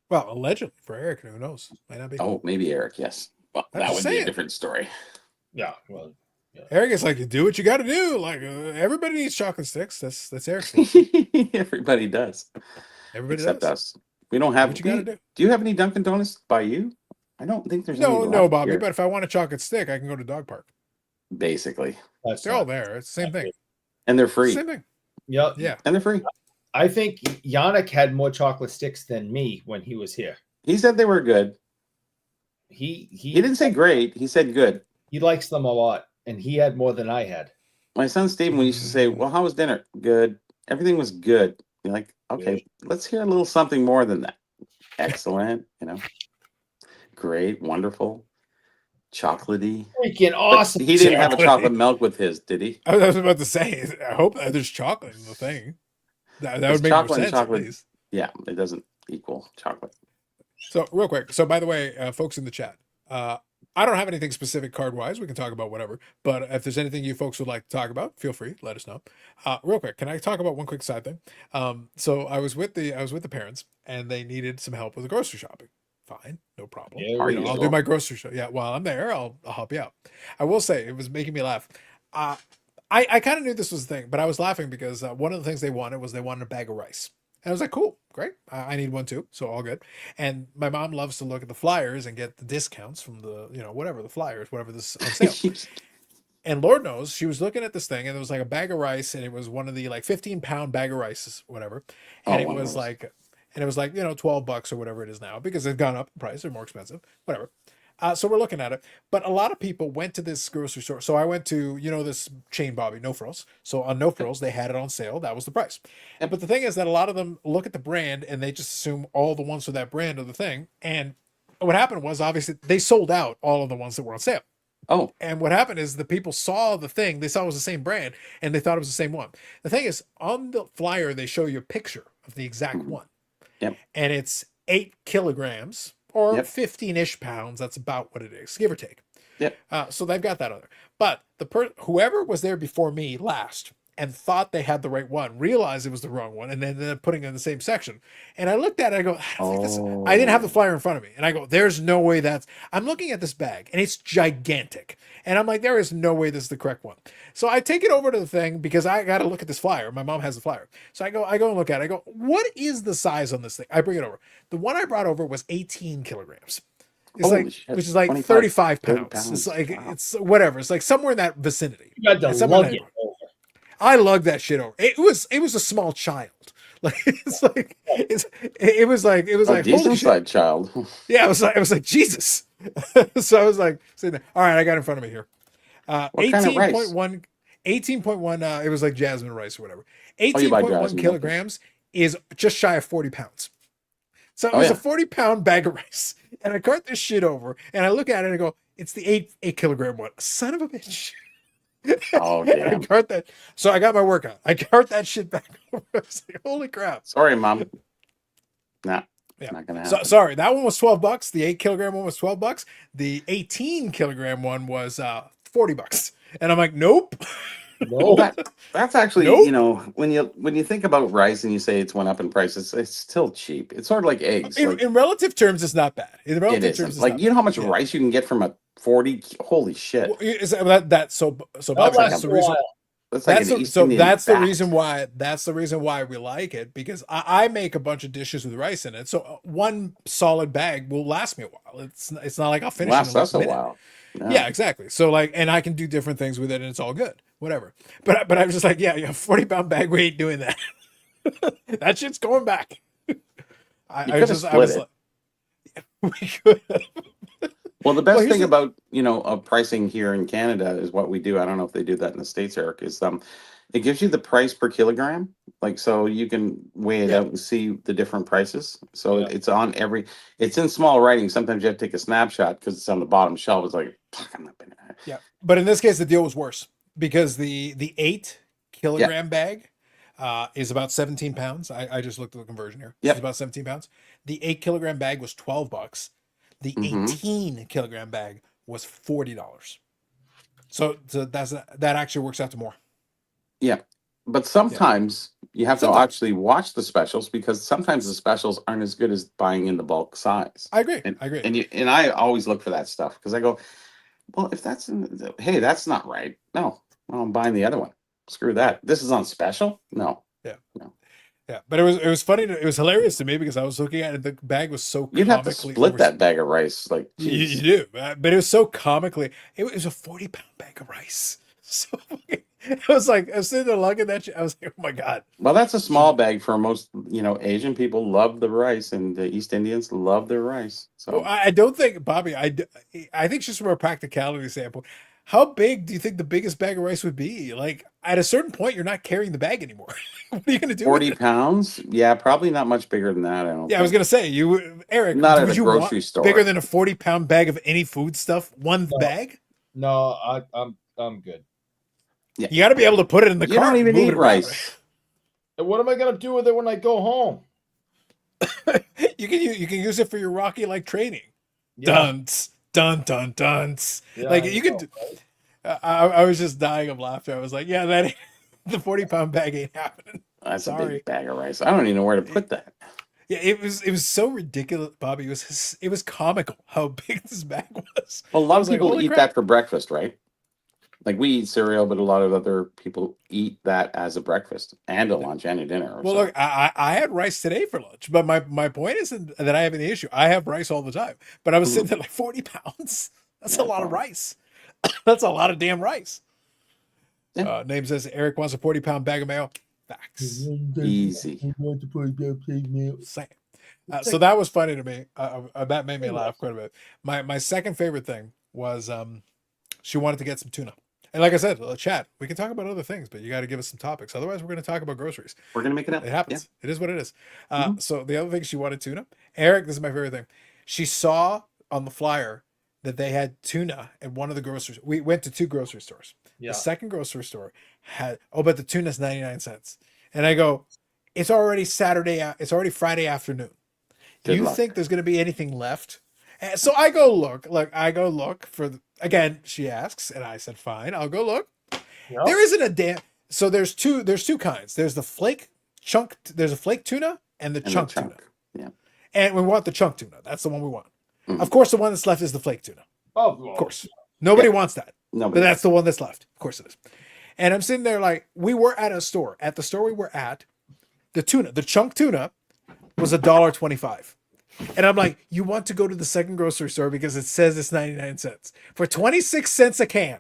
S1: Well, allegedly for Eric, who knows? Might not be.
S2: Oh, maybe Eric, yes. Well,
S1: I'm
S2: that
S1: just
S2: would be
S1: saying.
S2: a different story.
S6: Yeah. Well,
S1: Eric is like, you do what you got to do. Like everybody needs chocolate sticks. That's Eric's.
S2: Everybody does.
S1: Everybody
S2: Except
S1: does.
S2: us. We don't have.
S1: What you gotta do.
S2: Do you have any Dunkin' Donuts by you? I don't think there's any
S1: No,
S2: left
S1: Bobby.
S2: here.
S1: But if I want a chocolate stick, I can go to Dog Park.
S2: Basically.
S1: They're all there. It's the same thing.
S2: And they're free.
S1: Same thing.
S6: Yep.
S1: Yeah.
S2: And they're free.
S6: I think Yannick had more chocolate sticks than me when he was here.
S2: He said they were good.
S6: He
S2: He didn't say great. He said good.
S6: he likes them a lot, and he had more than I had.
S2: My son Steven, we used to say, well, how was dinner? Good. Everything was good. You're like, okay, let's hear a little something more than that. Excellent. Great. Wonderful. Chocolatey.
S6: Freaking
S2: But
S6: awesome!
S2: he didn't have a chocolate milk with his, did he?
S1: I was about to say, I hope that there's chocolate in the thing. That
S2: It's
S1: would make more
S2: chocolate and
S1: sense, at
S2: chocolate.
S1: least.
S2: Yeah, it doesn't equal chocolate.
S1: So, real quick. So, by the way, folks in the chat, I don't have anything specific card wise. We can talk about whatever. But if there's anything you folks would like to talk about, feel free. Let us know. Real quick, can I talk about one quick side thing? So, I was with the parents, and they needed some help with the grocery shopping. Fine, no problem.
S6: Yeah,
S2: Are
S1: You know,
S2: you
S1: I'll
S2: sure?
S1: do my grocery shop. Yeah, while I'm there, I'll help you out. I will say it was making me laugh. I kind of knew this was the thing, but I was laughing because one of the things they wanted a bag of rice. And I was like, cool, great. I need one too, so all good. And my mom loves to look at the flyers and get the discounts from the, whatever the flyers, whatever this on sale. And Lord knows she was looking at this thing, and it was like a bag of rice, and it was one of the like 15-pound bag of rice, whatever. And
S2: Oh,
S1: it
S2: one of
S1: was
S2: those.
S1: like, and it was like, $12 or whatever it is now, because they've gone up in price, they're more expensive, whatever. So we're looking at it, but a lot of people went to this grocery store. So I went to, this chain, Bobby, No Frills. So on No Frills, they had it on sale. That was the price.
S2: Yep.
S1: But the thing is that a lot of them look at the brand and they just assume all the ones for that brand are the thing. And what happened was, obviously they sold out all of the ones that were on sale.
S2: Oh,
S1: And what happened is the people saw the thing, they saw it was the same brand, and they thought it was the same one. The thing is, on the flyer, they show you a picture of the exact
S2: Mhm.
S1: one.
S2: Yep.
S1: And it's 8 kilograms or
S2: Yep.
S1: 15-ish pounds. That's about what it is, give or take.
S2: Yep.
S1: So they've got that other. But whoever was there before me last and thought they had the right one realized it was the wrong one, and then ended up putting it in the same section. And I looked at it, I go, I don't think this. I didn't have the flyer in front of me, and I go, there's no way that's. I'm looking at this bag, and it's gigantic, and I'm like, there is no way this is the correct one. So I take it over to the thing because I got to look at this flyer. My mom has the flyer, so I go and look at it. I go, what is the size on this thing? I bring it over. The one I brought over was 18 kilograms. It's
S2: Holy
S1: like,
S2: shit.
S1: which is like
S2: 25,
S1: 35
S2: 30
S1: pounds.
S2: pounds.
S1: It's like,
S2: Wow.
S1: it's whatever. It's like somewhere in that vicinity.
S6: You had to
S1: It's somewhere in
S6: lug
S1: that
S6: it over.
S1: I lugged that shit over. It was a small child. Like it was like
S2: A
S1: holy
S2: decent
S1: shit.
S2: sized child.
S1: Yeah, it was like Jesus. So I was like sitting there. All right, I got it in front of me here.
S2: What kind of rice?
S1: 18.1, it was like jasmine rice or whatever.
S2: you buy
S1: 18.1
S2: jasmine,
S1: kilograms is just shy of 40 pounds. So it
S2: Oh,
S1: was
S2: yeah.
S1: a 40-pound bag of rice. And I cart this shit over and I look at it and I go, it's the 8 kilogram one. Son of a bitch.
S2: Oh,
S1: I
S2: damn.
S1: cart that. So I got my workout. I cart that shit back over. I was like, holy crap.
S2: Sorry, Mom. Nah,
S1: Yeah.
S2: not gonna
S1: So
S2: happen.
S1: sorry, that one was $12. The 8 kilogram one was $12. The 18 kilogram one was $40. And I'm like, nope.
S6: No,
S2: That's actually,
S1: Nope.
S2: when you think about rice and you say it's went up in price, it's still cheap. It's sort of like eggs. Like,
S1: In relative terms, it's not bad. In
S2: it
S1: relative
S2: isn't.
S1: terms, it's
S2: Like,
S1: not
S2: you know how much
S1: Yeah.
S2: rice you can get from a 40? Holy shit.
S1: Well, is that so
S6: that
S1: Bob,
S2: like
S1: that's
S6: lasts
S1: the
S6: a
S1: reason.
S6: while.
S2: That's like
S1: That's
S2: an
S1: the,
S2: East
S1: so
S2: Indian
S1: that's the
S2: bat.
S1: reason why we like it, because I make a bunch of dishes with rice in it. So one solid bag will last me a while. It's not like I'll finish
S2: Lasts
S1: it in
S2: us
S1: a
S2: a
S1: minute.
S2: while.
S1: Yeah, exactly. So like, and I can do different things with it, and it's all good, whatever. But I was just like, yeah, 40-pound bag, we ain't doing that. That shit's going back.
S2: You
S1: I
S2: could have
S1: was
S2: split it.
S1: like, we could have.
S2: Well, the best
S1: here's
S2: thing
S1: the-
S2: about pricing here in Canada is what we do. I don't know if they do that in the States, Eric. Is it gives you the price per kilogram, like so you can weigh it
S1: Yeah.
S2: out and see the different prices. So
S6: Yeah.
S2: it's in small writing. Sometimes you have to take a snapshot because it's on the bottom shelf. It's like, fuck, I'm not gonna.
S1: Yeah, but in this case, the deal was worse because the 8 kilogram bag is about 17 pounds. I just looked at the conversion here.
S2: Yep.
S1: It's about 17 pounds. The 8 kilogram bag was $12. The
S2: Mhm.
S1: 18 kilogram bag was $40. So that actually works out to more.
S2: Yeah, but sometimes you have to
S1: Sometimes.
S2: actually watch the specials because sometimes the specials aren't as good as buying in the bulk size.
S1: I agree.
S2: And
S1: I agree.
S2: and I always look for that stuff because I go, well, if hey, that's not right. No, well, I'm buying the other one. Screw that. This is on special. No.
S1: Yeah, but it was funny. It was hilarious to me because I was looking at it. The bag was so
S2: You'd have to
S1: comically
S2: split that bag of rice. Like,
S1: You
S2: geez.
S1: do, but it was so comically. It was a 40-pound bag of rice. So I was sitting there lugging that shit. I was like, oh my god.
S2: Well, that's a small bag for most. Asian people love the rice, and the East Indians love their rice. So
S1: Well, I don't think, Bobby. I think just from a practicality standpoint, how big do you think the biggest bag of rice would be? Like at a certain point, you're not carrying the bag anymore. What are you going to do?
S2: 40
S1: with it?
S2: pounds? Yeah, probably not much bigger than that. I don't.
S1: Yeah, I was
S2: think.
S1: going to say Eric.
S2: Not at
S1: would
S2: a
S1: you
S2: grocery
S1: want
S2: store.
S1: bigger than a 40-pound bag of any food stuff? One
S6: No.
S1: bag.
S6: No, I'm good.
S1: You got to be able to put it in the
S2: You
S1: cart.
S2: don't
S1: and
S2: even
S1: move
S2: eat
S1: it around.
S2: rice.
S6: And what am I gonna do with it when I go home?
S1: You can use it for your Rocky like training.
S6: Yeah,
S1: Dunce, dun.
S6: yeah,
S1: Like
S6: I
S1: you
S6: know,
S1: could.
S6: right?
S1: I was just dying of laughter. I was like, yeah, that the 40-pound bag ain't happening.
S2: That's a
S1: Sorry.
S2: big bag of rice. I don't even know where to put that.
S1: Yeah, it was so ridiculous, Bobby. It was comical how big this bag was.
S2: Well, a lot
S1: I
S2: of
S1: was like,
S2: people
S1: holy
S2: eat
S1: crap.
S2: that for breakfast, right? Like we eat cereal, but a lot of other people eat that as a breakfast and a lunch and a dinner.
S1: Well, look, I had rice today for lunch, but my point isn't that I have any issue. I have rice all the time, but I was sitting there like 40 pounds. That's
S2: Yeah,
S1: a lot of
S2: probably.
S1: rice. That's a lot of damn rice.
S2: Yeah.
S1: Name says Eric wants a 40-pound bag of mayo. Facts.
S2: Easy.
S1: Same. So that was funny to me. That made me laugh quite a bit. My second favorite thing was she wanted to get some tuna. And like I said, chat, we can talk about other things, but you got to give us some topics. Otherwise, we're going to talk about groceries.
S2: We're gonna make it up.
S1: It happens. It is what it is.
S2: Mhm.
S1: So the other thing, she wanted tuna. Eric, this is my favorite thing. She saw on the flyer that they had tuna at one of the groceries. We went to 2 grocery stores.
S6: Yeah.
S1: The second grocery store had, but the tuna's 99 cents. And I go, it's already it's already Friday afternoon. Do
S2: Good
S1: you
S2: luck.
S1: think there's going to be anything left? And so I go look for again, she asks, and I said, fine, I'll go look.
S6: Yep.
S1: There isn't a damn. So there's two kinds. There's the flake chunk. There's a flake tuna and the
S2: And the
S1: chunk tuna.
S2: Yeah.
S1: And we want the chunk tuna. That's the one we want.
S2: Mhm.
S1: Of course, the one that's left is the flake tuna.
S6: Oh,
S1: Of course, nobody wants that,
S2: No,
S1: but that's the one that's left. Of course it is. And I'm sitting there like, we were at a store. At the store we were at, the chunk tuna was $1.25. And I'm like, you want to go to the second grocery store because it says it's 99 cents. For 26 cents a can,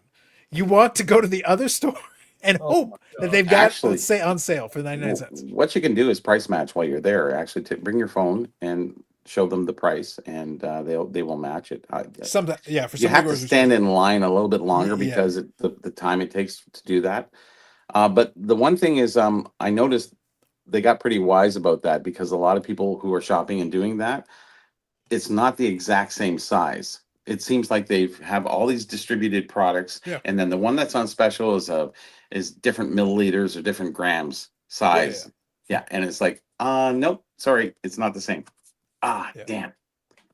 S1: you want to go to the other store and
S6: Oh
S1: hope
S6: my
S1: that they've got
S2: Actually-
S1: it on sale for 99 cents.
S2: What you can do is price match while you're there. Actually, bring your phone and show them the price, and they will match it.
S1: Sometimes, yeah, for
S2: You
S1: some
S2: have to
S1: grocery
S2: stand
S1: stores.
S2: in line a little bit longer
S1: Yeah.
S2: because the time it takes to do that. But the one thing is, I noticed they got pretty wise about that, because a lot of people who are shopping and doing that, it's not the exact same size. It seems like they have all these distributed products,
S1: Yeah.
S2: and then the one that's on special is different milliliters or different grams size. Yeah, and it's like, nope, sorry, it's not the same.
S1: Yeah.
S2: Damn.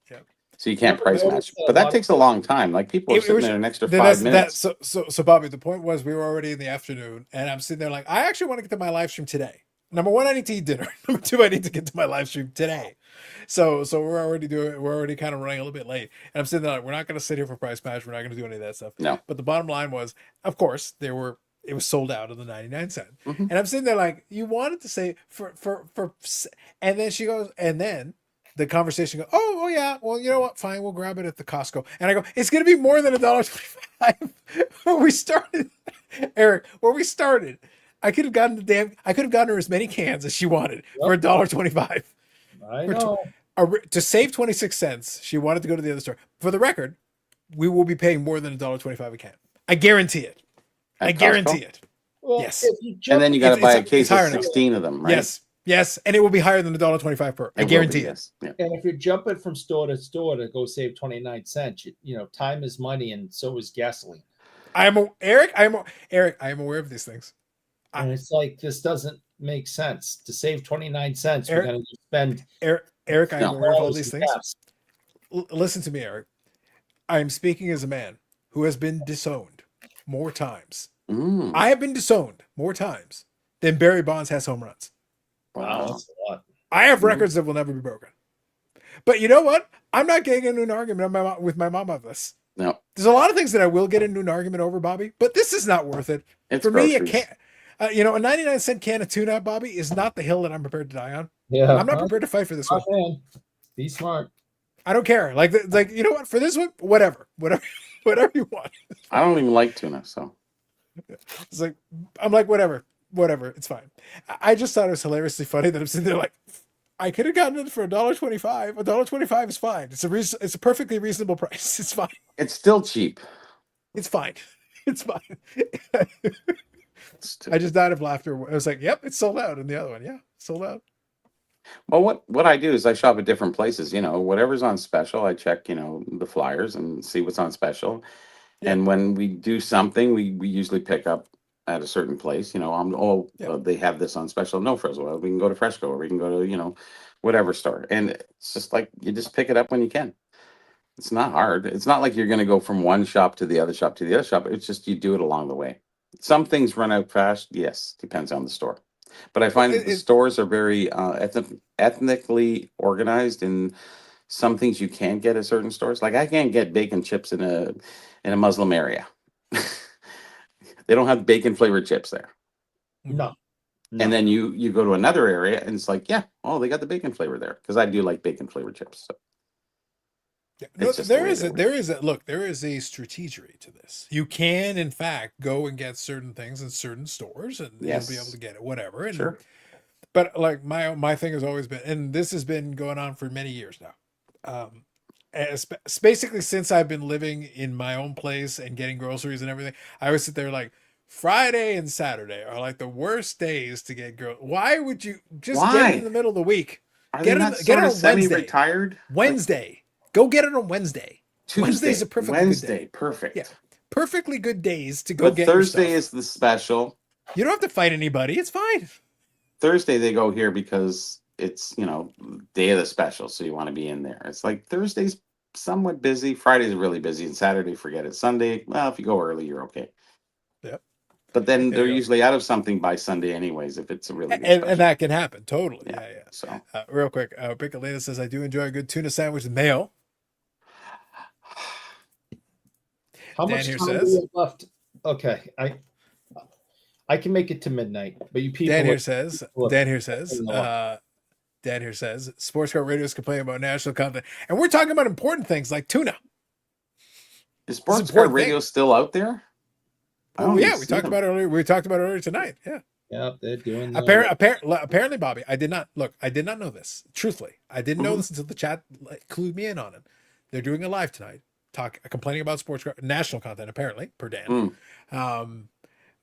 S1: Yeah.
S2: So you can't
S6: Never
S2: price
S6: noticed
S2: match,
S6: that
S2: but
S6: a
S2: that
S6: lot
S2: takes a long time. Like people are
S1: It
S2: sitting
S1: was-
S2: there an extra
S1: Then
S2: 5 minutes.
S1: So Bobby, the point was we were already in the afternoon, and I'm sitting there like, I actually want to get to my live stream today. Number one, I need to eat dinner. Number two, I need to get to my live stream today. So we're already kind of running a little bit late. And I'm sitting there like, we're not going to sit here for price match. We're not going to do any of that stuff.
S2: No.
S1: But the bottom line was, of course, it was sold out of the 99 cent.
S2: Mhm.
S1: And I'm sitting there like, you wanted to say and then she goes, and then the conversation goes, oh yeah, well, you know what? Fine, we'll grab it at the Costco. And I go, it's going to be more than $1.25. When we started, Eric, I could have gotten her as many cans as she wanted for $1.25.
S6: I
S1: For tw-
S6: know.
S1: To save 26 cents, she wanted to go to the other store. For the record, we will be paying more than $1.25 a can. I guarantee it.
S2: At
S1: I guarantee
S2: Costco?
S1: it.
S6: Well,
S1: Yes.
S6: if you
S2: And then you got to
S1: It's-
S2: buy a
S1: it's
S2: case
S1: higher
S2: of
S1: now.
S2: 16 of them, right?
S1: Yes, and it will be higher than $1.25 per.
S2: It
S1: I
S2: will be,
S1: guarantee it.
S2: yes. Yeah.
S6: And if you're jumping from store to store to go save 29 cents, time is money, and so is gasoline.
S1: Eric, I am aware of these things.
S6: And it's like, this doesn't make sense. To save 29 cents,
S1: Eric-
S6: we're going to spend
S1: Eric, I am
S2: No.
S1: aware of all
S6: dollars
S1: these
S6: in
S1: things.
S6: gas.
S1: Listen to me, Eric. I am speaking as a man who has been disowned more times.
S2: Mm,
S1: I have been disowned more times than Barry Bonds has home runs.
S6: Wow,
S2: wow.
S6: that's a lot.
S1: I have
S2: Mhm.
S1: records that will never be broken. But you know what? I'm not getting into an argument with my mom about this.
S2: No,
S1: There's a lot of things that I will get into an argument over, Bobby, but this is not worth it.
S2: it's
S1: For me,
S2: groceries.
S1: a a 99 cent can of tuna, Bobby, is not the hill that I'm prepared to die on.
S6: Yeah.
S1: I'm not prepared to fight for this one.
S6: Smart man. Be smart.
S1: I don't care. Like you know what? For this one, whatever you want.
S2: I don't even like tuna, so
S1: It's like I'm like whatever, it's fine. I just thought it was hilariously funny that I'm sitting there like, I could have gotten it for $1.25. $1.25 is fine. It's a perfectly reasonable price. It's fine.
S2: it's still cheap.
S1: It's fine. It's fine.
S2: It's
S1: I just died of laughter. I was like, yep, it's sold out. And the other one, yeah, sold out.
S2: Well, what I do is I shop at different places. Whatever's on special, I check, the flyers and see what's on special.
S1: Yeah.
S2: And when we do something, we usually pick up at a certain place.
S1: Yeah.
S2: They have this on special. No, Fresno. Well, we can go to Fresco, or we can go to whatever store. And it's just like you just pick it up when you can. It's not hard. It's not like you're going to go from one shop to the other shop to the other shop. It's just you do it along the way. Some things run out fast. Yes, depends on the store. But I find that the stores are very ethnically organized, and some things you can't get at certain stores. Like I can't get bacon chips in a Muslim area. They don't have bacon flavored chips there.
S6: No.
S2: And then you go to another area and it's like, yeah, oh, they got the bacon flavor there, because I do like bacon flavored chips. So.
S1: Yeah. No,
S2: It's just the way they work.
S1: there is a strategy to this. You can, in fact, go and get certain things in certain stores, and you'll be able
S2: Yes.
S1: to get it, whatever. And
S2: Sure.
S1: But like my thing has always been, and this has been going on for many years now. And it's basically since I've been living in my own place and getting groceries and everything, I always sit there like Friday and Saturday are like the worst days to get Why would you just get
S2: Why?
S1: it in the middle of the week?
S2: Are
S1: Get
S2: they
S1: it,
S2: not
S1: get
S2: sort
S1: it
S2: of
S1: on Wednesday.
S2: semi-retired?
S1: Wednesday. Go get it on Wednesday. Wednesday is a perfectly good
S2: Wednesday,
S1: day.
S2: perfect.
S1: Yeah. Perfectly good days to go
S2: But
S1: get
S2: Thursday
S1: your
S2: is the special.
S1: You don't have to fight anybody. It's fine.
S2: Thursday they go here because it's, day of the special, so you want to be in there. It's like Thursday's somewhat busy, Friday's really busy, and Saturday, forget it. Sunday, well, if you go early, you're okay.
S1: Yep.
S2: But then
S1: There
S2: they're
S1: you go.
S2: usually out of something by Sunday anyways, if it's a really good
S1: And
S2: special.
S1: that can happen. Totally.
S2: Yeah.
S1: Yeah.
S2: So
S1: Real quick. Piccolina says, I do enjoy a good tuna sandwich with mayo.
S6: How
S1: Dan
S6: much
S1: here
S6: time do
S1: says-
S6: we have left? Okay, I can make it to midnight, but you people.
S1: Dan here says,
S6: look,
S1: Dan here says, Sports Car Radio is complaining about national content. And we're talking about important things like tuna.
S2: is Sports Car
S1: important
S2: Radio
S1: thing.
S2: still out there? I
S1: Oh,
S2: don't
S1: yeah,
S2: even
S1: we
S2: see
S1: talked
S2: them.
S1: about it earlier. We talked about it earlier tonight. Yeah.
S6: Yeah, they're doing.
S1: Apparently, Bobby, I did not know this. Truthfully, I didn't know
S2: Mhm.
S1: this until the chat clued me in on it. They're doing a live tonight, complaining about national content. Apparently, per Dan.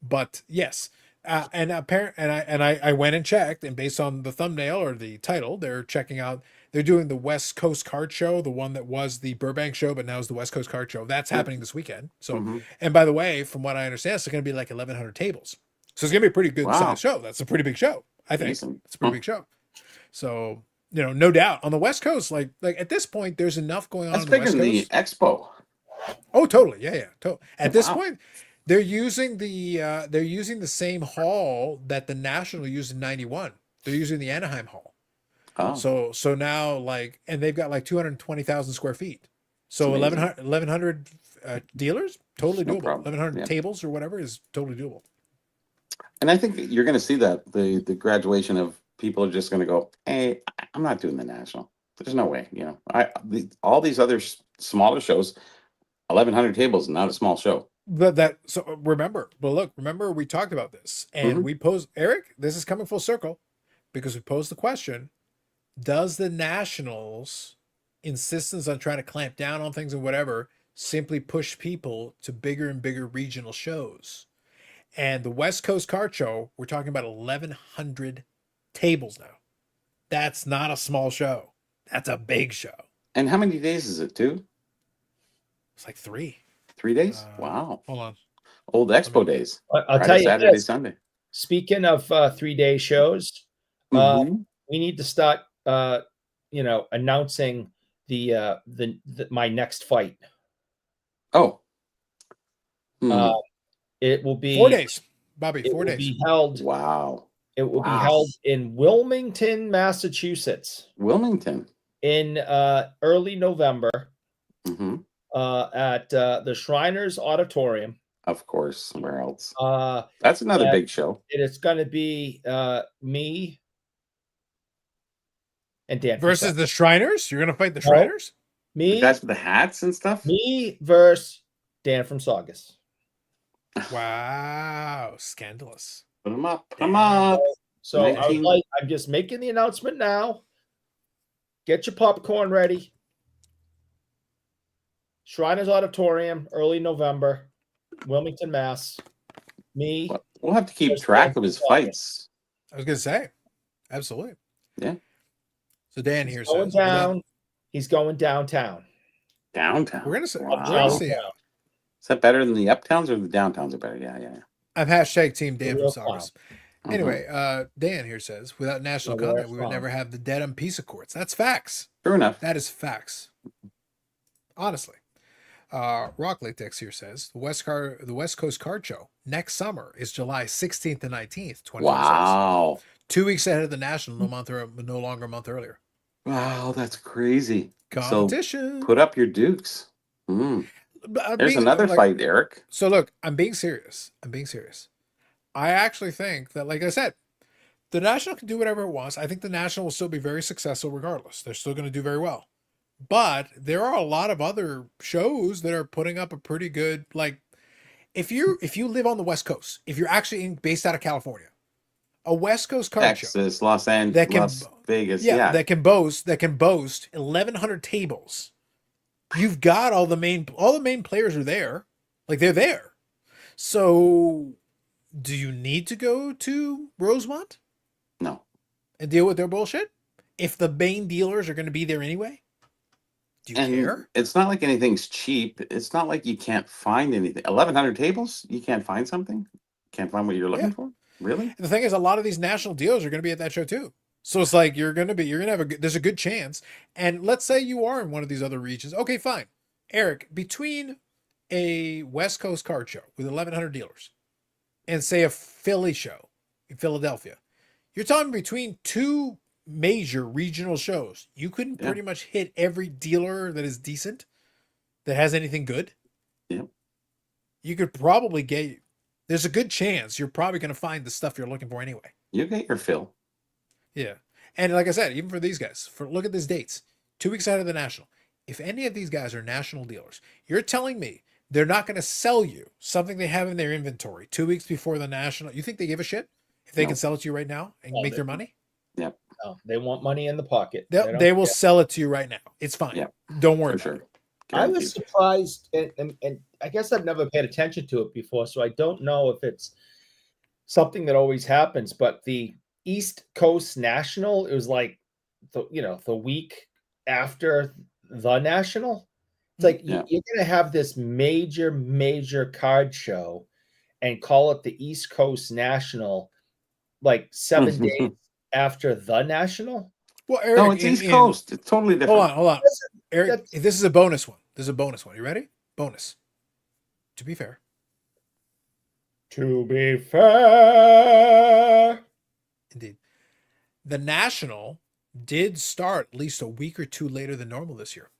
S1: But yes, and I went and checked, and based on the thumbnail or the title, they're checking out. They're doing the West Coast Card Show, the one that was the Burbank show, but now is the West Coast Card Show. That's happening this weekend. So,
S2: Mhm.
S1: and by the way, from what I understand, it's going to be like 1,100 tables. So it's gonna be a pretty good
S2: Wow.
S1: size show. That's a pretty big show. I think
S2: Decent.
S1: it's a pretty big show. So no doubt on the West Coast, like at this point, there's enough going on.
S2: That's
S1: On the
S2: bigger
S1: West
S2: than the
S1: Coast.
S2: Expo.
S1: Oh, totally. Yeah. At this
S2: Wow.
S1: point, they're using the same hall that the National used in '91. They're using the Anaheim hall.
S2: Oh,
S1: So now and they've got like 220,000 square feet. So
S2: That's amazing.
S1: 1,100 dealers, totally
S2: No
S1: doable.
S2: problem.
S1: 1,100
S2: Yeah.
S1: tables or whatever is totally doable.
S2: and I think you're going to see that the graduation of people are just going to go, hey, I'm not doing the national. There's no way, all these other smaller shows, 1,100 tables, not a small show.
S1: Remember we talked about this and
S2: Mhm.
S1: we posed, Eric, this is coming full circle because we posed the question, does the Nationals insistence on trying to clamp down on things and whatever simply push people to bigger and bigger regional shows? And the West Coast Card Show, we're talking about 1,100 tables now. That's not a small show. That's a big show.
S2: And how many days is it, 2?
S1: It's like 3.
S2: 3 days?
S1: Uh,
S2: Wow.
S1: Hold on.
S2: Old Expo days.
S6: I'll
S2: Friday,
S6: tell you
S2: Saturday,
S6: this.
S2: Sunday.
S6: Speaking of 3-day shows,
S2: Mhm.
S6: we need to start, announcing the my next fight.
S2: Oh.
S6: Uh, It will be
S1: 4 days, Bobby.
S6: It
S1: 4
S6: will
S1: days.
S6: be held.
S2: Wow.
S6: It will be
S2: Wow.
S6: held in Wilmington, Massachusetts,
S2: Wilmington.
S6: in early November
S2: Hmm.
S6: at the Shriners Auditorium.
S2: Of course. Where else?
S6: Uh,
S2: That's another
S6: Yeah.
S2: big show.
S6: and it's going to be me and Dan
S1: Versus
S6: Fusell.
S1: the Shriners? You're gonna fight the
S6: No.
S1: Shriners?
S2: The
S6: me,
S2: guys with the hats and stuff.
S6: me versus Dan from Saugus.
S1: Wow, scandalous.
S2: Put them up. Put them up.
S6: So I was
S2: 19.
S6: like, I'm just making the announcement now. Get your popcorn ready. Shriners Auditorium, early November, Wilmington, Mass. Me.
S2: We'll have to keep
S6: There's
S2: track
S6: no
S2: of his
S6: problem.
S2: fights.
S1: I was gonna say, absolutely.
S2: Yeah.
S1: So Dan here
S6: He's going
S1: says,
S6: down. He's going downtown.
S2: Downtown.
S1: we're gonna say,
S2: Wow.
S1: we're gonna see it.
S2: Is that better than the uptowns or the downtowns are better? Yeah.
S1: I'm hashtag Team Dan from
S6: Real
S1: Saugus.
S2: Mhm.
S1: Anyway, Dan here says, without national
S6: Yeah, where
S1: content, we would
S6: from?
S1: never have the dead on pizza courts. That's facts.
S2: True enough.
S1: That is facts. Honestly. Rock Latex here says the West Coast Card Show next summer is July 16th and 19th, 2026.
S2: Wow.
S1: 2 weeks ahead of the National, no longer a month earlier.
S2: Wow, that's crazy.
S1: Competition.
S2: So put up your dukes. There's another fight, Eric.
S1: So look, I'm being serious. I actually think that, like I said, the National can do whatever it wants. I think the National will still be very successful regardless. They're still going to do very well. But there are a lot of other shows that are putting up a pretty good, like, if you live on the West Coast, if you're actually based out of California, a West Coast card show
S2: Texas, Los Angeles,
S1: that can,
S2: Las Vegas.
S1: yeah,
S2: Yeah.
S1: that can boast 1,100 tables. You've got all the main players are there, like they're there. So, do you need to go to Rosemont
S2: No.
S1: and deal with their bullshit if the main dealers are going to be there anyway? Do you
S2: And
S1: care?
S2: it's not like anything's cheap. It's not like you can't find anything. 1,100 tables? You can't find something? Can't find what you're looking
S1: Yeah.
S2: for? Really?
S1: And the thing is, a lot of these national dealers are going to be at that show too. So it's like you're going to have there's a good chance. And let's say you are in one of these other regions. Okay, fine. Eric, between a West Coast card show with 1,100 dealers and say a Philly show in Philadelphia, you're talking between two major regional shows. You couldn't
S2: Yeah.
S1: pretty much hit every dealer that is decent, that has anything good.
S2: Yep.
S1: You could probably there's a good chance you're probably going to find the stuff you're looking for anyway.
S2: You get your fill.
S1: Yeah. And like I said, even for these guys, look at these dates, 2 weeks out of the national. If any of these guys are national dealers, you're telling me they're not going to sell you something they have in their inventory 2 weeks before the national. You think they give a shit if they
S2: No.
S1: can sell it to you right now and
S6: No,
S1: make
S6: they
S1: their money?
S6: No, they want money in the pocket.
S1: They will
S6: care.
S1: sell it to you right now. It's fine.
S2: Yeah,
S1: Don't worry
S2: for
S1: about
S2: sure.
S1: it.
S6: I was
S2: Guaranteed.
S6: surprised, and I guess I've never paid attention to it before, so I don't know if it's something that always happens. But the East Coast National, it was like the week after the national. It's like
S2: Yeah.
S6: you're gonna have this major card show, and call it the East Coast National, like 7 days after the national.
S1: Well, Eric,
S2: No, it's East Coast. It's totally different.
S1: Hold on. Eric,
S6: That's-
S1: this is a bonus one. This is a bonus one. You ready? Bonus. To be fair.
S6: To be fair.
S1: Indeed. The national did start at least a week or two later than normal this year.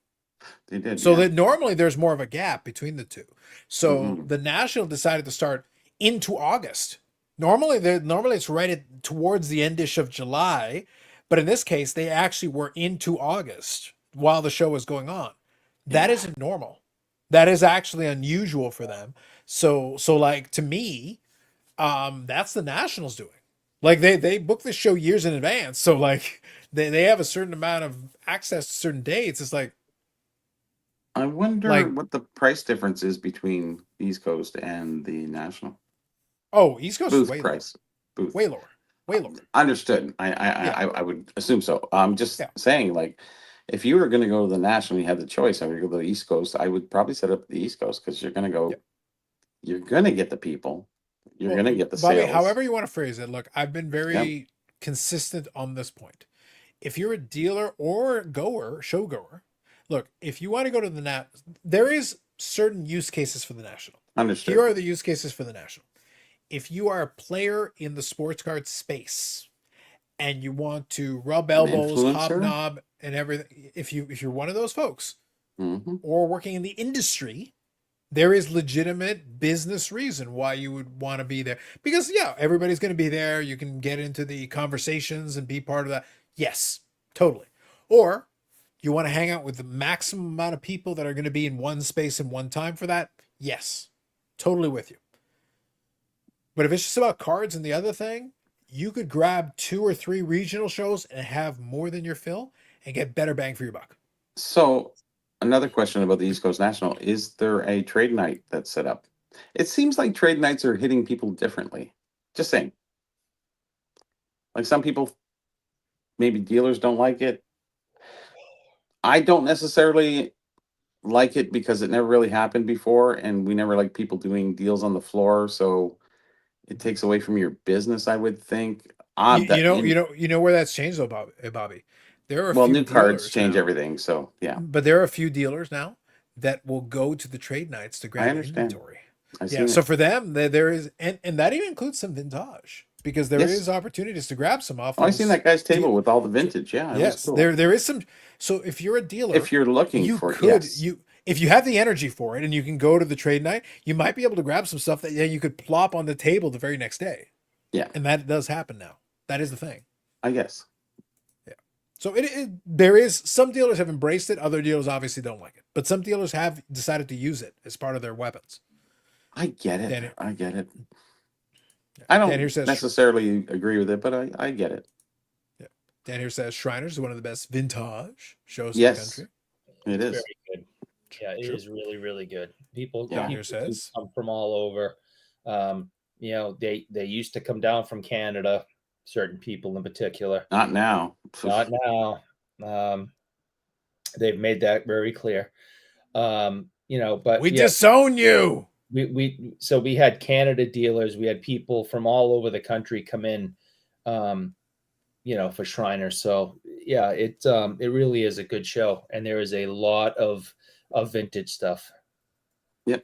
S2: They did.
S1: So
S2: yeah.
S1: that normally there's more of a gap between the two. So
S2: Mhm.
S1: the national decided to start into August. Normally it's right towards the endish of July, but in this case they actually were into August while the show was going on. That
S2: Yeah.
S1: isn't normal. That is actually unusual for them. So like to me, that's the Nationals doing. Like they book this show years in advance. So like they have a certain amount of access to certain dates. It's like,
S2: I wonder
S1: like-
S2: what the price difference is between East Coast and the National.
S1: oh, East Coast is
S2: Booth
S1: way
S2: price. Booth.
S1: lower. Way lower.
S2: Understood. I would assume so. I'm just
S1: Yeah.
S2: saying, like, if you were going to go to the National, you had the choice. I would go to the East Coast. I would probably set up the East Coast because you're going to go.
S1: Yeah.
S2: You're going to get the people. You're
S1: Well,
S2: going to get the
S1: Bobby,
S2: sales.
S1: however you want to phrase it, look, I've been very consistent on this point. If you're a dealer or show goer, look, if you want to go to the there is certain use cases for the National.
S2: Understood.
S1: Here are the use cases for the National. If you are a player in the sports card space and you want to rub elbows,
S2: influencer?
S1: hobnob, and everything, if you're one of those folks
S2: Mhm.
S1: or working in the industry, there is legitimate business reason why you would want to be there. Because yeah, everybody's going to be there. You can get into the conversations and be part of that. Yes, totally. Or you want to hang out with the maximum amount of people that are going to be in one space and one time for that. Yes, totally with you. But if it's just about cards and the other thing, you could grab 2 or 3 regional shows and have more than your fill and get better bang for your buck.
S2: So, another question about the East Coast National: is there a trade night that's set up? It seems like trade nights are hitting people differently. Just saying. Like some people, maybe dealers don't like it. I don't necessarily like it because it never really happened before, and we never like people doing deals on the floor. So it takes away from your business, I would think.
S1: You know where that's changed though, Bobby. There are a
S2: Well,
S1: few
S2: new cards
S1: dealers
S2: change
S1: now,
S2: everything. So yeah,
S1: but there are a few dealers now that will go to the trade nights to grab
S2: understand.
S1: inventory.
S2: I see.
S1: Yeah, so for them, there is, and that even includes some vintage because there
S2: Yes.
S1: is opportunities to grab some off.
S2: Oh, I seen
S1: those
S2: that guy's table
S1: deal-
S2: with all the vintage. Yeah, it was
S1: Yes,
S2: cool.
S1: there is some. So if you're a dealer,
S2: If you're looking
S1: you
S2: for it,
S1: could
S2: yes.
S1: if you have the energy for it and you can go to the trade night, you might be able to grab some stuff that you could plop on the table the very next day.
S2: Yeah.
S1: And that does happen now. That is the thing.
S2: I guess.
S1: So there is some dealers have embraced it, other dealers obviously don't like it. But some dealers have decided to use it as part of their weapons.
S2: I get it.
S1: Then
S2: I get it. I
S1: Dan
S2: don't
S1: here says
S2: necessarily agree with it, but I get it.
S1: Dan here says Shriners is one of the best vintage shows in the
S2: Yes,
S1: country.
S2: it
S6: It's
S2: is.
S6: very good. Yeah, it
S1: True.
S6: is really, really good. People,
S2: Yeah.
S1: Dan here
S6: people do
S1: says
S6: come from all over. They used to come down from Canada, certain people in particular.
S2: Not now.
S6: Not now. They've made that very clear. But
S1: we
S6: yeah,
S1: disown you.
S6: we had Canada dealers, we had people from all over the country come in, for Shriners. So yeah, it really is a good show, and there is a lot of vintage stuff.
S2: Yep.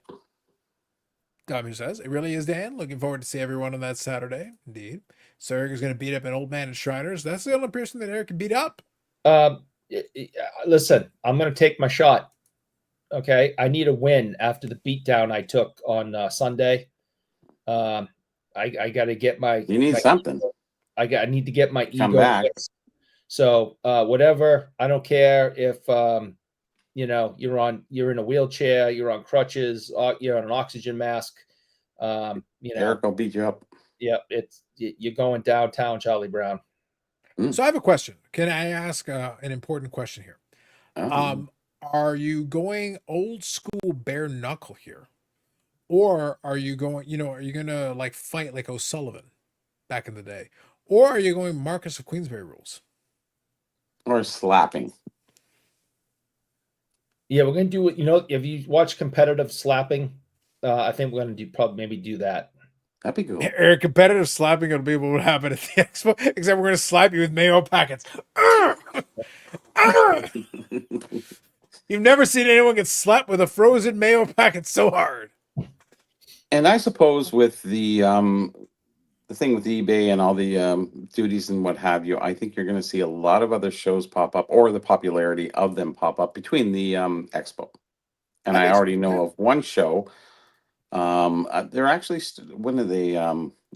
S1: Dom says it really is, Dan. Looking forward to see everyone on that Saturday. Indeed. So Eric is going to beat up an old man in Shriners. That's the only person that Eric can beat up.
S6: Listen, I'm going to take my shot. Okay, I need a win after the beatdown I took on Sunday. I got to get my.
S2: You need something.
S6: I need to get my
S2: Come
S6: ego
S2: back.
S6: fixed. So whatever. I don't care if you're in a wheelchair, you're on crutches, you're on an oxygen mask.
S2: Eric will beat you up.
S6: Yeah, you're going downtown, Charlie Brown.
S1: So I have a question. Can I ask an important question here? Are you going old school bare knuckle here? Or are you going, are you going to like fight like O'Sullivan back in the day? Or are you going Marcus of Queensberry rules?
S2: Or slapping.
S6: Yeah, we're going to do it. If you watch competitive slapping, I think we're going to maybe do that.
S2: That'd be cool.
S1: Eric, competitive slapping will be what would happen at the expo, except we're going to slap you with mayo packets. You've never seen anyone get slapped with a frozen mayo packet so hard.
S2: And I suppose with the thing with eBay and all the duties and what have you, I think you're going to see a lot of other shows pop up, or the popularity of them pop up between the expo. And I already know of one show. They're actually when are they?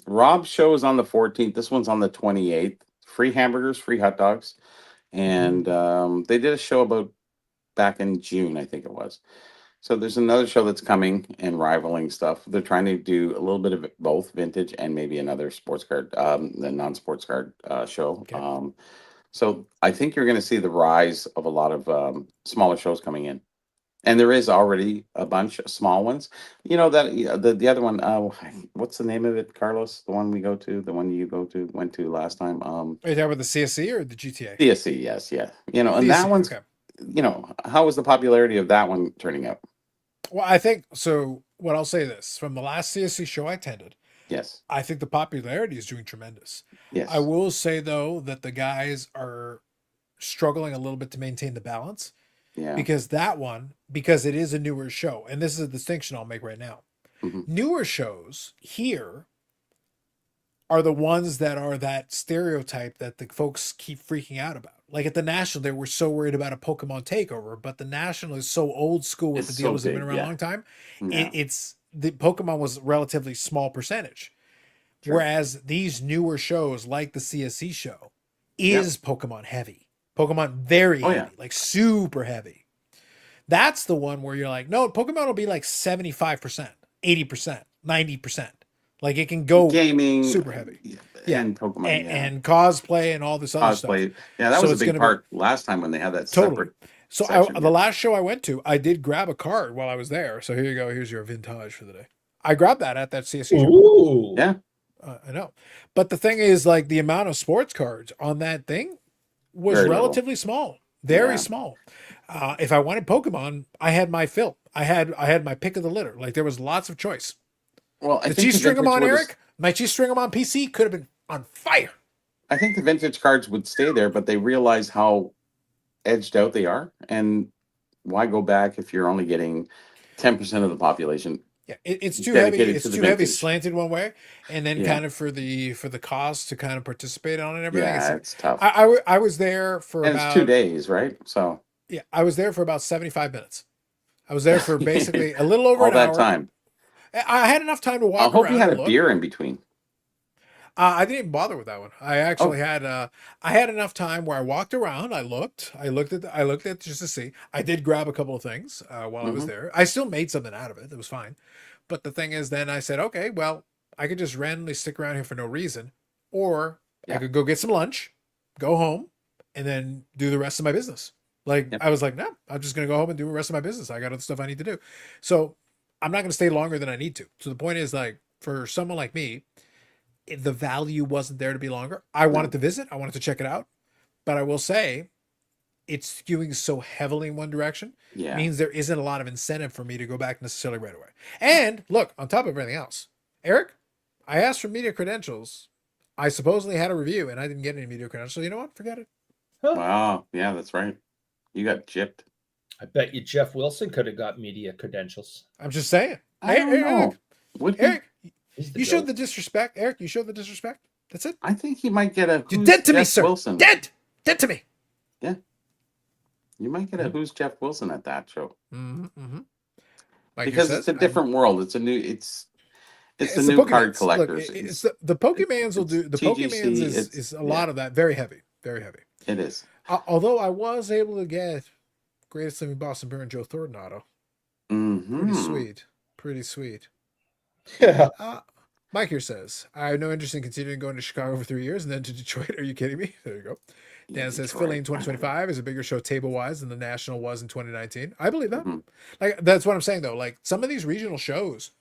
S2: Rob's show is on the 14th. This one's on the 28th. Free hamburgers, free hot dogs, and they did a show about back in June, I think it was. So there's another show that's coming and rivaling stuff. They're trying to do a little bit of both vintage and maybe another sports card, the non-sports card show.
S1: Okay.
S2: So I think you're going to see the rise of a lot of smaller shows coming in. And there is already a bunch of small ones. The other one, what's the name of it, Carlos? The one we go to, the one you went to last time.
S1: Are you talking about the CSC or the GTA?
S2: CSC, yes, yeah. And
S1: CSC,
S2: that one's,
S1: okay.
S2: How is the popularity of that one turning out?
S1: Well, I think so. What I'll say this from the last CSC show I attended,
S2: Yes.
S1: I think the popularity is doing tremendous.
S2: Yes.
S1: I will say though that the guys are struggling a little bit to maintain the balance.
S2: Yeah.
S1: Because it is a newer show, and this is a distinction I'll make right now.
S2: Mm-hmm.
S1: Newer shows here are the ones that are that stereotype that the folks keep freaking out about. Like at the National, they were so worried about a Pokemon takeover, but the National is so old school with the dealers that have been around a long time.
S2: Yeah.
S1: It's the Pokemon was a relatively small percentage.
S2: Sure.
S1: Whereas these newer shows like the CSC show is Pokemon heavy. Pokemon very heavy, like super heavy. That's the one where you're like, no, Pokemon will be like 75%, 80%, 90%. Like it can go
S2: gaming,
S1: super heavy.
S2: And Pokemon,
S1: and cosplay and all this other stuff.
S2: Yeah, that was a big part last time when they had that
S1: totally. So
S2: section,
S1: the last show I went to, I did grab a card while I was there. So here you go. Here's your vintage for the day. I grabbed that at that CSC show.
S6: Ooh.
S2: Yeah.
S1: I know. But the thing is, like, the amount of sports cards on that thing was
S2: Very
S1: relatively small. Very small. If I wanted Pokemon, I had my fill. I had my pick of the litter. Like, there was lots of choice.
S2: Well,
S1: Did you string them on, Eric? Might you string them on PC? Could have been on fire.
S2: I think the vintage cards would stay there, but they realize how edged out they are. And why go back if you're only getting 10% of the population?
S1: Yeah, it's too heavy. It's too heavy
S2: vintage.
S1: slanted one way, and then kind of for the cost to kind of participate on it and everything.
S2: Yeah, it's tough.
S1: I was there for
S2: and
S1: about
S2: it's 2 days, right? So
S1: yeah, I was there for about 75 minutes. I was there for basically a little over an hour.
S2: All that time.
S1: I had enough time to walk around.
S2: I hope you had a beer in between.
S1: I didn't even bother with that one. I actually had I had enough time where I walked around. I looked at just to see. I did grab a couple of things while I was there. I still made something out of it. It was fine. But the thing is, then I said, okay, well, I could just randomly stick around here for no reason, or I
S2: Yeah.
S1: could go get some lunch, go home, and then do the rest of my business. Like
S2: Yep.
S1: I was like, no, I'm just gonna go home and do the rest of my business. I got other stuff I need to do. So I'm not gonna stay longer than I need to. So the point is, like, for someone like me, the value wasn't there to be longer. I wanted to visit, I wanted to check it out, but I will say it's skewing so heavily in one direction
S2: Yeah.
S1: means there isn't a lot of incentive for me to go back necessarily right away. And look, on top of everything else, Eric, I asked for media credentials. I supposedly had a review and I didn't get any media credentials. You know what? Forget it.
S2: Wow. Yeah, that's right. You got gypped.
S6: I bet you Jeff Wilson could have got media credentials.
S1: I'm just saying.
S2: I don't know.
S1: Eric,
S2: Would he?
S1: Eric,
S6: He's the
S1: you showed
S6: GOAT.
S1: the disrespect. Eric, you showed the disrespect. That's it.
S2: I think he might get a
S1: You're
S2: Who's
S1: dead to me,
S2: Jeff
S1: sir.
S2: Wilson.
S1: Dead. Dead to me.
S2: You might get a Who's Jeff Wilson at that show.
S1: Mm-hmm, mm-hmm. Like
S2: Because it's a different world. It's a new it's the
S1: the
S2: new card
S1: Pokemans.
S2: collectors.
S1: Look, it's the Pokemans will do the
S2: TGC,
S1: Pokemans
S2: it's-
S1: is a
S2: yeah.
S1: lot of that. Very heavy. Very heavy.
S2: It is.
S1: Although I was able to get Greatest Living Boston Bear and Joe Thornton auto.
S2: Mm-hmm.
S1: Pretty sweet. Pretty sweet.
S6: Yeah.
S1: Mike here says, I have no interest in continuing going to Chicago for 3 years and then to Detroit. Are you kidding me? There you go. Dan says Philly in 2025 is a bigger show table wise than the National was in 2019. I believe that.
S2: Mhm.
S1: Like that's what I'm saying though. Like some of these regional shows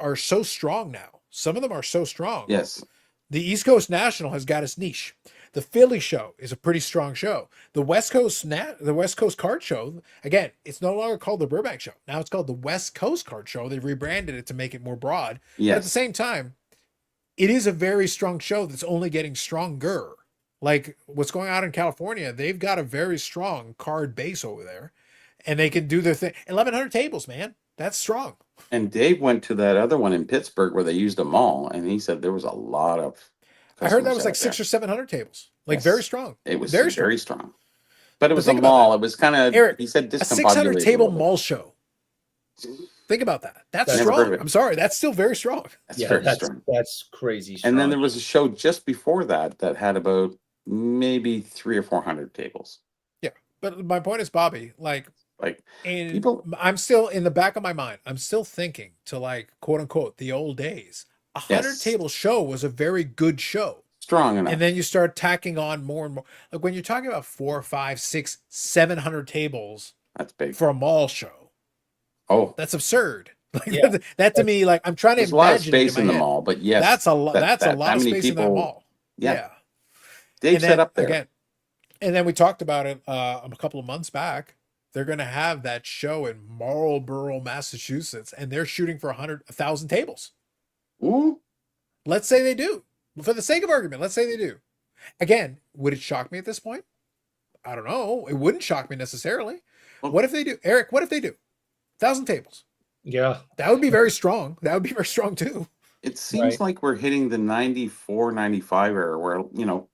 S1: are so strong now. Some of them are so strong.
S2: Yes.
S1: The East Coast National has got its niche. The Philly show is a pretty strong show. The West Coast Card Show, again, it's no longer called the Burbank Show. Now it's called the West Coast Card Show. They've rebranded it to make it more broad. But at the
S2: Yes.
S1: same time, it is a very strong show that's only getting stronger. Like what's going on in California, they've got a very strong card base over there, and they can do their thing. 1,100 tables, man, that's strong.
S2: And Dave went to that other one in Pittsburgh where they used them all, and he said there was a lot of.
S1: I heard that
S2: customers
S1: was like
S2: out
S1: 600
S2: there.
S1: or 700 tables, like
S2: Yes.
S1: very strong.
S2: It was
S1: very
S2: very
S1: strong.
S2: strong. But it was a
S1: think about
S2: mall. It was kind of.
S1: Eric,
S2: He said
S1: A 600
S2: discombobulated
S1: table
S2: a little bit.
S1: mall show. Think about that. That's
S6: Never
S2: heard
S1: strong.
S2: of it.
S1: I'm sorry, that's still very strong.
S2: That's very
S6: that's
S2: strong.
S6: crazy.
S2: And then
S6: strong.
S2: there was a show just before that that had about maybe 300 or 400 tables.
S1: But my point is, Bobby, like,
S2: Like
S1: and
S2: people.
S1: I'm still in the back of my mind. I'm still thinking to like quote unquote the old days. 100
S2: Yes.
S1: table show was a very good show.
S2: Strong enough.
S1: And then you start tacking on more and more. Like when you're talking about 4, 5, 6, 700 tables
S2: That's big.
S1: for a mall show,
S2: Oh,
S1: that's absurd. Like
S6: Yeah.
S1: that to me, like I'm trying to
S2: there's a lot of
S1: imagine it
S2: space in
S1: my
S2: the
S1: head.
S2: mall, but yes,
S1: That's a lot. That's a
S2: that
S1: lot of
S2: many
S1: space in that
S2: people-
S1: mall.
S2: Yeah. Dave
S1: And
S2: set
S1: then,
S2: up there.
S1: again, and then we talked about it a couple of months back. They're going to have that show in Marlborough, Massachusetts, and they're shooting for 1,000 tables.
S2: Ooh,
S1: Let's say they do. For the sake of argument, let's say they do. Again, would it shock me at this point? I don't know. It wouldn't shock me necessarily.
S2: Well-
S1: What if they do? Eric, what if they do? 1,000 tables.
S6: Yeah.
S1: That would be very strong. That would be very strong too.
S2: it seems
S6: Right.
S2: like we're hitting the 94, 95 era where,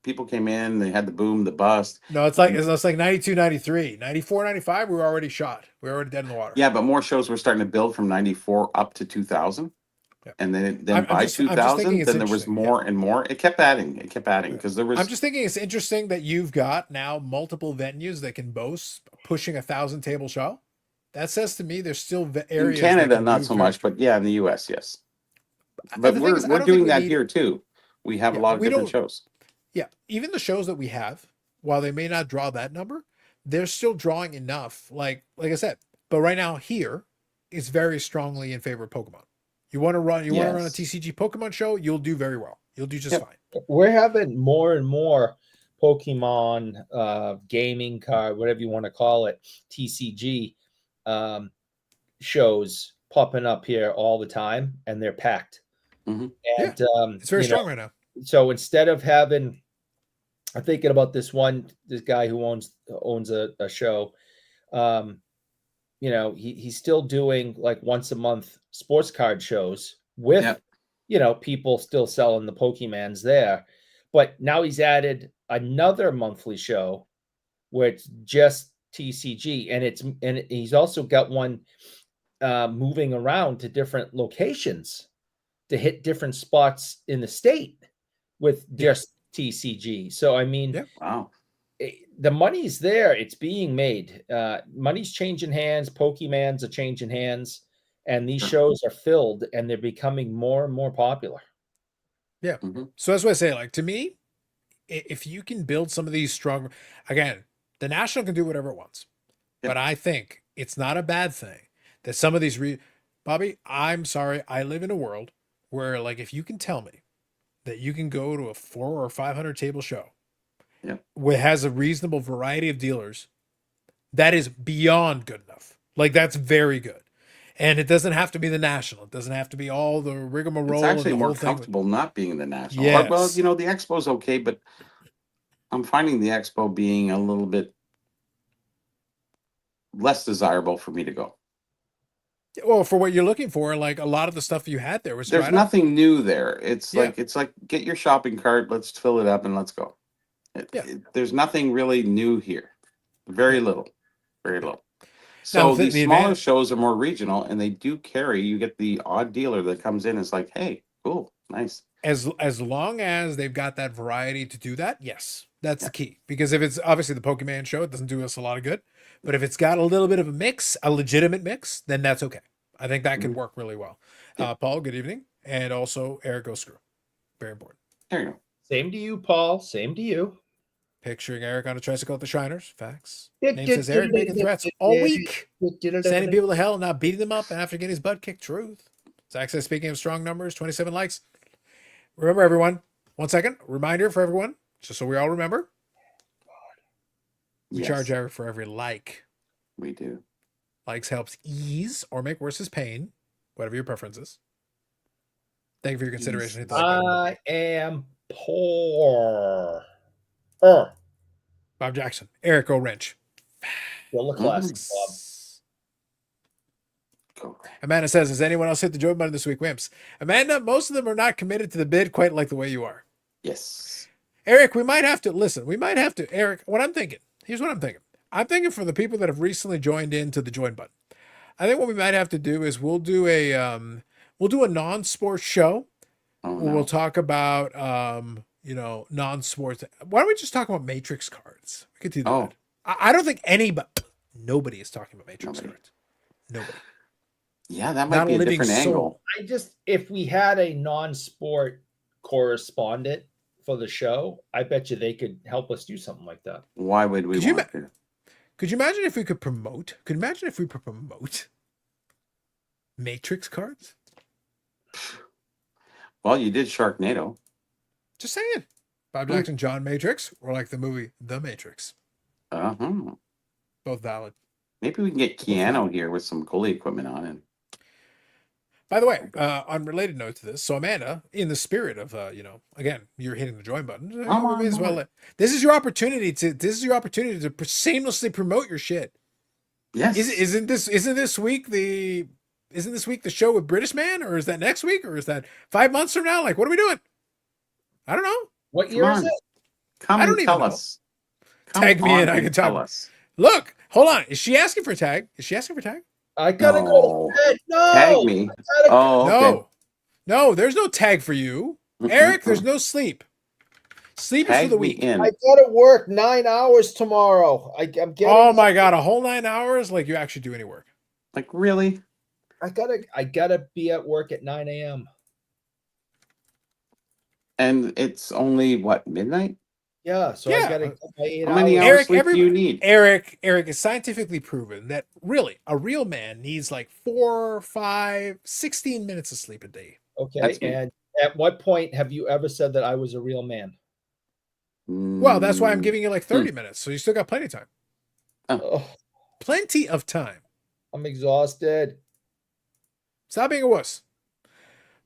S2: people came in, they had the boom, the bust.
S1: No, it's like 92, 93. 94, 95, we were already shot. We were already dead in the water.
S2: Yeah, but more shows were starting to build from 94 up to 2000.
S1: Yeah.
S2: And then
S1: I'm
S2: by
S1: just thinking
S2: 2000,
S1: it's
S2: then there was
S1: interesting,
S2: more and more. It kept adding. It kept adding because there was.
S1: I'm just thinking it's interesting that you've got now multiple venues that can boast pushing 1,000 table show. That says to me there's still
S2: in
S1: areas that
S2: Canada,
S1: can
S2: not
S1: do
S2: so
S1: very-
S2: much, but yeah, in the US, yes.
S1: The
S2: But
S1: thing
S2: we're
S1: is, I
S2: we're
S1: don't
S2: doing
S1: think we
S2: that
S1: need-
S2: here too. We have
S1: Yeah,
S2: a lot of
S1: we
S2: different
S1: don't-
S2: shows.
S1: Yeah, even the shows that we have, while they may not draw that number, they're still drawing enough. Like I said, but right now here, it's very strongly in favor of Pokemon. You want to run a
S2: Yes.
S1: TCG Pokemon show, you'll do very well. You'll do just
S2: Yep.
S1: fine.
S6: We're having more and more Pokemon gaming card, whatever you want to call it, TCG shows popping up here all the time, and they're packed.
S2: Mhm.
S6: And
S1: It's very
S6: you know,
S1: strong right now.
S6: so instead of having, I'm thinking about this guy who owns a show. He's still doing like once a month sports card shows with
S2: Yep.
S6: people still selling the Pokemans there. But now he's added another monthly show where it's just TCG, and he's also got one moving around to different locations to hit different spots in the state with just TCG. So I mean,
S1: Yeah.
S2: Wow.
S6: the money's there. It's being made. Money's changing hands. Pokemans are changing hands, and these
S2: Sure.
S6: shows are filled, and they're becoming more and more popular.
S1: Yeah.
S2: Mhm.
S1: So that's what I say. Like, to me, if you can build some of these strong, again, the National can do whatever it wants, but I think it's not a bad thing that some of these Bobby, I'm sorry, I live in a world where, like, if you can tell me that you can go to a 400 or 500 table show, which has a reasonable variety of dealers, that is beyond good enough. Like, that's very good. And it doesn't have to be the National. It doesn't have to be all the rigmarole.
S2: It's actually
S1: and the
S2: more
S1: whole thing.
S2: comfortable not being the National.
S1: Yes.
S2: Well, you know, the Expo's okay, but I'm finding the Expo being a little bit less desirable for me to go.
S1: Well, for what you're looking for, like a lot of the stuff you had there was
S2: There's
S1: right
S2: nothing new there. It's
S1: Yeah.
S2: like get your shopping cart, let's fill it up and let's go. There's nothing really new here. Very little. Very little. So
S1: Now,
S2: these
S1: the
S2: smaller
S1: advantage-
S2: shows are more regional and they do carry, you get the odd dealer that comes in and is like, hey, cool, nice.
S1: as long as they've got that variety to do that, yes, that's the key. Because if it's obviously the Pokemon show, it doesn't do us a lot of good. But if it's got a little bit of a mix, a legitimate mix, then that's okay. I think that can work really well. Paul, good evening. And also Eric Go Screw. Very important.
S2: There you go.
S6: Same to you, Paul. Same to you.
S1: Picturing Eric on a tricycle at the Shriners. Facts. Name says Eric making threats all week. Sending people to hell and not beating them up after getting his butt kicked. Truth. Zach says, speaking of strong numbers, 27 likes. Remember, everyone, 1 second, reminder for everyone, just so we all remember. We charge Eric for every like.
S2: We do.
S1: Likes helps ease or make worse his pain, whatever your preference is. Thank you for your consideration. Hit the like button.
S6: I am poor.
S1: Bob Jackson, Eric O'Wrench.
S6: Still a classic, Bob.
S1: Amanda says, has anyone else hit the join button this week, Wimps? Amanda, most of them are not committed to the bid quite like the way you are.
S2: Yes.
S1: Eric, we might have to listen. We might have to, Eric, what I'm thinking. Here's what I'm thinking. I'm thinking for the people that have recently joined into the join button. I think what we might have to do is we'll do a non-sports show. We'll talk about non-sports. Why don't we just talk about Matrix cards? We could do that. I don't think nobody is talking about Matrix cards. Nobody.
S2: Yeah, that might be a different angle.
S6: If we had a non-sport correspondent for the show, I bet you they could help us do something like that.
S2: Why would we want to?
S1: Could you imagine if we could promote? Could you imagine if we could promote Matrix cards?
S2: Well, you did Sharknado.
S1: Just saying. Bob Jackson, John Matrix, or like the movie The Matrix.
S2: Uh-huh.
S1: Both valid.
S2: Maybe we can get Keanu here with some goalie equipment on it.
S1: By the way, on related note to this, so Amanda, in the spirit of again, you're hitting the join button. This is your opportunity to seamlessly promote your shit.
S2: Yes.
S1: Isn't this week the show with British Man, or is that next week, or is that 5 months from now? Like, what are we doing? I don't know.
S6: What year is it?
S2: Come
S1: I don't
S2: and
S1: even
S2: tell
S1: know.
S2: us.
S1: Tag me in. I can
S2: tell
S1: talk.
S2: us.
S1: Look, hold on. Is she asking for a tag?
S6: I gotta go to bed. No.
S2: Tag me. Oh, okay.
S1: No, there's no tag for you. Eric, there's no sleep. Sleep is for the week.
S6: I gotta work 9 hours tomorrow. I'm getting.
S1: Oh my god, a whole 9 hours? Like, you actually do any work?
S2: Like, really?
S6: I gotta be at work at 9 a.m.
S2: And it's only what, midnight?
S6: Yeah, so I gotta get my 8
S2: How many
S6: hours.
S2: hours sleep do you need?
S1: Eric, it's scientifically proven that really a real man needs like 4, 5, 16 minutes of sleep a day.
S6: Okay, and at what point have you ever said that I was a real man?
S1: Well, that's why I'm giving you like 30 minutes, so you still got plenty of time.
S6: Oh,
S1: Plenty of time.
S6: I'm exhausted.
S1: Stop being a wuss.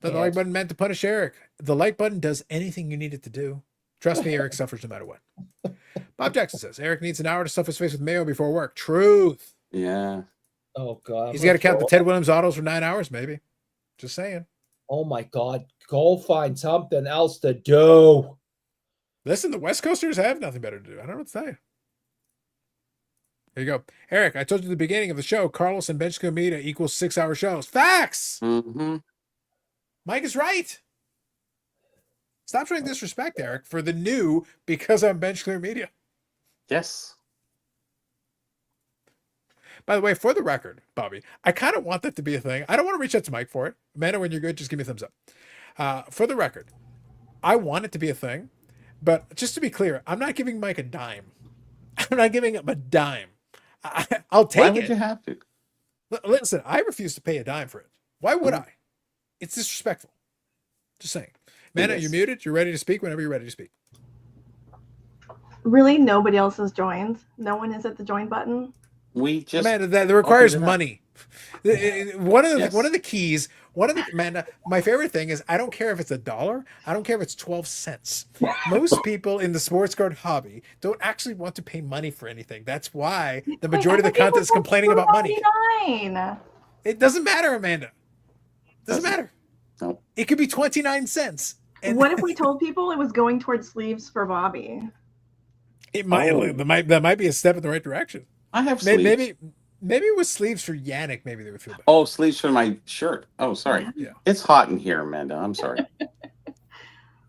S1: The like button meant to punish Eric. The like button does anything you need it to do. Trust me, Eric suffers no matter what. Bob Jackson says Eric needs an hour to stuff his face with mayo before work. Truth.
S2: Yeah.
S6: Oh God.
S1: He's got to count the Ted Williams autos for 9 hours, maybe. Just saying.
S6: Oh my God. Go find something else to do.
S1: Listen, the West Coasters have nothing better to do. I don't know what to tell you. Here you go. Eric, I told you at the beginning of the show, Carlos and Bench Comida equals 6-hour shows. Facts!
S2: Mm-hmm.
S1: Mike is right. Stop showing disrespect, Eric, for the new because I'm Bench Clear Media.
S2: Yes.
S1: By the way, for the record, Bobby, I kind of want that to be a thing. I don't want to reach out to Mike for it. Amanda, when you're good, just give me a thumbs up. For the record, I want it to be a thing, but just to be clear, I'm not giving Mike a dime. I'm not giving him a dime. I'll
S2: Why
S1: take
S2: would
S1: it.
S2: you have to?
S1: Listen, I refuse to pay a dime for it. Why would
S2: Mhm.
S1: I? It's disrespectful. Just saying. Manna,
S2: is.
S1: you're muted. You're ready to speak whenever you're ready to speak.
S7: Really, nobody else has joined. No one has hit the join button.
S2: We just
S1: Amanda, that requires
S2: opened it up.
S1: money. One of the
S2: Yes.
S1: one of the keys, Amanda, my favorite thing is I don't care if it's $1. I don't care if it's 12 cents. Most people in the sports card hobby don't actually want to pay money for anything. That's why the majority of the content is complaining about money.
S7: $4.99.
S1: It doesn't matter, Amanda. Doesn't matter.
S2: No.
S1: It could be 29 cents. And
S7: What if we told people it was going towards sleeves for Bobby?
S1: it might,
S2: Oh.
S1: that might be a step in the right direction.
S2: I have sleeves.
S1: Maybe with sleeves for Yannick, maybe they would feel better.
S2: Oh, sleeves for my shirt. Oh, sorry.
S1: Yeah.
S2: It's hot in here, Amanda. I'm sorry.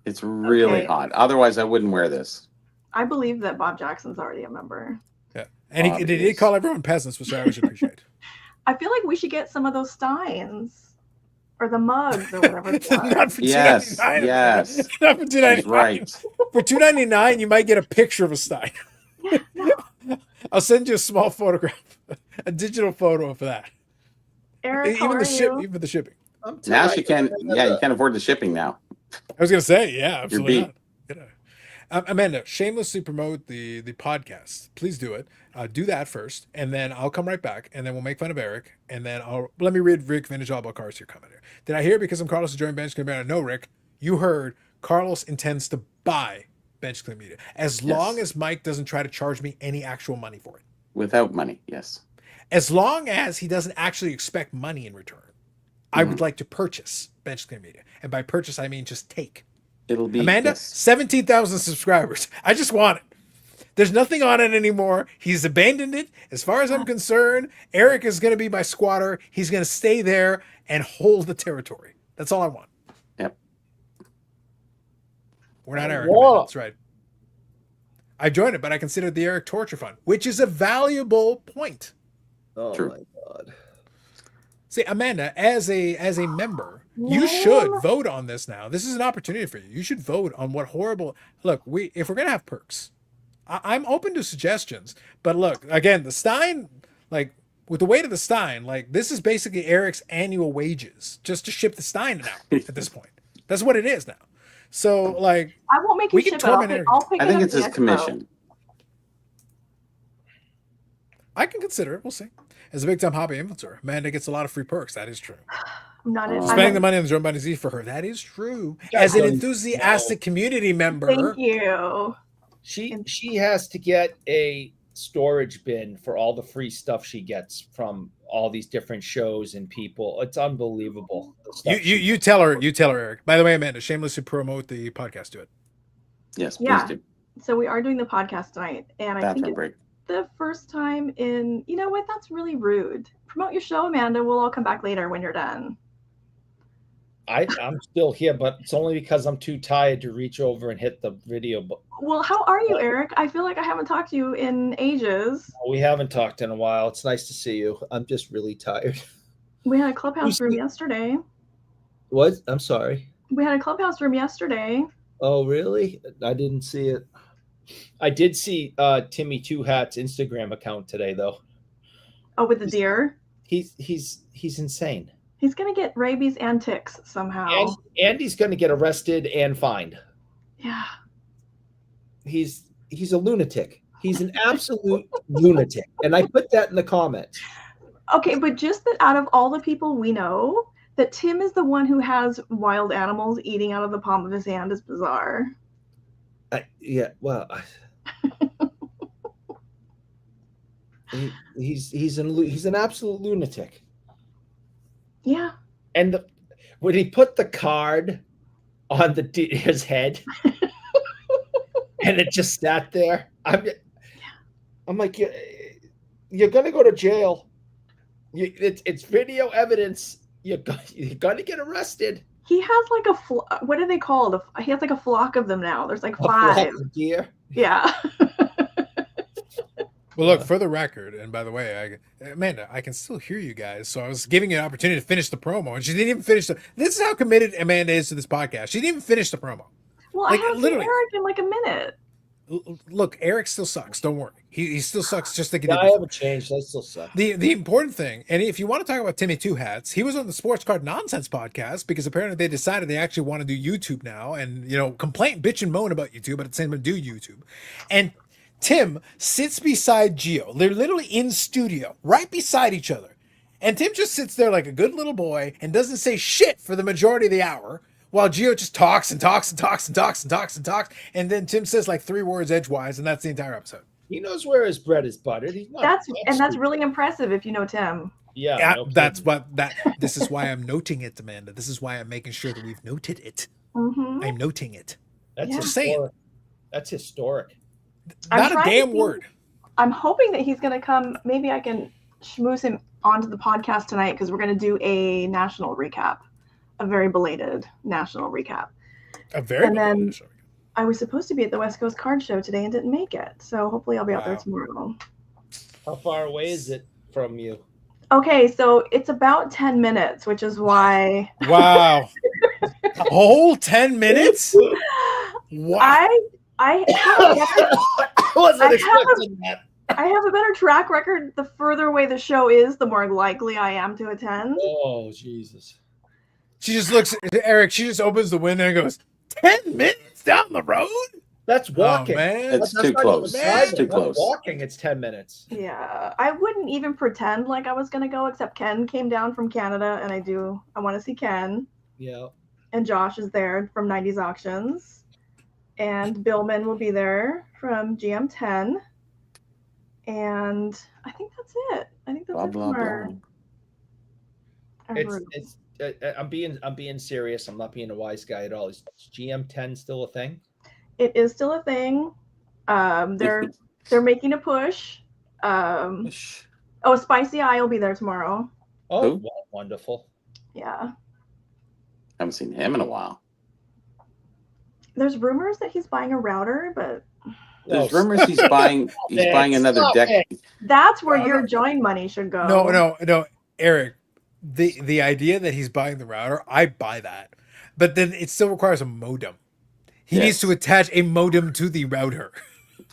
S2: It's really
S7: Okay.
S2: hot. Otherwise, I wouldn't wear this.
S7: I believe that Bob Jackson's already a member.
S1: Yeah. And he did
S2: Obvious.
S1: call everyone peasants, which I always appreciate.
S7: I feel like we should get some of those steins or the mugs or whatever. It's called.
S1: Not for
S2: Yes,
S1: $2.99.
S2: yes.
S1: Not for $2.99.
S2: She's right.
S1: For $2.99, you might get a picture of a Stein.
S7: No.
S1: I'll send you a small photograph, a digital photo of that.
S7: Eric, how
S1: Even
S7: are
S1: the
S7: you?
S1: even the shipping.
S2: Now she can. Yeah, you can't afford the shipping now.
S1: I was gonna say, yeah, absolutely
S2: beat.
S1: not. Amanda, shamelessly promote the podcast. Please do it. Do that first, and then I'll come right back, and then we'll make fun of Eric, and then let me read Rick Vintage All About Cars here comment here. Did I hear because I'm Carlos joined Bench Clear Media? No, Rick, you heard Carlos intends to buy Bench Clear Media as long as Mike doesn't try to charge me any actual money for it.
S2: Without money, yes.
S1: As long as he doesn't actually expect money in return, I would like to purchase Bench Clear Media, and by purchase I mean just take.
S2: It'll be
S1: Amanda,
S2: yes.
S1: 17,000 subscribers. I just want it. There's nothing on it anymore. He's abandoned it. As far as I'm concerned, Eric is going to be my squatter. He's going to stay there and hold the territory. That's all I want.
S2: Yep.
S1: We're not Eric.
S6: Whoa.
S1: Amanda. That's right. I joined it, but I considered the Eric Torture Fund, which is a valuable point.
S6: Oh
S2: True.
S6: my god.
S1: See, Amanda, as a member, you should vote on this now. This is an opportunity for you. You should vote on what horrible. Look, if we're gonna have perks, I'm open to suggestions. But look, again, the Stein, like with the weight of the Stein, like this is basically Eric's annual wages just to ship the Stein out at this point. That's what it is now. So like,
S7: I won't make you
S1: We can
S7: ship it. I'll
S1: torment
S7: pick,
S1: Eric.
S7: I'll pick
S2: I
S7: it
S2: think
S7: up
S2: it's
S7: the
S2: his
S7: expo.
S2: commission.
S1: I can consider it. We'll see. As a big time hobby influencer, Amanda gets a lot of free perks. That is true.
S7: I'm not.
S2: Oh.
S7: I'm
S1: Spending
S7: not-
S1: the money on the Joe Bunny Z for her. That is true.
S6: Yeah,
S1: As an
S6: so-
S1: enthusiastic community member,
S7: Thank you.
S6: She has to get a storage bin for all the free stuff she gets from all these different shows and people. It's unbelievable. the stuff she
S1: you tell her, Eric. By the way, Amanda, shamelessly promote the podcast. Do it.
S2: Yes, please
S7: Yeah.
S2: do.
S7: So we are doing the podcast tonight, and I think
S2: Bathroom
S7: it's
S2: break.
S7: the first time in. You know what? That's really rude. Promote your show, Amanda. We'll all come back later when you're done.
S6: I'm still here, but it's only because I'm too tired to reach over and hit the video. But
S7: Well, how are you, Eric? I feel like I haven't talked to you in ages.
S6: we haven't talked in a while. It's nice to see you. I'm just really tired.
S7: We had a clubhouse room yesterday.
S6: What? I'm sorry.
S7: We had a clubhouse room yesterday.
S6: Oh, really? I didn't see it. I did see Timmy Two Hats Instagram account today, though.
S7: Oh, with the deer.
S6: He's insane.
S7: He's gonna get rabies and ticks somehow.
S6: And he's going to get arrested and fined.
S7: Yeah.
S6: He's a lunatic. He's an absolute lunatic. And I put that in the comments.
S7: Okay, but just that out of all the people we know, that Tim is the one who has wild animals eating out of the palm of his hand is bizarre.
S6: He's an absolute lunatic.
S7: Yeah.
S6: And when he put the card on his head, and it just sat there, I'm like, you're gonna go to jail. It's video evidence. You're gonna get arrested.
S7: He has like what are they called? He has like a flock of them now. There's like
S6: A flock
S7: 5.
S6: of deer.
S7: Yeah.
S1: Well, look, for the record, and by the way, Amanda, I can still hear you guys. So I was giving you an opportunity to finish the promo, and she didn't even finish this is how committed Amanda is to this podcast. She didn't even finish the promo.
S7: Well,
S1: Like,
S7: I haven't seen
S1: literally.
S7: Eric in like a minute.
S1: Look, Eric still sucks. Don't worry. He still sucks just like he
S6: Yeah,
S1: did
S6: I
S1: before.
S6: haven't changed. I still suck.
S1: The important thing, and if you want to talk about Timmy Two Hats, he was on the Sports Card Nonsense podcast because apparently they decided they actually want to do YouTube now, and complain, bitch, and moan about YouTube, but at the same time do YouTube. And Tim sits beside Gio. They're literally in studio, right beside each other, and Tim just sits there like a good little boy and doesn't say shit for the majority of the hour, while Gio just talks and talks and talks and talks and talks and talks, and then Tim says like 3 words edgewise, and that's the entire episode.
S6: He knows where his bread is buttered. He's not.
S7: That's
S6: stupid.
S7: really impressive if you know Tim.
S6: Yeah, no
S1: That's
S6: kidding.
S1: this is why I'm noting it, Amanda. This is why I'm making sure that we've noted it.
S7: Mm-hmm.
S1: I'm noting it.
S6: That's
S7: Yeah.
S1: Just saying.
S6: historic. That's historic.
S7: I'm
S1: Not a
S7: trying to
S1: damn
S7: think-
S1: word.
S7: I'm hoping that he's going to come. Maybe I can schmooze him onto the podcast tonight because we're going to do a national recap, a very belated national recap.
S1: A very
S7: And then-
S1: big show.
S7: I was supposed to be at the West Coast Card Show today and didn't make it. So hopefully I'll be out there
S1: Wow.
S7: tomorrow.
S6: How far away is it from you?
S7: Okay, so it's about 10 minutes, which is why
S1: Wow. A whole 10 minutes? Wow.
S7: I have a better,
S6: I wasn't
S7: I have
S6: expecting that.
S7: I have a better track record. The further away the show is, the more likely I am to attend.
S6: Oh, Jesus.
S1: She just looks at Eric. She just opens the window and goes, 10 minutes down the road?
S6: That's walking.
S1: Oh, man.
S2: It's
S6: That's
S2: too
S6: not
S2: close.
S6: even driving.
S2: It's too
S6: That's
S2: close.
S6: Walking, it's 10 minutes.
S7: Yeah, I wouldn't even pretend like I was gonna go, except Ken came down from Canada, and I want to see Ken,
S6: Yeah.
S7: and Josh is there from 90s Auctions, and Billman will be there from GM10, and I think that's it. I think that's
S2: Blah
S7: it
S2: blah
S7: from our,
S2: blah.
S7: our
S6: It's
S7: group.
S6: it's. I'm being serious. I'm not being a wise guy at all. Is GM10 still a thing?
S7: It is still a thing. They're making a push. Spicy Eye will be there tomorrow.
S6: Oh,
S2: Who?
S6: well, wonderful.
S7: Yeah.
S2: Haven't seen him in a while.
S7: There's rumors that he's buying a router, but
S2: There's
S6: Well,
S2: rumors he's buying another
S6: Stop
S2: deck.
S6: it.
S7: that's where
S1: No,
S7: your
S1: no.
S7: join money should go.
S1: No, Eric. The idea that he's buying the router, I buy that. But then it still requires a modem. He
S2: Yes.
S1: needs to attach a modem to the router.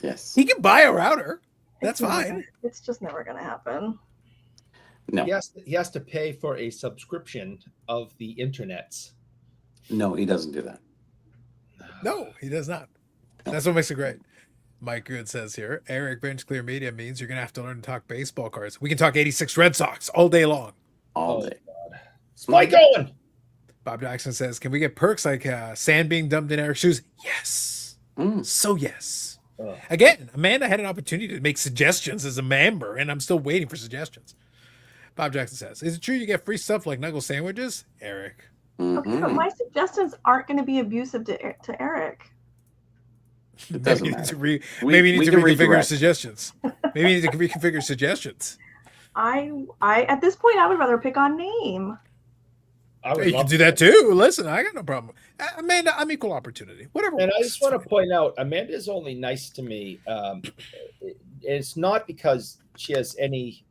S2: Yes.
S1: He can buy a router.
S7: It's
S1: That's
S7: never
S1: fine.
S7: gonna- It's just never going to happen.
S2: No.
S6: He has to pay for a subscription of the internets.
S2: No, he doesn't do that.
S1: No, he does not. That's what makes it great. Mike Good says here, Eric, Bench Clear Media means you're going to have to learn to talk baseball cards. We can talk 86 Red Sox all day long.
S2: All
S6: Oh,
S2: day.
S6: God. Spike Owen.
S1: Bob Jackson says, can we get perks like sand being dumped in Eric's shoes? Yes.
S2: Mm.
S1: So yes.
S6: Ugh.
S1: Again, Amanda had an opportunity to make suggestions as a member, and I'm still waiting for suggestions. Bob Jackson says, is it true you get free stuff like knuckle sandwiches? Eric.
S7: Okay, but
S2: Mhm.
S7: my suggestions aren't going to be abusive to Eric.
S2: It doesn't
S1: Maybe you need
S2: matter.
S1: to,
S2: We-
S1: maybe you
S2: we
S1: need to
S2: can
S1: reconfigure
S2: redirect.
S1: suggestions. Maybe you need to reconfigure suggestions.
S7: I at this point I would rather pick on name.
S6: I would
S1: You can
S6: love
S1: do that too. Listen, I got no problem. Amanda, I'm equal opportunity. Whatever.
S6: And I
S1: works.
S6: just want to point out, Amanda is only nice to me. It's not because she has any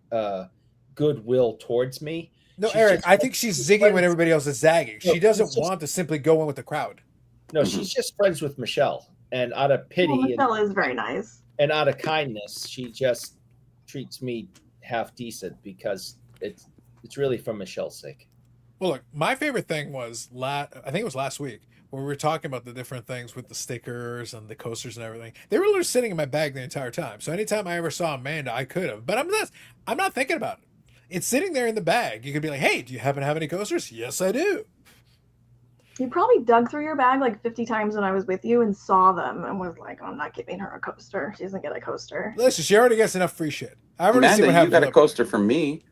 S6: goodwill towards me.
S1: No,
S6: she's
S1: Eric,
S6: just-
S1: I think she's zigging when everybody else is zagging.
S6: No,
S1: She doesn't
S6: it's just-
S1: want to simply go in with the crowd.
S6: No,
S2: Mhm.
S6: she's just friends with Michelle, and out of pity
S7: Well, Michelle is very nice.
S6: and out of kindness, she just treats me half decent because it's really for Michelle's sake.
S1: Well, look, my favorite thing was I think it was last week where we were talking about the different things with the stickers and the coasters and everything. They were literally sitting in my bag the entire time. So anytime I ever saw Amanda, I could have. But I'm not thinking about it. It's sitting there in the bag. You could be like, "Hey, do you happen to have any coasters?" Yes, I do.
S7: You probably dug through your bag like 50 times when I was with you and saw them and was like, I'm not giving her a coaster. She doesn't get a coaster.
S1: Listen, she already gets enough free shit. I've already seen
S2: Amanda,
S1: what
S2: you
S1: happens.
S2: got a
S1: with-
S2: coaster from me.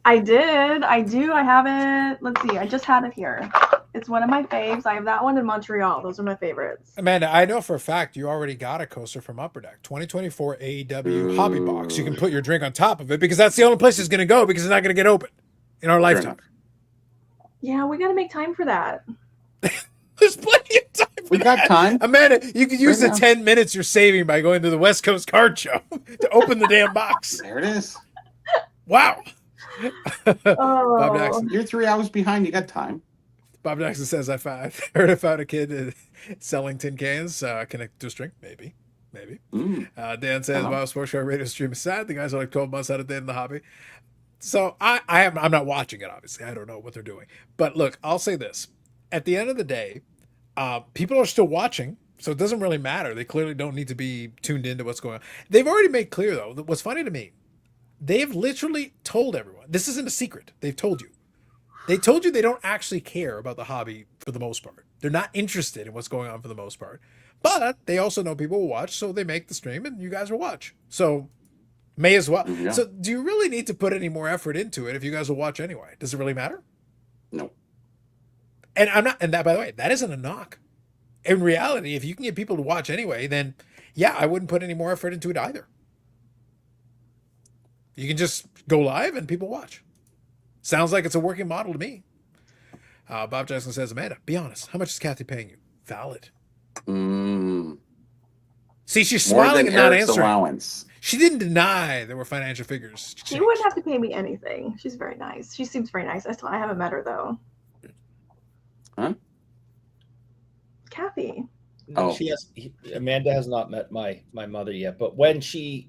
S7: I did. I do. I have it. Let's see. I just had it here. It's one of my faves. I have that one in Montreal. Those are my favorites.
S1: Amanda, I know for a fact you already got a coaster from Upper Deck, 2024 AEW Hobby Box. You can put your drink on top of it because that's the only place it's going to go because it's not going to get open in our lifetime.
S7: Yeah, we got to make time for that.
S1: There's plenty of time. For
S2: We got
S1: that.
S2: time.
S1: Amanda, you could use
S2: Right
S1: the
S2: now.
S1: 10 minutes you're saving by going to the West Coast Card Show to open the damn box.
S2: There it is.
S1: Wow.
S7: Oh,
S1: Jackson.
S2: You're 3 hours behind. You got time.
S1: Bob Jackson says, I heard I found a kid selling tin cans connected to a string. Maybe. Dan says,
S2: Uh-huh.
S1: wow, sports car radio stream is sad. The guys are like 12 months out of date in the hobby. So I'm not watching it, obviously. I don't know what they're doing. But look, I'll say this. At the end of the day, people are still watching, so it doesn't really matter. They clearly don't need to be tuned into what's going on. They've already made clear, though, that what's funny to me, they've literally told everyone. This isn't a secret. They've told you. They told you they don't actually care about the hobby for the most part. They're not interested in what's going on for the most part. But they also know people will watch, so they make the stream and you guys will watch. So may as well.
S2: Yeah.
S1: So do you really need to put any more effort into it if you guys will watch anyway? Does it really matter?
S2: No.
S1: And I'm not, and that, by the way, that isn't a knock. In reality, if you can get people to watch anyway, then yeah, I wouldn't put any more effort into it either. You can just go live and people watch. Sounds like it's a working model to me. Bob Jackson says, Amanda, be honest. How much is Kathy paying you? Valid. See, she's
S2: More
S1: smiling
S2: than
S1: and not
S2: Eric's
S1: answering.
S2: allowance.
S1: She didn't deny there were financial figures.
S7: She wouldn't have to pay me anything. She's very nice. She seems very nice. I haven't met her though.
S2: Huh?
S7: Kathy.
S2: Oh.
S6: Amanda has not met my mother yet, but when she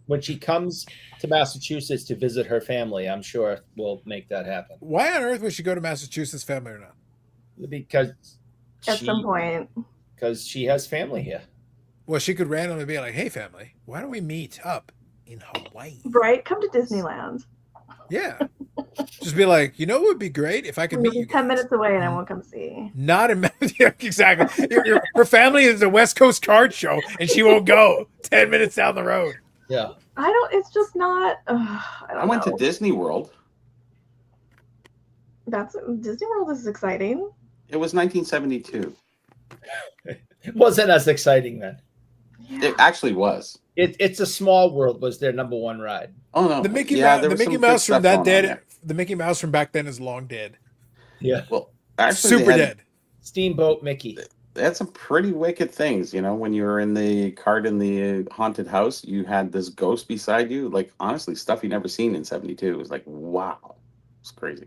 S6: when she comes to Massachusetts to visit her family, I'm sure we'll make that happen.
S1: Why on earth would she go to Massachusetts family or not?
S6: Because
S7: at some point.
S6: Because she has family here.
S1: Well, she could randomly be like, hey, family, why don't we meet up in Hawaii?
S7: Right? Come to Disneyland.
S1: Yeah. Just be like, you know what would be great if I could meet you
S7: 10 minutes away and I won't come see.
S1: Not in yeah, exactly. Her family is a West Coast card show and she won't go 10 minutes down the road.
S6: Yeah.
S7: It's just not. I
S2: went to Disney World.
S7: Disney World is exciting.
S2: It was 1972.
S6: It wasn't as exciting then.
S7: Yeah.
S2: It actually was.
S6: It's a Small World was their number one ride.
S2: Oh no,
S1: The Mickey
S2: there
S1: Mouse
S2: was some good
S1: from that
S2: stuff going on
S1: dead.
S2: there.
S1: The Mickey Mouse from back then is long dead.
S6: Yeah.
S2: Well, actually,
S1: Super
S2: they had-
S1: dead.
S6: Steamboat Mickey.
S2: They had some pretty wicked things, when you were in the cart in the haunted house, you had this ghost beside you. Like, honestly, stuff you never seen in 72. It was like, wow. It's crazy.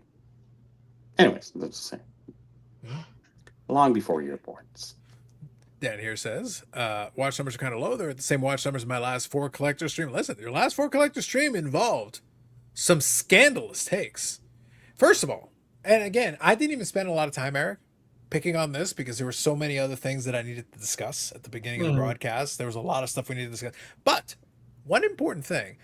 S2: Anyways, that's the same. Long before your born.
S1: Dan here says, watch numbers are kind of low. They're at the same watch numbers as my last 4 collector stream. Listen, your last 4 collector stream involved some scandalous takes. First of all, and again, I didn't even spend a lot of time, Eric, picking on this because there were so many other things that I needed to discuss at the beginning of the broadcast. There was a lot of stuff we needed to discuss. But one important thing,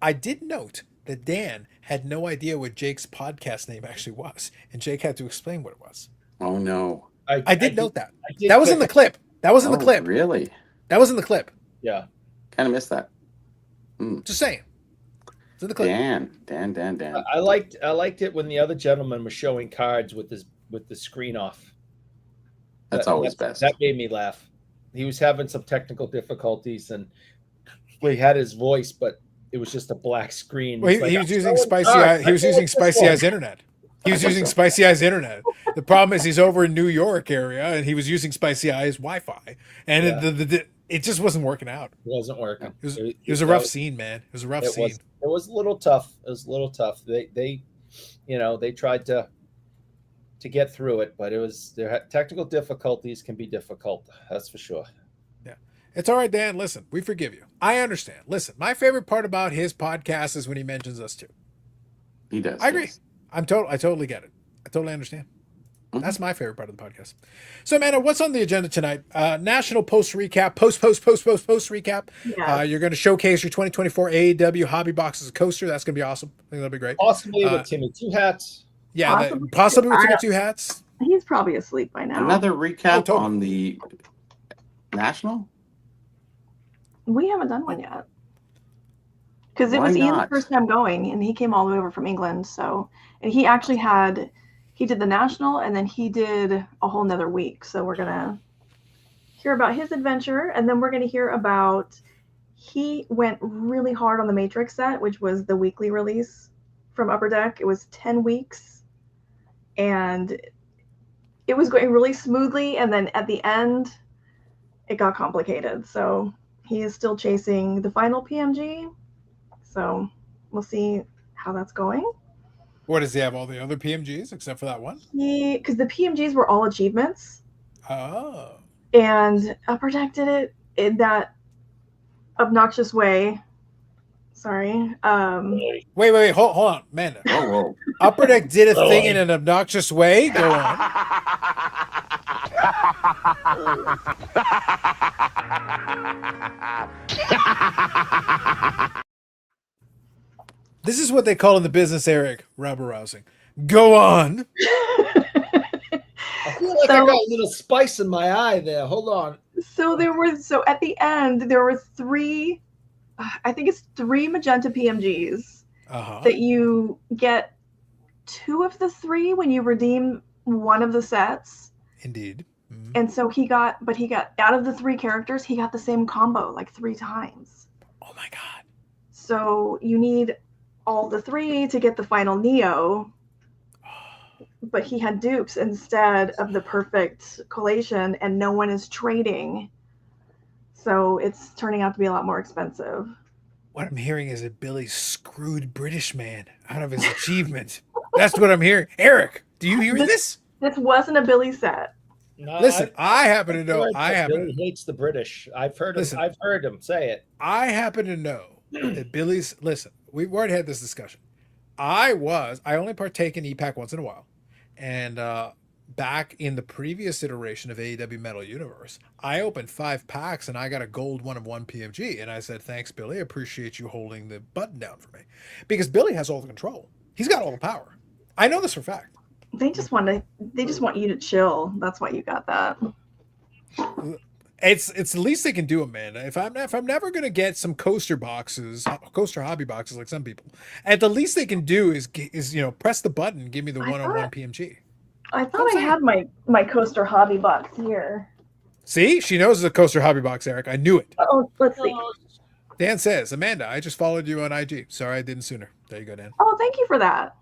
S1: I did note that Dan had no idea what Jake's podcast name actually was, and Jake had to explain what it was.
S2: Oh no.
S1: I did note that. That was in the clip. That was in the clip.
S2: Really?
S1: That was in the clip.
S6: Yeah.
S2: Kind of missed that.
S1: Just saying. It's in the clip.
S2: Dan.
S6: I liked it when the other gentleman was showing cards with the screen off.
S2: That's always best.
S6: That made me laugh. He was having some technical difficulties and he had his voice, but it was just a black screen.
S1: Well, he was using Spicy Eye. He was using Spicy Eye's internet. He was using Spicy Eye's internet. The problem is he's over in New York area, and he was using Spicy Eye's Wi-Fi, and it just wasn't working out.
S6: It wasn't working.
S1: It was a rough scene, man. It was a rough scene.
S6: It was a little tough. It was a little tough. They tried to get through it, but their technical difficulties can be difficult. That's for sure.
S1: Yeah, it's all right, Dan. Listen, we forgive you. I understand. Listen, my favorite part about his podcast is when he mentions us too.
S2: He does.
S1: I agree.
S2: Yes.
S1: I totally get it. I totally understand. That's my favorite part of the podcast. So, Amanda, what's on the agenda tonight? National post recap, post recap.
S7: Yeah.
S1: You're going to showcase your 2024 AEW Hobby Boxes coaster. That's going to be awesome. I think that'll be great.
S6: Possibly with Timmy Two Hats.
S1: Yeah, possibly with Timmy Two Hats.
S7: He's probably asleep by now.
S2: Another recap
S1: totally.
S2: on the National?
S7: We haven't done one yet. Because it
S2: Why
S7: was Ian's
S2: not?
S7: first time going, and he came all the way over from England. So, and he actually he did the national, and then he did a whole nother week. So we're gonna hear about his adventure, and then we're gonna hear about he went really hard on the Matrix set, which was the weekly release from Upper Deck. It was 10 weeks, and it was going really smoothly, and then at the end, it got complicated. So he is still chasing the final PMG. So we'll see how that's going.
S1: What does he have? All the other PMGs except for that one?
S7: Because the PMGs were all achievements,
S1: Oh.
S7: and Upper Deck did it in that obnoxious way. Sorry.
S1: Wait, hold on, Amanda.
S2: Whoa.
S1: Upper Deck did a
S6: Oh,
S1: thing in an obnoxious way. Go on. This is what they call in the business, Eric, rabble rousing. Go on.
S6: I feel like I got a little spice in my eye there. Hold on.
S7: So at the end there were three. I think it's 3 magenta PMGs that you get 2 of the 3 when you redeem one of the sets.
S1: Indeed. Mm-hmm.
S7: And so he got out of the 3 characters, he got the same combo like 3 times.
S1: Oh my god.
S7: So you need all the 3 to get the final Neo. But he had dupes instead of the perfect collation, and no one is trading. So it's turning out to be a lot more expensive.
S1: What I'm hearing is that Billy screwed British man out of his achievement. That's what I'm hearing. Eric, do you hear this?
S7: This wasn't a Billy set.
S6: No,
S1: Listen, I happen to know.
S6: Billy hates the British. I've heard him say it.
S1: I happen to know that Billy's. Listen, we've already had this discussion. I only partake in EPAC once in a while, and back in the previous iteration of AEW Metal Universe, I opened 5 packs and I got a gold 1 of 1 PMG, and I said, "Thanks, Billy. I appreciate you holding the button down for me," because Billy has all the control. He's got all the power. I know this for a fact.
S7: They just want you to chill. That's why you got that.
S1: It's the least they can do, Amanda. If I'm never gonna get some coaster hobby boxes like some people, at the least they can do is press the button and give me the 101 PMG.
S7: I thought I had my coaster hobby box here.
S1: See, she knows the coaster hobby box, Eric. I knew it.
S7: Oh, let's see.
S1: Dan says, Amanda, I just followed you on IG. Sorry I didn't sooner. There you go, Dan.
S7: Oh, thank you for that.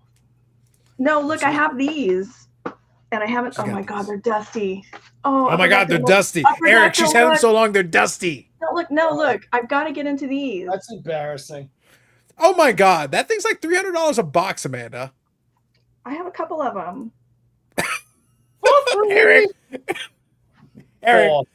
S7: No, look, I have these, and I haven't.
S1: She's
S7: Oh
S1: got
S7: my
S1: these.
S7: God, they're dusty. Oh
S1: my God, they're dusty. Eric, she's had them so long, they're dusty.
S7: No, look, I've got to get into these.
S6: That's embarrassing.
S1: Oh my God, that thing's like $300 a box, Amanda.
S7: I have a couple of them.
S1: Eric. Hold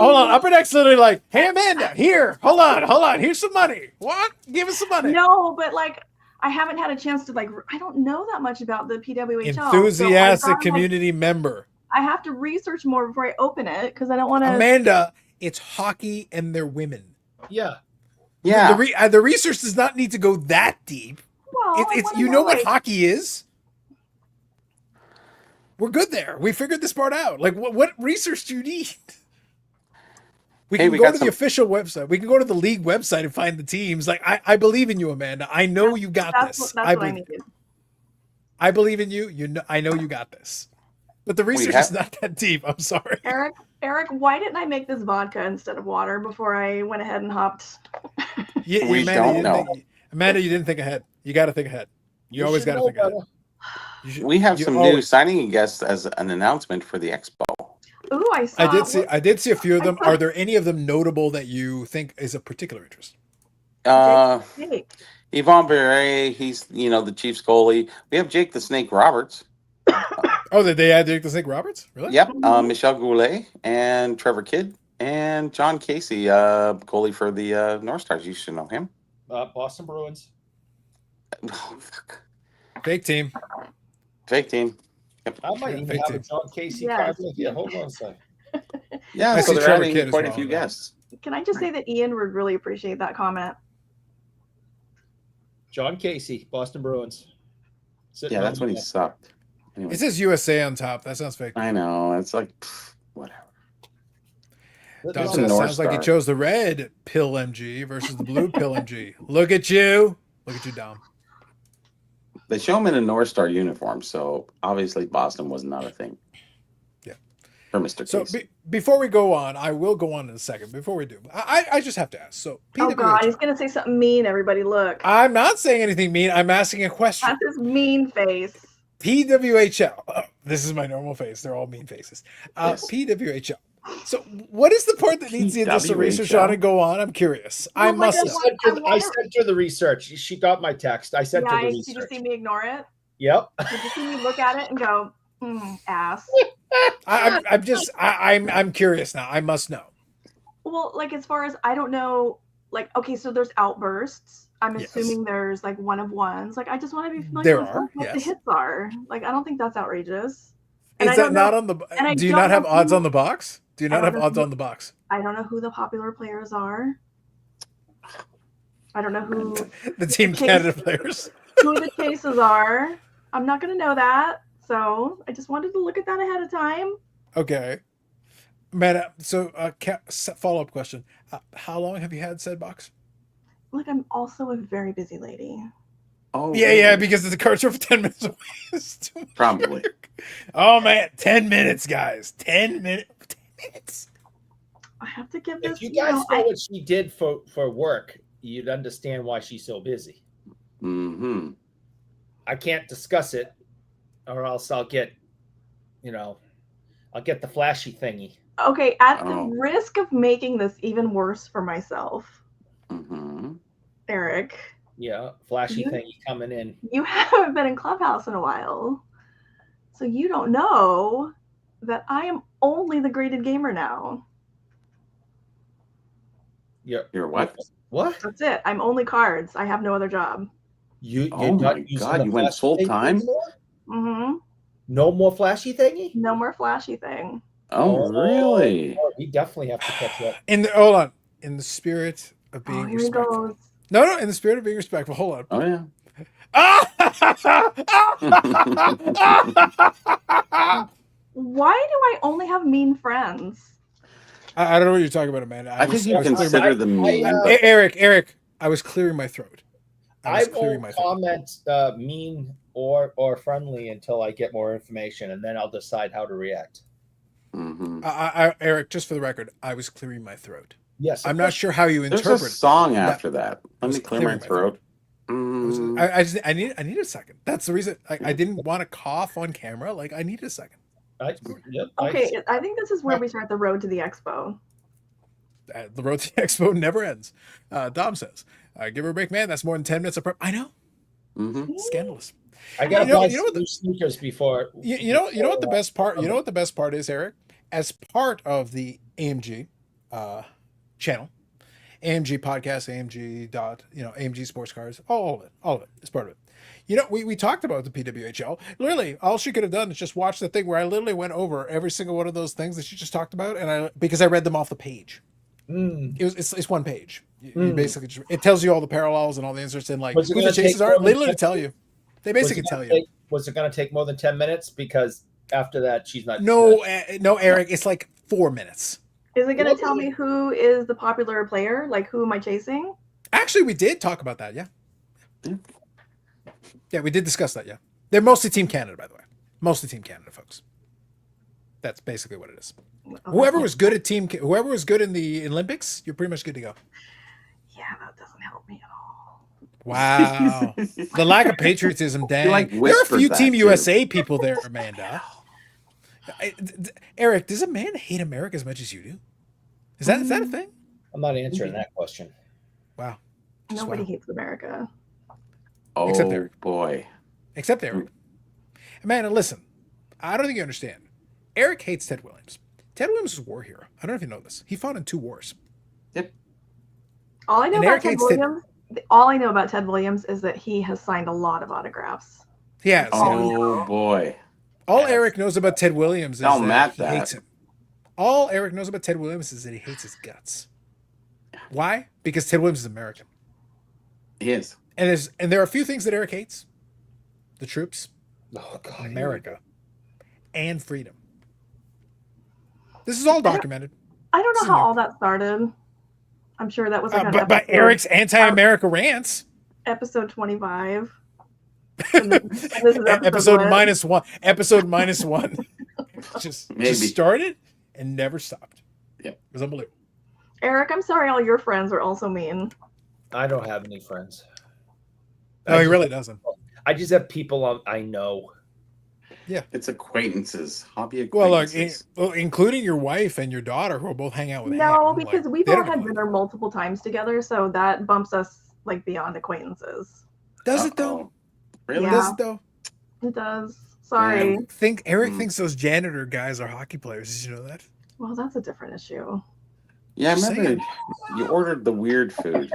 S1: on. Upper Deck's literally like, "Hey, Amanda, here. Hold on. Here's some money. What? Give us some money."
S7: No, but like, I haven't had a chance to I don't know that much about the PWHL.
S1: Enthusiastic community member.
S7: I have to research more before I open it because I don't want to.
S1: Amanda, it's hockey and they're women.
S6: Yeah.
S1: The research does not need to go that deep.
S7: Well,
S1: It's you know what hockey is. We're good there. We figured this part out. Like, what research do you need? We can go to the official website. We can go to the league website and find the teams. Like, I believe in you, Amanda. I know you got this.
S7: That's what I needed.
S1: I believe in you. I know you got this. But the research is not that deep. I'm sorry.
S7: Eric, why didn't I make this vodka instead of water before I went ahead and hopped?
S2: We don't know.
S1: Amanda, you didn't think ahead. You got to think ahead. You always got to think ahead.
S2: We have some new signing guests as an announcement for the expo.
S7: Ooh,
S1: I did see a few of them. Are there any of them notable that you think is of particular interest?
S2: Yvonne Beret, he's the Chiefs goalie. We have Jake the Snake Roberts.
S1: Oh, did they add Jake the Snake Roberts? Really?
S2: Yep. Michelle Goulet and Trevor Kidd and John Casey, goalie for the North Stars. You should know him.
S6: Boston Bruins.
S2: Oh, fuck.
S1: Fake team.
S2: Fake team. Yep.
S6: I might even have a John Casey card with you. Hold on a second.
S2: Yeah, so they're adding quite a few guests.
S7: Can I just say that Ian would really appreciate that comment?
S6: John Casey, Boston Bruins.
S2: Yeah, that's when he sucked.
S1: Anyway. It says USA on top. That sounds fake.
S2: I know. It's like, whatever.
S1: Dom says, sounds like he chose the red pill MG versus the blue pill MG. Look at you. Look at you, Dom.
S2: They show him in a North Star uniform, so obviously Boston was not a thing.
S1: Yeah.
S2: For Mr.
S1: So
S2: Casey.
S1: before we go on, I will go on in a second. Before we do, I just have to ask. So,
S7: PWHL. Oh God, he's gonna say something mean. Everybody, look.
S1: I'm not saying anything mean. I'm asking a question.
S7: That's his mean face.
S1: PWHL. Oh, this is my normal face. They're all mean faces. Yes. PWHL. So, what is the part that needs the additional research on and go on? I'm curious. I
S7: Well, like,
S1: must know.
S6: I sent her the research. She got my text. I sent her the
S7: Did you
S6: research.
S7: see me ignore it?
S6: Yep.
S7: Did you see me look at it and go, ass?
S1: I'm curious now. I must know.
S7: Well, like as far as I don't know, like okay, so there's outbursts. I'm
S1: Yes.
S7: assuming there's like one of ones. Like I just want to be familiar with what the hits are. Like I don't think that's outrageous. And
S1: Is that not on the? Do you not have odds on the box? Do you not have odds on the box?
S7: I don't know who the popular players are. I don't know who
S1: the Team Canada players.
S7: Who the cases are. I'm not going to know that. So I just wanted to look at that ahead of time.
S1: Okay. Man, so follow-up question. How long have you had said box?
S7: Look, I'm also a very busy lady.
S2: Oh,
S1: yeah, really? Yeah, because the cards are for 10 minutes away.
S2: Probably.
S1: Oh, man. 10 minutes, guys. 10 minutes. 10 minutes.
S7: I have to give this.
S6: If you guys know what she did for work, you'd understand why she's so busy.
S2: Mm-hmm.
S6: I can't discuss it, or else I'll get, I'll get the flashy thingy.
S7: Okay, at the risk of making this even worse for myself, Eric.
S6: Yeah, flashy thingy coming in.
S7: You haven't been in Clubhouse in a while, so you don't know that I am only the graded gamer now.
S2: You're what?
S6: What?
S7: That's it. I'm only cards. I have no other job.
S2: Oh my God! You went full time.
S7: Mm-hmm.
S6: No more flashy thingy.
S7: No more flashy thing.
S2: Oh, really?
S6: Oh, we definitely have to catch up.
S1: Hold on. In the spirit of being respectful.
S7: Goes.
S1: No, in the spirit of being respectful. Hold on.
S2: Oh yeah.
S7: Why do I only have mean friends?
S1: I don't know what you're talking about, Amanda.
S2: I think you consider them mean.
S1: Eric, I was clearing my throat.
S6: I won't comment mean or friendly until I get more information, and then I'll decide how to react.
S1: Eric, just for the record, I was clearing my throat.
S6: Yes,
S1: I'm not sure how you interpret.
S2: There's a song after that. Let me clear my throat.
S1: I need a second. That's the reason I didn't want to cough on camera. Like I needed a second.
S7: I think this is where we start the road to the expo.
S1: The road to the expo never ends. Dom says, "Give her a break, man. That's more than 10 minutes of prep." I know. Scandalous.
S6: I gotta buy new sneakers before.
S1: You know what the best part. You know what the best part is, Eric. As part of the AMG channel, AMG podcast, AMG AMG sports cars, all of it is part of it. You know, we talked about the PWHL. Literally, all she could have done is just watch the thing where I literally went over every single one of those things that she just talked about, because I read them off the page. It's one page. You basically it tells you all the parallels and all the inserts and like who the chases are. Literally tell you. They basically tell you.
S6: Was it going to take more than 10 minutes? Because after that, she's not.
S1: No, Eric. It's like 4 minutes.
S7: Is it going to tell me who is the popular player? Like who am I chasing?
S1: Actually, we did talk about that. Yeah. Yeah, we did discuss that. Yeah, they're mostly Team Canada, by the way. Mostly Team Canada, folks. That's basically what it is. Whoever was good in the Olympics, you're pretty much good to go.
S7: Yeah, that doesn't help me at all.
S1: Wow, the lack of patriotism. Dang, there are a few Team USA people there, Amanda. Eric, does a man hate America as much as you do? Is that a thing?
S6: I'm not answering that question.
S1: Wow.
S7: Nobody hates America.
S2: Oh,
S1: except Eric.
S2: Boy.
S1: Except Eric. Amanda, listen. I don't think you understand. Eric hates Ted Williams. Ted Williams is a war hero. I don't know if you know this. He fought in 2 wars.
S2: Yep.
S7: All I know about Ted Williams is that he has signed a lot of autographs.
S1: He has.
S2: Oh, boy.
S1: All Eric knows about Ted Williams is that he
S2: hates
S1: him. All Eric knows about Ted Williams is that he hates his guts. Why? Because Ted Williams is American.
S2: He is.
S1: And there are a few things that Eric hates. The troops, America, and freedom. This is all documented.
S7: I don't know how all that started. I'm sure that was like
S1: by Eric's anti-America rants.
S7: Episode 25. And this is
S1: episode -1. Episode -1. just started and never stopped.
S2: Yeah,
S1: it was unbelievable.
S7: Eric, I'm sorry all your friends are also mean.
S6: I don't have any friends.
S1: No, he really doesn't.
S6: I just have people I know.
S1: Yeah.
S2: It's acquaintances, hobby
S1: Well, look,
S2: acquaintances.
S1: including your wife and your daughter, who will both hang out with
S7: No,
S1: him.
S7: because
S1: Like,
S7: we've
S1: they
S7: all
S1: don't
S7: had
S1: know
S7: dinner
S1: anything.
S7: multiple times together, so that bumps us like beyond acquaintances.
S1: Does it though?
S2: Uh-oh. Really?
S7: Yeah.
S1: Does it though?
S7: It does. Sorry.
S1: Eric
S2: Hmm.
S1: thinks those janitor guys are hockey players. Did you know that?
S7: Well, that's a different issue.
S2: Yeah, I
S1: Just
S2: remember
S1: saying.
S2: you ordered the weird food.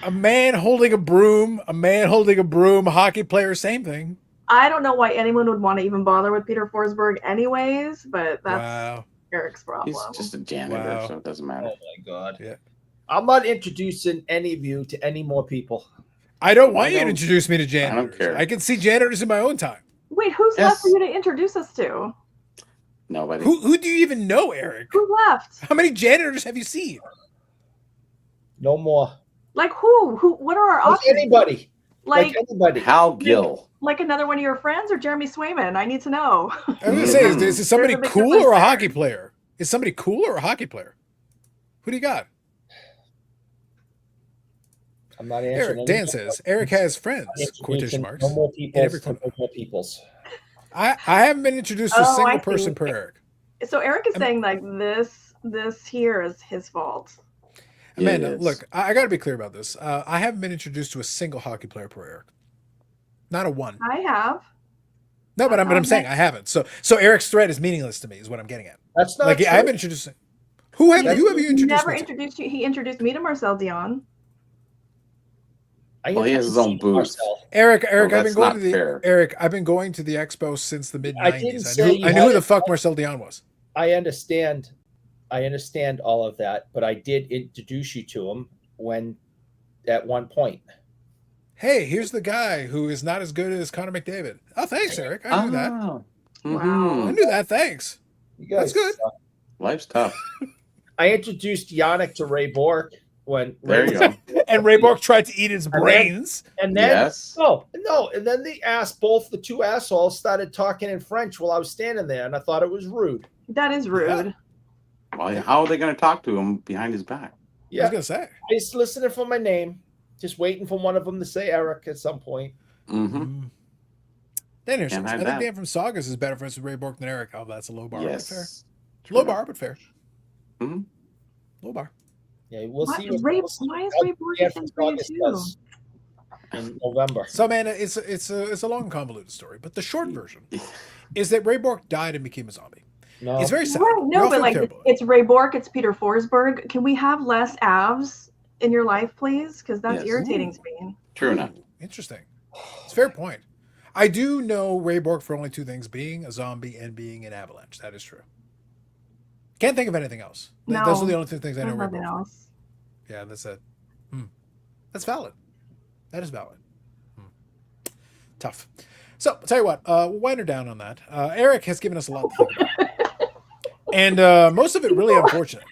S1: A man holding a broom, a hockey player, same thing.
S7: I don't know why anyone would want to even bother with Peter Forsberg anyways, but that's
S1: Wow.
S7: Eric's problem.
S2: He's just a janitor,
S1: Wow.
S2: so it doesn't matter.
S6: Oh my god.
S1: Yeah.
S6: I'm not introducing any of you to any more people.
S1: I don't want
S2: I
S1: you to
S2: don't-
S1: introduce me to janitors.
S2: care.
S1: I can see janitors in my own time.
S7: Wait, who's
S2: Yes.
S7: left for you to introduce us to?
S2: Nobody.
S1: Who do you even know, Eric?
S7: Who left?
S1: How many janitors have you seen?
S6: No more.
S7: Like who? Who? What are our
S6: Like
S7: options?
S6: anybody.
S7: Like
S6: anybody.
S2: Hal Gill.
S7: like another one of your friends or Jeremy Swayman? I need to know.
S1: I'm gonna say, is it somebody
S7: There's a big
S1: cool
S7: difference
S1: or a
S7: there.
S1: hockey player? Is somebody cool or a hockey player? Who do you got?
S6: I'm not answering.
S1: Eric, Dan says Eric has friends.
S6: Introducing
S1: Quotation marks.
S6: No more
S1: in
S6: people.
S1: every
S6: No
S1: corner.
S6: more peoples.
S1: I haven't been introduced to a
S7: Oh,
S1: single
S7: I
S1: person
S7: see.
S1: per Eric.
S7: So Eric is saying like this here is his fault.
S1: Amanda,
S2: Yes.
S1: look, I got to be clear about this. I haven't been introduced to a single hockey player per Eric. Not a one.
S7: I have.
S1: No, but I'm saying I haven't. So Eric's threat is meaningless to me, is what I'm getting at.
S6: That's not
S1: Like
S6: true.
S1: I haven't introduced. Who have you introduced
S7: Never
S1: me to?
S7: introduced you. He introduced me to Marcel Dion.
S6: I
S2: Well, he has his own
S6: introduced
S2: booth.
S6: myself.
S1: Eric,
S2: Well,
S1: I've been
S2: that's
S1: going
S2: not
S1: to the
S2: fair.
S1: Eric. I've been going to the expo since the mid
S6: I didn't
S1: '90s.
S6: say you
S1: I knew who
S6: had
S1: the
S6: it.
S1: fuck Marcel Dion was.
S6: I understand all of that, but I did introduce you to him when at one point.
S1: Hey, here's the guy who is not as good as Connor McDavid. Oh, thanks, Eric. I knew that.
S2: Oh.
S7: Wow.
S2: Mhm.
S1: I knew that. Thanks.
S6: You
S1: That's good.
S6: suck.
S2: Life's tough.
S6: I introduced Yannick to Ray Bork when
S2: There you go.
S1: And Ray Bork tried to eat his
S6: then-
S1: brains.
S6: And then
S2: Yes.
S6: no, and then the two assholes started talking in French while I was standing there, and I thought it was rude.
S7: That is rude.
S2: Well, how are they going to talk to him behind his back?
S1: I
S6: Yeah,
S1: was gonna say.
S6: I was listening for my name, just waiting for one of them to say Eric at some point.
S2: Mm-hmm.
S1: Dan here
S2: Can't
S1: says, I
S2: hide
S1: think
S2: that.
S1: Dan from Saugus is better friends with Ray Bork than Eric. Oh, that's a low bar. But fair.
S2: Yes.
S1: Low bar, but fair.
S2: Mhm.
S1: Low bar.
S6: Yeah, we'll
S7: Why,
S6: see.
S7: Ray,
S6: We'll see
S7: why is
S6: how
S7: Ray Bork
S6: Dan
S7: a thing
S6: from
S7: for you
S6: August
S7: too?
S6: does in November.
S1: So, man, it's a long convoluted story, but the short version is that Ray Bork died and became a zombie.
S6: No,
S1: It's very sad.
S7: Right,
S1: We
S7: no,
S1: all
S7: but
S1: feel
S7: like
S1: terrible.
S7: it's Ray Bork, it's Peter Forsberg. Can we have less Avs in your life, please? Because that's
S2: Yes.
S7: irritating
S1: Ooh.
S7: to me.
S2: True enough.
S1: Ooh, interesting. It's a fair point. I do know Ray Bork for only two things: being a zombie and being an avalanche. That is true. Can't think of anything else.
S7: No,
S1: Those are the only two things I know
S7: There's
S1: Ray
S7: nothing
S1: Bork for.
S7: else.
S1: Yeah, that's it. That's valid. That is valid. Tough. So, I'll tell you what, we'll wind her down on that. Eric has given us a lot to think about. And most of it really unfortunate.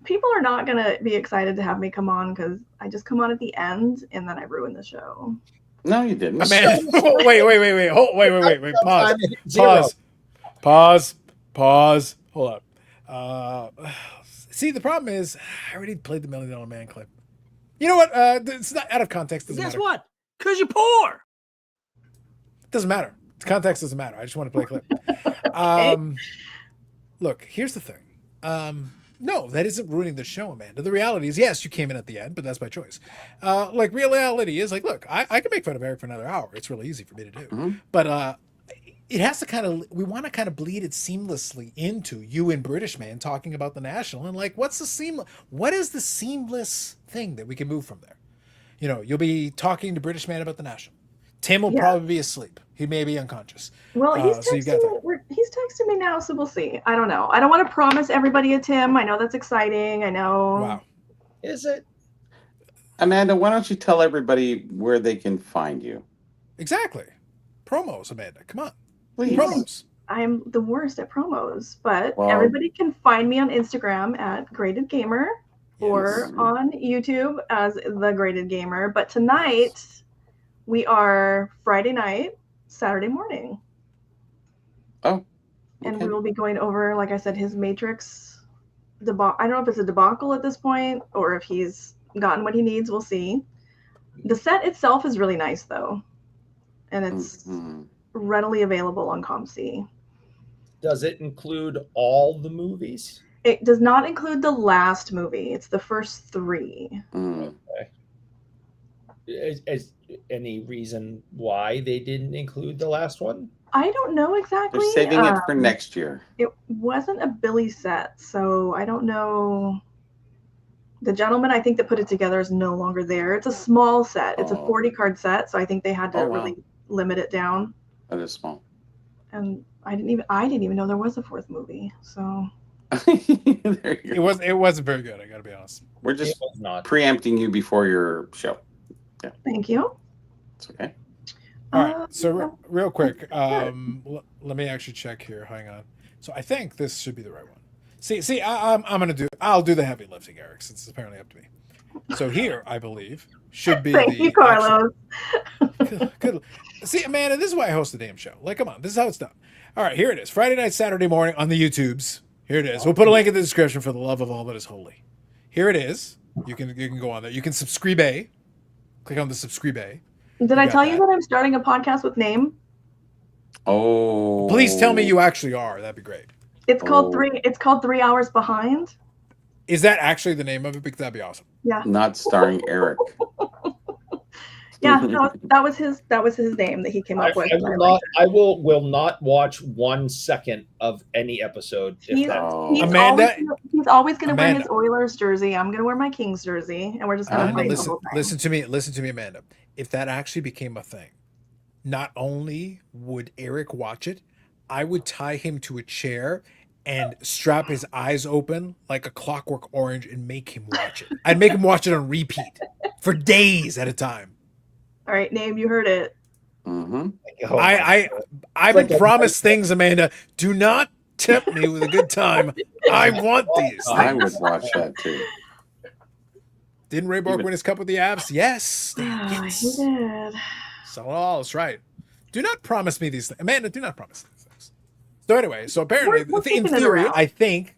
S7: People are not going to be excited to have me come on because I just come on at the end and then I ruin the show.
S2: No, you didn't.
S1: Man, wait. Pause.
S6: Zero.
S1: Pause. Hold up. See, the problem is, I already played the $1 Million Man clip. You know what? It's not out of context. Doesn't
S8: Guess
S1: matter.
S8: what? Because you're poor.
S1: Doesn't matter. The context doesn't matter. I just want to play a clip. Look, here's the thing. No, that isn't ruining the show, Amanda. The reality is, yes, you came in at the end, but that's by choice. Like, reality is, like, look, I can make fun of Eric for another hour. It's really easy for me to do.
S2: Mhm.
S1: But it has to we want to kind of bleed it seamlessly into you and British Man talking about the National. And, like, what is the seamless thing that we can move from there? You know, you'll be talking to British Man about the National. Tim will
S7: Yeah.
S1: probably be asleep. He may be unconscious.
S7: Well, he's
S1: So you got
S7: he's texting me now, so we'll see. I don't know. I don't want to promise everybody a Tim. I know that's exciting. I know.
S1: Wow.
S6: Is it?
S2: Amanda, why don't you tell everybody where they can find you?
S1: Exactly. Promos, Amanda. Come on.
S2: Please.
S1: Promos.
S7: I'm the worst at promos, but
S2: Well-
S7: everybody can find me on Instagram at Graded Gamer or
S2: Yes.
S7: on YouTube as The Graded Gamer. But tonight we are Friday night, Saturday morning.
S2: Oh.
S7: And
S2: okay.
S7: we will be going over, like I said, his Matrix debacle. I don't know if it's a debacle at this point or if he's gotten what he needs. We'll see. The set itself is really nice, though. And it's
S2: Mhm.
S7: readily available on ComC.
S6: Does it include all the movies?
S7: It does not include the last movie. It's the first 3.
S2: Mm.
S6: Is any reason why they didn't include the last one?
S7: I don't know exactly.
S2: They're saving it for next year.
S7: It wasn't a Billy set, so I don't know. The gentleman I think that put it together is no longer there. It's a small set. It's a 40 card set, so I think they had to really limit it down.
S2: That is small.
S7: And I didn't even know there was a 4th movie. So
S1: It wasn't very good, I gotta be honest.
S2: We're just
S6: It was not.
S2: preempting you before your show.
S7: thank you.
S2: It's okay.
S1: All right, so real quick, let me actually check here. Hang on. So I think this should be the right one. See, I'll do the heavy lifting, Eric, since it's apparently up to me. So here, I believe, should be
S7: Thank you, Carlos.
S1: Good. See, Amanda, this is why I host the damn show. Like, come on, this is how it's done. All right, here it is. Friday night, Saturday morning on the YouTubes. Here it is. We'll put a link in the description for the love of all that is holy. Here it is. You can go on there. You can subscribe. Click on the subscribe.
S7: Did I tell you that I'm starting a podcast with name?
S2: Oh.
S1: Please tell me you actually are. That'd be great.
S7: It's called It's called 3 Hours Behind.
S1: Is that actually the name of it? Because that'd be awesome.
S7: Yeah.
S2: Not starring Eric.
S7: Yeah, that was his name that he came up with.
S6: I will not watch 1 second of any episode.
S7: He's
S1: Amanda,
S7: always going to bring his Oilers jersey. I'm going to wear my Kings jersey, and we're just going to play the whole thing.
S1: Listen to me, Amanda. If that actually became a thing, not only would Eric watch it, I would tie him to a chair and strap his eyes open like a Clockwork Orange and make him watch it. I'd make him watch it on repeat for days at a time.
S7: All right, Name, you heard it.
S2: Mm-hmm.
S1: I've been promised things, Amanda. Do not tempt me with a good time. I want these.
S2: I would watch that too.
S1: Didn't Ray Bork win his cup with the Avs? Yes. Yes.
S7: He did.
S1: So that's right. Do not promise me these things. Amanda, do not promise these things. So anyway, so apparently, in theory, I think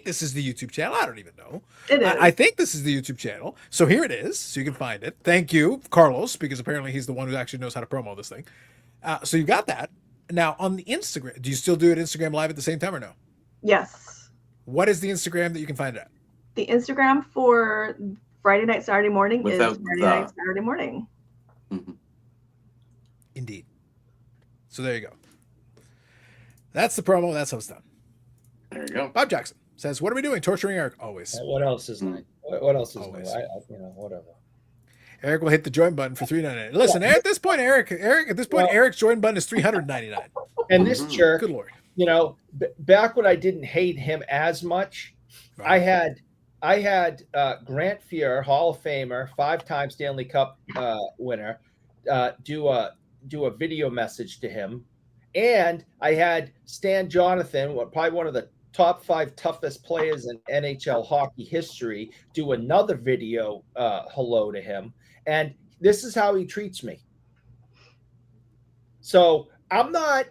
S1: this is the YouTube channel. I don't even know.
S7: It is.
S1: I think this is the YouTube channel. So here it is. So you can find it. Thank you, Carlos, because apparently he's the one who actually knows how to promo this thing. So you got that. Now, on the Instagram, do you still do it Instagram Live at the same time or no?
S7: Yes.
S1: What is the Instagram that you can find it at?
S7: The Instagram for Friday night, Saturday morning
S2: Without
S7: is Friday night, Saturday morning.
S2: Mm-hmm.
S1: Indeed. So there you go. That's the promo. That's how it's done.
S2: There you go.
S1: Bob Jackson says, "What are we doing? Torturing Eric? Always.
S6: What else is new? What else is
S1: Always.
S6: new? Whatever.
S1: Eric will hit the join button for $3.99. Listen, at this point, Eric's join button is $399.
S6: And this jerk,
S1: Good Lord.
S6: Back when I didn't hate him as much,
S1: Right.
S6: I had Grant Fuhr, Hall of Famer, 5-time Stanley Cup winner, do a video message to him, and I had Stan Jonathan, probably one of the top 5 toughest players in NHL hockey history, do another video hello to him, and this is how he treats me. So I'm not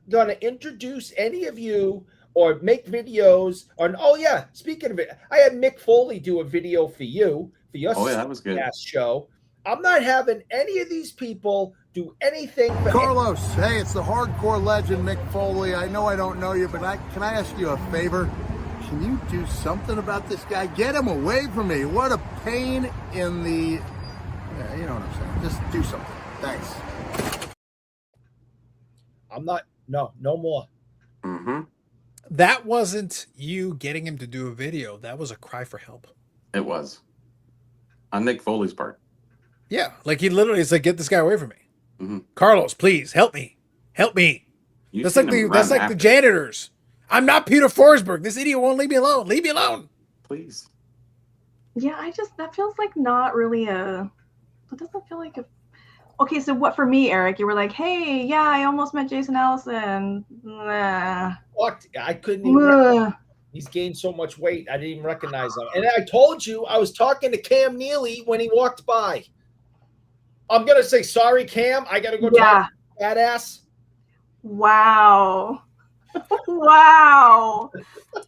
S6: going to introduce any of you or make videos on. Oh yeah, speaking of it, I had Mick Foley do a video for you for your
S2: that was good.
S6: show. I'm not having any of these people do anything.
S8: Carlos, hey, it's the hardcore legend Mick Foley. I know I don't know you, but can I ask you a favor? Can you do something about this guy? Get him away from me. What a pain in the. Yeah, you know what I'm saying. Just do something. Thanks.
S6: I'm not. No more.
S2: Mm-hmm.
S1: That wasn't you getting him to do a video. That was a cry for help.
S2: It was. On Nick Foley's part.
S1: Yeah, like he literally is like, get this guy away from me.
S2: Mm-hmm.
S1: Carlos, please help me. Help me. That's like the janitors. I'm not Peter Forsberg. This idiot won't leave me alone. Leave me alone.
S2: Please.
S7: Yeah, that feels like not really that doesn't feel like a. Okay, so what for me, Eric? You were like, hey, yeah, I almost met Jason Allison. Nah.
S6: What? I couldn't even. He's gained so much weight, I didn't even recognize him. And I told you I was talking to Cam Neely when he walked by. I'm gonna say sorry, Cam. I gotta go talk to that ass.
S7: Wow. Wow.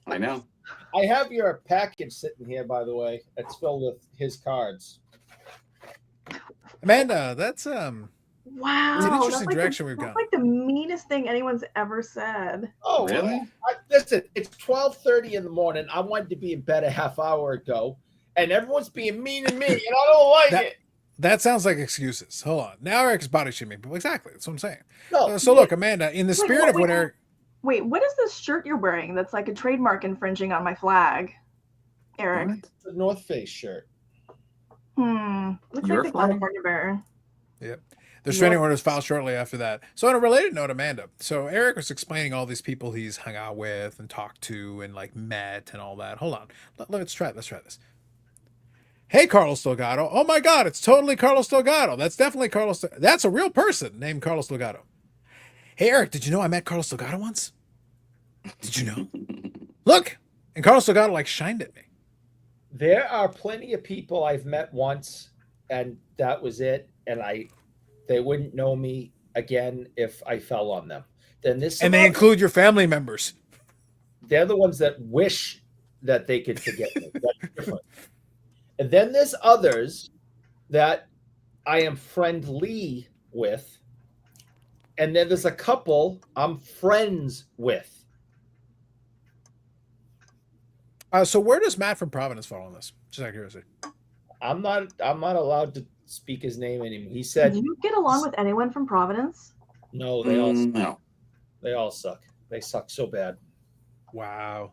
S2: I know.
S6: I have your package sitting here, by the way. It's filled with his cards.
S1: Amanda, that's
S7: Wow,
S1: It's an
S7: that's
S1: interesting
S7: like
S1: direction we've
S7: that's
S1: gone.
S7: like the meanest thing anyone's ever said.
S6: Oh,
S2: Really?
S6: listen, it's 12:30 in the morning. I wanted to be in bed a half hour ago, and everyone's being mean to me, and I don't like it.
S1: That sounds like excuses. Hold on. Now Eric's body shaming people. Exactly. That's what I'm saying.
S6: No,
S1: So look, Amanda, in the
S7: Wait,
S1: spirit of what
S7: wait.
S1: Eric,
S7: Wait, what is this shirt you're wearing that's like a trademark infringing on my flag, Eric?
S2: What?
S6: it's a North Face shirt.
S7: Looks
S2: Your
S7: like the
S2: flag?
S7: California Bear.
S1: the restraining
S7: What?
S1: order is filed shortly after that. So on a related note, Amanda, so Eric was explaining all these people he's hung out with and talked to and like met and all that. Hold on. Let's try this. Hey, Carlos Delgado. Oh my God, it's totally Carlos Delgado. That's definitely Carlos. That's a real person named Carlos Delgado. Hey, Eric, did you know I met Carlos Delgado once? Did you know? Look, and Carlos Delgado like shined at me.
S6: There are plenty of people I've met once, and that was it. And they wouldn't know me again if I fell on them. Then
S1: And they include your family members.
S6: they're the ones that wish that they could forget me. That's different. And then there's others that I am friendly with. And then there's a couple I'm friends with.
S1: So where does Matt from Providence fall on this? Just out of curiosity.
S6: I'm not allowed to speak his name anymore. He
S7: Did
S6: said
S7: you get along with anyone from Providence?
S6: no,
S2: No.
S6: they all suck. They suck so bad.
S1: Wow.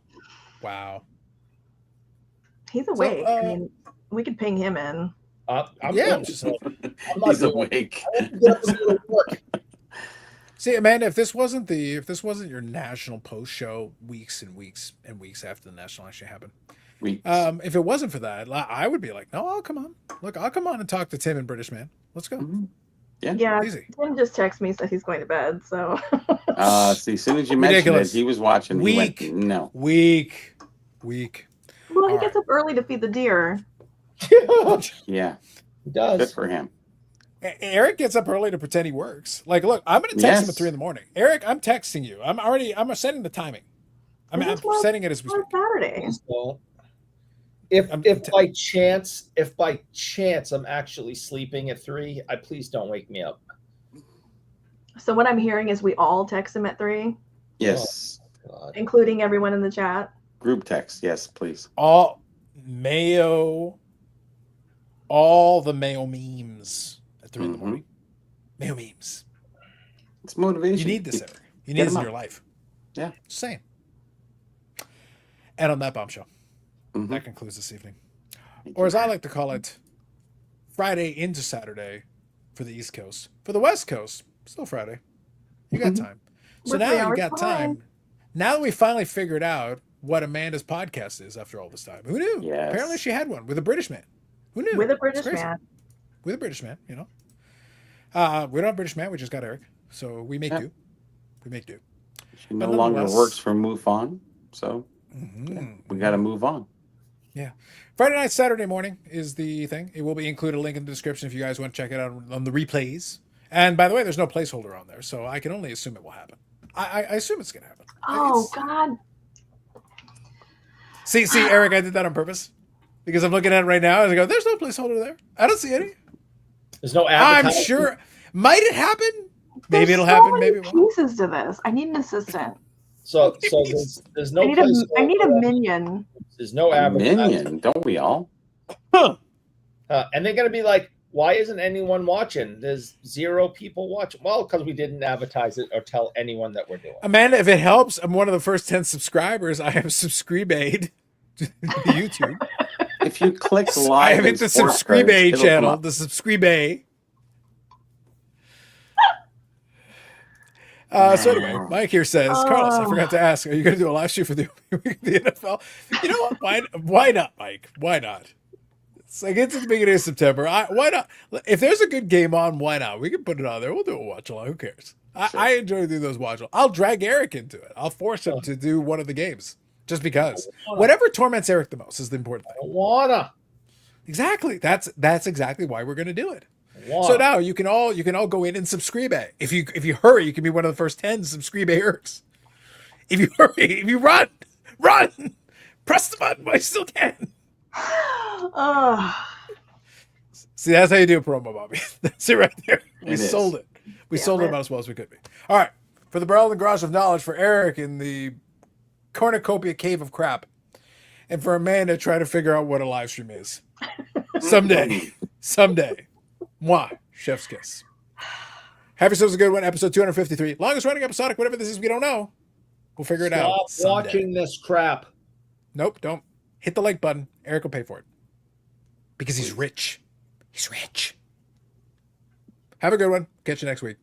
S7: He's awake.
S1: uh,
S7: I mean, we could ping him in.
S6: I'm
S1: Yeah,
S6: going
S1: just-
S6: to- I'm not
S2: He's
S6: doing-
S2: awake.
S6: I have to get up and go to work.
S1: See, Amanda, if this wasn't your national post show weeks and weeks and weeks after the national actually happened,
S2: Weeks.
S1: if it wasn't for that, I would be like, no, I'll come on. Look, I'll come on and talk to Tim and British Man. Let's go.
S2: Mhm.
S7: Yeah,
S1: Easy.
S7: Tim just texted me, said he's going to bed. So
S2: See, as soon as you mentioned
S1: Ridiculous.
S2: it, he was watching. He went,
S1: Weak.
S2: no.
S1: Weak.
S7: well, he
S1: All
S7: gets up early to feed the deer.
S2: Yeah.
S6: He
S2: Good
S6: does.
S2: for him.
S1: Eric gets up early to pretend he works. Like, look, I'm going to text him at
S2: Yes.
S1: 3 a.m. Eric, I'm texting you. I'm setting the timing. I'm
S7: Is this what-
S1: setting it as we
S7: On
S1: speak.
S7: Saturday.
S6: So, if by chance I'm actually sleeping at 3, please don't wake me up.
S7: So what I'm hearing is we all text him at 3,
S2: Yes.
S6: God.
S7: including everyone in the chat.
S2: Group text. Yes, please.
S1: All the Mayo memes at 3 in the
S2: Mhm.
S1: morning. Mayo memes.
S2: It's motivation.
S1: You need this,
S2: Get-
S1: Eric. You
S2: get
S1: need this
S2: him
S1: in
S2: up.
S1: your life.
S2: Yeah.
S1: Just saying. And on that bombshell,
S2: Mhm.
S1: that concludes this evening.
S2: Thank
S1: Or
S2: you.
S1: as I like to call it, Friday into Saturday for the East Coast. For the West Coast, still Friday. You got
S2: Mhm.
S1: time. So
S7: We're 3
S1: now you
S7: hours
S1: got
S7: behind.
S1: time. Now that we finally figured out what Amanda's podcast is after all this time. Who knew?
S2: Yes.
S1: Apparently she had one with a British man. Who knew?
S7: With a
S1: It's
S7: British
S1: crazy.
S7: man.
S1: With a British man, you know. We don't have a British man, we just got Eric. So we make
S2: Yeah.
S1: do. We make do.
S2: She no
S1: But
S2: longer
S1: nonetheless-
S2: works for MoveOn, so
S1: Mhm.
S2: we got to move on.
S1: Friday night, Saturday morning is the thing. It will be included a link in the description if you guys want to check it out on the replays. And by the way, there's no placeholder on there, so I can only assume it will happen. I assume it's going to happen.
S7: Oh
S1: It's-
S7: God.
S1: See, Eric, I did that on purpose because I'm looking at it right now and I go, "There's no placeholder there. I don't see any."
S6: There's no
S1: I'm
S6: advertising.
S1: sure. Might it happen? Maybe
S7: There's
S1: it'll
S7: so
S1: happen.
S7: many
S1: Maybe it won't.
S7: pieces to this. I need an assistant.
S6: So there's no place.
S7: I need a minion.
S6: There's no
S2: A
S6: advertising.
S2: minion, don't we all?
S6: And they're gonna be like, why isn't anyone watching? There's 0 people watching. Well, because we didn't advertise it or tell anyone that we're doing it.
S1: Amanda, if it helps, I'm one of the first 10 subscribers. I have subscribed to YouTube.
S2: If you click
S1: I
S2: live,
S1: have
S2: in
S1: hit the
S2: sports
S1: subscribe
S2: cards, it'll come
S1: channel.
S2: up.
S1: The subscribe. So anyway, Mike here says, Carlos, I forgot to ask, are you going to do a live stream for the NFL? You know what? Why not, Mike? Why not? It's like it's at the beginning of September. Why not? If there's a good game on, why not? We can put it on there. We'll do a watch along. Who cares?
S2: Sure.
S1: I enjoy doing those watch along. I'll drag Eric into it. I'll force him to do one of the games just because. Whatever torments Eric the most is the important
S6: I
S1: thing.
S6: don't wanna.
S1: Exactly. That's exactly why we're going to do it.
S6: Wanna.
S1: So now you can all go in and subscribe. If you hurry, you can be one of the first 10 subscribe Erics. If you hurry, if you run, press the button. I still can.
S7: Oh,
S1: See, that's how you do a promo, Bobby. That's it right there. We
S2: It is.
S1: sold it. We
S7: Yeah,
S1: sold it
S7: right.
S1: about as well as we could be. All right. For the Barrel and Garage of Knowledge, for Eric in the cornucopia cave of crap, and for Amanda trying to figure out what a live stream is. Someday. Someday. Mwah. Chef's kiss. Have yourselves a good one. Episode 253. Longest running episodic, whatever this is, we don't know. We'll figure it out.
S6: Stop
S1: someday.
S6: watching this crap.
S1: Nope, don't. Hit the like button. Eric will pay for it. Because he's rich. He's rich. Have a good one. Catch you next week.